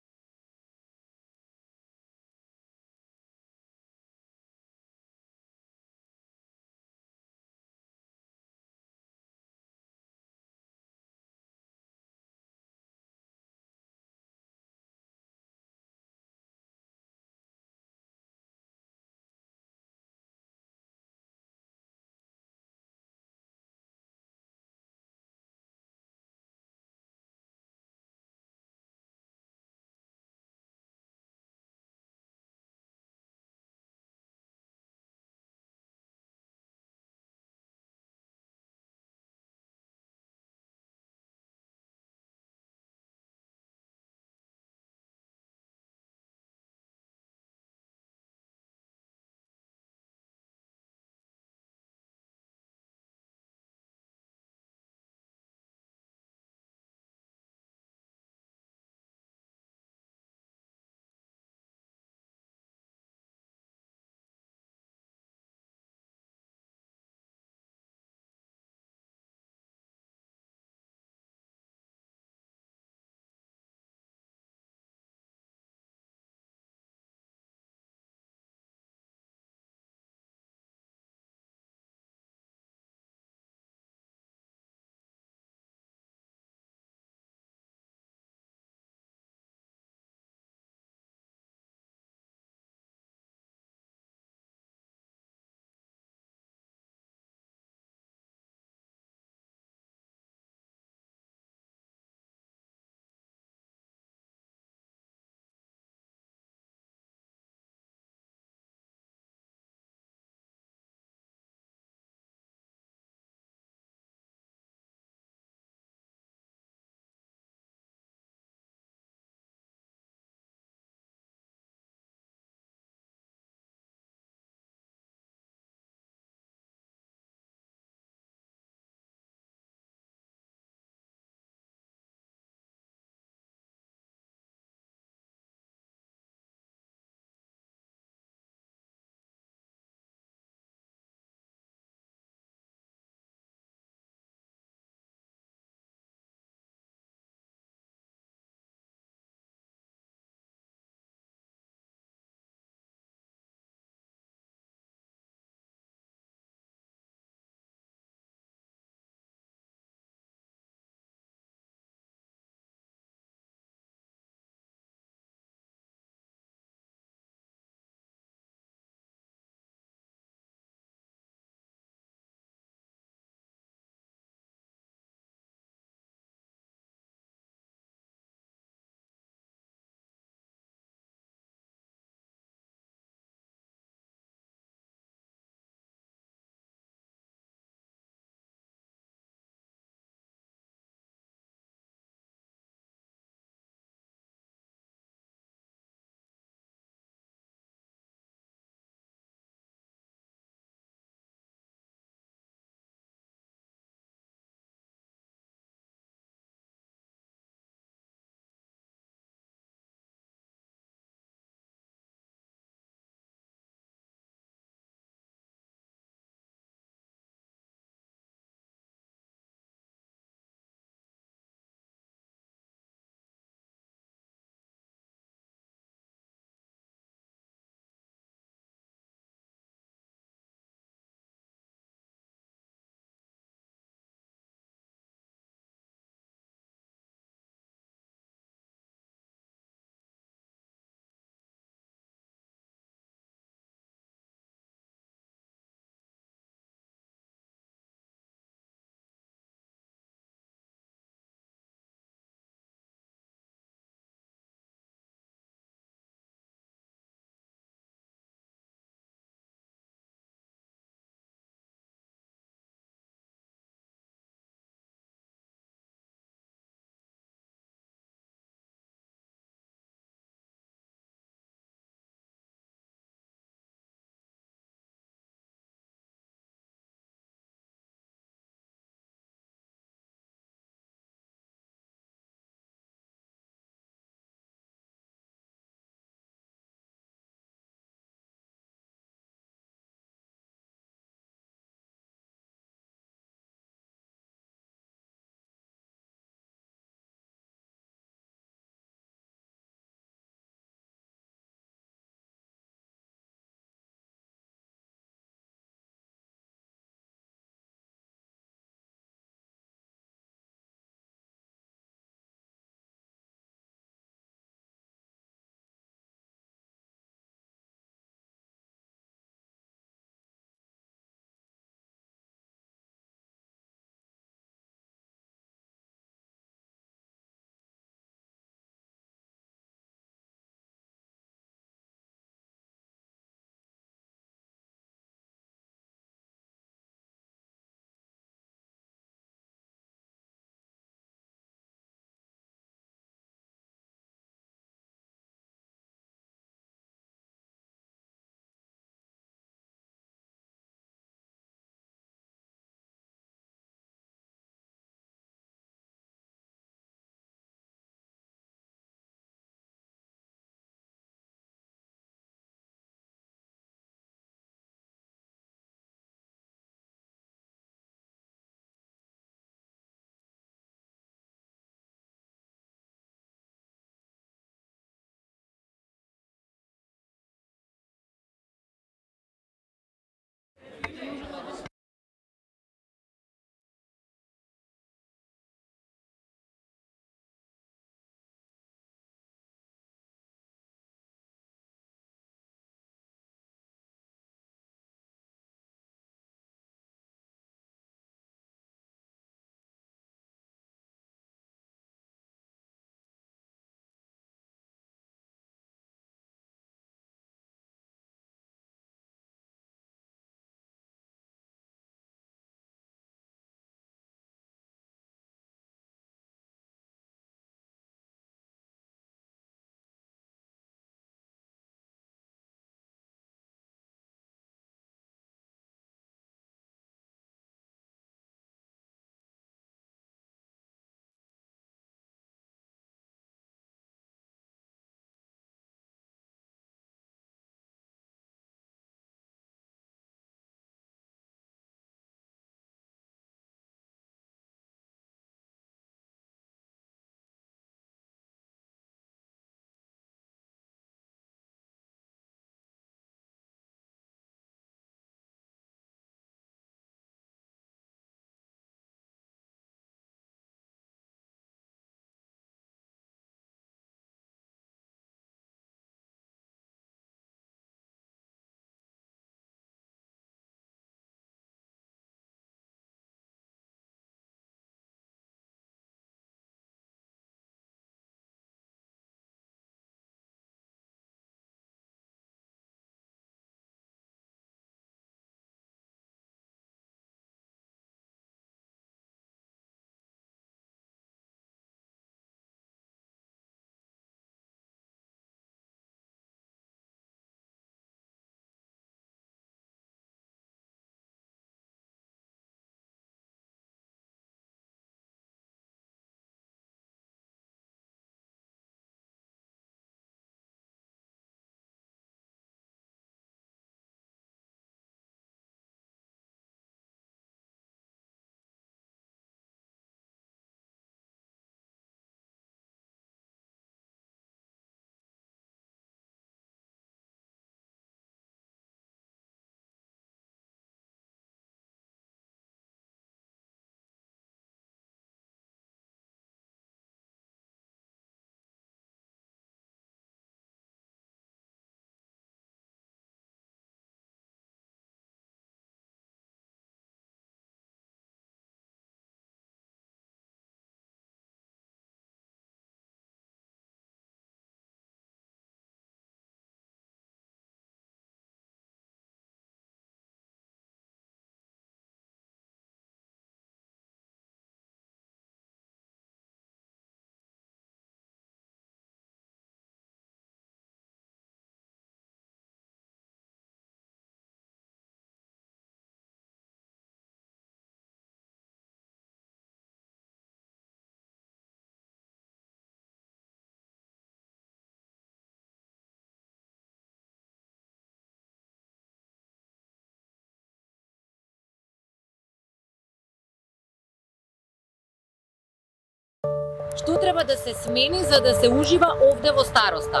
Што треба да се смени за да се ужива овде во староста?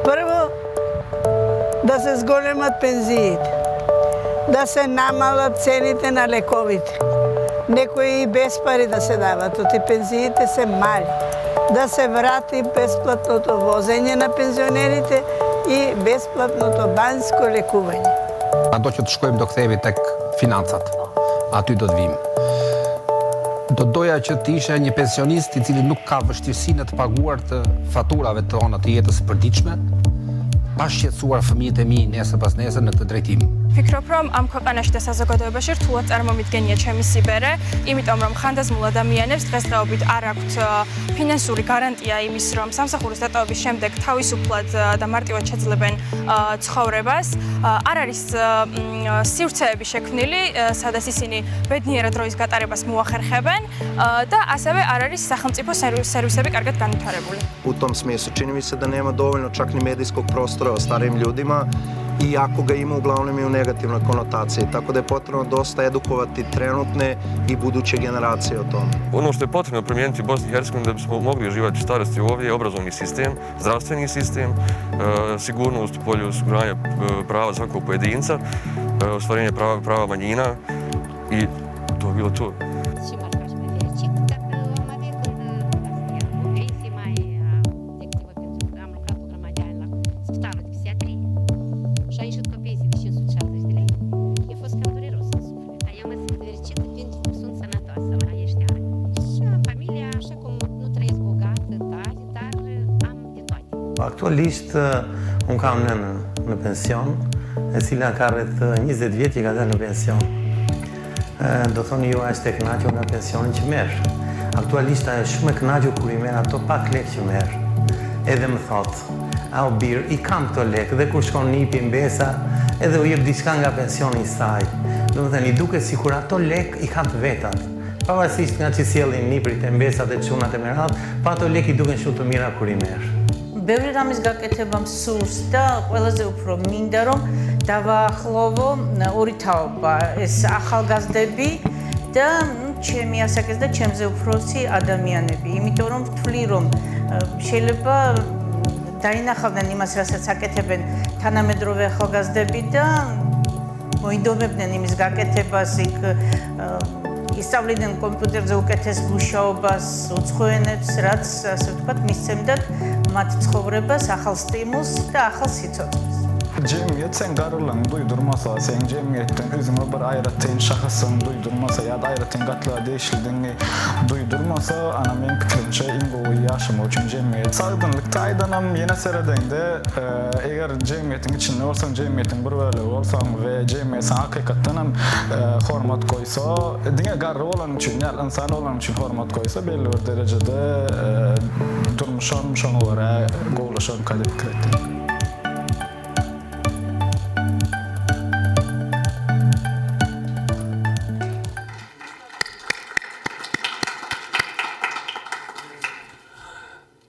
Прво, да се зголемат пензиите, да се намалат цените на лековите. Некои и без пари да се дават, оти пензиите се мали. Да се врати бесплатното возење на пензионерите и бесплатното банјско лекување. Do që të shkojmë do kthehemi tek financat. Aty do të vim. Do doja që të ishe një pensionist I cili nuk ka vështirësinë të paguar të faturave tona të jetës së përditshme, pa shqetësuar fëmijët e mi nesër pas nesër në këtë drejtim. Ფიქრობ, რომ ამ ქვეყანაში და საზოგადოებაში რთულად წარმომიდგენია ჩემი სიბერე, იმიტომ რომ ხანდაზმულ ადამიანებს დღესდღეობით არ აქვთ ფინანსური გარანტია იმის, რომ სამსახურის დატოვების შემდეგ თავისუფლად და მარტივად შეძლებენ ცხოვრებას. არ არის სივრცეები შექმნილი, სადაც ისინი ბედნიერად დროის გატარებას მოახერხებენ და ასევე არ არის სახელმწიფო სერვისები კარგად განვითარებული. U tom smislu čini mi se da nema dovoljno čak ni medijskog prostora o starijim ljudima I ako ga ima uglavnom I u negativnoj konotaciji, tako da je potrebno dosta edukovati trenutne I buduće generacije o tome. Ono što je potrebno promijeniti u Bosni I Hercegovini da bismo mogli uživati u starosti ovdje je obrazovni sistem, zdravstveni sistem, sigurnost u polju osiguranja prava svakog pojedinca, ostvarenje prava manjina I to je bilo to. Aktualisht, unë kam në pension, e cila ka rreth 20 vjet që ka dalë në pension. Do thoni ju është e kënaqur nga pensionin që merr. Aktualisht është shumë e kënaqur kur I merr ato pak lekë që merr. Edhe më thot, au bir, I kam këto lekë dhe kur shkon në IPI mbesa, edhe u jep diçka nga pensioni I saj. Domethënë I duket sikur ato lekë I kanë të vetat. Pavarësisht nga që sjellin niprit e mbesat e çunat e merat, pa ato lekë I duken shumë të mira kur I merr. ბევრი რამის გაკეთება მსურს და ყველაზე უფრო მინდა რომ დავაახლოვო ორი თაობა ეს ახალგაზრდები და ჩემი ასაკის და ჩემზე უფროსი ადამიანები იმიტომ რომ ვთვლი რომ შეიძლება დაინახავდნენ იმას რასაც აკეთებენ თანამედროვე ახალგაზრდები და მოინდომებდნენ იმის გაკეთებას იქ ისწავლიდნენ კომპიუტერზე უკეთეს მუშაობას, უცხოენებს, რაც ასე ვთქვათ, მისცემდათ მათ ცხოვრებას, ახალ სტიმულს და ახალ სიცოცხლეს. Cemiyet sen garılan duydurmasa, sen cemiyetten üzümü bir ayrıtın şahısın duydurmasa ya da ayrıtın katla değişildiğini duydurmasa ana benim fikrimce ingoyu yaşam için cemiyet. Sağdınlıkta aydanam yine seredeyinde eğer cemiyetin içinde olsan, cemiyetin bir böyle olsan ve cemiyetin hakikaten hormat koysa, dine garı olan için, yani insan olan için hormat koysa belli bir derecede durmuşan olarak goğulaşan kadet kretti.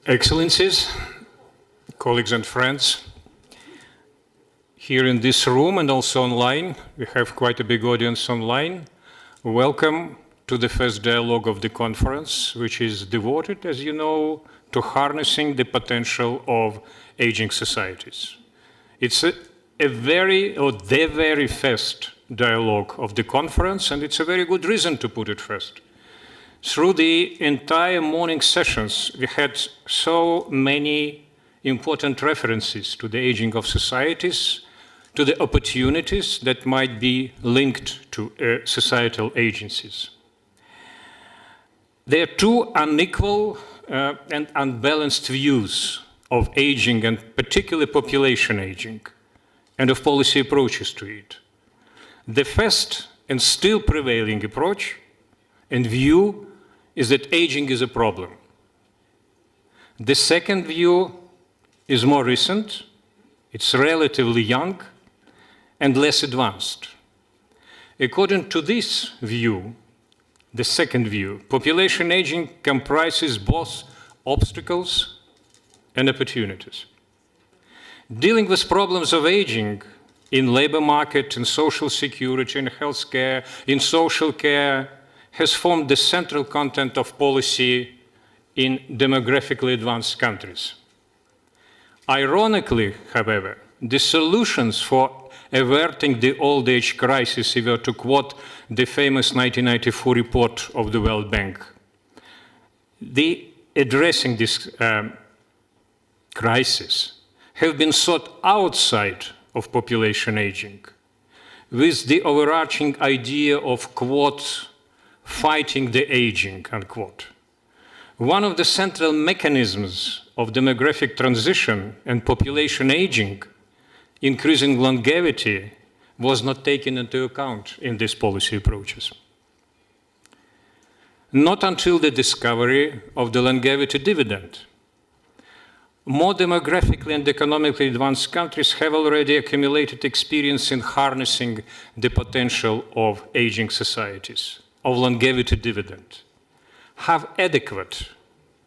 Excellencies, colleagues and friends, here in this room and also online, we have quite a big audience online. Welcome to the first dialogue of the conference, which is devoted, as you know, to harnessing the potential of aging societies. It's the very first dialogue of the conference, and it's a very good reason to put it first. Through the entire morning sessions, we had so many important references to the aging of societies, to the opportunities that might be linked to societal agencies. There are two unequal and unbalanced views of aging, and particularly population aging, and of policy approaches to it. The first and still prevailing approach and view is that aging is a problem. The second view is more recent, it's relatively young and less advanced. According to this view, the second view, population aging comprises both obstacles and opportunities. Dealing with problems of aging in labor market, in social security, in healthcare, in social care, has formed the central content of policy in demographically advanced countries. Ironically, however, the solutions for averting the old age crisis, if we were to quote the famous 1994 report of the World Bank, addressing this crisis have been sought outside of population aging, with the overarching idea of, quote, fighting the aging, unquote. One of the central mechanisms of demographic transition and population aging, increasing longevity, was not taken into account in these policy approaches. Not until the discovery of the longevity dividend. More demographically and economically advanced countries have already accumulated experience in harnessing the potential of aging societies, of longevity dividend. How adequate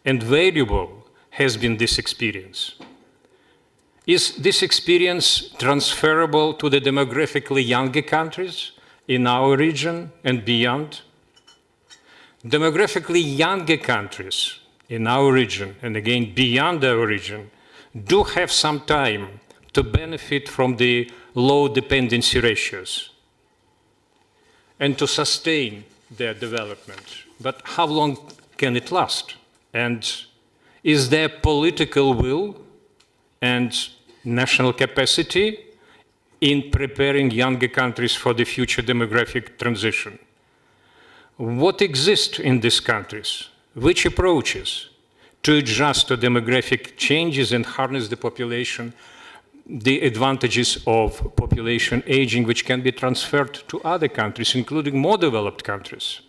and valuable has been this experience? Is this experience transferable to the demographically younger countries in our region and beyond? Demographically younger countries in our region, and again beyond our region, do have some time to benefit from the low dependency ratios and to sustain their development. But how long can it last? And is there political will and national capacity in preparing younger countries for the future demographic transition? What exists in these countries? Which approaches to adjust to demographic changes and harness the population, the advantages of population aging, which can be transferred to other countries, including more developed countries?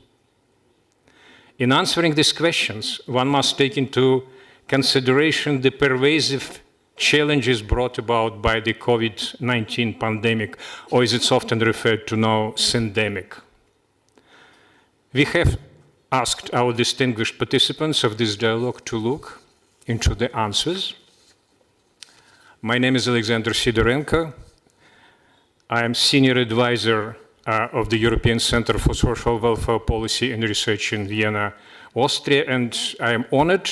In answering these questions, one must take into consideration the pervasive challenges brought about by the COVID-19 pandemic, or as it's often referred to now, syndemic. We have asked our distinguished participants of this dialogue to look into the answers. My name is Alexander Sidorenko. I am Senior Advisor of the European Center for Social Welfare Policy and Research in Vienna, Austria, and I am honored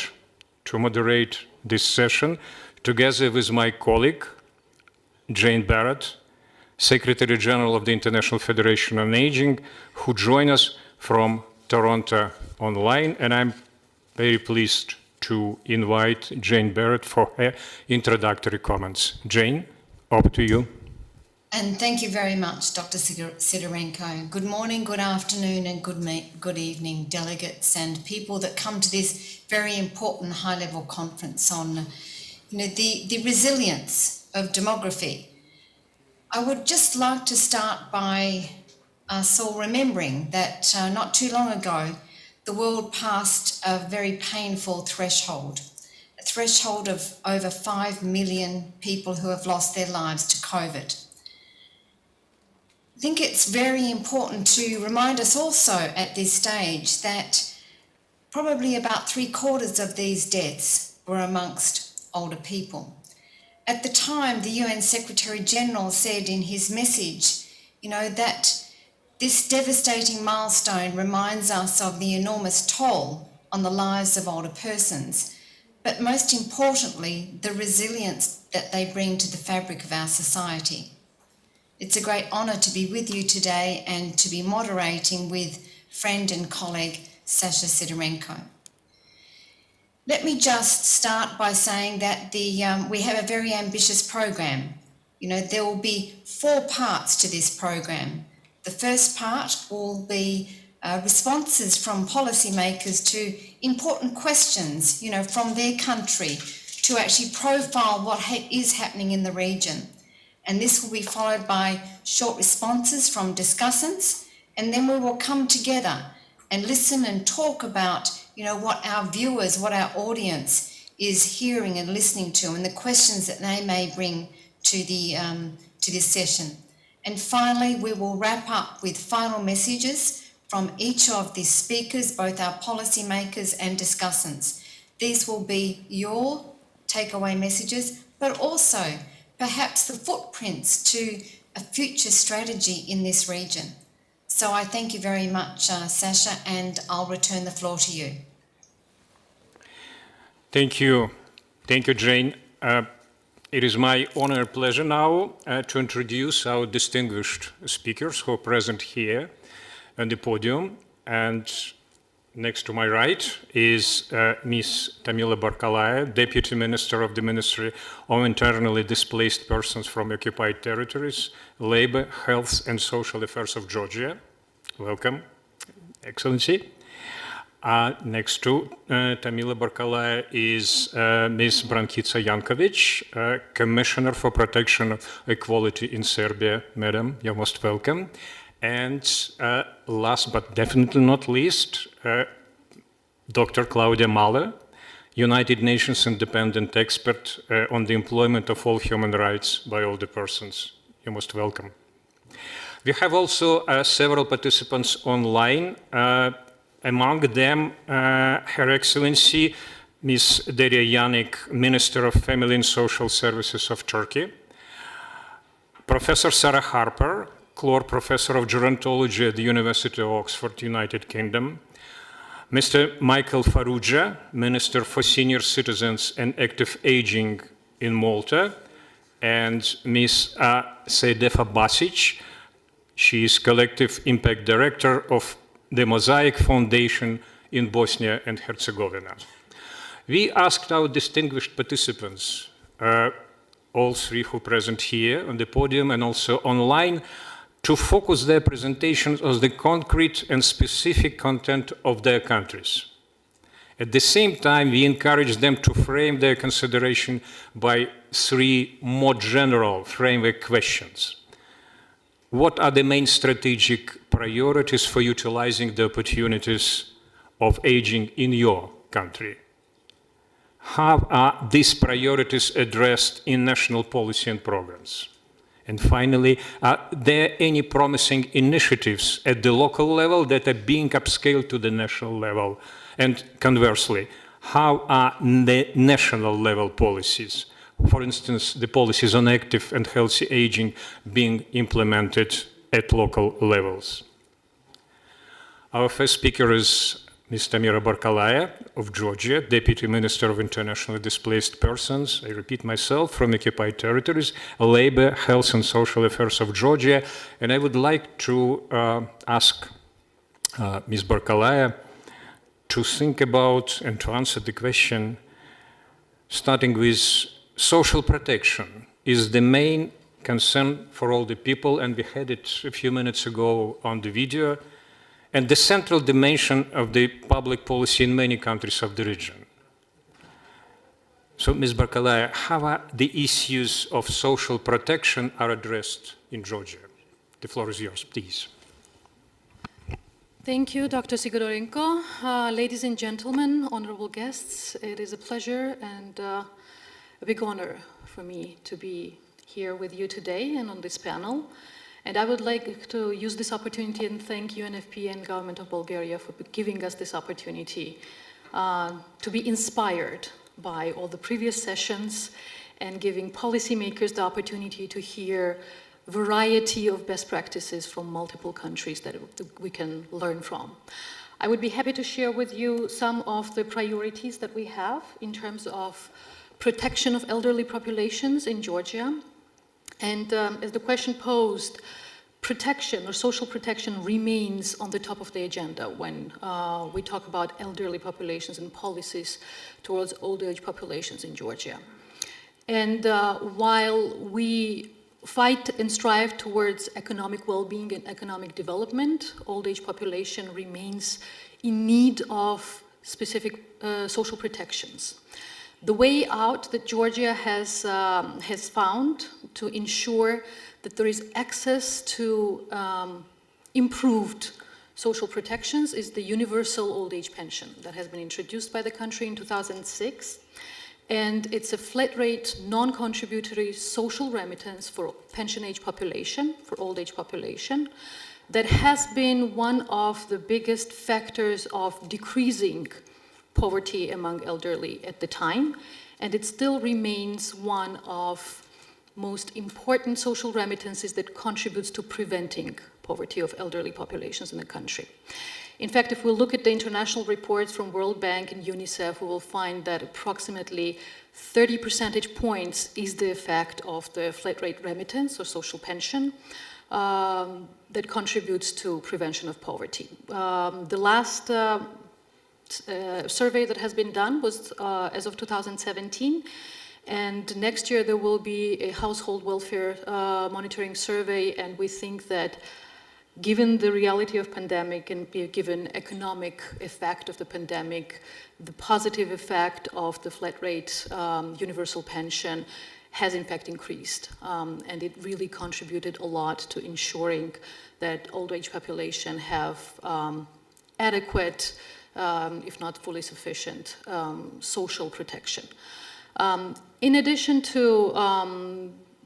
to moderate this session together with my colleague, Jane Barrett, Secretary General of the International Federation on Aging, who join us from Toronto online, and I'm very pleased to invite Jane Barrett for her introductory comments. Jane, over to you. And thank you very much, Dr. Sidorenko. Good morning, good afternoon, and good evening, delegates and people that come to this very important high-level conference on the resilience of demography. I would just like to start by us all remembering that not too long ago, the world passed a very painful threshold, a threshold of over 5 million people who have lost their lives to COVID. I think it's very important to remind us also at this stage that probably about 3/4 of these deaths were amongst older people. At the time, the UN Secretary General said in his message, that this devastating milestone reminds us of the enormous toll on the lives of older persons, but most importantly, the resilience that they bring to the fabric of our society. It's a great honour to be with you today and to be moderating with friend and colleague Sasha Sidorenko. Let me just start by saying that we have a very ambitious program. There will be 4 parts to this program. The first part will be responses from policymakers to important questions, from their country to actually profile what is happening in the region. And this will be followed by short responses from discussants, and then we will come together and listen and talk about, what our viewers, what our audience is hearing and listening to, and the questions that they may bring to this session. And finally, we will wrap up with final messages from each of the speakers, both our policymakers and discussants. These will be your takeaway messages, but also perhaps the footprints to a future strategy in this region. So I thank you very much, Sasha, and I'll return the floor to you. Thank you. Thank you, Jane. It is my honor and pleasure now to introduce our distinguished speakers who are present here on the podium. And next to my right is Ms. Tamila Barkalaya, Deputy Minister of the Ministry of Internally Displaced Persons from Occupied Territories, Labor, Health and Social Affairs of Georgia. Welcome, Excellency. Next to Tamila Barkalaya is Ms. Brankica Jankovic, Commissioner for Protection of Equality in Serbia. Madam, you're most welcome. And last but definitely not least, Dr. Claudia Mahler, United Nations independent expert on the employment of all human rights by all the persons. You're most welcome. We have also several participants online. Among them, Her Excellency, Ms. Derya Yannick, Minister of Family and Social Services of Turkey, Professor Sarah Harper, Clore Professor of Gerontology at the University of Oxford, United Kingdom, Mr. Michael Farrugia, Minister for Senior Citizens and Active Aging in Malta, and Ms. Sejdefa Basic. She is Collective Impact Director of the Mosaic Foundation in Bosnia and Herzegovina. We asked our distinguished participants, all three who are present here on the podium and also online, to focus their presentations on the concrete and specific content of their countries. At the same time, we encourage them to frame their consideration by three more general framework questions. What are the main strategic priorities for utilizing the opportunities of aging in your country? How are these priorities addressed in national policy and programs? And finally, are there any promising initiatives at the local level that are being upscaled to the national level? And conversely, how are the national level policies, for instance, the policies on active and healthy aging, being implemented at local levels? Our first speaker is Ms. Tamila Barkalaya of Georgia, Deputy Minister of Internationally Displaced Persons, I repeat myself, from Occupied Territories, Labor, Health and Social Affairs of Georgia. And I would like to ask Ms. Barkalaya to think about and to answer the question, starting with social protection is the main concern for all the people, and we had it a few minutes ago on the video, and the central dimension of the public policy in many countries of the region. So, Ms. Barkalaya, how are the issues of social protection are addressed in Georgia? The floor is yours, please. Thank you, Dr. Sigorenko. Ladies and gentlemen, honorable guests, it is a pleasure and a big honor for me to be here with you today and on this panel. And I would like to use this opportunity and thank UNFPA and Government of Bulgaria for giving us this opportunity to be inspired by all the previous sessions and giving policymakers the opportunity to hear a variety of best practices from multiple countries that we can learn from. I would be happy to share with you some of the priorities that we have in terms of protection of elderly populations in Georgia. And as the question posed, protection or social protection remains on the top of the agenda when we talk about elderly populations and policies towards old age populations in Georgia. And while we fight and strive towards economic well-being and economic development, old age population remains in need of specific social protections. The way out that Georgia has found to ensure that there is access to improved social protections is the universal old age pension that has been introduced by the country in 2006. And it's a flat rate, non-contributory social remittance for pension age population, for old age population, that has been one of the biggest factors of decreasing poverty among elderly at the time, and it still remains one of most important social remittances that contributes to preventing poverty of elderly populations in the country. In fact, if we look at the international reports from World Bank and UNICEF, we will find that approximately 30 percentage points is the effect of the flat rate remittance or social pension that contributes to prevention of poverty. The last survey that has been done was as of 2017, and next year there will be a household welfare monitoring survey, and we think that given the reality of pandemic and given economic effect of the pandemic, the positive effect of the flat rate universal pension has in fact increased, and it really contributed a lot to ensuring that old age population have adequate, if not fully sufficient, social protection. In addition to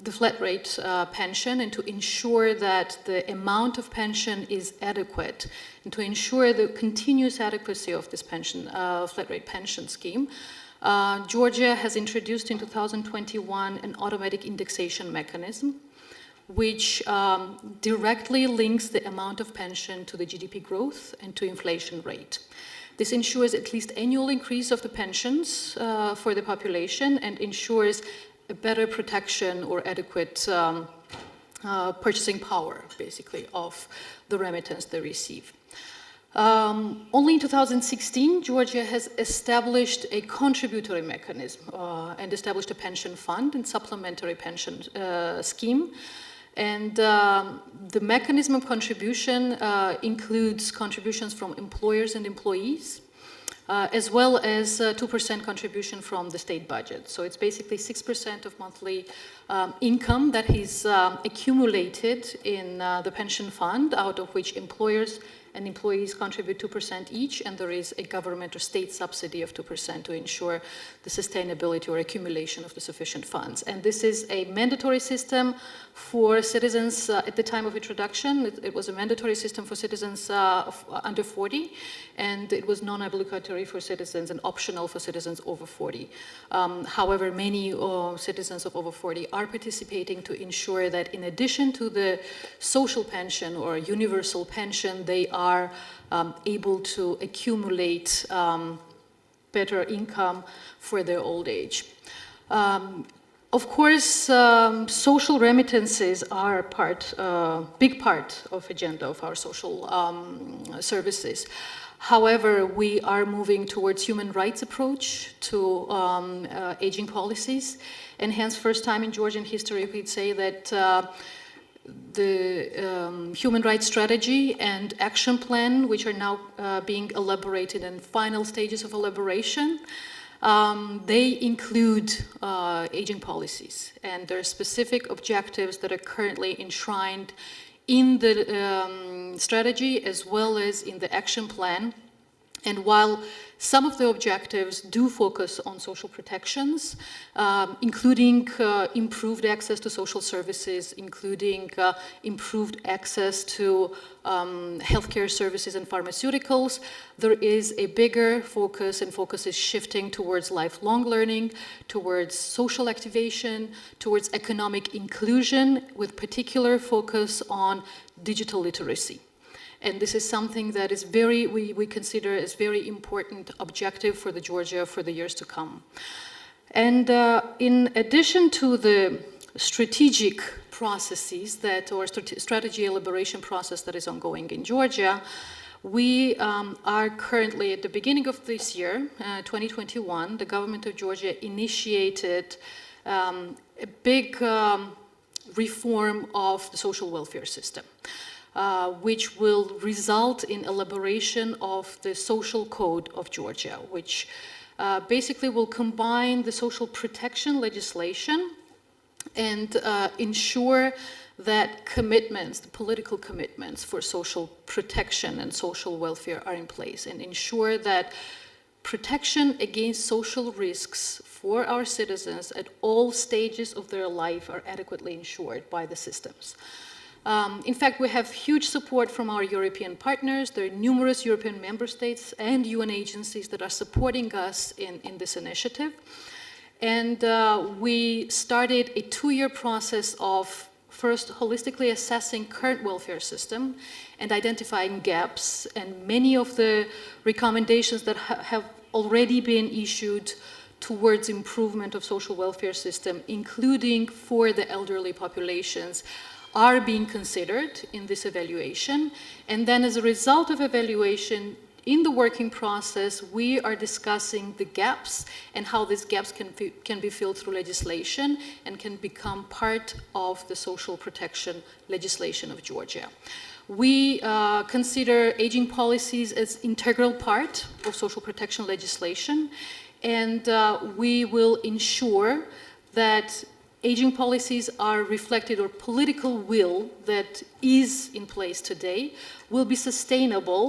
the flat rate pension, and to ensure that the amount of pension is adequate, and to ensure the continuous adequacy of this pension, flat rate pension scheme, Georgia has introduced in 2021 an automatic indexation mechanism, which directly links the amount of pension to the GDP growth and to inflation rate. This ensures at least annual increase of the pensions for the population and ensures a better protection or adequate purchasing power, basically, of the remittance they receive. Only in 2016, Georgia has established a contributory mechanism and established a pension fund and supplementary pension scheme. And the mechanism of contribution includes contributions from employers and employees, as well as 2% contribution from the state budget. So it's basically 6% of monthly income that is accumulated in the pension fund, out of which employers and employees contribute 2% each, and there is a government or state subsidy of 2% to ensure the sustainability or accumulation of the sufficient funds. And this is a mandatory system for citizens at the time of introduction. It was a mandatory system for citizens under 40, and it was non-obligatory for citizens and optional for citizens over 40. However, many citizens of over 40 are participating to ensure that in addition to the social pension or universal pension, they are able to accumulate better income for their old age. Of course, social remittances are a big part of agenda of our social services. However, we are moving towards human rights approach to aging policies, and hence first time in Georgian history we'd say that the human rights strategy and action plan, which are now being elaborated in final stages of elaboration, they include aging policies, and there are specific objectives that are currently enshrined in the strategy as well as in the action plan. And while some of the objectives do focus on social protections, including improved access to social services, including improved access to healthcare services and pharmaceuticals, there is a bigger focus, and focus is shifting towards lifelong learning, towards social activation, towards economic inclusion, with particular focus on digital literacy. And this is something that is we consider as very important objective for Georgia for the years to come. And in addition to the strategic processes or strategy elaboration process that is ongoing in Georgia, we are currently at the beginning of this year, 2021, the government of Georgia initiated a big reform of the social welfare system. Which will result in elaboration of the social code of Georgia, which basically will combine the social protection legislation and ensure that commitments, the political commitments for social protection and social welfare are in place, and ensure that protection against social risks for our citizens at all stages of their life are adequately ensured by the systems. In fact, we have huge support from our European partners. There are numerous European member states and UN agencies that are supporting us in this initiative. And we started a 2-year process of first holistically assessing current welfare system and identifying gaps, and many of the recommendations that have already been issued towards improvement of social welfare system, including for the elderly populations, are being considered in this evaluation. And then as a result of evaluation, in the working process, we are discussing the gaps and how these gaps can be filled through legislation and can become part of the social protection legislation of Georgia. We consider aging policies as integral part of social protection legislation, and we will ensure that aging policies are reflected, or political will that is in place today will be sustainable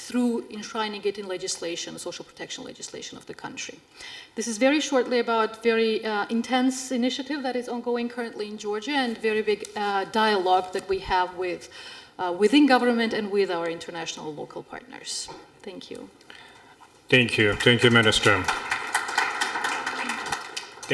through enshrining it in legislation, social protection legislation of the country. This is very shortly about very intense initiative that is ongoing currently in Georgia, and very big dialogue that we have with within government and with our international local partners. Thank you. Thank you. Thank you, Minister.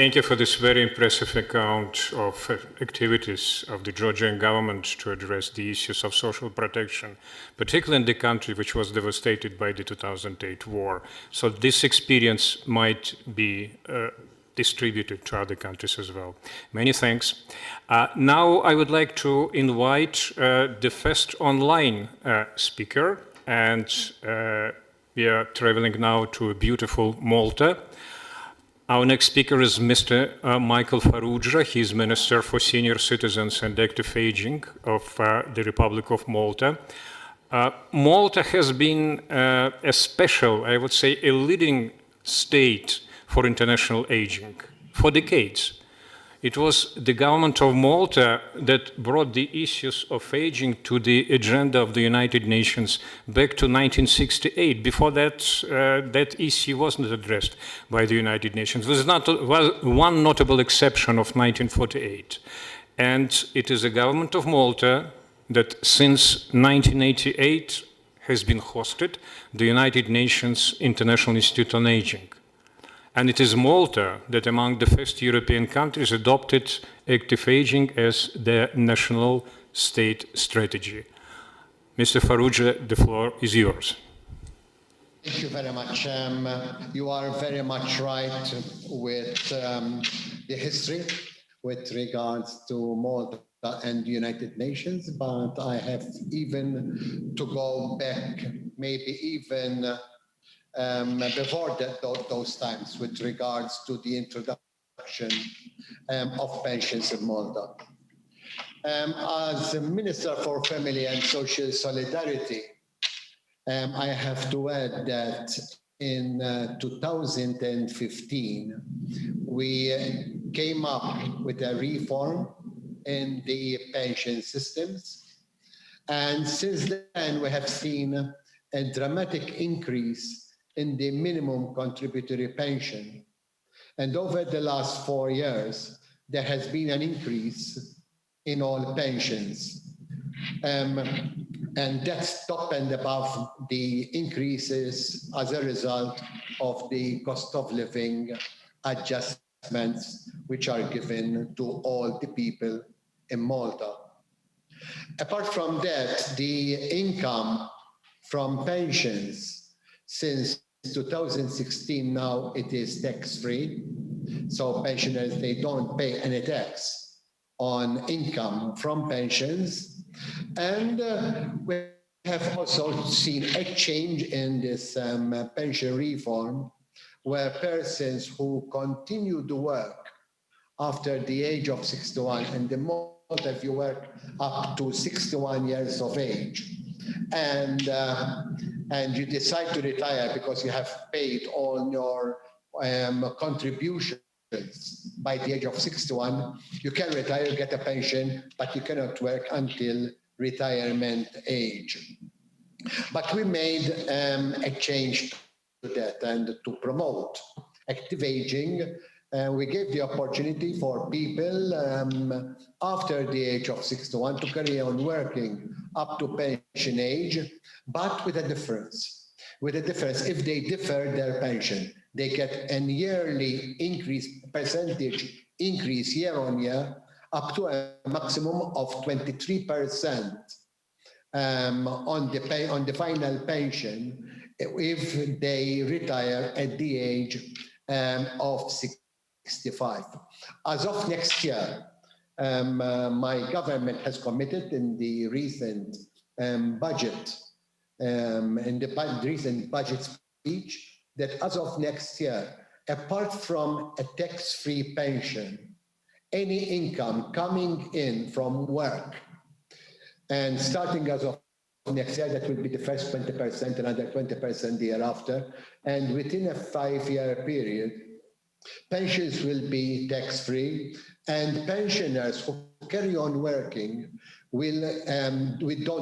Thank you for this very impressive account of activities of the Georgian government to address the issues of social protection, particularly in the country which was devastated by the 2008 war. So this experience might be distributed to other countries as well. Many thanks. Now I would like to invite the first online speaker, and we are traveling now to beautiful Malta. Our next speaker is Mr. Michael Farrugia. He is Minister for Senior Citizens and Active Aging of the Republic of Malta. Malta has been a special, I would say, a leading state for international aging for decades. It was the government of Malta that brought the issues of aging to the agenda of the United Nations back to 1968. Before that, that issue wasn't addressed by the United Nations. There was one notable exception of 1948. And it is the government of Malta that since 1988 has been hosted the United Nations International Institute on Aging. And it is Malta that among the first European countries adopted active aging as their national state strategy. Mr. Farrugia, the floor is yours. Thank you very much. You are very much right with the history with regards to Malta and the United Nations, but I have even to go back, maybe even before those times, with regards to the introduction of pensions in Malta. As a Minister for Family and Social Solidarity, I have to add that in 2015, we came up with a reform in the pension systems. And since then, we have seen a dramatic increase in the minimum contributory pension. And over the last 4 years, there has been an increase in all pensions. And that's top and above the increases as a result of the cost of living adjustments which are given to all the people in Malta. Apart from that, the income from pensions since 2016 now it is tax-free. So pensioners, they don't pay any tax on income from pensions. And we have also seen a change in this pension reform, where persons who continue to work after the age of 61, and the most if you work up to 61 years of age, and you decide to retire because you have paid all your contributions by the age of 61, you can retire, get a pension, but you cannot work until retirement age. But we made a change to that, and to promote active aging, we gave the opportunity for people after the age of 61 to carry on working up to pension age, but with a difference. If they defer their pension, they get a yearly increase, percentage increase year on year, up to a maximum of 23% on the final pension if they retire at the age of 65. As of next year, my government has committed in the recent budget, speech, that as of next year, apart from a tax-free pension, any income coming in from work, and starting as of next year, that will be the first 20%, another 20% the year after, and within a 5-year period, pensions will be tax-free, and pensioners who carry on working will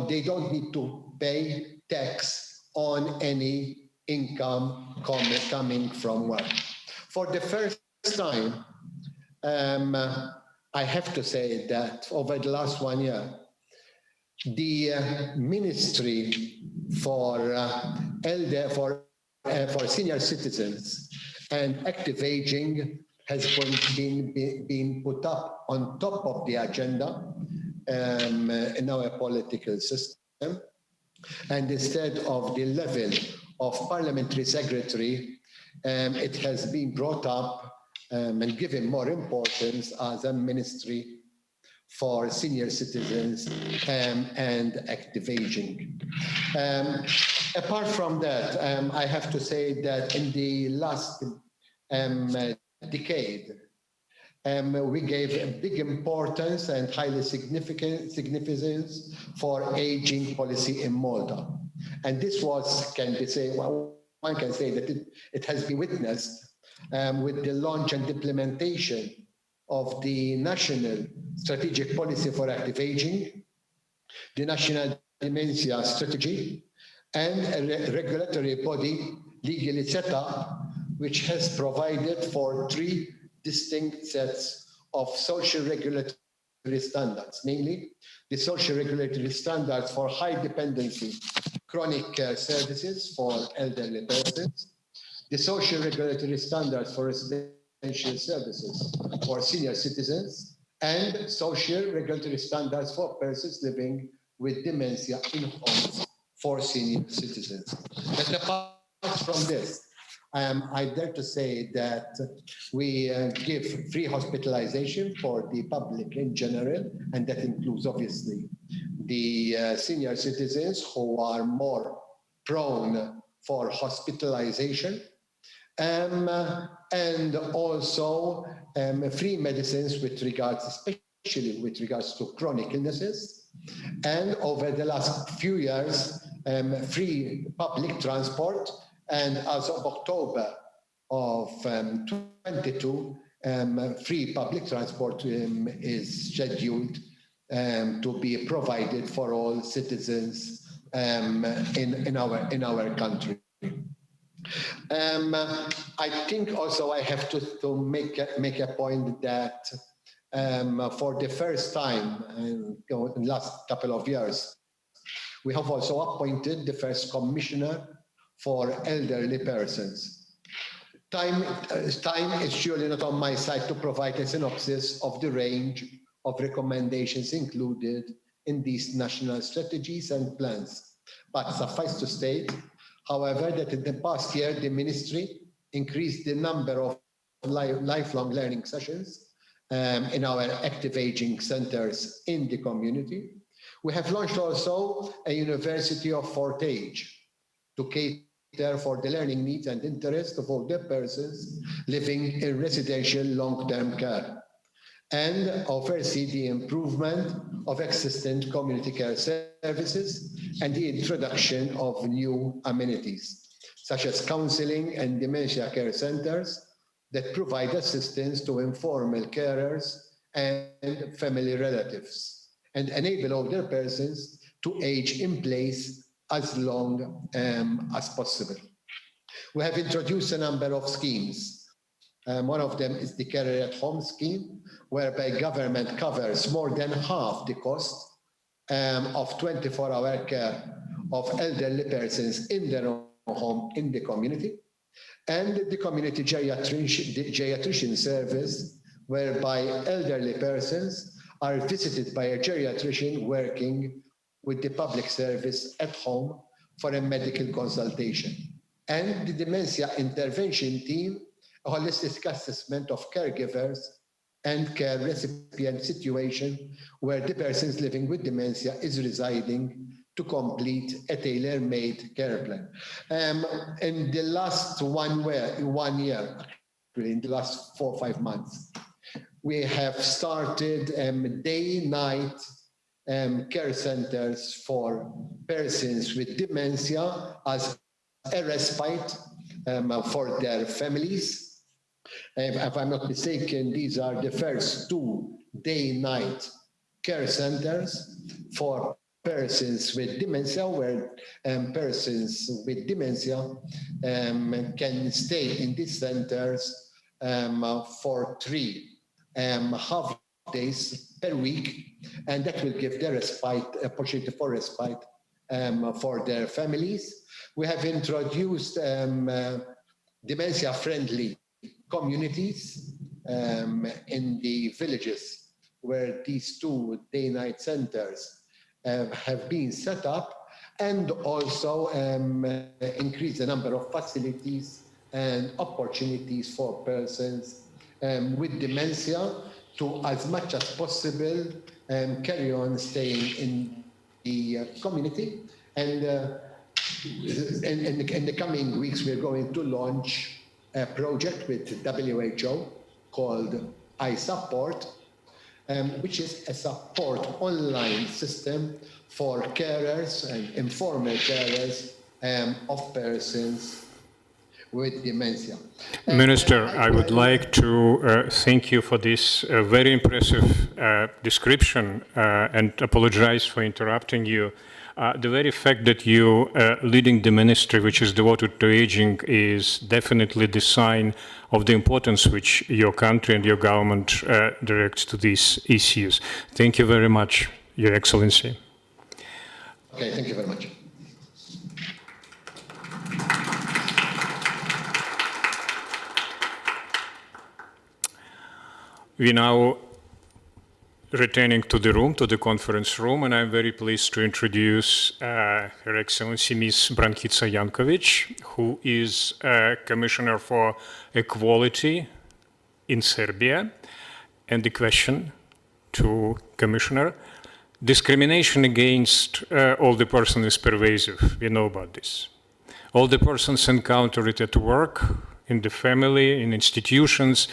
they don't need to pay tax on any income coming from work. For the first time, I have to say that over the last 1 year, the Ministry for Senior Citizens and Active Aging has been put up on top of the agenda in our political system. And instead of the level of parliamentary secretary, it has been brought up and given more importance as a Ministry for Senior Citizens and Active Aging. Apart from that, I have to say that in the last decade, we gave a big importance and highly significance for aging policy in Malta. And this was, one can say that it has been witnessed with the launch and implementation of the National Strategic Policy for Active Aging, the National Dementia Strategy, and a regulatory body legally set up, which has provided for 3 distinct sets of social regulatory standards, namely the social regulatory standards for high dependency chronic care services for elderly persons, the social regulatory standards for residential services for senior citizens, and social regulatory standards for persons living with dementia in homes for senior citizens. And apart from this, I dare to say that we give free hospitalization for the public in general, and that includes obviously the senior citizens who are more prone for hospitalization, and also free medicines with regards, especially with regards to chronic illnesses, and over the last few years, free public transport. And as of October of 22, free public transport is scheduled to be provided for all citizens in our country. I think also I have to make a point that for the first time in the last couple of years, we have also appointed the first commissioner for elderly persons. Time is surely not on my side to provide a synopsis of the range of recommendations included in these national strategies and plans. But suffice to state, however, that in the past year, the ministry increased the number of lifelong learning sessions in our active aging centers in the community. We have launched also a University of Fort Age to cater for the learning needs and interests of older persons living in residential long-term care, and oversee the improvement of existing community care services and the introduction of new amenities, such as counseling and dementia care centers that provide assistance to informal carers and family relatives, and enable older persons to age in place as long as possible. We have introduced a number of schemes. One of them is the Carer at Home scheme, whereby government covers more than half the cost of 24-hour care of elderly persons in their own home in the community, and the community geriatrician service, whereby elderly persons are visited by a geriatrician working with the public service at home for a medical consultation. And the dementia intervention team, a holistic assessment of caregivers and care recipient situation where the person living with dementia is residing to complete a tailor-made care plan. In the last 1 year, actually in the last 4 or 5 months, we have started day-night care centers for persons with dementia as a respite for their families. If I'm not mistaken, these are the first 2 day-night care centers for persons with dementia, where persons with dementia can stay in these centers for 3 half days per week, and that will give their respite, opportunity for respite for their families. We have introduced dementia-friendly communities in the villages where these 2 day-night centers have been set up, and also increase the number of facilities and opportunities for persons with dementia to, as much as possible, carry on staying in the community. And in the coming weeks, we're going to launch a project with WHO called iSupport, which is a support online system for carers and informal carers of persons with dementia. Minister, I would like to thank you for this very impressive description and apologize for interrupting you. The very fact that you leading the ministry which is devoted to aging is definitely the sign of the importance which your country and your government directs to these issues. Thank you very much, Your Excellency. Okay, thank you very much. We now returning to the room, to the conference room, and I'm very pleased to introduce Her Excellency Ms. Brankica Jankovic, who is Commissioner for Equality in Serbia. And the question to Commissioner, discrimination against older persons is pervasive. We know about this. Older persons encounter it at work, in the family, in institutions.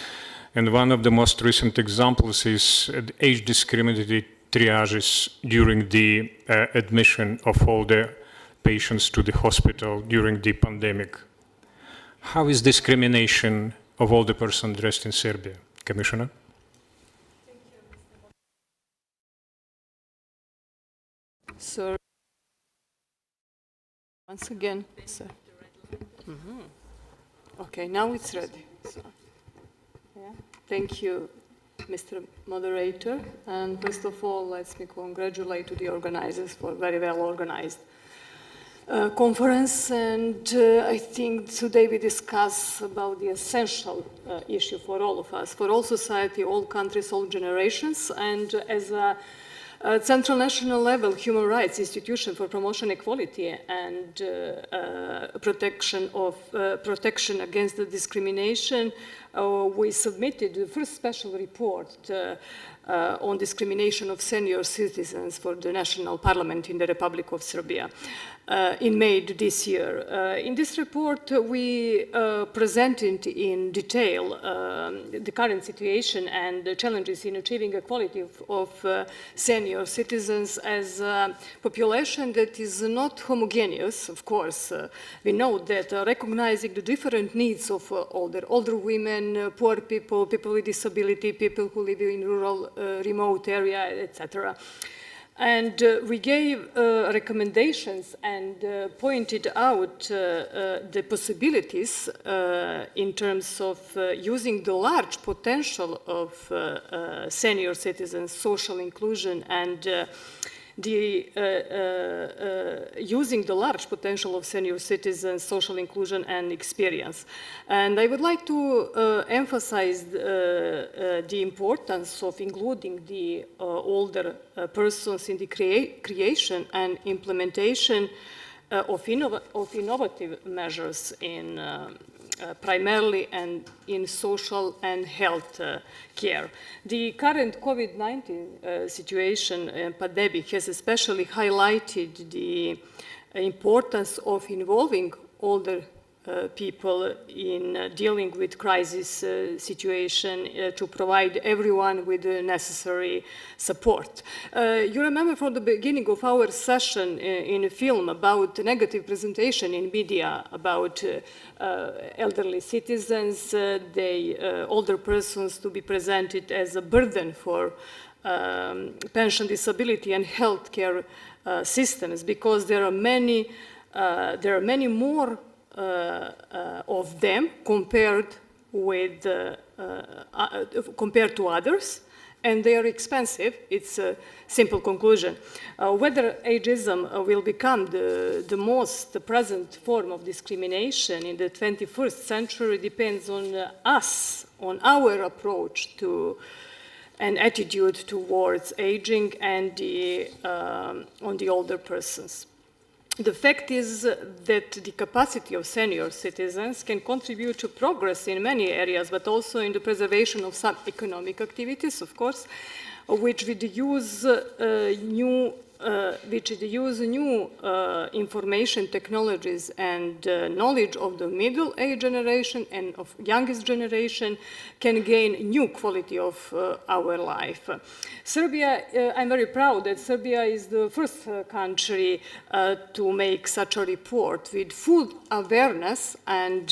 And one of the most recent examples is age discriminated triages during the admission of older patients to the hospital during the pandemic. How is discrimination of older persons addressed in Serbia? Commissioner? Sir, once again, sir. Okay, now it's ready. So. Yeah. Thank you, Mr. Moderator. And first of all, let me congratulate to the organizers for a very well organized conference. And I think today we discuss about the essential issue for all of us, for all society, all countries, all generations. And as a Central National Level Human Rights Institution for Promotion Equality and protection against the discrimination, we submitted the first special report on discrimination of senior citizens for the National Parliament in the Republic of Serbia in May this year. In this report, we presented in detail the current situation and the challenges in achieving equality of senior citizens as a population that is not homogeneous, of course. We know that recognizing the different needs of older women, poor people, people with disability, people who live in rural, remote area, etc. And we gave recommendations and pointed out the possibilities in terms of using the large potential of senior citizens, social inclusion, and using the large potential of senior citizens, social inclusion and experience. And I would like to emphasize the importance of including the older persons in the creation and implementation of innovative measures in primarily and in social and health care. The current COVID-19 situation and pandemic has especially highlighted the importance of involving older people in dealing with crisis situation to provide everyone with the necessary support. You remember from the beginning of our session in a film about the negative presentation in media about elderly citizens, older persons to be presented as a burden for pension, disability and healthcare systems, because there are many more of them compared to others, and they are expensive. It's a simple conclusion. Whether ageism will become the most present form of discrimination in the 21st century depends on us, on our approach to an attitude towards aging and on the older persons. The fact is that the capacity of senior citizens can contribute to progress in many areas, but also in the preservation of some economic activities, of course, which would use new information technologies and knowledge of the middle-aged generation and of youngest generation can gain new quality of our life. Serbia, I'm very proud that Serbia is the first country to make such a report with full awareness and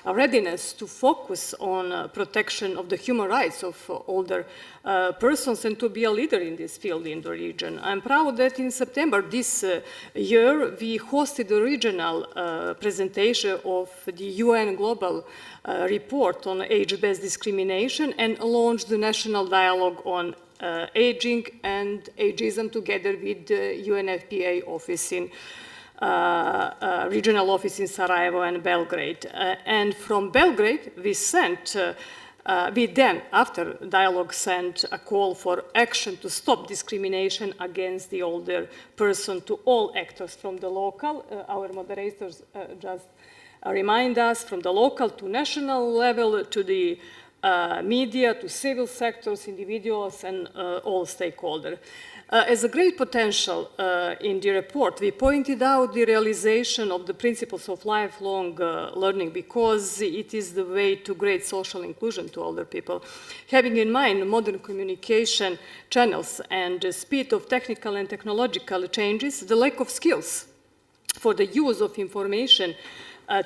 readiness to focus on protection of the human rights of older persons and to be a leader in this field in the region. I'm proud that in September this year we hosted a regional presentation of the UN Global Report on Age-Based Discrimination and launched the National Dialogue on Aging and Ageism together with the UNFPA office in regional office in Sarajevo and Belgrade. And from Belgrade we sent we then, after dialogue, sent a call for action to stop discrimination against the older person to all actors from the local, our moderators just remind us, from the local to national level, to the media, to civil sectors, individuals, and all stakeholders. As a great potential in the report, we pointed out the realization of the principles of lifelong learning because it is the way to great social inclusion to older people. Having in mind modern communication channels and the speed of technical and technological changes, the lack of skills for the use of information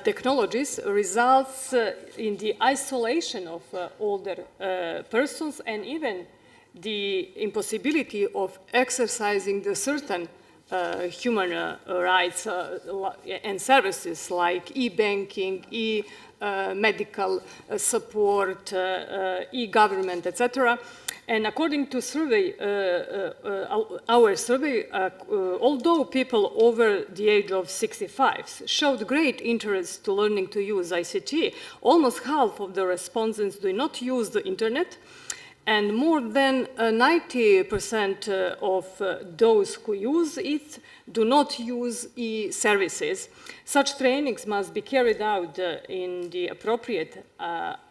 technologies results in the isolation of older persons and even the impossibility of exercising the certain human rights and services like e-banking, e-medical support, e-government, etc. And according to survey, our survey, although people over the age of 65 showed great interest to learning to use ICT, almost half of the respondents do not use the internet, and more than 90% of those who use it do not use e-services. Such trainings must be carried out in the appropriate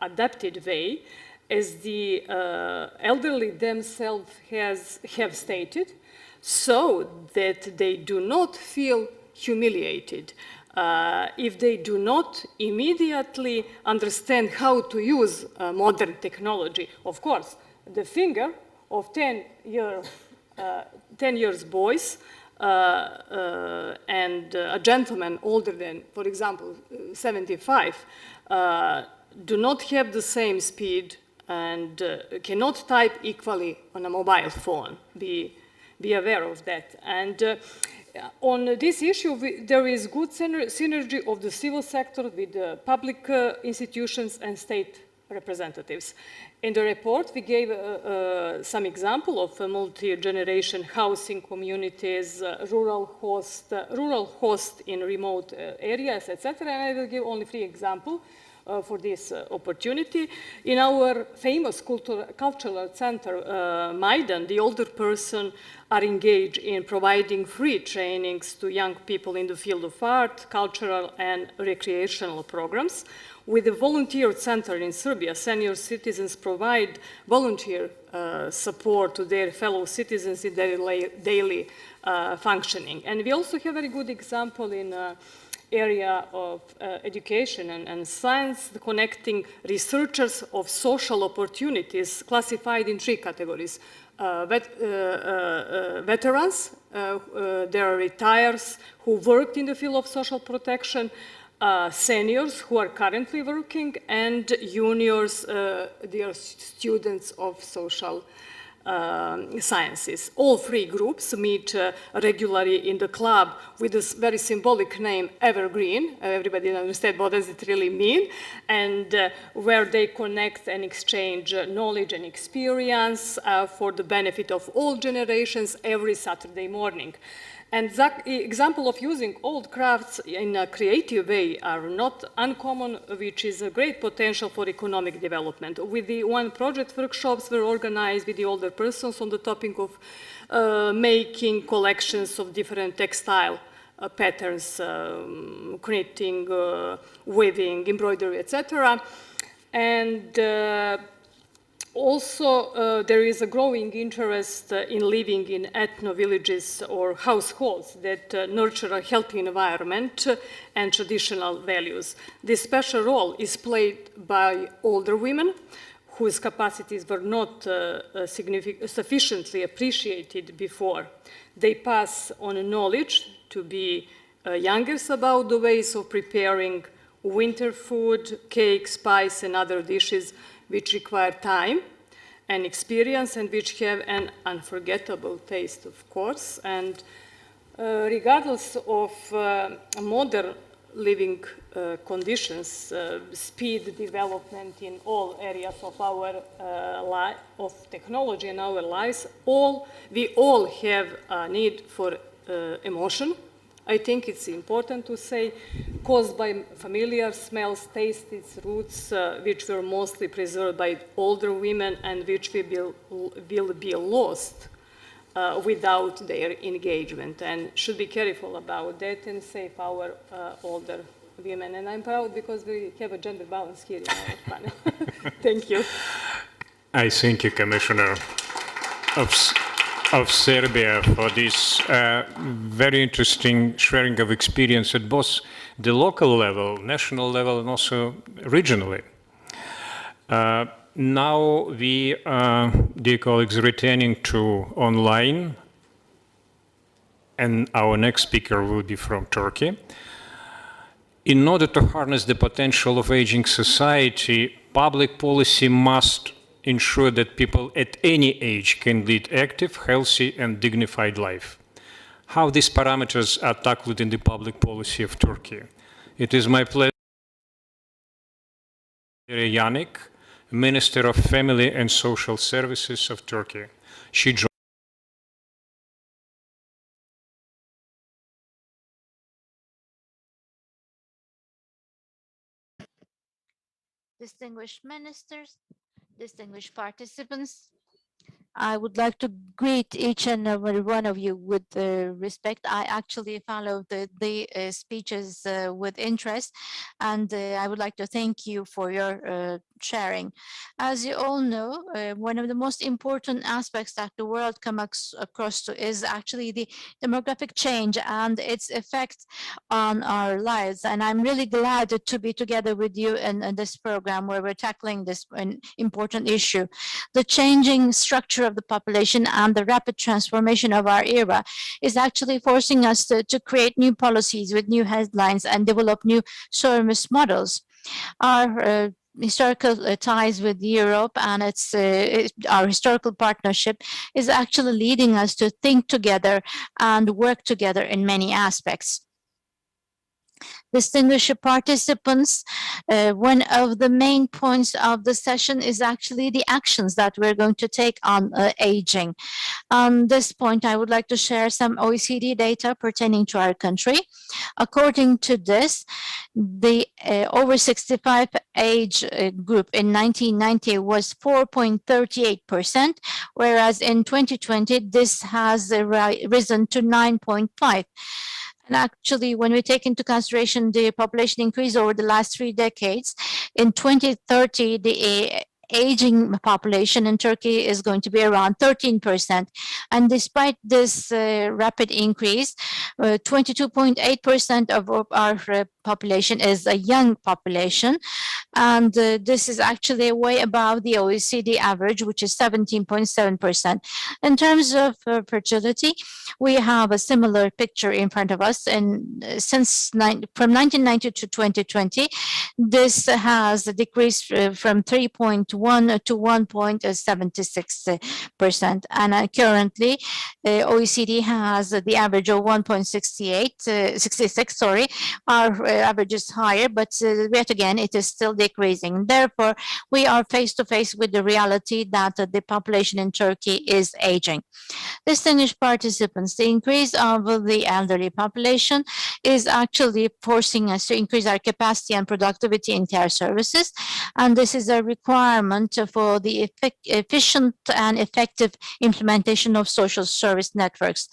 adapted way, as the elderly themselves have stated, so that they do not feel humiliated. If they do not immediately understand how to use modern technology. Of course, the finger of 10 years boys and a gentleman older than, for example, 75, do not have the same speed and cannot type equally on a mobile phone. Be aware of that. And on this issue, there is good synergy of the civil sector with public institutions and state representatives. In the report, we gave some example of multi-generation housing communities, rural host in remote areas, etc. And I will give only 3 examples for this opportunity. In our famous cultural center, Maidan, the older person are engaged in providing free trainings to young people in the field of art, cultural and recreational programs. With the volunteer center in Serbia, senior citizens provide volunteer support to their fellow citizens in their daily functioning. And we also have a very good example in area of education and science, connecting researchers of social opportunities classified in 3 categories. Veterans, there are retirees who worked in the field of social protection, seniors who are currently working, and juniors, they are students of social sciences. All 3 groups meet regularly in the club with this very symbolic name, Evergreen. Everybody understands what does it really mean, and where they connect and exchange knowledge and experience for the benefit of all generations every Saturday morning. And that example of using old crafts in a creative way are not uncommon, which is a great potential for economic development. With the one project, workshops were organized with the older persons on the topic of making collections of different textile patterns, knitting, weaving, embroidery, etc. And also, there is a growing interest in living in ethno-villages or households that nurture a healthy environment and traditional values. This special role is played by older women whose capacities were not sufficiently appreciated before. They pass on knowledge to be youngers about the ways of preparing winter food, cake, spice, and other dishes which require time and experience and which have an unforgettable taste, of course. And regardless of modern living conditions, speed development in all areas of our of technology in our lives, we all have a need for emotion. I think it's important to say, caused by familiar smells, tastes, roots, which were mostly preserved by older women and which will be lost without their engagement, and should be careful about that and save our older women. And I'm proud because we have a gender balance here in our panel. Thank you. I thank you, Commissioner of Serbia, for this very interesting sharing of experience at both the local level, national level, and also regionally. Now we, dear colleagues, returning to online, and our next speaker will be from Turkey. In order to harness the potential of aging society, public policy must ensure that people at any age can lead active, healthy, and dignified life. How these parameters are tackled in the public policy of Turkey? It is my pleasure to Yannick, Minister of Family and Social Services of Turkey. She joined. Distinguished ministers, distinguished participants, I would like to greet each and every one of you with respect. I actually followed the speeches with interest, and I would like to thank you for your sharing. As you all know, one of the most important aspects that the world comes across to is actually the demographic change and its effect on our lives. And I'm really glad to be together with you in this program where we're tackling this important issue. The changing structure of the population and the rapid transformation of our era is actually forcing us to create new policies with new headlines and develop new service models. Our historical ties with Europe and our historical partnership is actually leading us to think together and work together in many aspects. Distinguished participants, one of the main points of the session is actually the actions that we're going to take on aging. On this point, I would like to share some OECD data pertaining to our country. According to this, the over 65 age group in 1990 was 4.38%, whereas in 2020, this has risen to 9.5%. And actually, when we take into consideration the population increase over the last 3 decades, in 2030, the aging population in Turkey is going to be around 13%. And despite this rapid increase, 22.8% of our population is a young population. And this is actually way above the OECD average, which is 17.7%. In terms of fertility, we have a similar picture in front of us. And from 1990 to 2020, this has decreased from 3.1 to 1.76%. And currently, OECD has the average of 1.66. Sorry, our average is higher, but yet again, it is still decreasing. Therefore, we are face to face with the reality that the population in Turkey is aging. Distinguished participants, the increase of the elderly population is actually forcing us to increase our capacity and productivity in care services. And this is a requirement for the efficient and effective implementation of social service networks.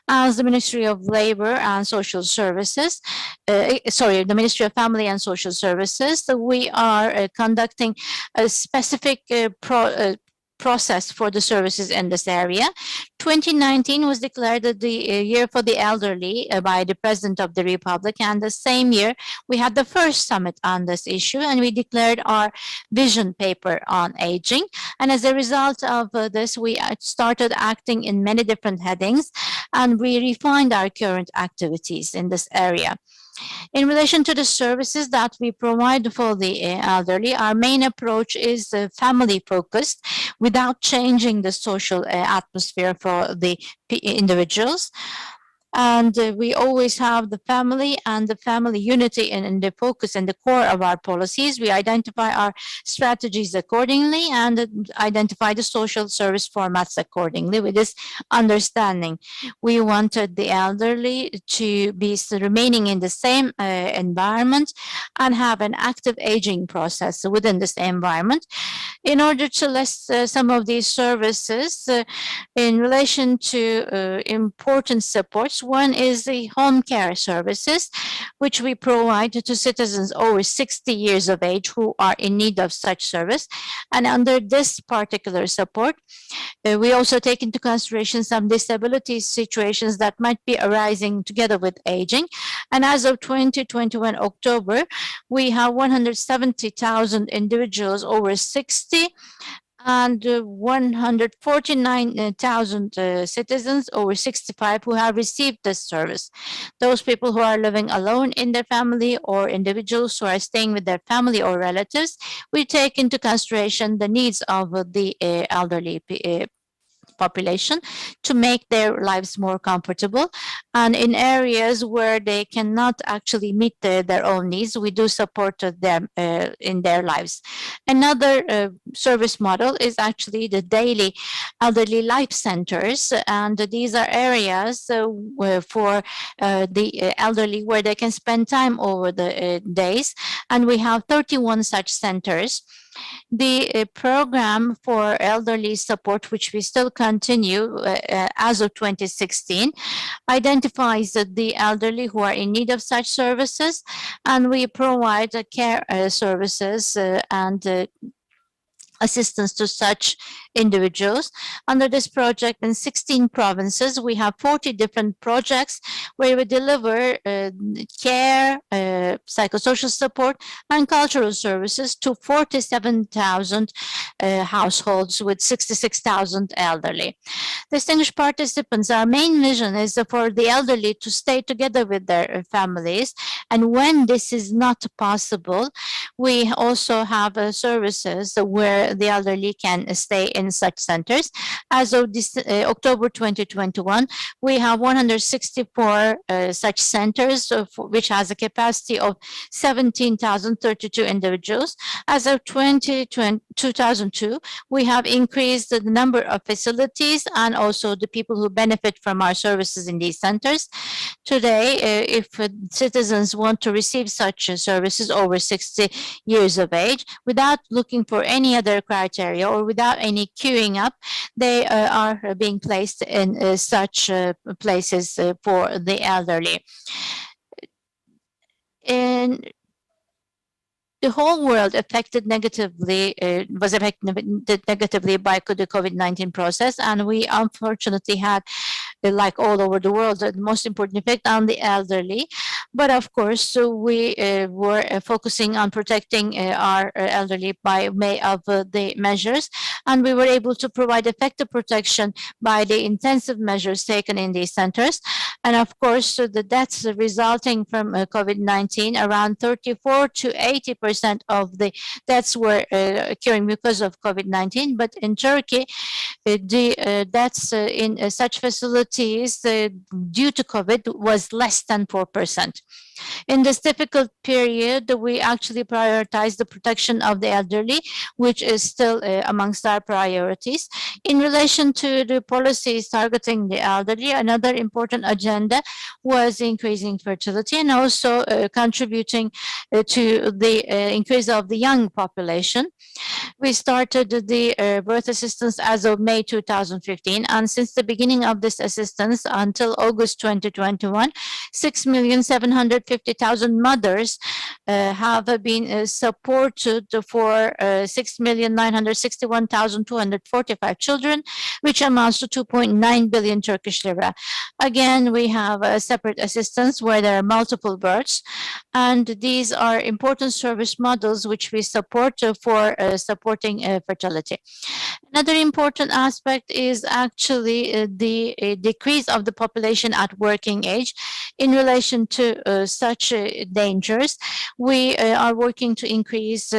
As the Ministry of Labor and Social Services, the Ministry of Family and Social Services, we are conducting a specific process for the services in this area. 2019 was declared the year for the elderly by the President of the Republic, and the same year we had the first summit on this issue, and we declared our vision paper on aging. And as a result of this, we started acting in many different headings, and we refined our current activities in this area. In relation to the services that we provide for the elderly, our main approach is family focused without changing the social atmosphere for the individuals. And we always have the family and the family unity in the focus and the core of our policies. We identify our strategies accordingly and identify the social service formats accordingly with this understanding. We wanted the elderly to be remaining in the same environment and have an active aging process within this environment. In order to list some of these services in relation to important supports, one is the home care services, which we provide to citizens over 60 years of age who are in need of such service. And under this particular support, we also take into consideration some disability situations that might be arising together with aging. And as of 2021 October, we have 170,000 individuals over 60 and 149,000 citizens over 65 who have received this service. Those people who are living alone in their family or individuals who are staying with their family or relatives, we take into consideration the needs of the elderly population to make their lives more comfortable. And in areas where they cannot actually meet their own needs, we do support them in their lives. Another service model is actually the daily elderly life centers. And these are areas for the elderly where they can spend time over the days. And we have 31 such centers. The program for elderly support, which we still continue as of 2016, identifies the elderly who are in need of such services, and we provide care services and assistance to such individuals. Under this project in 16 provinces, we have 40 different projects where we deliver care, psychosocial support, and cultural services to 47,000 households with 66,000 elderly. Distinguished participants, our main vision is for the elderly to stay together with their families. And when this is not possible, we also have services where the elderly can stay in such centers. As of this, October 2021, we have 164 such centers, which has a capacity of 17,032 individuals. As of 2002, we have increased the number of facilities and also the people who benefit from our services in these centers. Today, if citizens want to receive such services over 60 years of age, without looking for any other criteria or without any queuing up, they are being placed in such places for the elderly. In the whole world was affected negatively by the COVID-19 process, and we unfortunately had, like all over the world, the most important effect on the elderly. But of course, so we were focusing on protecting our elderly by way of the measures, and we were able to provide effective protection by the intensive measures taken in these centers. And of course, the deaths resulting from COVID-19, around 34 to 80% of the deaths were occurring because of COVID-19. But in Turkey, the deaths in such facilities due to COVID was less than 4%. In this difficult period, we actually prioritize the protection of the elderly, which is still amongst our priorities. In relation to the policies targeting the elderly, another important agenda was increasing fertility and also contributing to the increase of the young population. We started the birth assistance as of May 2015, and since the beginning of this assistance until August 2021, 6,750,000 mothers have been supported for 6,961,245 children, which amounts to 2.9 billion Turkish lira. Again, we have a separate assistance where there are multiple births, and these are important service models which we support for supporting fertility. Another important aspect is actually the decrease of the population at working age. In relation to such dangers, we are working to increase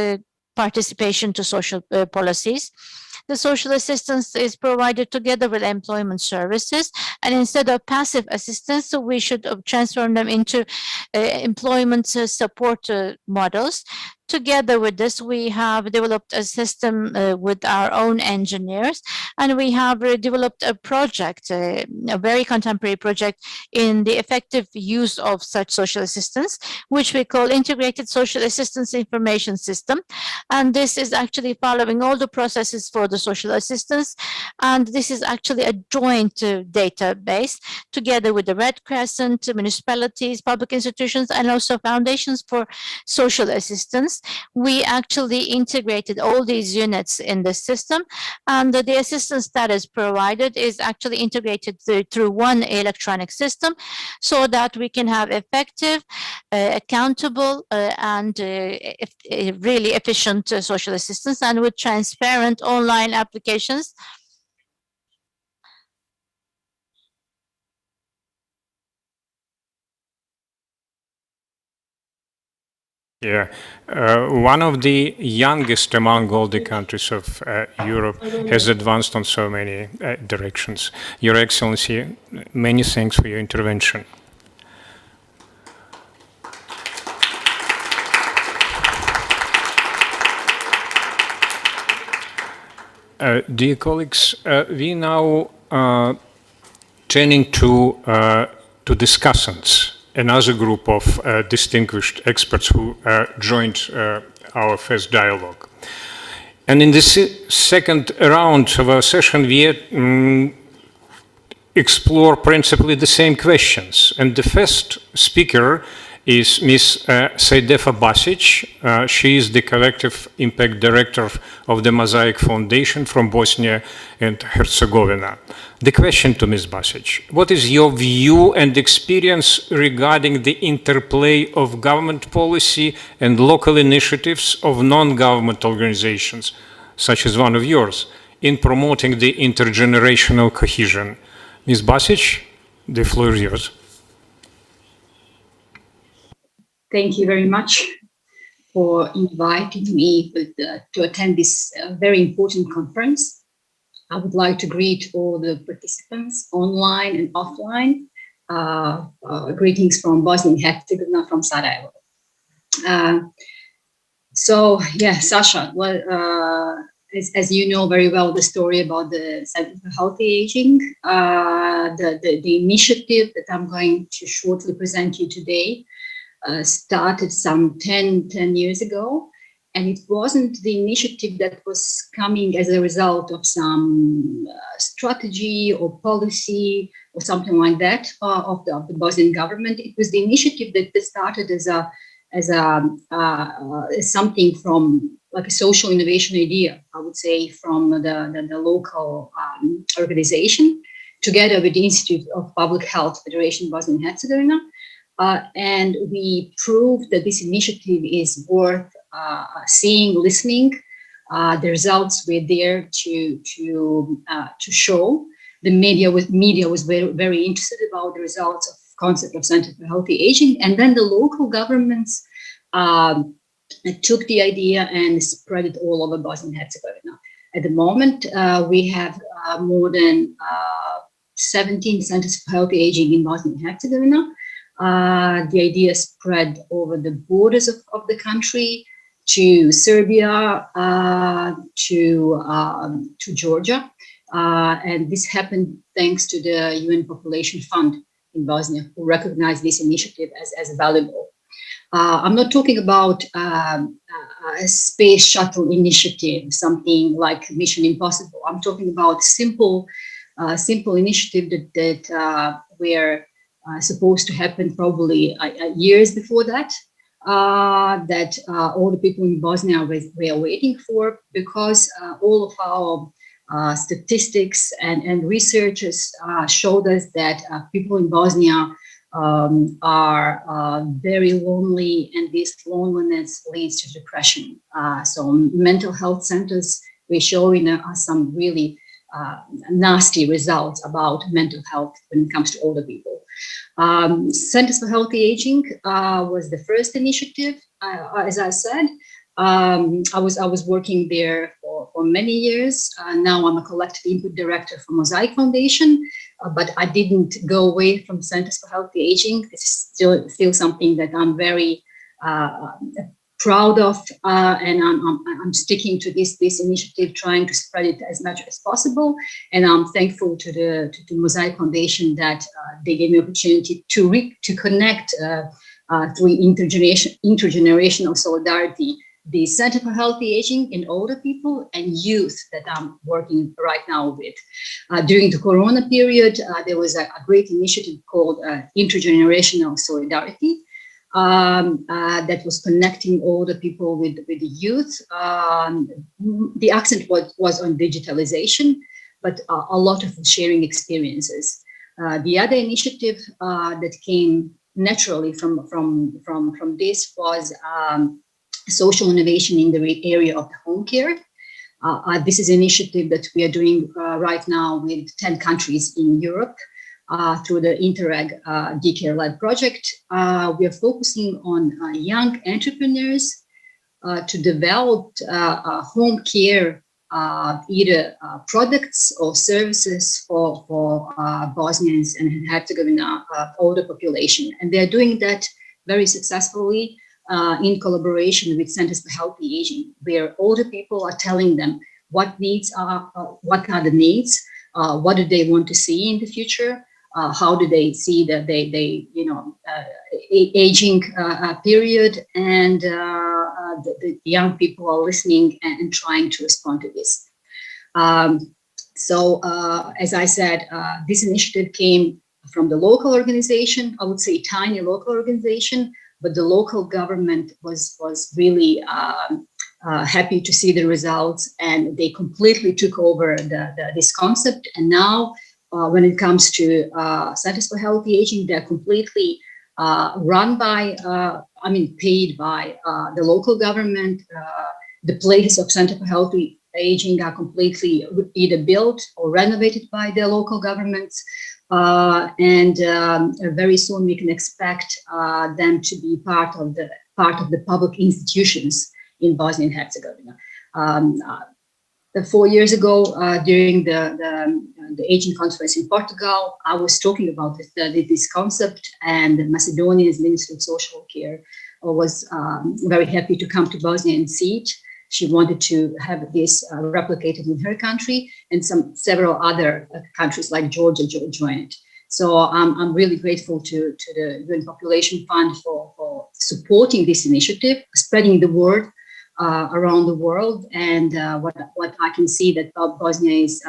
participation to social policies. The social assistance is provided together with employment services, and instead of passive assistance, so we should transform them into employment support models. Together with this, we have developed a system with our own engineers, and we have developed a project, a very contemporary project in the effective use of such social assistance, which we call Integrated Social Assistance Information System. And this is actually following all the processes for the social assistance. And this is actually a joint database together with the Red Crescent, municipalities, public institutions, and also foundations for social assistance. We actually integrated all these units in the system, and the assistance that is provided is actually integrated through one electronic system so that we can have effective, accountable, and really efficient social assistance, and with transparent online applications. Yeah, one of the youngest among all the countries of Europe has advanced on so many directions. Your Excellency, many thanks for your intervention. Dear colleagues, we now turning to discussants, another group of distinguished experts who joined our first dialogue. And in this second round of our session, we explore principally the same questions. And the first speaker is Ms. Saidefa Basic. She is the Collective Impact Director of the Mosaic Foundation from Bosnia and Herzegovina. The question to Ms. Basic: what is your view and experience regarding the interplay of government policy and local initiatives of non-government organizations, such as one of yours, in promoting the intergenerational cohesion. Ms. Basic, the floor is yours. Thank you very much for inviting me to attend this very important conference. I would like to greet all the participants online and offline. Greetings from Bosnia and Herzegovina, from Sarajevo. So yeah, Sasha, well, as you know very well, the story about the Center for Healthy Aging, the initiative that I'm going to shortly present you today started some 10 years ago. And it wasn't the initiative that was coming as a result of some strategy or policy or something like that of the Bosnian government. It was the initiative that started as something from like a social innovation idea, I would say, from the local organization, together with the Institute of Public Health Federation Bosnia and Herzegovina. And we proved that this initiative is worth seeing, listening. The results were there to show. The media was very, very interested about the results of concept of Center for Healthy Aging, and then the local governments took the idea and spread it all over Bosnia and Herzegovina. At the moment, we have more than 17 centers for healthy aging in Bosnia and Herzegovina. The idea spread over the borders of the country to Serbia, to Georgia. And this happened thanks to the UN Population Fund in Bosnia, who recognized this initiative as valuable. I'm not talking about a space shuttle initiative, something like Mission Impossible. I'm talking about simple initiative that were supposed to happen probably years before that, that all the people in Bosnia were waiting for, because all of our statistics and researches showed us that people in Bosnia are very lonely, and this loneliness leads to depression. So mental health centers were showing some really nasty results about mental health when it comes to older people. Centers for Healthy Aging was the first initiative, as I said. I was working there for many years. Now I'm a collective input director for Mosaic Foundation, but I didn't go away from Centers for Healthy Aging. This is still something that I'm very proud of, and I'm sticking to this initiative, trying to spread it as much as possible. And I'm thankful to the Mosaic Foundation that they gave me opportunity to connect through intergenerational solidarity, the Center for Healthy Aging in older people and youth that I'm working right now with. During the Corona period, there was a great initiative called Intergenerational Solidarity, that was connecting older people with the youth. The accent was on digitalization, but a lot of sharing experiences. The other initiative that came naturally from this was social innovation in the area of the home care. This is an initiative that we are doing right now with 10 countries in Europe. Through the Interreg DCare Lab project. We are focusing on young entrepreneurs to develop home care, either products or services for Bosnians and Herzegovina older population. And they're doing that very successfully in collaboration with Centers for Healthy Aging, where older people are telling them what are the needs, what do they want to see in the future, how do they see that they aging period, and the young people are listening and trying to respond to this. So as I said, this initiative came from the local organization, I would say tiny local organization, but the local government was really happy to see the results, and they completely took over this concept. And now when it comes to Centers for Healthy Aging, they're completely run by, paid by the local government. The place of Center for Healthy aging are completely either built or renovated by the local governments. Very soon we can expect them to be part of the public institutions in Bosnia and Herzegovina. 4 years ago, during the Aging Conference in Portugal, I was talking about this concept, and Macedonia's Minister of Social Care was very happy to come to Bosnia and see it. She wanted to have this replicated in her country, and several other countries like Georgia joined. So I'm really grateful to the UN Population Fund for supporting this initiative, spreading the word around the world. And what I can see that Bosnia is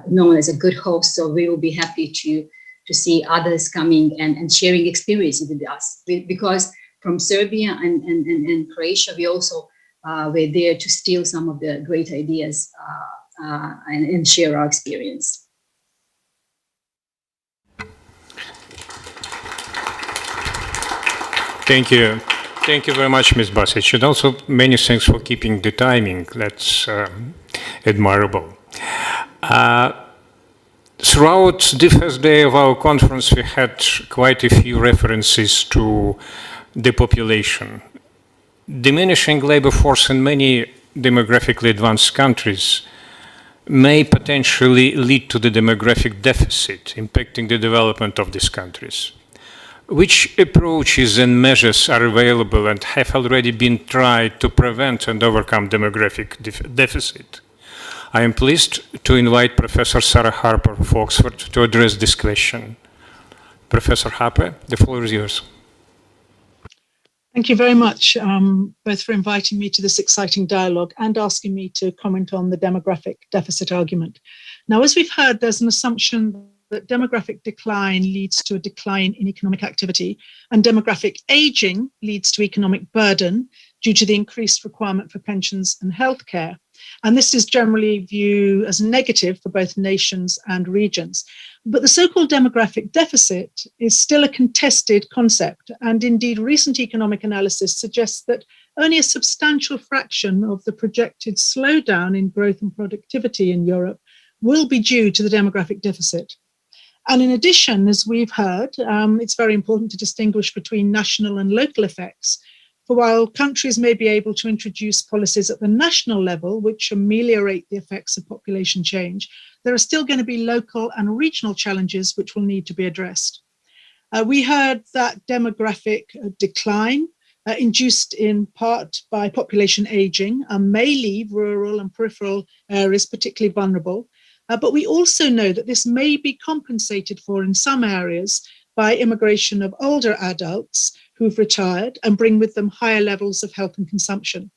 known as a good host, so we will be happy to see others coming and sharing experiences with us. Because from Serbia and Croatia, we also were there to steal some of the great ideas and share our experience. Thank you. Thank you very much, Ms. Basic. And also many thanks for keeping the timing. That's admirable. Throughout the first day of our conference, we had quite a few references to the population. Diminishing labor force in many demographically advanced countries may potentially lead to the demographic deficit, impacting the development of these countries. Which approaches and measures are available and have already been tried to prevent and overcome demographic deficit? I am pleased to invite Professor Sarah Harper of Oxford to address this question. Professor Harper, the floor is yours. Thank you very much, both for inviting me to this exciting dialogue and asking me to comment on the demographic deficit argument. Now, as we've heard, there's an assumption that demographic decline leads to a decline in economic activity, and demographic aging leads to economic burden due to the increased requirement for pensions and healthcare. And this is generally viewed as negative for both nations and regions. But the so-called demographic deficit is still a contested concept, and indeed recent economic analysis suggests that only a substantial fraction of the projected slowdown in growth and productivity in Europe will be due to the demographic deficit. And in addition, as we've heard, it's very important to distinguish between national and local effects. For while countries may be able to introduce policies at the national level which ameliorate the effects of population change, there are still going to be local and regional challenges which will need to be addressed. We heard that demographic decline, induced in part by population aging, may leave rural and peripheral areas particularly vulnerable. But we also know that this may be compensated for in some areas by immigration of older adults who've retired and bring with them higher levels of health and consumption.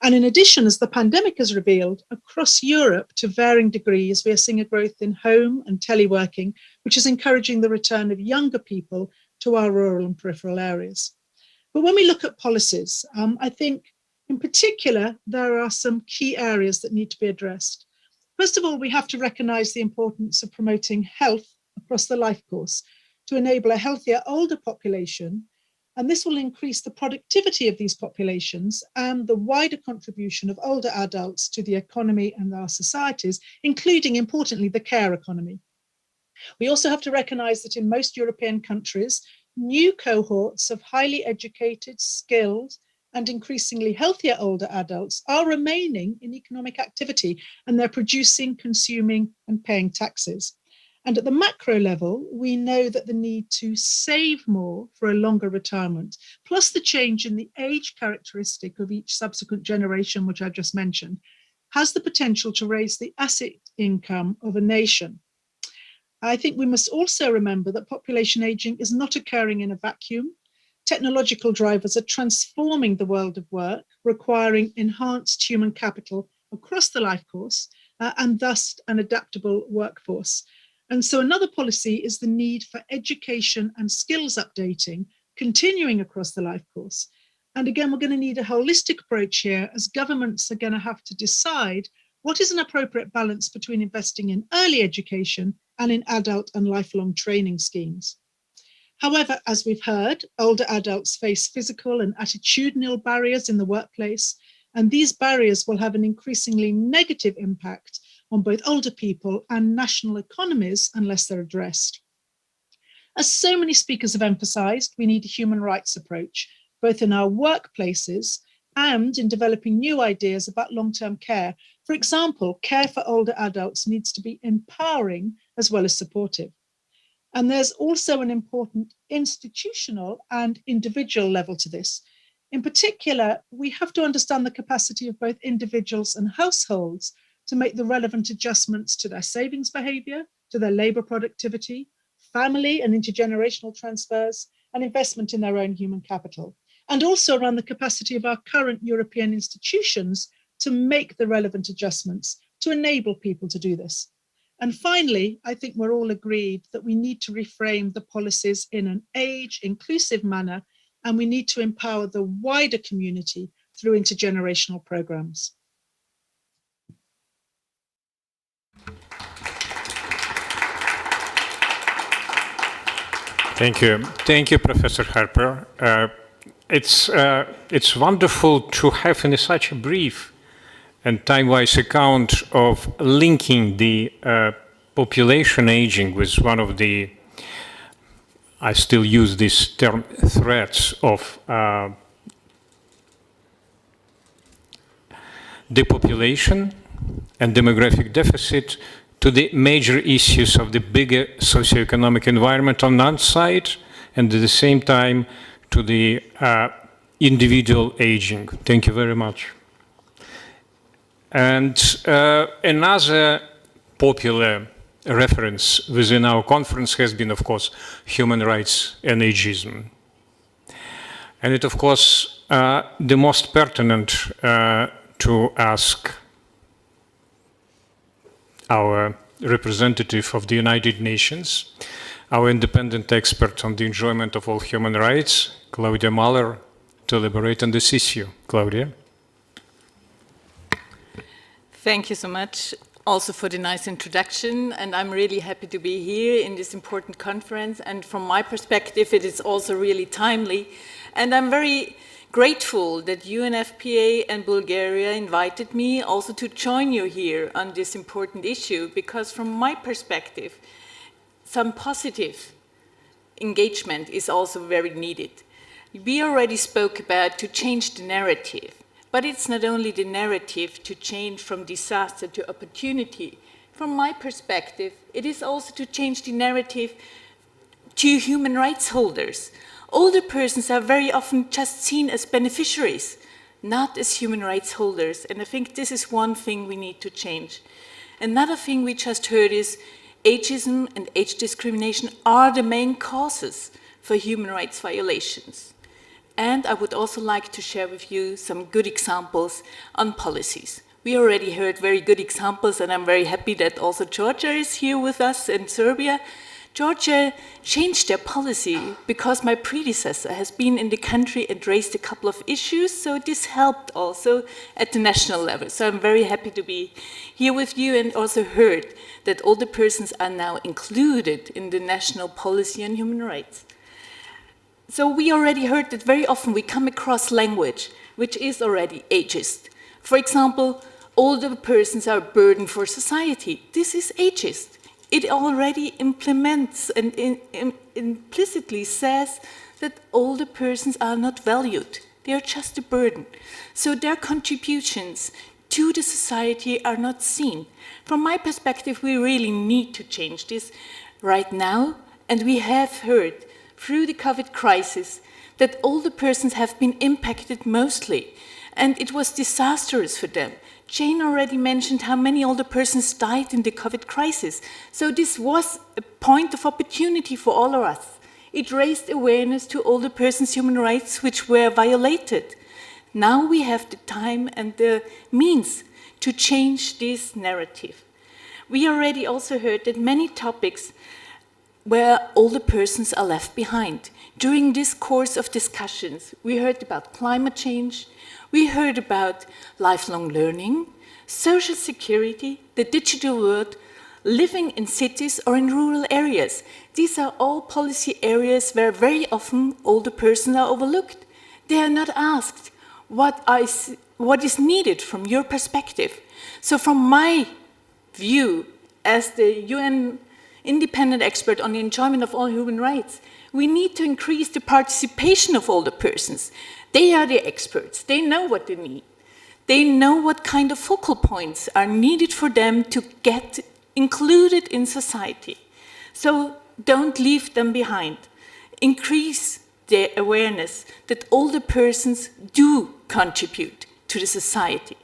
And in addition, as the pandemic has revealed, across Europe to varying degrees, we are seeing a growth in home and teleworking, which is encouraging the return of younger people to our rural and peripheral areas. But when we look at policies, I think in particular, there are some key areas that need to be addressed. First of all, we have to recognise the importance of promoting health across the life course to enable a healthier older population, and this will increase the productivity of these populations and the wider contribution of older adults to the economy and our societies, including, importantly, the care economy. We also have to recognise that in most European countries, new cohorts of highly educated, skilled, and increasingly healthier older adults are remaining in economic activity, and they're producing, consuming, and paying taxes. And at the macro level, we know that the need to save more for a longer retirement, plus the change in the age characteristic of each subsequent generation, which I just mentioned, has the potential to raise the asset income of a nation. I think we must also remember that population aging is not occurring in a vacuum. Technological drivers are transforming the world of work, requiring enhanced human capital across the life course, and thus an adaptable workforce. And so another policy is the need for education and skills updating, continuing across the life course. And again, we're going to need a holistic approach here, as governments are going to have to decide what is an appropriate balance between investing in early education and in adult and lifelong training schemes. However, as we've heard, older adults face physical and attitudinal barriers in the workplace, And these barriers will have an increasingly negative impact on both older people and national economies unless they're addressed. As so many speakers have emphasised, we need a human rights approach, both in our workplaces and in developing new ideas about long-term care. For example, care for older adults needs to be empowering as well as supportive. And there's also an important institutional and individual level to this. In particular, we have to understand the capacity of both individuals and households to make the relevant adjustments to their savings behaviour, to their labour productivity, family and intergenerational transfers, and investment in their own human capital. And also around the capacity of our current European institutions to make the relevant adjustments to enable people to do this. And finally, I think we're all agreed that we need to reframe the policies in an age-inclusive manner, and we need to empower the wider community through intergenerational programmes. Thank you. Thank you, Professor Harper. It's wonderful to have in such a brief and time-wise account of linking the population aging with one of the, I still use this term, threats of depopulation and demographic deficit to the major issues of the bigger socioeconomic environment on one side, and at the same time to the individual aging. Thank you very much. And another popular reference within our conference has been, of course, human rights and ageism. And it, of course, the most pertinent to ask our representative of the United Nations, our independent expert on the enjoyment of all human rights, Claudia Mahler, to elaborate on this issue. Claudia. Thank you so much also for the nice introduction, and I'm really happy to be here in this important conference, and from my perspective it is also really timely, and I'm very grateful that UNFPA and Bulgaria invited me also to join you here on this important issue, because from my perspective some positive engagement is also very needed. We already spoke about to change the narrative. But it's not only the narrative to change from disaster to opportunity. From my perspective, it is also to change the narrative to human rights holders. Older persons are very often just seen as beneficiaries, not as human rights holders. And I think this is one thing we need to change. Another thing we just heard is ageism and age discrimination are the main causes for human rights violations. And I would also like to share with you some good examples on policies. We already heard very good examples, and I'm very happy that also Georgia is here with us in Serbia. Georgia changed their policy because my predecessor has been in the country and raised a couple of issues, so this helped also at the national level. So I'm very happy to be here with you, and also heard that older persons are now included in the national policy on human rights. So we already heard that very often we come across language which is already ageist. For example, older persons are a burden for society. This is ageist. It already implements and implicitly says that older persons are not valued. They are just a burden. So their contributions to the society are not seen. From my perspective, we really need to change this right now, and we have heard through the COVID crisis that older persons have been impacted mostly, and it was disastrous for them. Jane already mentioned how many older persons died in the COVID crisis. So this was a point of opportunity for all of us. It raised awareness to older persons' human rights which were violated. Now we have the time and the means to change this narrative. We already also heard that many topics where older persons are left behind. During this course of discussions, we heard about climate change, we heard about lifelong learning, social security, the digital world, living in cities or in rural areas. These are all policy areas where very often older persons are overlooked. They are not asked, what what is needed from your perspective. So from my view, as the UN independent expert on the enjoyment of all human rights, we need to increase the participation of older persons. They are the experts. They know what they need. They know what kind of focal points are needed for them to get included in society. So don't leave them behind. Increase their awareness that older persons do contribute to the society.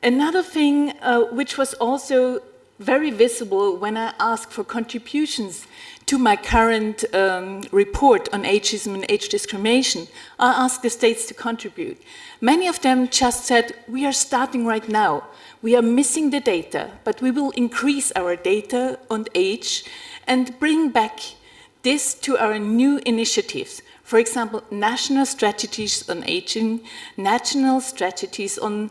Another thing which was also very visible when I asked for contributions to my current report on ageism and age discrimination, I asked the states to contribute. Many of them just said, we are starting right now. We are missing the data, but we will increase our data on age and bring back this to our new initiatives. For example, national strategies on aging, national strategies on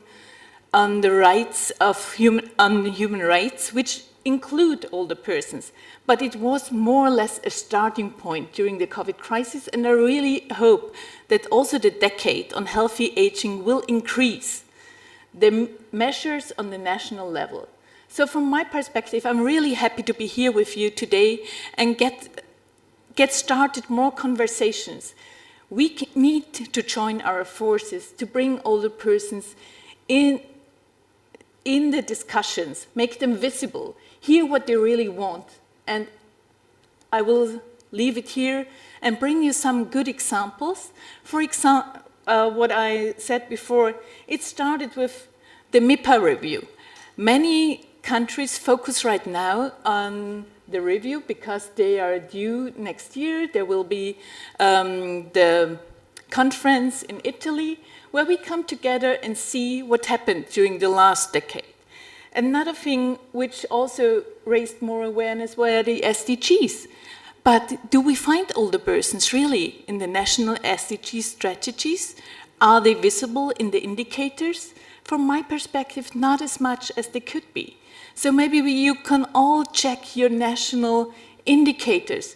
the rights of human rights, which include older persons. But it was more or less a starting point during the COVID crisis, and I really hope that also the decade on healthy aging will increase the measures on the national level. So from my perspective, I'm really happy to be here with you today and get started more conversations. We need to join our forces to bring older persons in the discussions, make them visible, hear what they really want. And I will leave it here and bring you some good examples. For example, what I said before, it started with the MIPA review. Many countries focus right now on the review because they are due next year. There will be the conference in Italy where we come together and see what happened during the last decade. Another thing which also raised more awareness were the SDGs. But do we find older persons really in the national SDG strategies? Are they visible in the indicators? From my perspective, not as much as they could be. So maybe you can all check your national indicators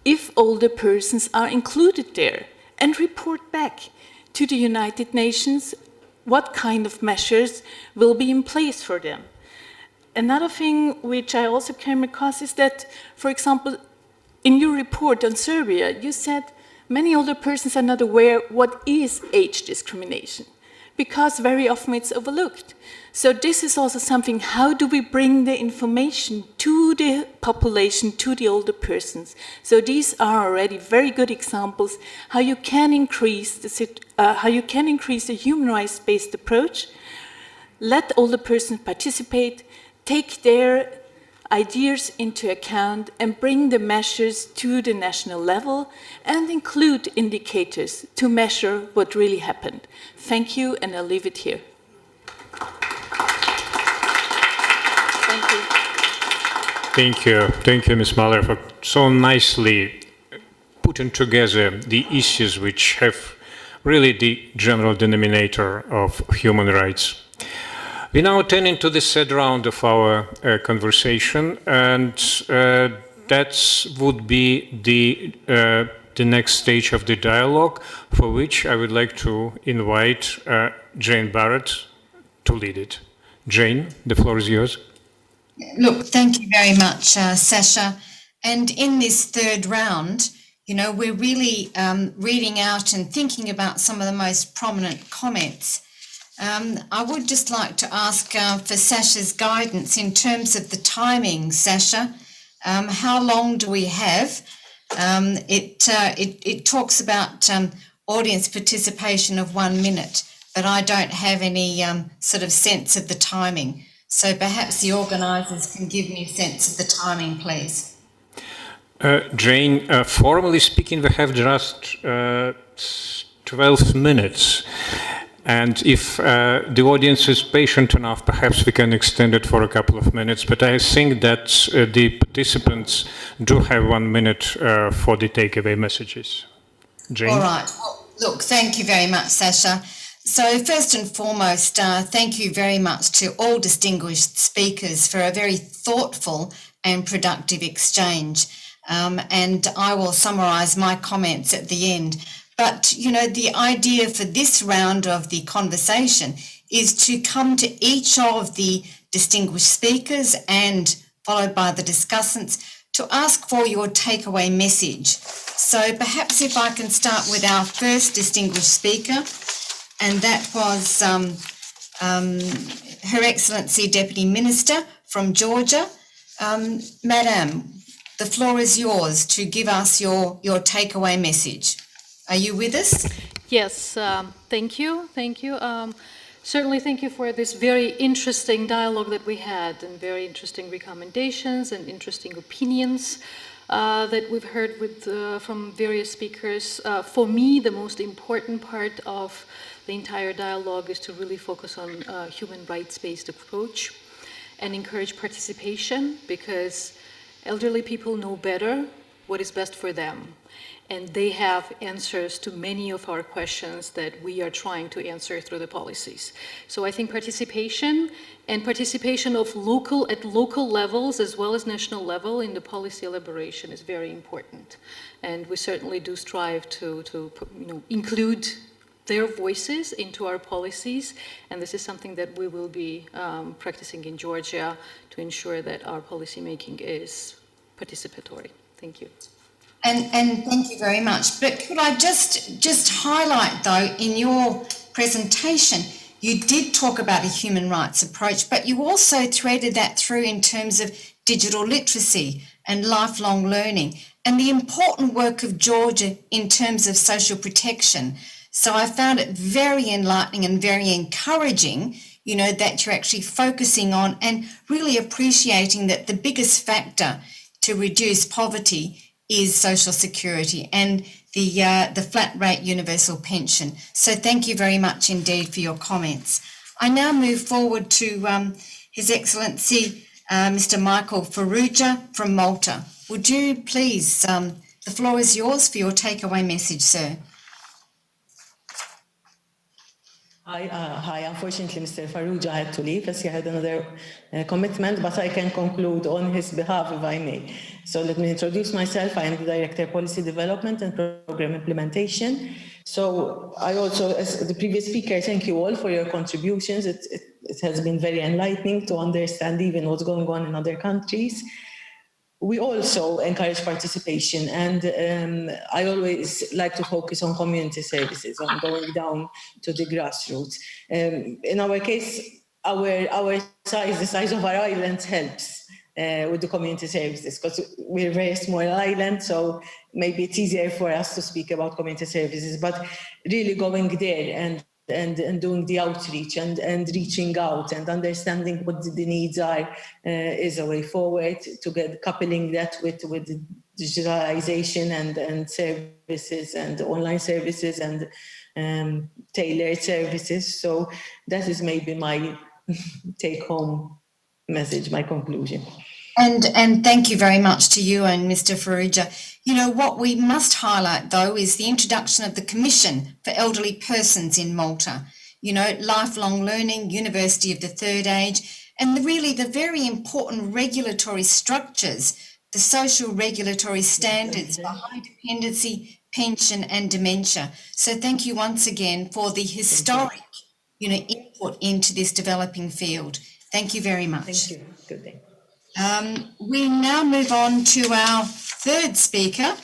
if older persons are included there and report back to the United Nations what kind of measures will be in place for them. Another thing which I also came across is that, for example, in your report on Serbia, you said many older persons are not aware what is age discrimination, because very often it's overlooked. So this is also something, how do we bring the information to the population, to the older persons? So these are already very good examples how you can increase the human rights-based approach, let older persons participate, take their ideas into account and bring the measures to the national level and include indicators to measure what really happened. Thank you, and I'll leave it here. Thank you. Thank you. Thank you, Ms. Mahler, for so nicely putting together the issues which have really the general denominator of human rights. We now turn into the third round of our conversation, and that would be the next stage of the dialogue, for which I would like to invite Jane Barrett to lead it. Jane, the floor is yours. Look, thank you very much, Sasha. And in this third round, you know, we're really reading out and thinking about some of the most prominent comments. I would just like to ask for Sasha's guidance in terms of the timing, Sasha. How long do we have? It talks about audience participation of 1 minute, but I don't have any sort of sense of the timing. So perhaps the organisers can give me a sense of the timing, please. Jane, formally speaking, we have just 12 minutes. And if the audience is patient enough, perhaps we can extend it for a couple of minutes. But I think that the participants do have 1 minute for the takeaway messages. Jane? All right. Well, look, thank you very much, Sasha. So first and foremost, thank you very much to all distinguished speakers for a very thoughtful and productive exchange. And I will summarise my comments at the end. But, you know, the idea for this round of the conversation is to come to each of the distinguished speakers and followed by the discussants to ask for your takeaway message. So perhaps if I can start with our first distinguished speaker, and that was Her Excellency Deputy Minister from Georgia. Madam, the floor is yours to give us your takeaway message. Are you with us? Yes, thank you. Thank you. Certainly thank you for this very interesting dialogue that we had and very interesting recommendations and interesting opinions that we've heard from various speakers. For me, the most important part of the entire dialogue is to really focus on a human rights-based approach and encourage participation, because elderly people know better what is best for them. And they have answers to many of our questions that we are trying to answer through the policies. So I think participation and participation of at local levels as well as national level in the policy elaboration is very important. And we certainly do strive to include their voices into our policies. And this is something that we will be practicing in Georgia to ensure that our policy making is participatory. Thank you. And thank you very much. But could I just highlight, though, in your presentation, you did talk about a human rights approach, but you also threaded that through in terms of digital literacy and lifelong learning and the important work of Georgia in terms of social protection. So I found it very enlightening and very encouraging, you know, that you're actually focusing on and really appreciating that the biggest factor to reduce poverty is social security and the flat rate universal pension. So thank you very much indeed for your comments. I now move forward to His Excellency Mr. Michael Farrugia from Malta. Would you please, the floor is yours for your takeaway message, sir. Hi. Unfortunately, Mr. Farrugia had to leave as he had another commitment, but I can conclude on his behalf if I may. So let me introduce myself. I am the Director of Policy Development and Program Implementation. So I also, as the previous speaker, thank you all for your contributions. It has been very enlightening to understand even what's going on in other countries. We also encourage participation, and I always like to focus on community services, on going down to the grassroots. In our case, our size, the size of our island helps with the community services, because we're a very small island, so maybe it's easier for us to speak about community services, but really going there and doing the outreach and reaching out and understanding what the needs are is a way forward to get coupling that with digitalization and services and online services and tailored services. So that is maybe my take-home message, my conclusion. And thank you very much to you and Mr. Farrugia. You know, what we must highlight, though, is the introduction of the Commission for Elderly Persons in Malta. You know, lifelong learning, University of the Third Age, and really the very important regulatory structures, the social regulatory standards for high dependency, pension and dementia. So thank you once again for the historic, you know, input into this developing field. Thank you very much. Thank you. Good day. We now move on to our third speaker,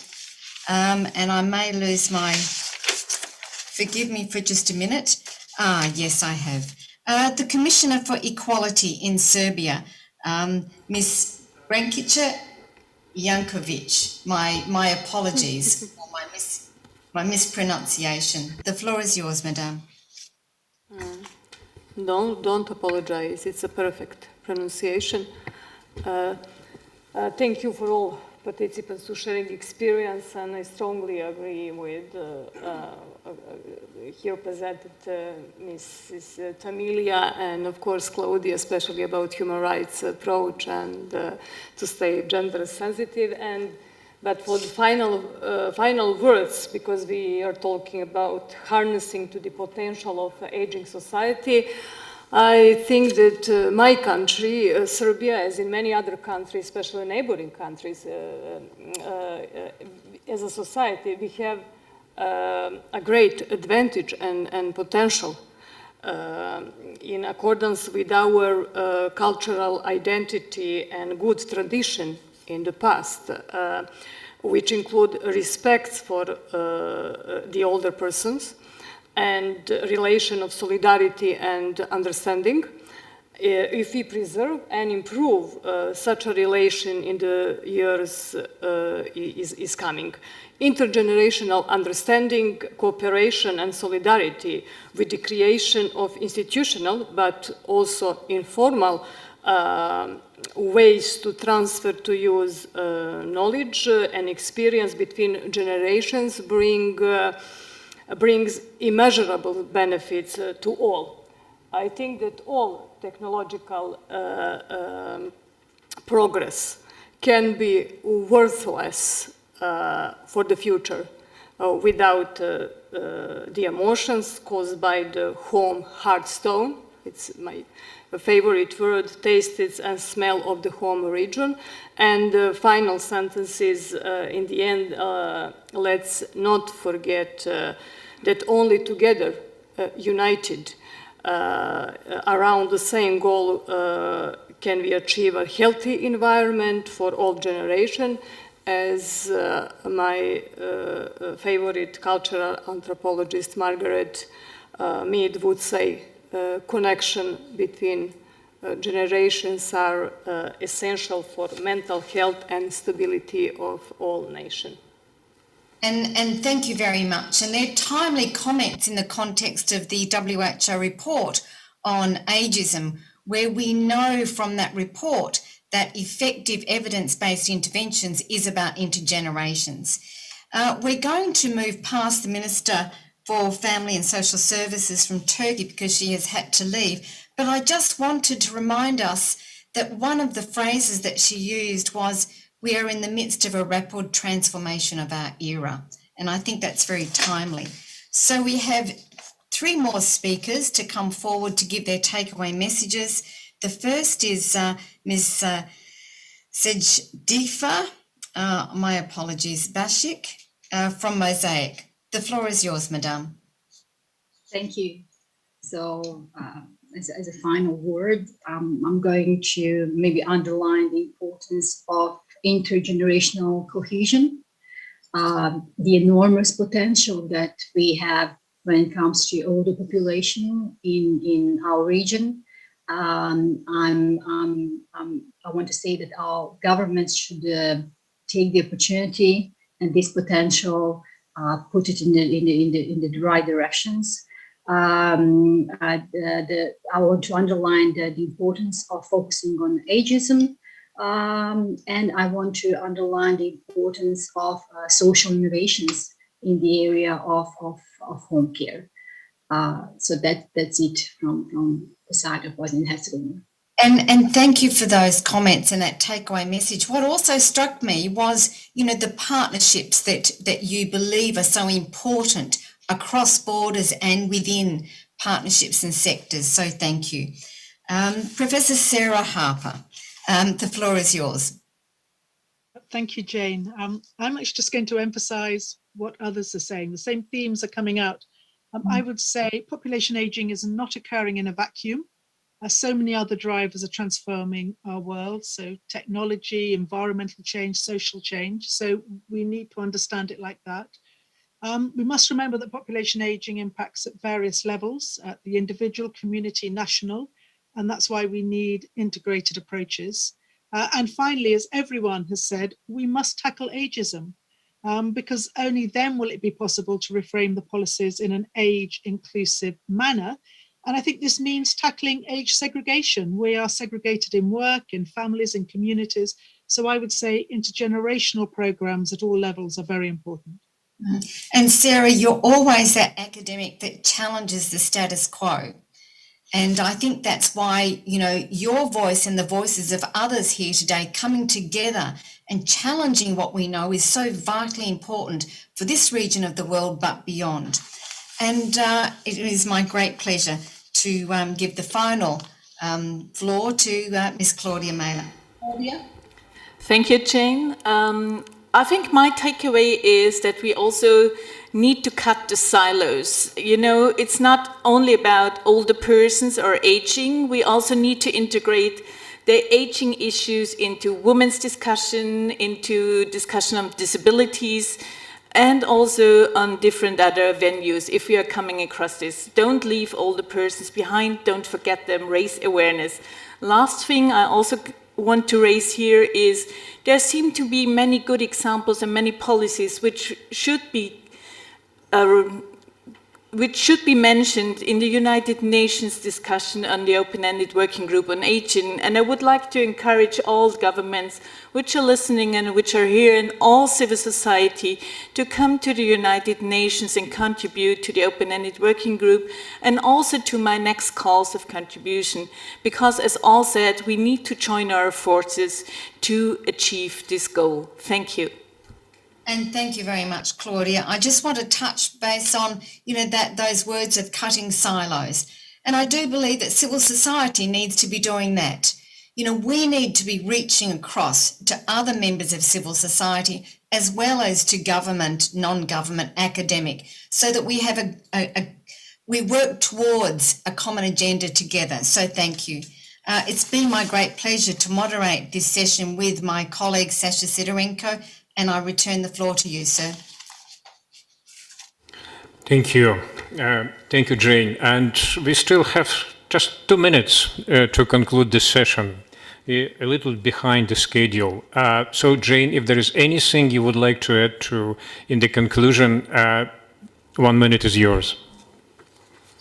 and I may lose my, forgive me for just a minute. Yes, I have. The Commissioner for Equality in Serbia, Ms. Brankica Jankovic. My apologies for my mispronunciation. The floor is yours, Madame. Don't apologize. It's a perfect pronunciation. Thank you for all participants who sharing experience, and I strongly agree with here presented Mrs. Tamilia and of course Claudia, especially about human rights approach and to stay gender sensitive. But for the final words, because we are talking about harnessing to the potential of aging society, I think that my country, Serbia, as in many other countries, especially neighboring countries, as a society, we have a great advantage and potential in accordance with our cultural identity and good tradition in the past, which include respect for the older persons and relation of solidarity and understanding. If we preserve and improve such a relation in the years is coming. Intergenerational understanding, cooperation and solidarity with the creation of institutional but also informal ways to transfer to use knowledge and experience between generations brings immeasurable benefits to all. I think that all technological progress can be worthless for the future without the emotions caused by the home hearthstone. It's my favorite word, tastes and smell of the home region. And the final sentence is, in the end, let's not forget that only together, united, around the same goal can we achieve a healthy environment for all generations, as my favorite cultural anthropologist Margaret Mead would say, connection between generations are essential for mental health and stability of all nations. And thank you very much. And they're timely comments in the context of the WHO report on ageism, where we know from that report that effective evidence-based interventions is about intergenerations. We're going to move past the Minister for Family and Social Services from Turkey because she has had to leave. But I just wanted to remind us that one of the phrases that she used was, we are in the midst of a rapid transformation of our era. And I think that's very timely. So we have 3 more speakers to come forward to give their takeaway messages. The first is Ms. Sejdifa, my apologies, Bashik, from Mosaic. The floor is yours, Madame. Thank you. So as a final word, I'm going to maybe underline the importance of intergenerational cohesion, the enormous potential that we have when it comes to older population in our region. I want to say that our governments should take the opportunity and this potential, put it in the right directions. I want to underline the importance of focusing on ageism, and I want to underline the importance of social innovations in the area of home care. So that's it from the side of Bosnia and Herzegovina. And thank you for those comments and that takeaway message. What also struck me was, the partnerships that you believe are so important across borders and within partnerships and sectors. So thank you. Professor Sarah Harper, the floor is yours. Thank you, Jane. I'm actually just going to emphasize what others are saying. The same themes are coming out. I would say population aging is not occurring in a vacuum. So many other drivers are transforming our world. So technology, environmental change, social change. So we need to understand it like that. We must remember that population aging impacts at various levels, at the individual, community, national, and that's why we need integrated approaches. And finally, as everyone has said, we must tackle ageism, because only then will it be possible to reframe the policies in an age-inclusive manner. And I think this means tackling age segregation. We are segregated in work, in families, in communities. So I would say intergenerational programs at all levels are very important. And Sarah, you're always that academic that challenges the status quo. And I think that's why, your voice and the voices of others here today coming together and challenging what we know is so vitally important for this region of the world, but beyond. And it is my great pleasure to give the final floor to Ms. Claudia Mailer. Claudia? Thank you, Jane. I think my takeaway is that we also need to cut the silos. You know, it's not only about older persons or aging, we also need to integrate the aging issues into women's discussion, into discussion of disabilities, and also on different other venues if we are coming across this. Don't leave older persons behind, don't forget them, raise awareness. Last thing I also want to raise here is there seem to be many good examples and many policies which should be mentioned in the United Nations discussion on the open-ended working group on aging. And I would like to encourage all governments which are listening and which are here and all civil society to come to the United Nations and contribute to the open-ended working group and also to my next calls of contribution. Because as all said, we need to join our forces to achieve this goal. Thank you. And thank you very much, Claudia. I just want to touch base on, those words of cutting silos. And I do believe that civil society needs to be doing that. We need to be reaching across to other members of civil society as well as to government, non-government, academic, so that we have we work towards a common agenda together. So thank you. It's been my great pleasure to moderate this session with my colleague, Sasha Sidorenko, and I return the floor to you, sir. Thank you. Thank you, Jane. And we still have just 2 minutes to conclude this session, a little behind the schedule. So, Jane, if there is anything you would like to add in the conclusion, 1 minute is yours.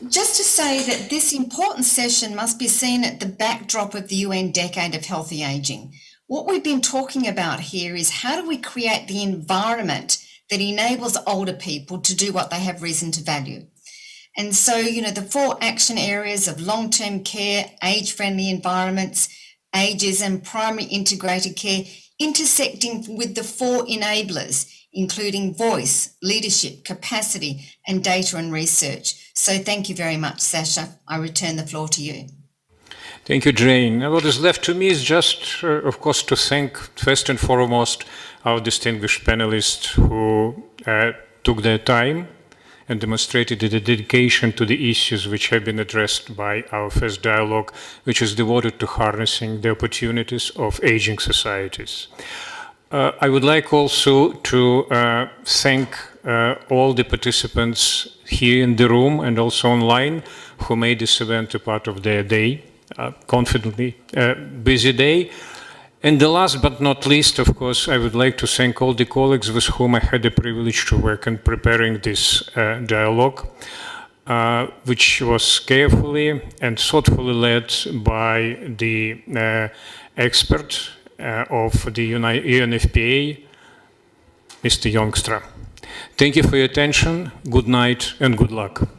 Just to say that this important session must be seen at the backdrop of the UN Decade of Healthy Aging. What we've been talking about here is how do we create the environment that enables older people to do what they have reason to value. And so, the 4 action areas of long-term care, age-friendly environments, ageism, primary integrated care, intersecting with the 4 enablers, including voice, leadership, capacity, and data and research. So thank you very much, Sasha. I return the floor to you. Thank you, Jane. What is left to me is just, of course, to thank first and foremost our distinguished panelists who took their time and demonstrated the dedication to the issues which have been addressed by our first dialogue, which is devoted to harnessing the opportunities of aging societies. I would like also to thank all the participants here in the room and also online who made this event a part of their day. Confidently busy day. And the last but not least, of course, I would like to thank all the colleagues with whom I had the privilege to work in preparing this dialogue, which was carefully and thoughtfully led by the expert of the UNFPA, Mr. Youngstra. Thank you for your attention. Good night and good luck.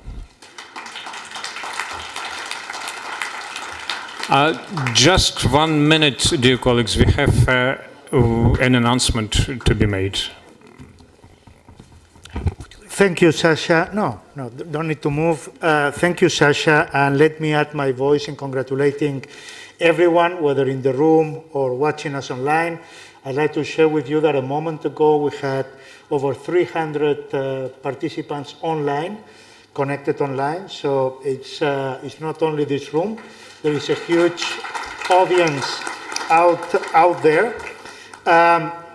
Just 1 minute, dear colleagues. We have an announcement to be made. Thank you, Sasha. No, don't need to move. Thank you, Sasha. And let me add my voice in congratulating everyone, whether in the room or watching us online. I'd like to share with you that a moment ago we had over 300 participants online, connected online. So it's not only this room. There is a huge audience out there.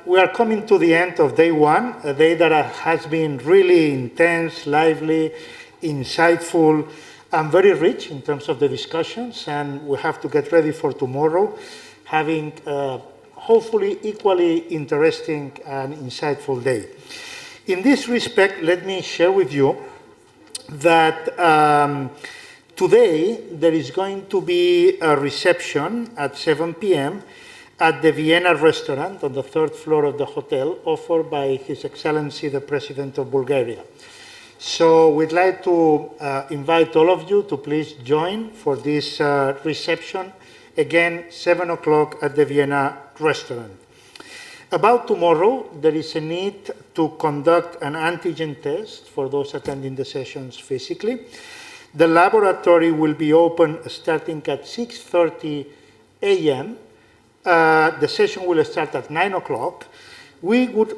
We are coming to the end of day 1, a day that has been really intense, lively, insightful, and very rich in terms of the discussions. And we have to get ready for tomorrow, having hopefully equally interesting and insightful day. In this respect, let me share with you that today, there is going to be a reception at 7 p.m. at the Vienna restaurant on the 3rd floor of the hotel, offered by His Excellency, the President of Bulgaria. So we'd like to invite all of you to please join for this reception. Again, 7 o'clock at the Vienna restaurant. About tomorrow, there is a need to conduct an antigen test for those attending the sessions physically. The laboratory will be open starting at 6:30 a.m. The session will start at 9 o'clock. we would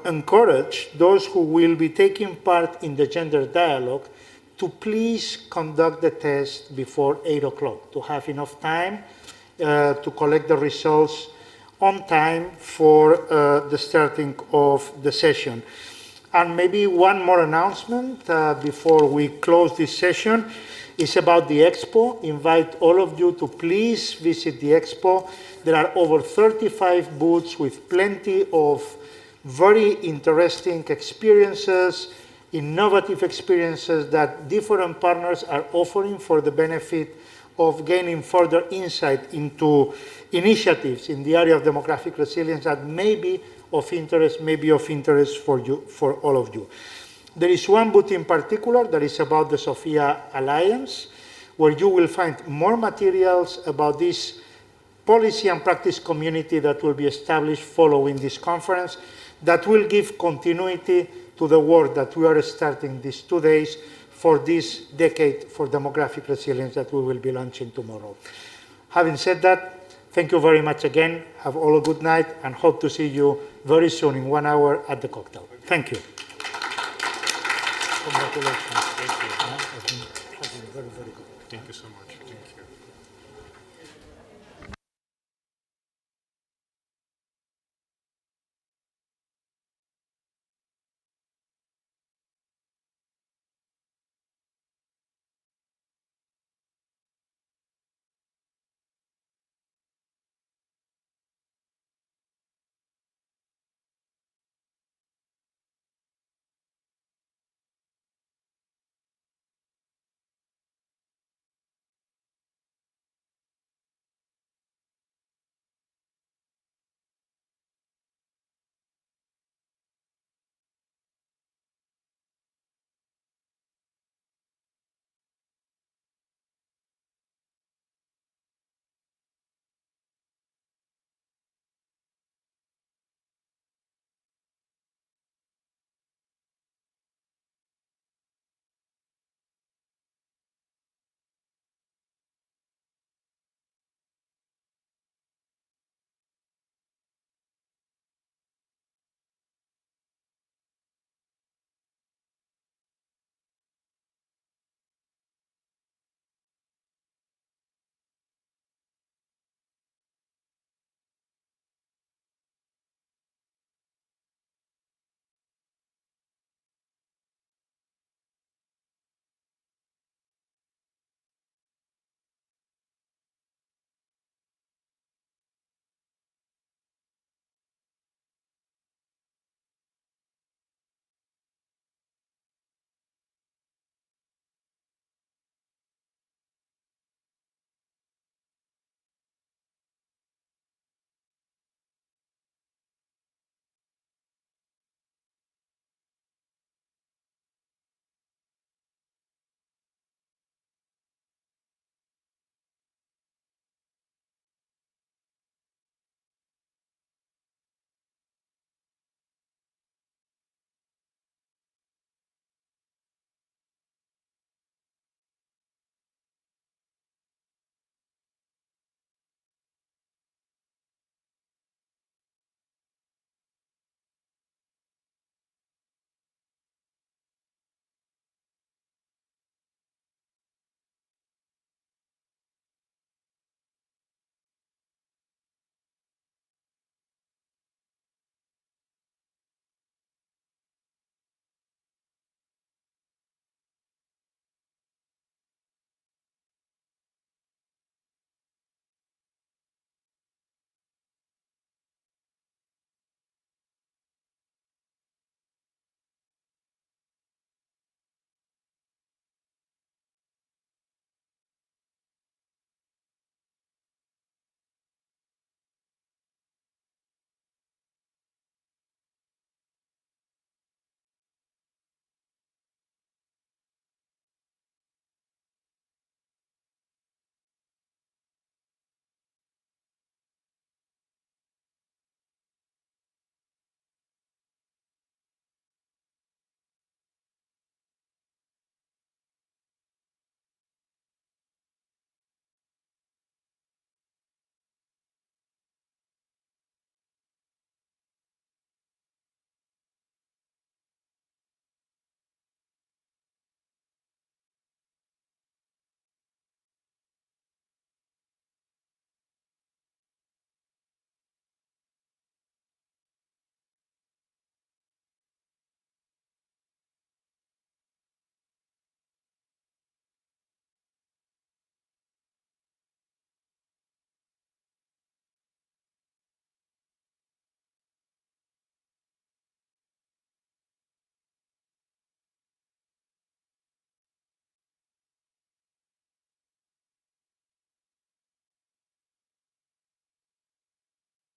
encourage those who will be taking part in the gender dialogue to please conduct the test before 8 o'clock, to have enough time to collect the results on time for the starting of the session. And maybe one more announcement before we close this session is about the Expo. Invite all of you to please visit the Expo. There are over 35 booths with plenty of very interesting experiences, innovative experiences that different partners are offering for the benefit of gaining further insight into initiatives in the area of demographic resilience that may be of interest for you, for all of you. There is one booth in particular that is about the Sophia Alliance, where you will find more materials about this policy and practice community that will be established following this conference that will give continuity to the work that we are starting these 2 days for this decade for demographic resilience that we will be launching tomorrow. Having said that, thank you very much again. Have all a good night and hope to see you very soon in 1 hour at the cocktail. Thank you. Congratulations. Thank you. Very, very good. Thank you so much.